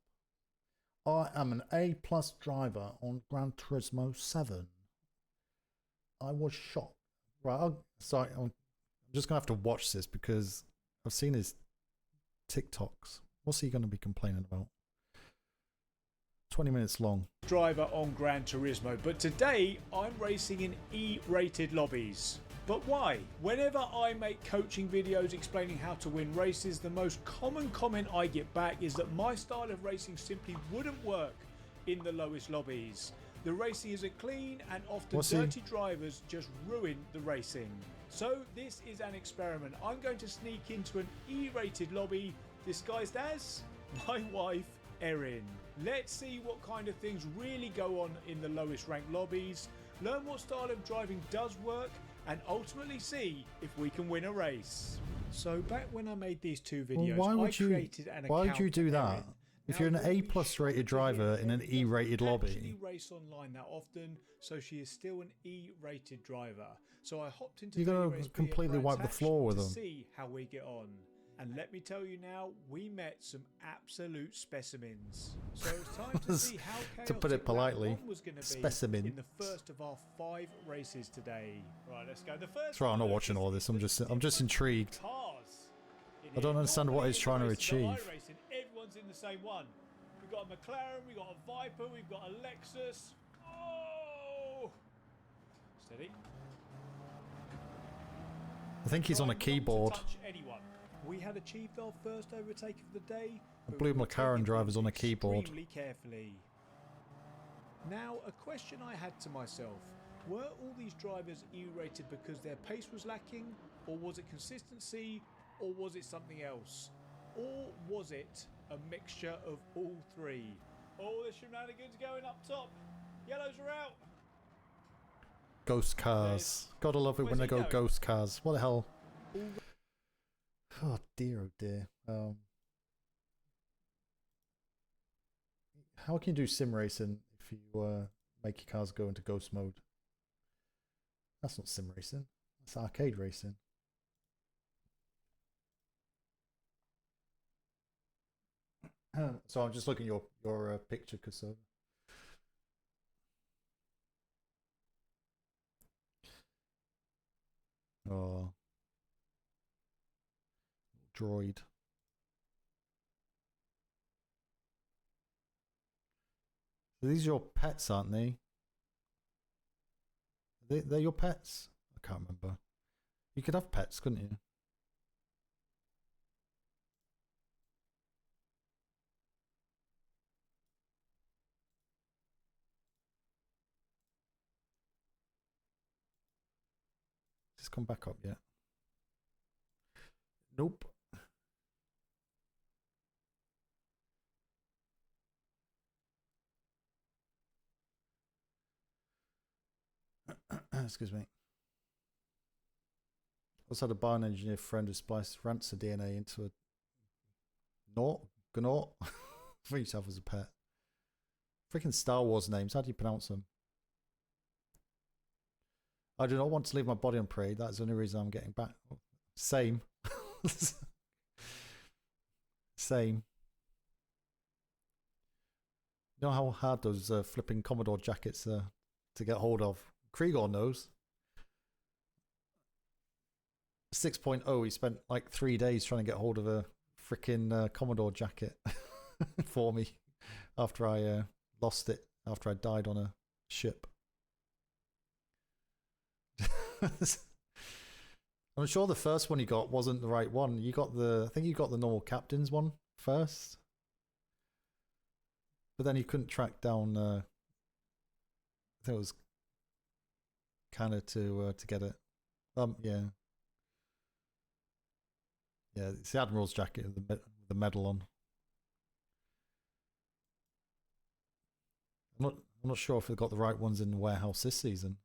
I am an A+ driver on Gran Turismo 7. I was shocked. Right, sorry, I'm just going to have to watch this because I've seen his TikToks. What's he going to be complaining about? 20 minutes long. Driver on Gran Turismo, but today I'm racing in E-rated lobbies. But why? Whenever I make coaching videos explaining how to win races, the most common comment I get back is that my style of racing simply wouldn't work in the lowest lobbies. The racing isn't clean and often dirty drivers just ruin the racing. So this is an experiment. I'm going to sneak into an E-rated lobby disguised as my wife, Erin. Let's see what kind of things really go on in the lowest ranked lobbies, learn what style of driving does work, and ultimately see if we can win a race. So back when I made these two videos, Well, I created an account. why would you do for that? Erin. If you're an A+ rated driver in an E-rated lobby. Actually race online that often, so she is still an E-rated driver. So I hopped into You're gonna Daily Race B at completely wipe the Brands floor with to them. see how we get on. And let me tell you now, we met some absolute specimens. So it's time to see how To put it chaotic politely, round one was going to be specimen. in the first of our 5 races today. Right, let's go. The first That's right, I'm not watching all this. I'm just intrigued. cars. I don't understand what he's trying to achieve. Racing, everyone's in the same one. got a McLaren, we've got a Viper, we've got a Lexus. Oh! Steady. I think he's on a keyboard. Touch anyone. We had achieved our first overtake of the day. The blue McLaren driver's on a keyboard. Extremely carefully. Now, a question I had to myself. Were all these drivers E-rated because their pace was lacking? Or was it consistency? Or was it something else? Or was it a mixture of all three? All the shenanigans going up top. Yellows are out. Ghost cars. Gotta love it when they go ghost cars. What the hell? Oh dear, oh dear. How can you do sim racing if you make your cars go into ghost mode? That's not sim racing. That's arcade racing. So I'm just looking at your picture, Cassandra. Oh, droid. So these are your pets, aren't they? They're your pets? I can't remember. You could have pets, couldn't you? Just come back up yet? Nope. Excuse me. Also had a barn engineer friend who spliced Rancer DNA into a Gnaut for yourself as a pet. Freaking Star Wars names. How do you pronounce them? I do not want to leave my body on parade. That's the only reason I'm getting back. Same. Same. You know how hard those flipping Commodore jackets are to get hold of? Krieger knows. 6.0, he spent like 3 days trying to get hold of a freaking Commodore jacket for me after I lost it, after I died on a ship. I'm sure the first one you got wasn't the right one. You got I think you got the normal captain's one first. But then you couldn't track down, I think it was kind of to get it. Yeah. Yeah, it's the Admiral's jacket with the medal on. I'm not sure if they got the right ones in the warehouse this season.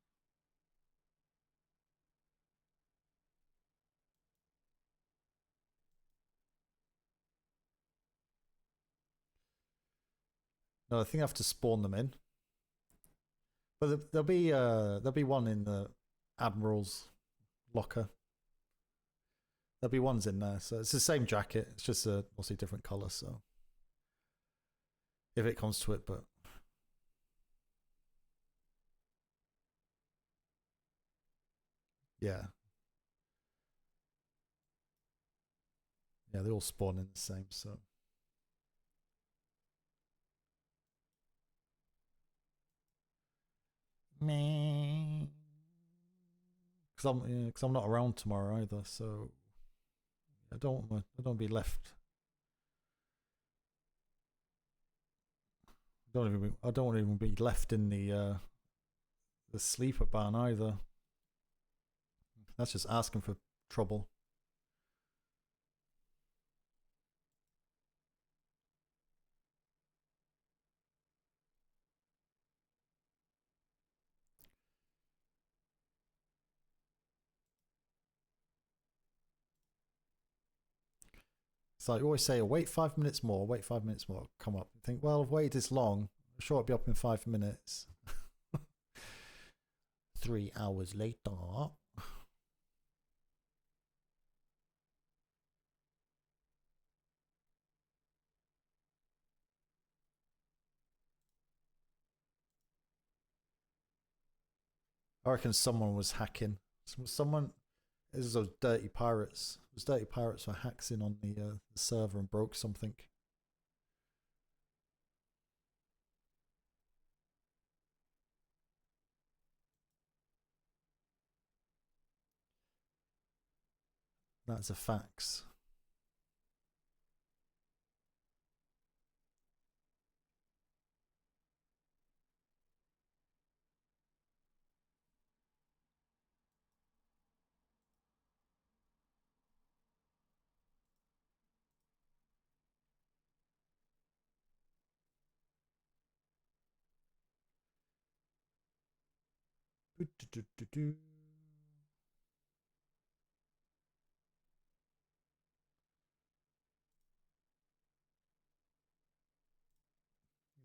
No, I think I have to spawn them in. But there'll be one in the Admiral's locker. There'll be ones in there, so it's the same jacket. It's just a mostly different color. So if it comes to it, but yeah, they all spawn in the same. So. Me, because I'm not around tomorrow either, so I don't want to be left. I don't want to even be left in the sleeper barn either. That's just asking for trouble. So I always say, wait 5 minutes more, wait 5 minutes more, come up. You think, well, I've waited this long, I'm sure it'll be up in 5 minutes. 3 hours later. I reckon someone was hacking. Someone, this is those dirty pirates. Those dirty pirates were hacks in on the server and broke something. That's a fax. Do-do-do-do-do.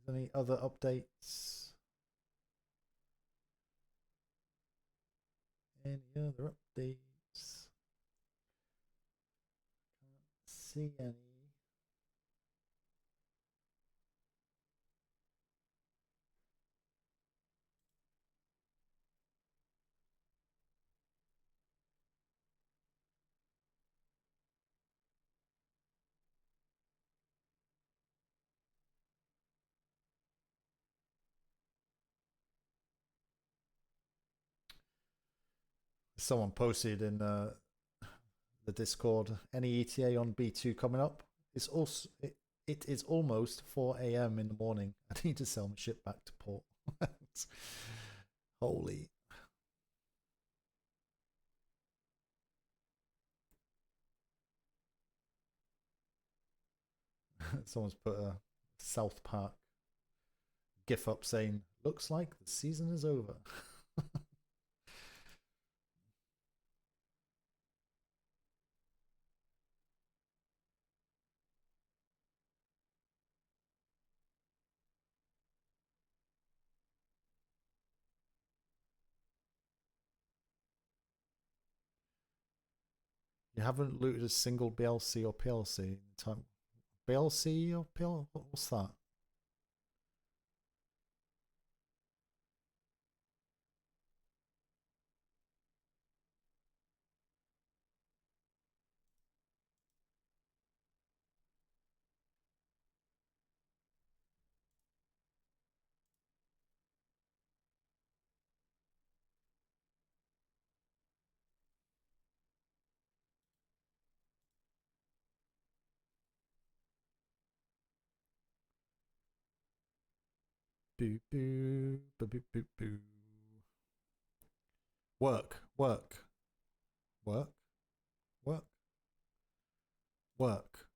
Any other updates? Any other updates? Can't see any. Someone posted in the Discord, any ETA on B2 coming up? It's also it is almost 4 a.m. in the morning. I need to sell my ship back to port. Holy. Someone's put a South Park gif up saying, looks like the season is over. You haven't looted a single BLC or PLC in time. BLC or PL? What's that? Boo boo boo boo boo boo. Work, work, work, work, work.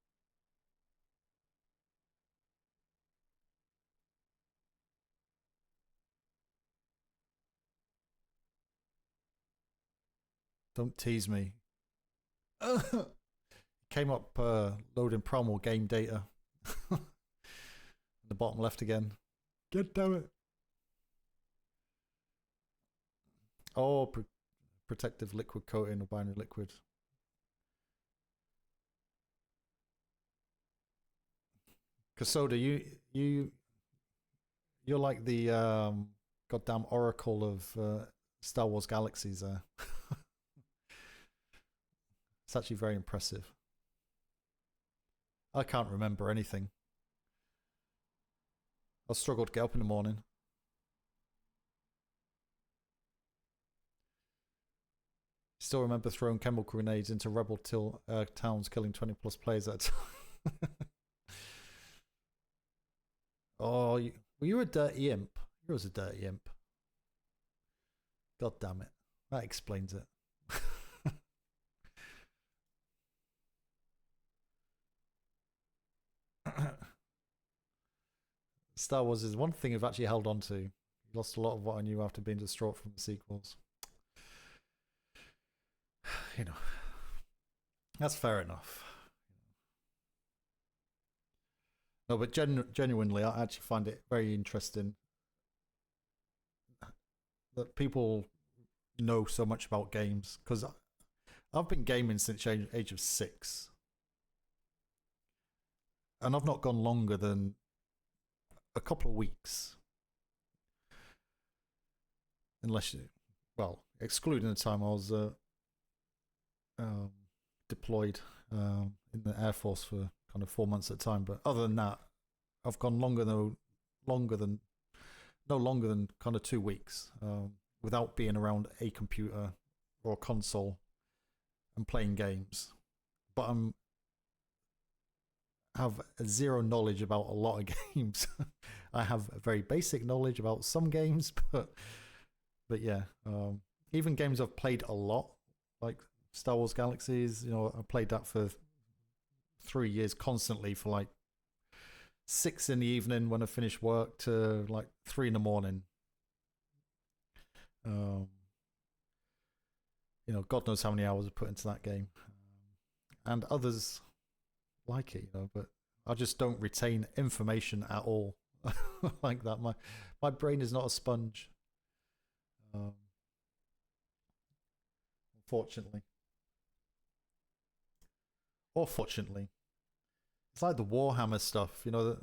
Don't tease me. Came up loading promo game data. The bottom left again. God damn it. Oh, protective liquid coating or binary liquid. Casoda, you're like the goddamn oracle of Star Wars galaxies there. It's actually very impressive. I can't remember anything. I struggle to get up in the morning. Still remember throwing chemical grenades into rebel towns, killing 20 plus players at a time. Oh, were you a dirty imp? You was a dirty imp. God damn it. That explains it. Star Wars is one thing I've actually held on to. Lost a lot of what I knew after being distraught from the sequels. You know, that's fair enough. No, but genuinely, I actually find it very interesting that people know so much about games, because I've been gaming since the age of 6. And I've not gone longer than a couple of weeks. Unless, well, excluding the time I was deployed in the Air Force for kind of 4 months at a time. But other than that, I've gone no longer than kind of 2 weeks without being around a computer or a console and playing games. but have zero knowledge about a lot of games. I have a very basic knowledge about some games, but yeah, even games I've played a lot, like Star Wars Galaxies. You know, I played that for 3 years constantly, for like 6 in the evening when I finished work to like 3 in the morning. You know, God knows how many hours I put into that game, and others like it, you know, but I just don't retain information at all. Like that. My brain is not a sponge. Unfortunately. Or fortunately. It's like the Warhammer stuff, you know, the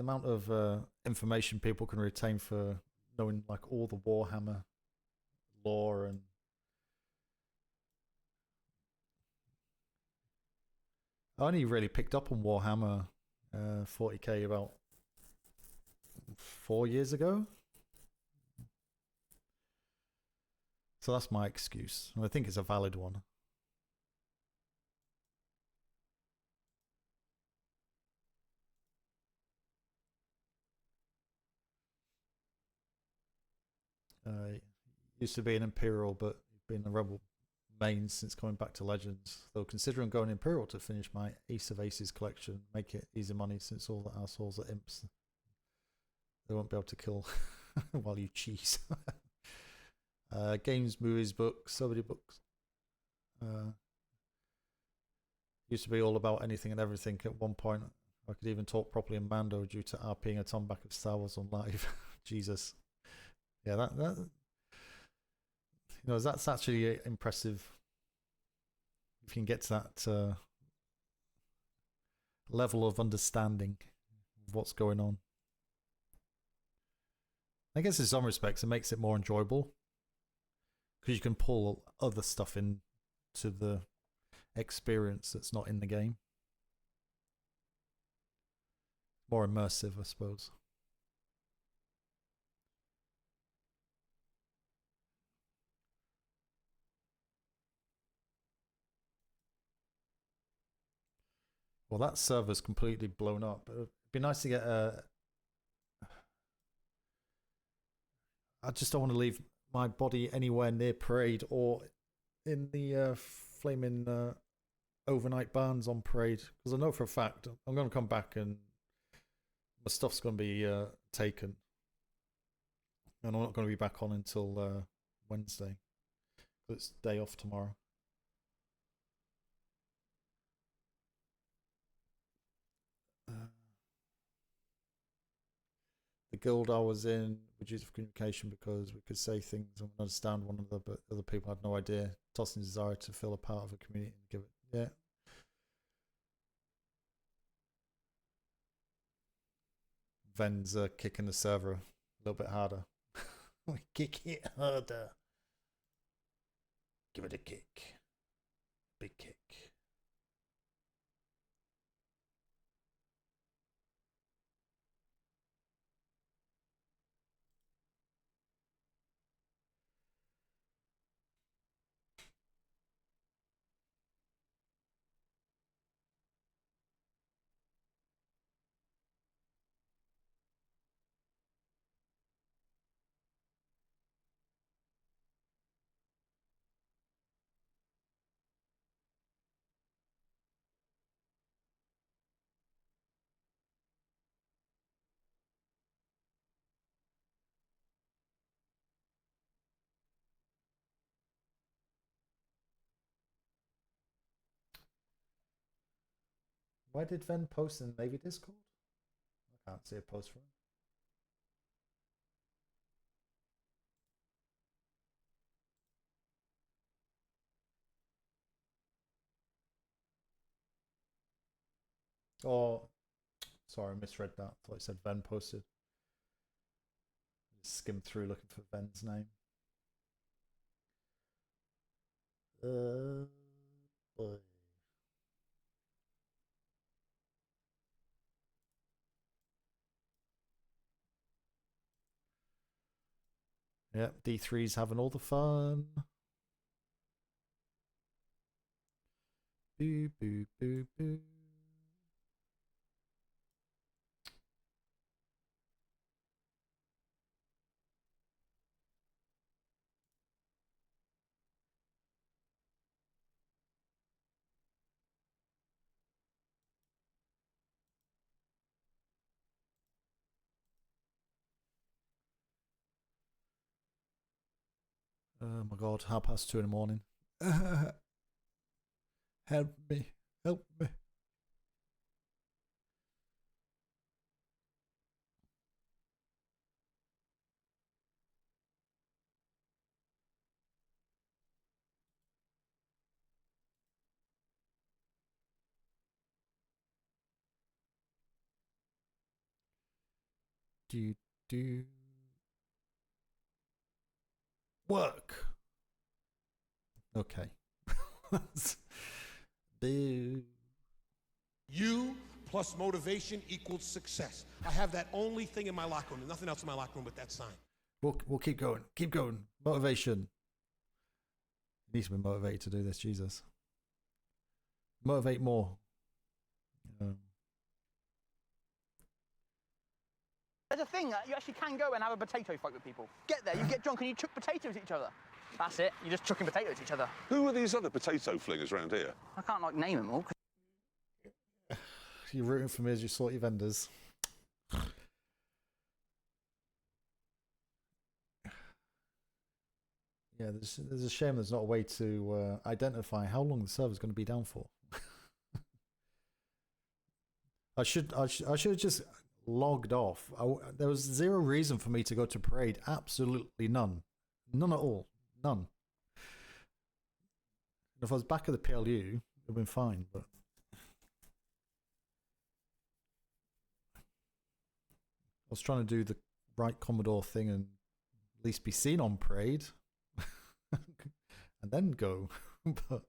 amount of information people can retain for knowing like all the Warhammer lore. And I only really picked up on Warhammer 40k about 4 years ago. So that's my excuse. And I think it's a valid one. Used to be an Imperial, but been a Rebel main since coming back to Legends. Though considering going Imperial to finish my Ace of Aces collection, make it easy money since all the assholes are imps. They won't be able to kill while you cheese. Games, movies, books, so many books. Used to be all about anything and everything. At one point, I could even talk properly in Mando due to RPing a ton back of Star Wars on live. Jesus. Yeah, that you know, that's actually impressive. If you can get to that level of understanding of what's going on. I guess in some respects it makes it more enjoyable, because you can pull other stuff into the experience that's not in the game. More immersive, I suppose. Well, that server's completely blown up. It'd be nice to get a... I just don't want to leave my body anywhere near Parade or in the flaming overnight barns on Parade, because I know for a fact I'm going to come back and my stuff's going to be taken, and I'm not going to be back on until Wednesday. It's day off tomorrow. The guild I was in, reduced for communication because we could say things and understand one another, but other people had no idea. Tossing desire to feel a part of a community and give it. Yeah. Ven's kicking the server a little bit harder. Kick it harder. Give it a kick. Big kick. Why did Ven post in Navy Discord? I can't see a post from him. Oh, sorry, I misread that. I thought it said Ven posted. Just skimmed through looking for Ven's name. Boy. Yep, D3's having all the fun. Boo, boo, boo, boo. Oh my god, 2:30 in the morning. Help me, help me. Do, do. Work. Okay. Boo. You plus motivation equals success. I have that only thing in my locker room. There's nothing else in my locker room but that sign. We'll keep going. Keep going. Motivation. Needs to be motivated to do this, Jesus. Motivate more. There's a thing that you actually can go and have a potato fight with people. Get there, you get drunk and you chuck potatoes at each other. That's it, you're just chucking potatoes at each other. Who are these other potato flingers around here? I can't, like, name them all. You're rooting for me as you sort your vendors. Yeah, there's a shame there's not a way to identify how long the server's going to be down for. I should have just logged off. There was zero reason for me to go to parade. Absolutely none. None at all. None. If I was back at the PLU, it would have been fine, but I was trying to do the right Commodore thing and at least be seen on parade. And then go. But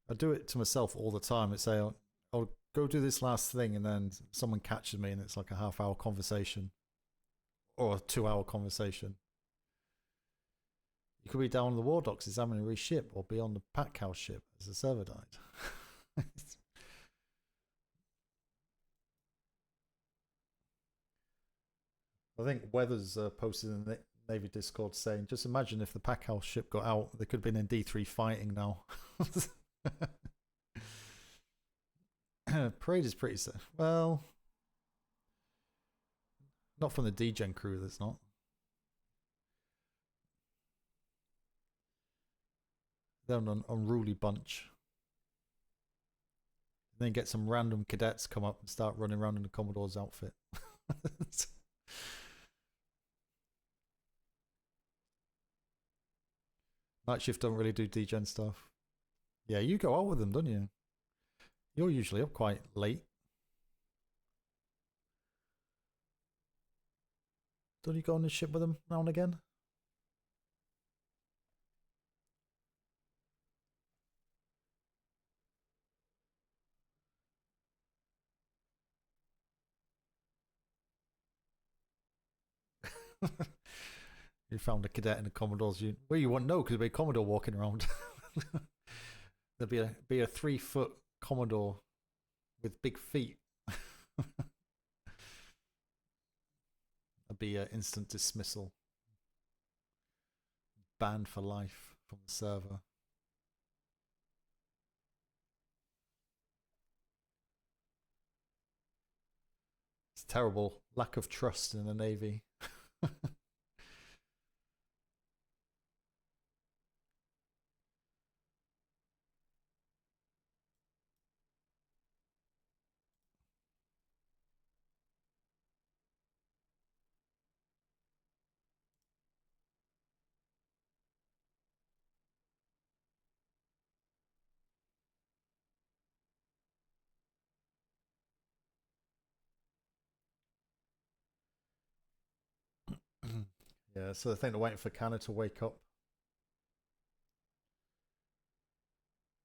I do it to myself all the time. It's say I'll go do this last thing and then someone catches me and it's like a half-hour conversation or a 2-hour conversation. You could be down on the war docks examining a reship or be on the pack house ship as the server died. I think Weathers posted in the Navy Discord saying, just imagine if the pack house ship got out, they could have been in D3 fighting now. Parade is pretty safe. Well, not from the D-Gen crew, that's not. They're an unruly bunch. And then get some random cadets come up and start running around in the Commodore's outfit. Night shift don't really do D-Gen stuff. Yeah, you go out with them, don't you? You're usually up quite late. Don't you go on the ship with them now and again? You found a cadet in the Commodore's unit. Well, you wouldn't know because there'd be a Commodore walking around. There'd be a 3-foot Commodore with big feet. That'd be an instant dismissal. Banned for life from the server. It's terrible. Lack of trust in the Navy. Yeah, so I think they're waiting for Canada to wake up.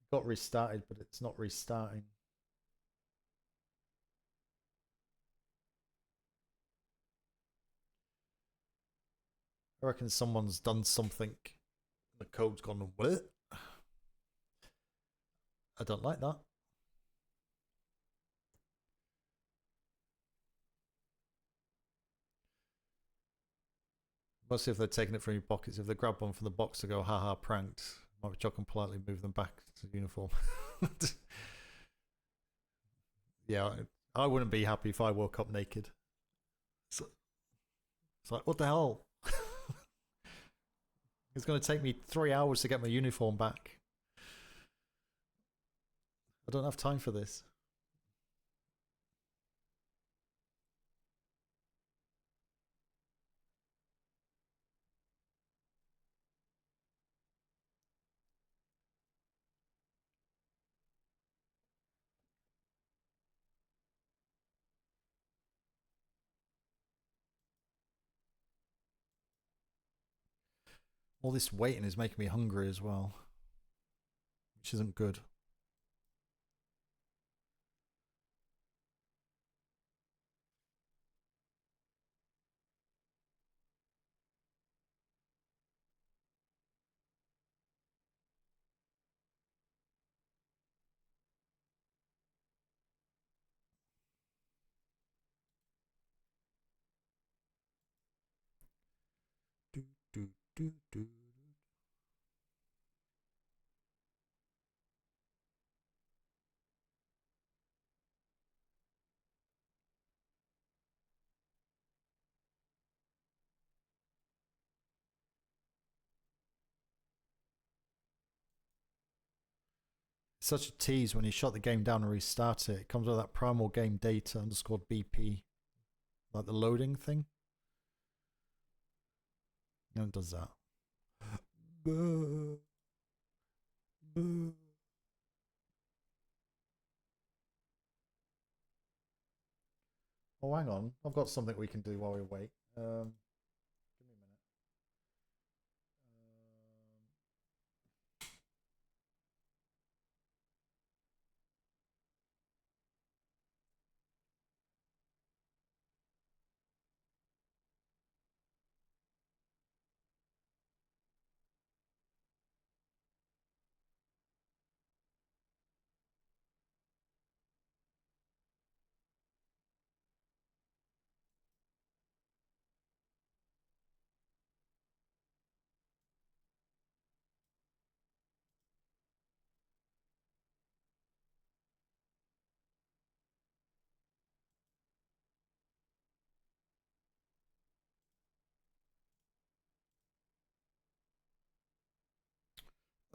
It got restarted, but it's not restarting. I reckon someone's done something. The code's gone, what? I don't like that. Let's see if they're taking it from your pockets. If they grab one from the box to go, haha, pranked, might chuck and politely move them back to uniform. Yeah, I wouldn't be happy if I woke up naked. It's like, what the hell? It's going to take me 3 hours to get my uniform back. I don't have time for this. All this waiting is making me hungry as well, which isn't good. Do, do, do, do. Such a tease when you shut the game down and restart it. It comes with that primal game data underscore BP, like the loading thing. And it does that. Oh, hang on. I've got something we can do while we wait. Give me a minute.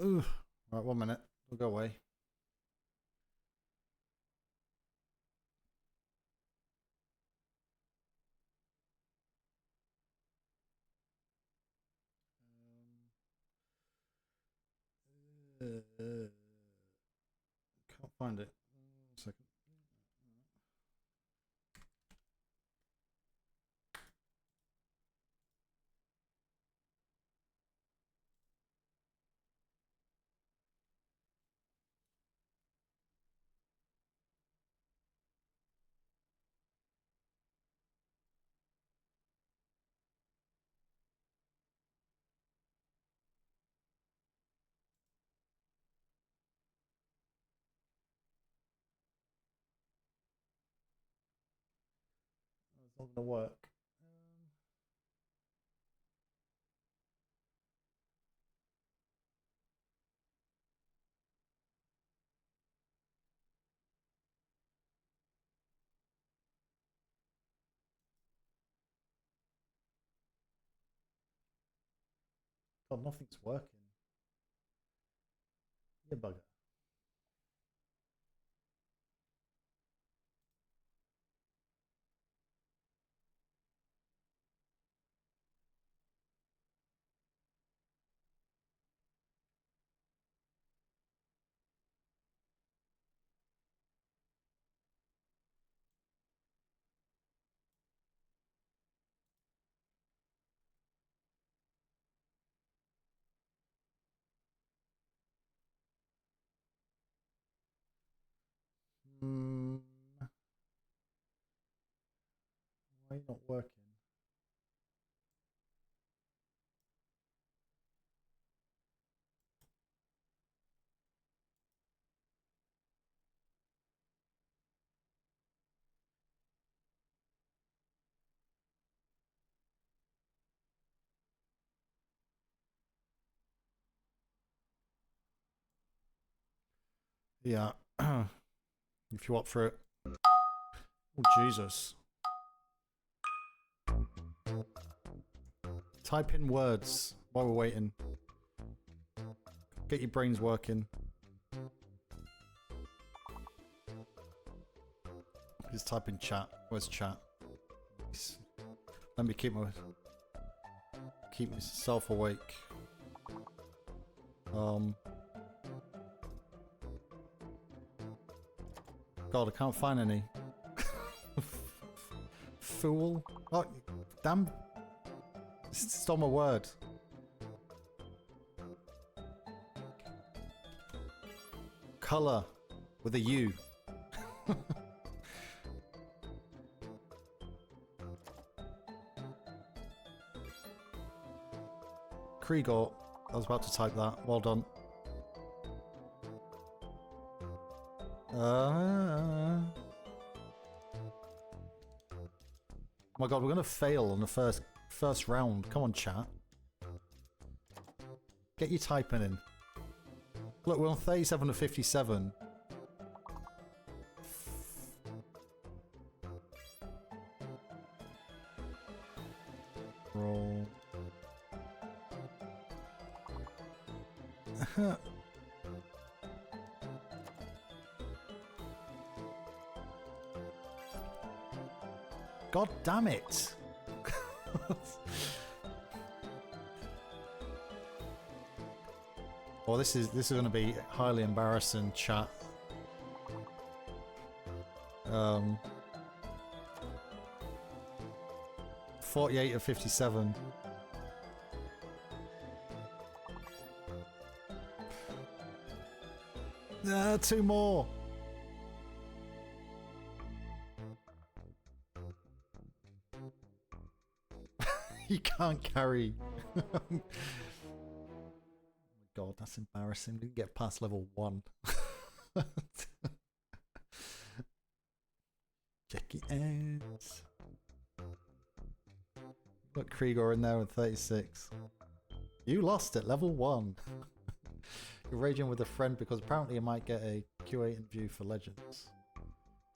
Ooh. Right, 1 minute. We'll go away. Can't find it. 1 second. It's not gonna work. God, nothing's working. You bugger. Why not working? Yeah. If you up for it. Oh, Jesus. Type in words while we're waiting. Get your brains working. Just type in chat. Where's chat? Let me keep myself awake. God, I can't find any. Fool. Oh, damn. Stole my word. Color with a U. Kriegor. I was about to type that. Well done. Oh my god, we're gonna fail on the first round. Come on, chat. Get your typing in. Look, we're on 37 to 57. Roll. God damn it! Well, this is going to be highly embarrassing, chat. 48 of 57. Two more. You can't carry. Oh my god, that's embarrassing. We didn't get past level 1. Check it out. Got Kriegor in there with 36. You lost at level 1. You're raging with a friend because apparently you might get a Q8 interview for Legends.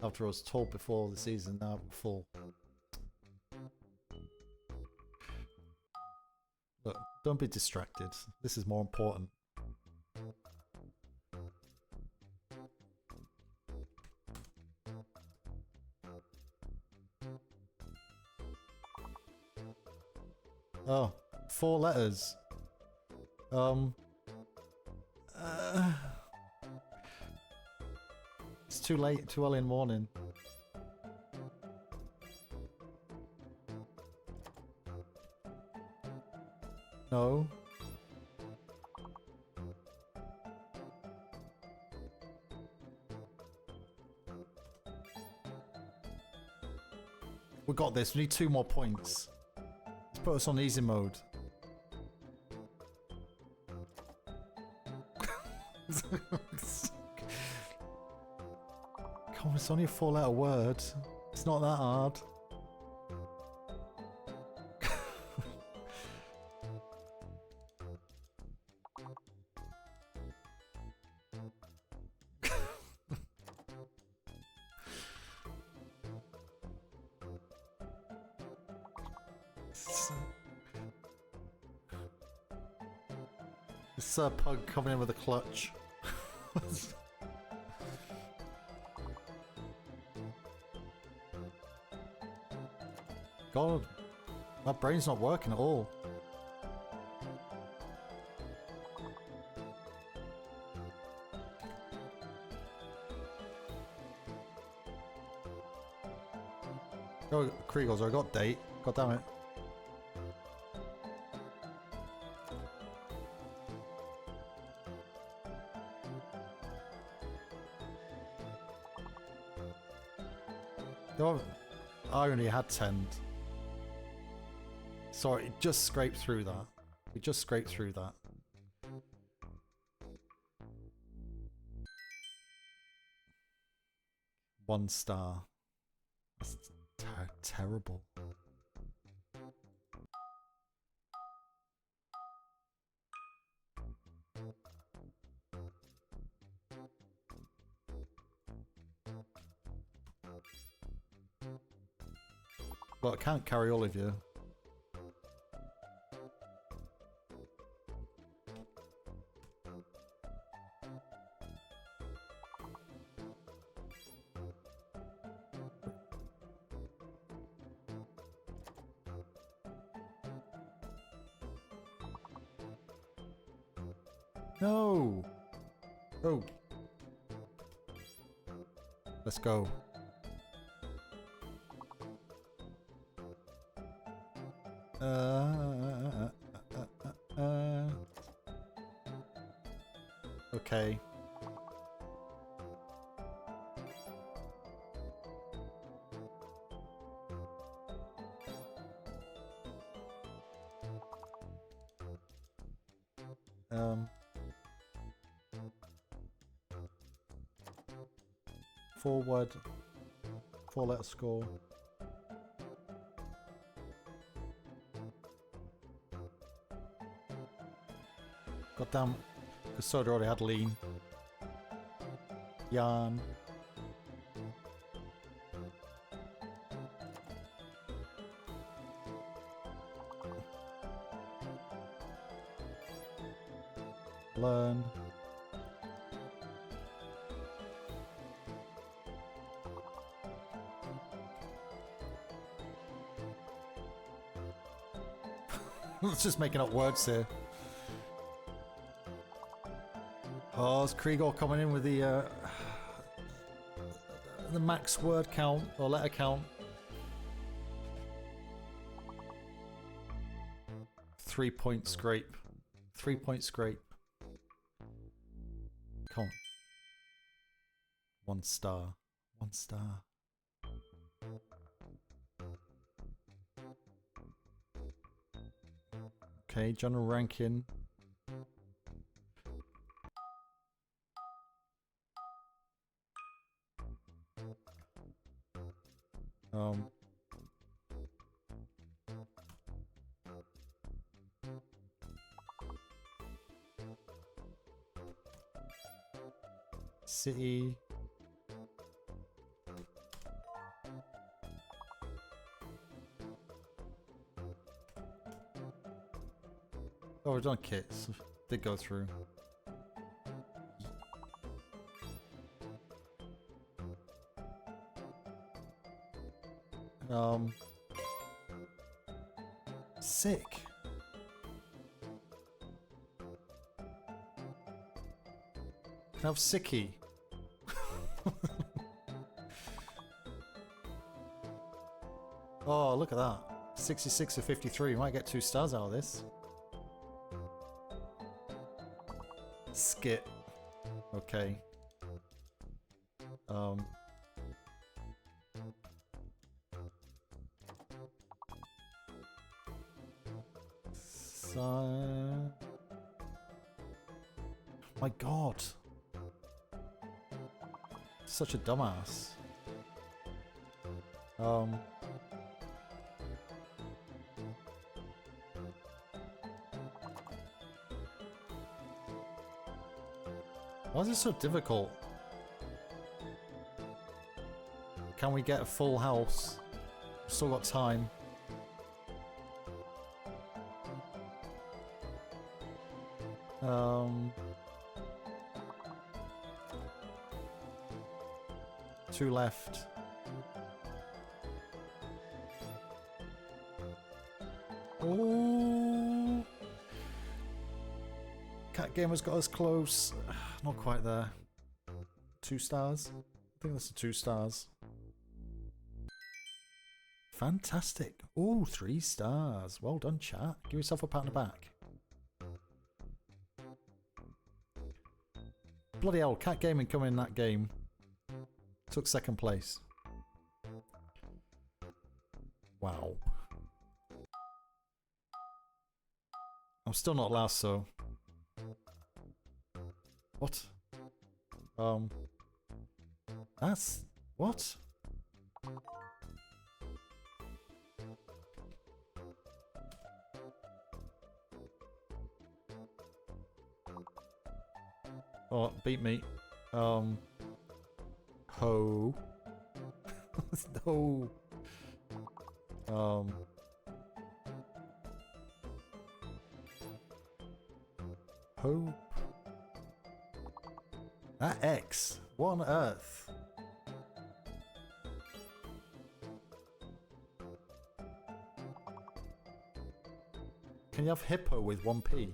After I was told before the season, now we're full. Look, don't be distracted. This is more important. Oh, 4 letters. It's too late, too early in the morning. No. We got this. We need 2 more points. Let's put us on easy mode. Come on, it's only a 4-letter word. It's not that hard. This pug coming in with a clutch. God, my brain's not working at all. Oh, Kriegors, I got date. God damn it. No, I only had 10. Sorry, it just scraped through that. We just scraped through that. One star. That's terrible. But I can't carry all of you. No! Oh. Let's go. Okay. Forward. 4-letter score. Goddamn, because Soda already had lean. Yarn. Learn. Let's just making up words here. Oh, is Kriegor coming in with the max word count or letter count? 3-point scrape. 3-point scrape. Come on. 1 star. 1 star. Okay, general ranking. City. Oh, we've done kits. Did go through. Sick. Can I have sicky? Oh, look at that. 66 of 53. Might get 2 stars out of this. Skit. Okay. So... My god. Such a dumbass. Why is it so difficult? Can we get a full house? Still got time. Two left. Oh, Cat Gamer's got us close. Not quite there. 2 stars. I think that's 2 stars. Fantastic. Oh, 3 stars. Well done, chat. Give yourself a pat on the back. Bloody hell, Cat Gaming coming in that game. Took 2nd place. Wow. I'm still not last, so... What? That's... What? Oh, beat me. Ho. No. Hope. That X. What on earth? Can you have hippo with 1P?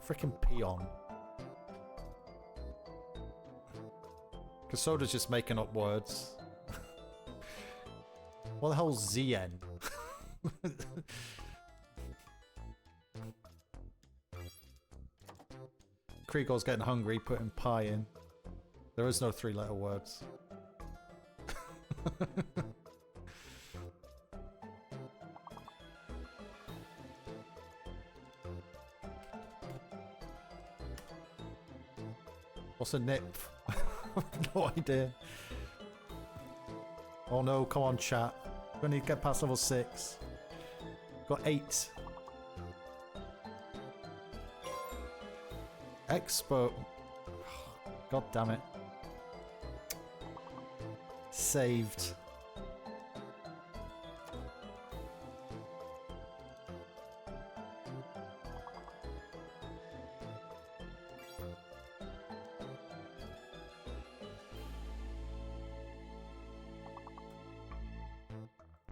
Frickin' peon. Kasoda's just making up words. What the hell's ZN? Kriegor's getting hungry, putting pie in. There is no 3-letter words. What's a nip? No idea. Oh no, come on chat. We need to get past level 6. Got 8. Expert. God damn it. Saved.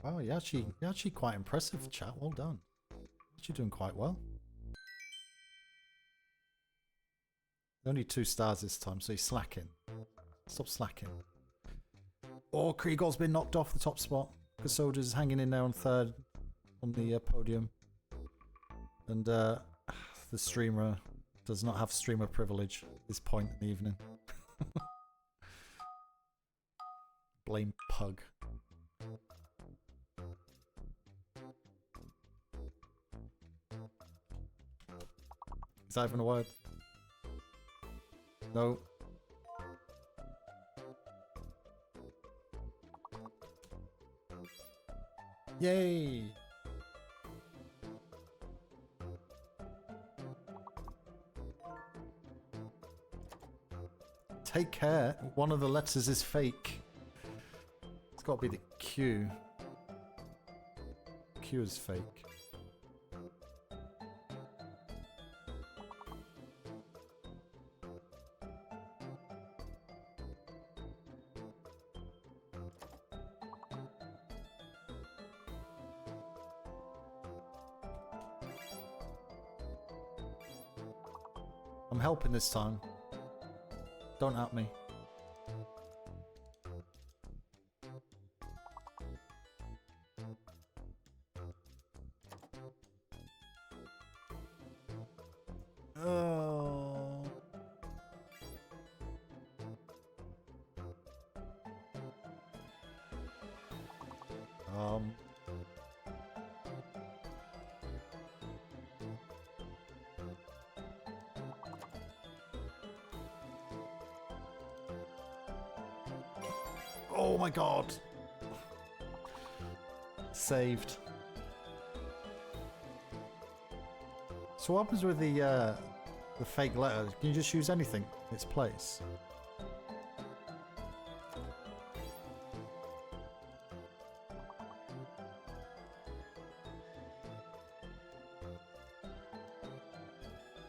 Wow, you're actually quite impressive, chat. Well done. You're doing quite well. Only 2 stars this time, so he's slacking. Stop slacking. Oh, Kriegor's been knocked off the top spot. Kasoda's hanging in there on 3rd on the podium. And the streamer does not have streamer privilege at this point in the evening. Blame Pug. Is that even a word? No. Yay! Take care. One of the letters is fake. It's got to be the Q. Q is fake. I'm helping this time. Don't at me. Oh. Oh my god. Saved. So what happens with the fake letter? Can you just use anything in its place?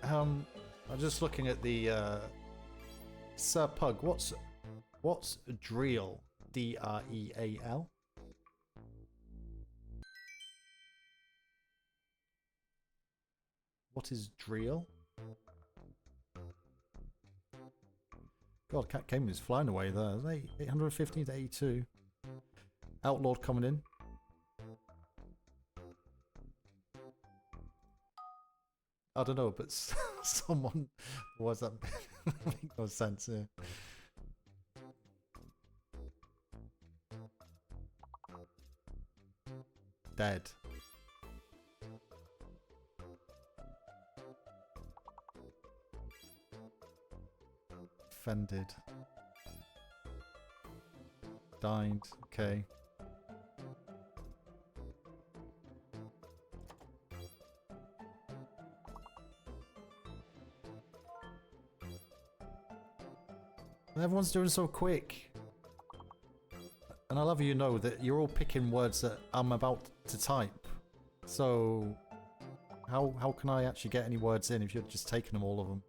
I'm just looking at the Sir Pug. What's Dreal? D-R-E-A-L? What is Dreal? God, Cat Game is flying away there. 815 to 82. Outlord coming in. I don't know, but someone... What's that? Make no sense here. Dead. Offended. Died. Okay. Everyone's doing so quick. And I'll have you know that you're all picking words that I'm about to type. So how can I actually get any words in if you're just taking them, all of them?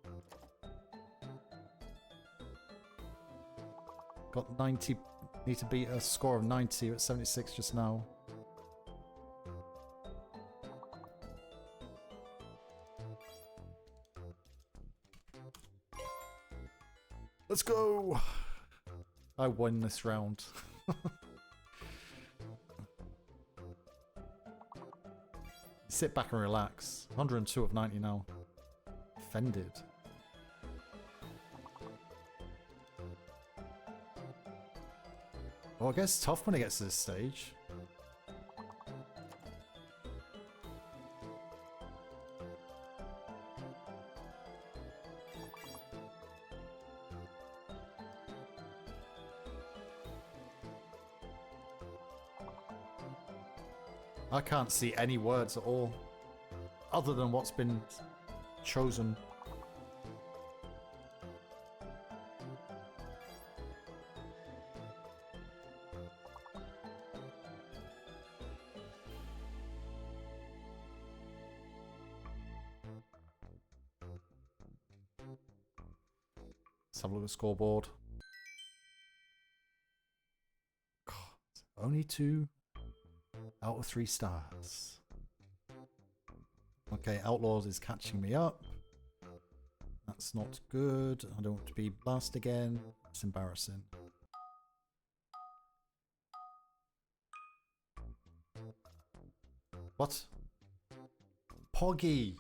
Got 90, need to beat a score of 90 at 76 just now. Let's go! I won this round. Sit back and relax. 102 of 90 now. Offended. Well, I guess it's tough when it gets to this stage. I can't see any words at all, other than what's been chosen. Let's have a look at the scoreboard. God, only 2 out of 3 stars. Okay, Outlaws is catching me up. That's not good. I don't want to be last again. It's embarrassing. What? Poggy!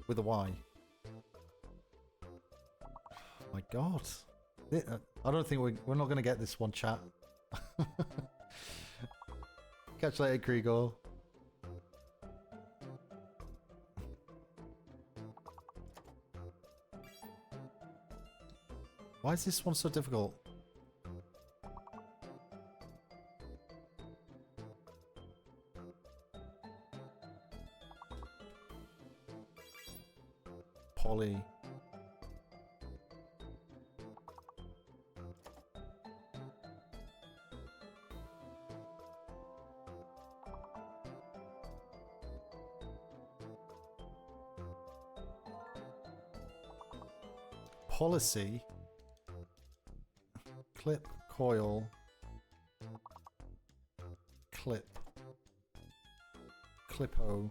With a Y. Oh my god. I don't think we're not going to get this one, chat. Catch you later, Krieger. Why is this one so difficult? Polly. Policy. Clip, coil, clip, clippo,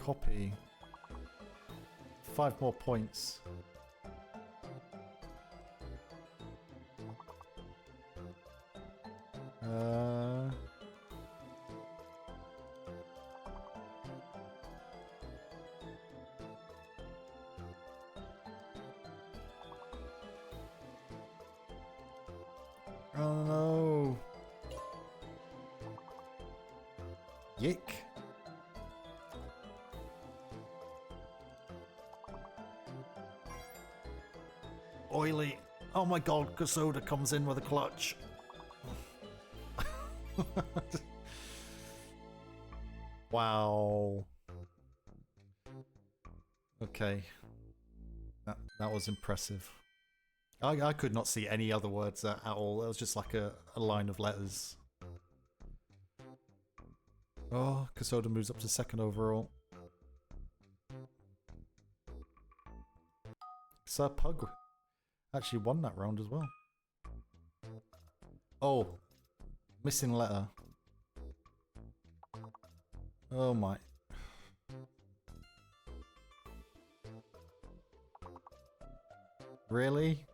copy, 5 more points. Oh no. Yick. Oily. Oh my god, Kasoda comes in with a clutch. Wow. Okay. That was impressive. I could not see any other words at all. It was just like a line of letters. Oh, Kasoda moves up to 2nd overall. Sir Pug actually won that round as well. Oh, missing letter. Oh my. Really?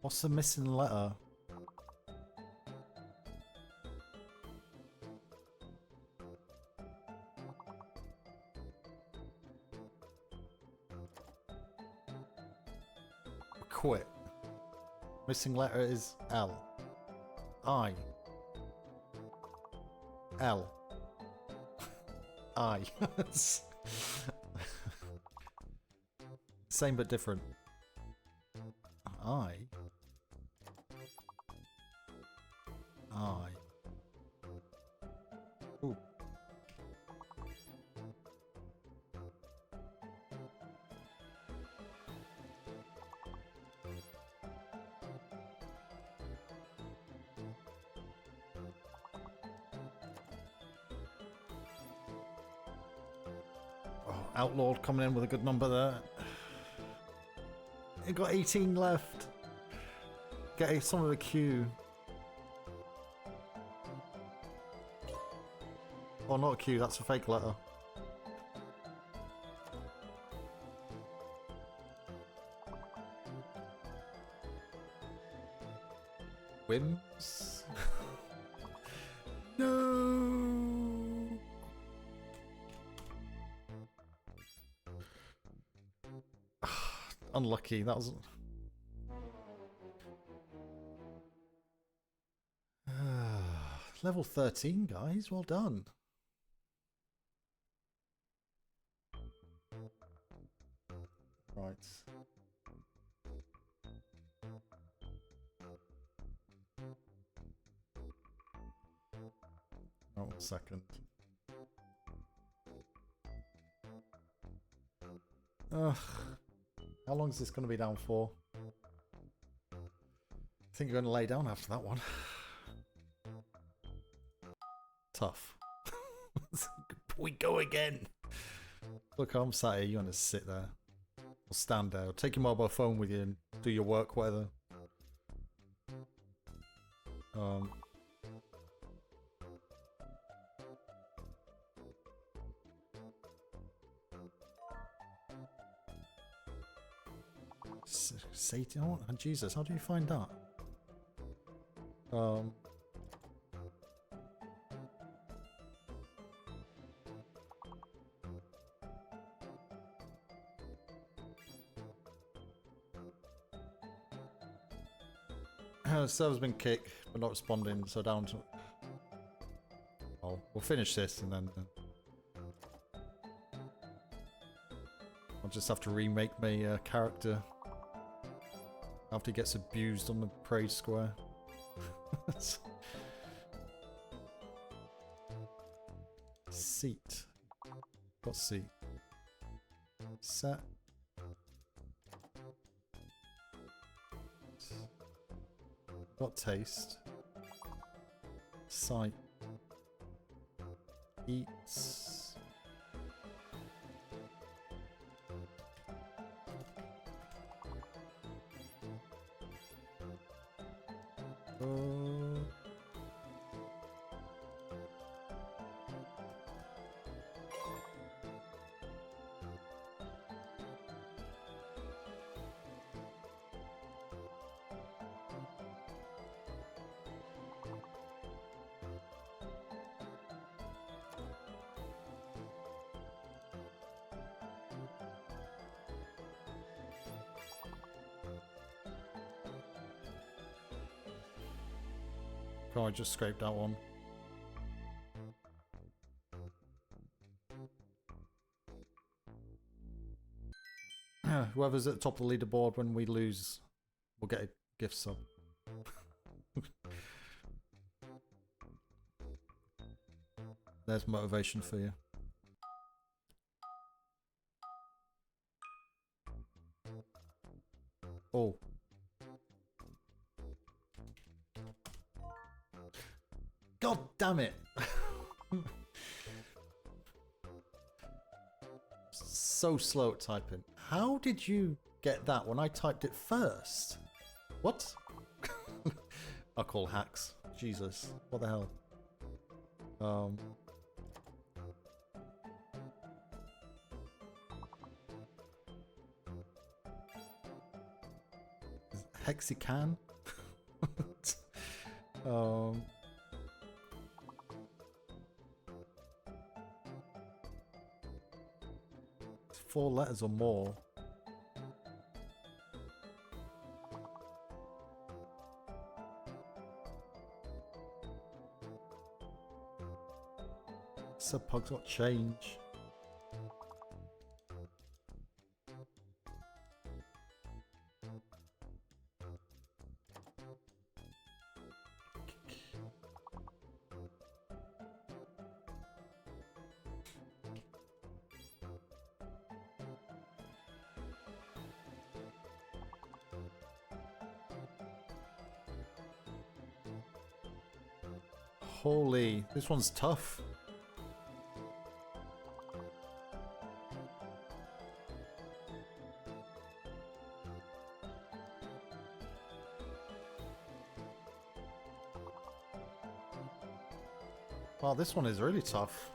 What's the missing letter? Quit. Missing letter is L. I. L. I. Same but different. I. Ooh. Oh, Outlawed coming in with a good number there. It got 18 left. Get some of the queue. Oh, not a Q, that's a fake letter. Whims? No! Unlucky, that was... Level 13, guys, well done. Right. Oh, 1 second. Ugh. How long is this going to be down for? I think you're going to lay down after that one. Tough. We go again. Look, I'm sat here. You're going to sit there. Or stand there. Or take your mobile phone with you and do your work, whatever. Say, oh, Jesus, how do you find that? The server's been kicked, but not responding, so down to... Oh, we'll finish this and then... I'll just have to remake my character after he gets abused on the parade square. Seat. What seat? Set. Got taste. Sight. Eats. Oh, I just scraped that one. Whoever's at the top of the leaderboard when we lose will get a gift sub. There's motivation for you. Oh. God damn it! So slow at typing. How did you get that when I typed it first? What? I'll call hacks. Jesus. What the hell? Hexican? 4 letters or more. Said Pug's got change. Holy, this one's tough. Wow, this one is really tough.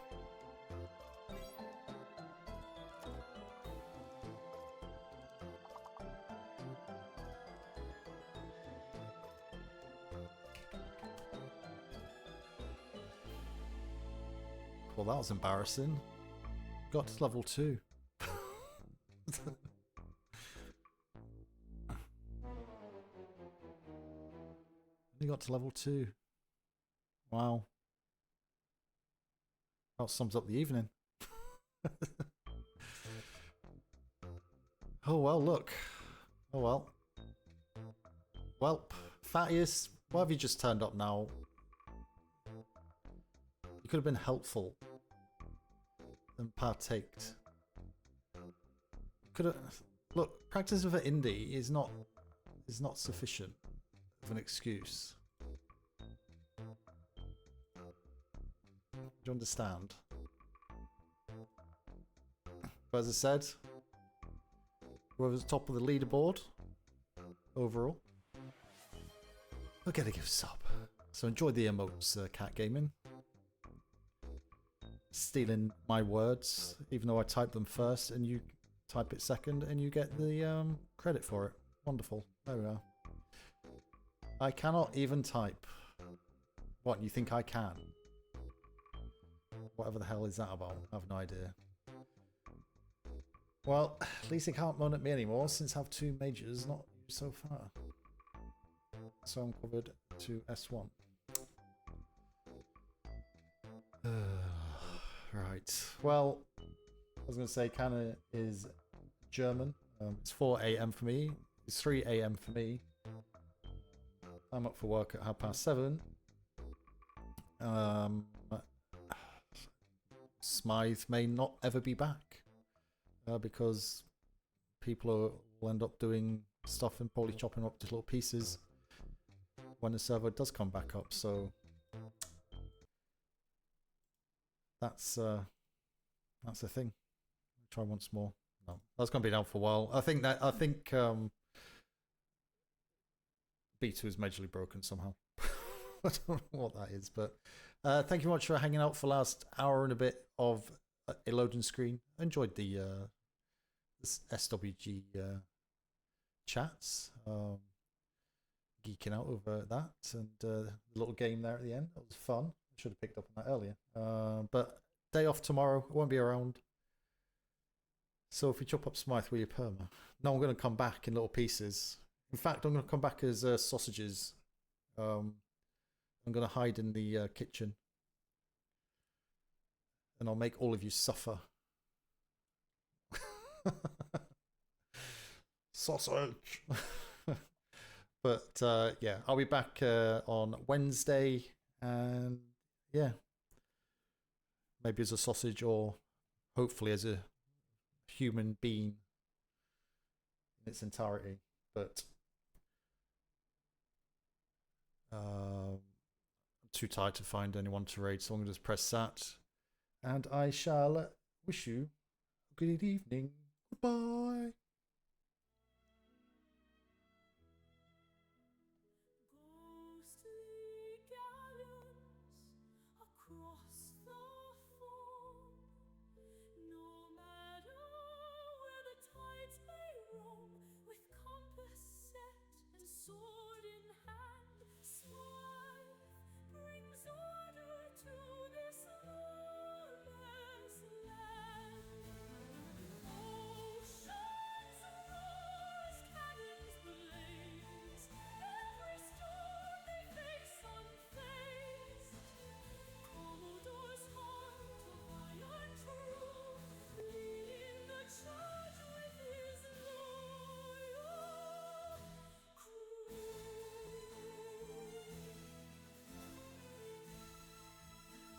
Well, that was embarrassing. Got to level 2. Only got to level 2. Wow. That sums up the evening. Oh well, look. Oh well. Well, Fattius, why have you just turned up now? You could have been helpful and partaked. Could have look. Practice of an indie is not sufficient of an excuse. Do you understand? But as I said, whoever's top of the leaderboard overall, we'll get a gift sub. So enjoy the emotes, Cat Gaming. Stealing my words, even though I type them first and you type it second, and you get the credit for it. Wonderful. There we are. I cannot even type. What, you think I can? Whatever the hell is that about? I have no idea. Well, at least it can't moan at me anymore since I have 2 majors not used so far. So I'm covered to S1. Right. Well, I was going to say Canada is German. It's 4 AM for me. It's 3 AM for me. I'm up for work at 7:30. Smythe may not ever be back because people will end up doing stuff and probably chopping up to little pieces when the server does come back up. So that's a thing. Try once more. No, that's gonna be down for a while. I think beta is majorly broken somehow. I don't know what that is, but thank you much for hanging out for the last hour and a bit of a loading screen. I enjoyed the SWG chats, geeking out over that, and the little game there at the end. That was fun. I should have picked up on that earlier. But day off tomorrow. I won't be around. So if we chop up Smythe with your perma, no, I'm going to come back in little pieces. In fact, I'm going to come back as sausages. I'm going to hide in the kitchen. And I'll make all of you suffer. Sausage! But yeah, I'll be back on Wednesday. And yeah, maybe as a sausage or hopefully as a human being in its entirety. But I'm too tired to find anyone to raid, so I'm going to just press sat. And I shall wish you a good evening. Goodbye. Sword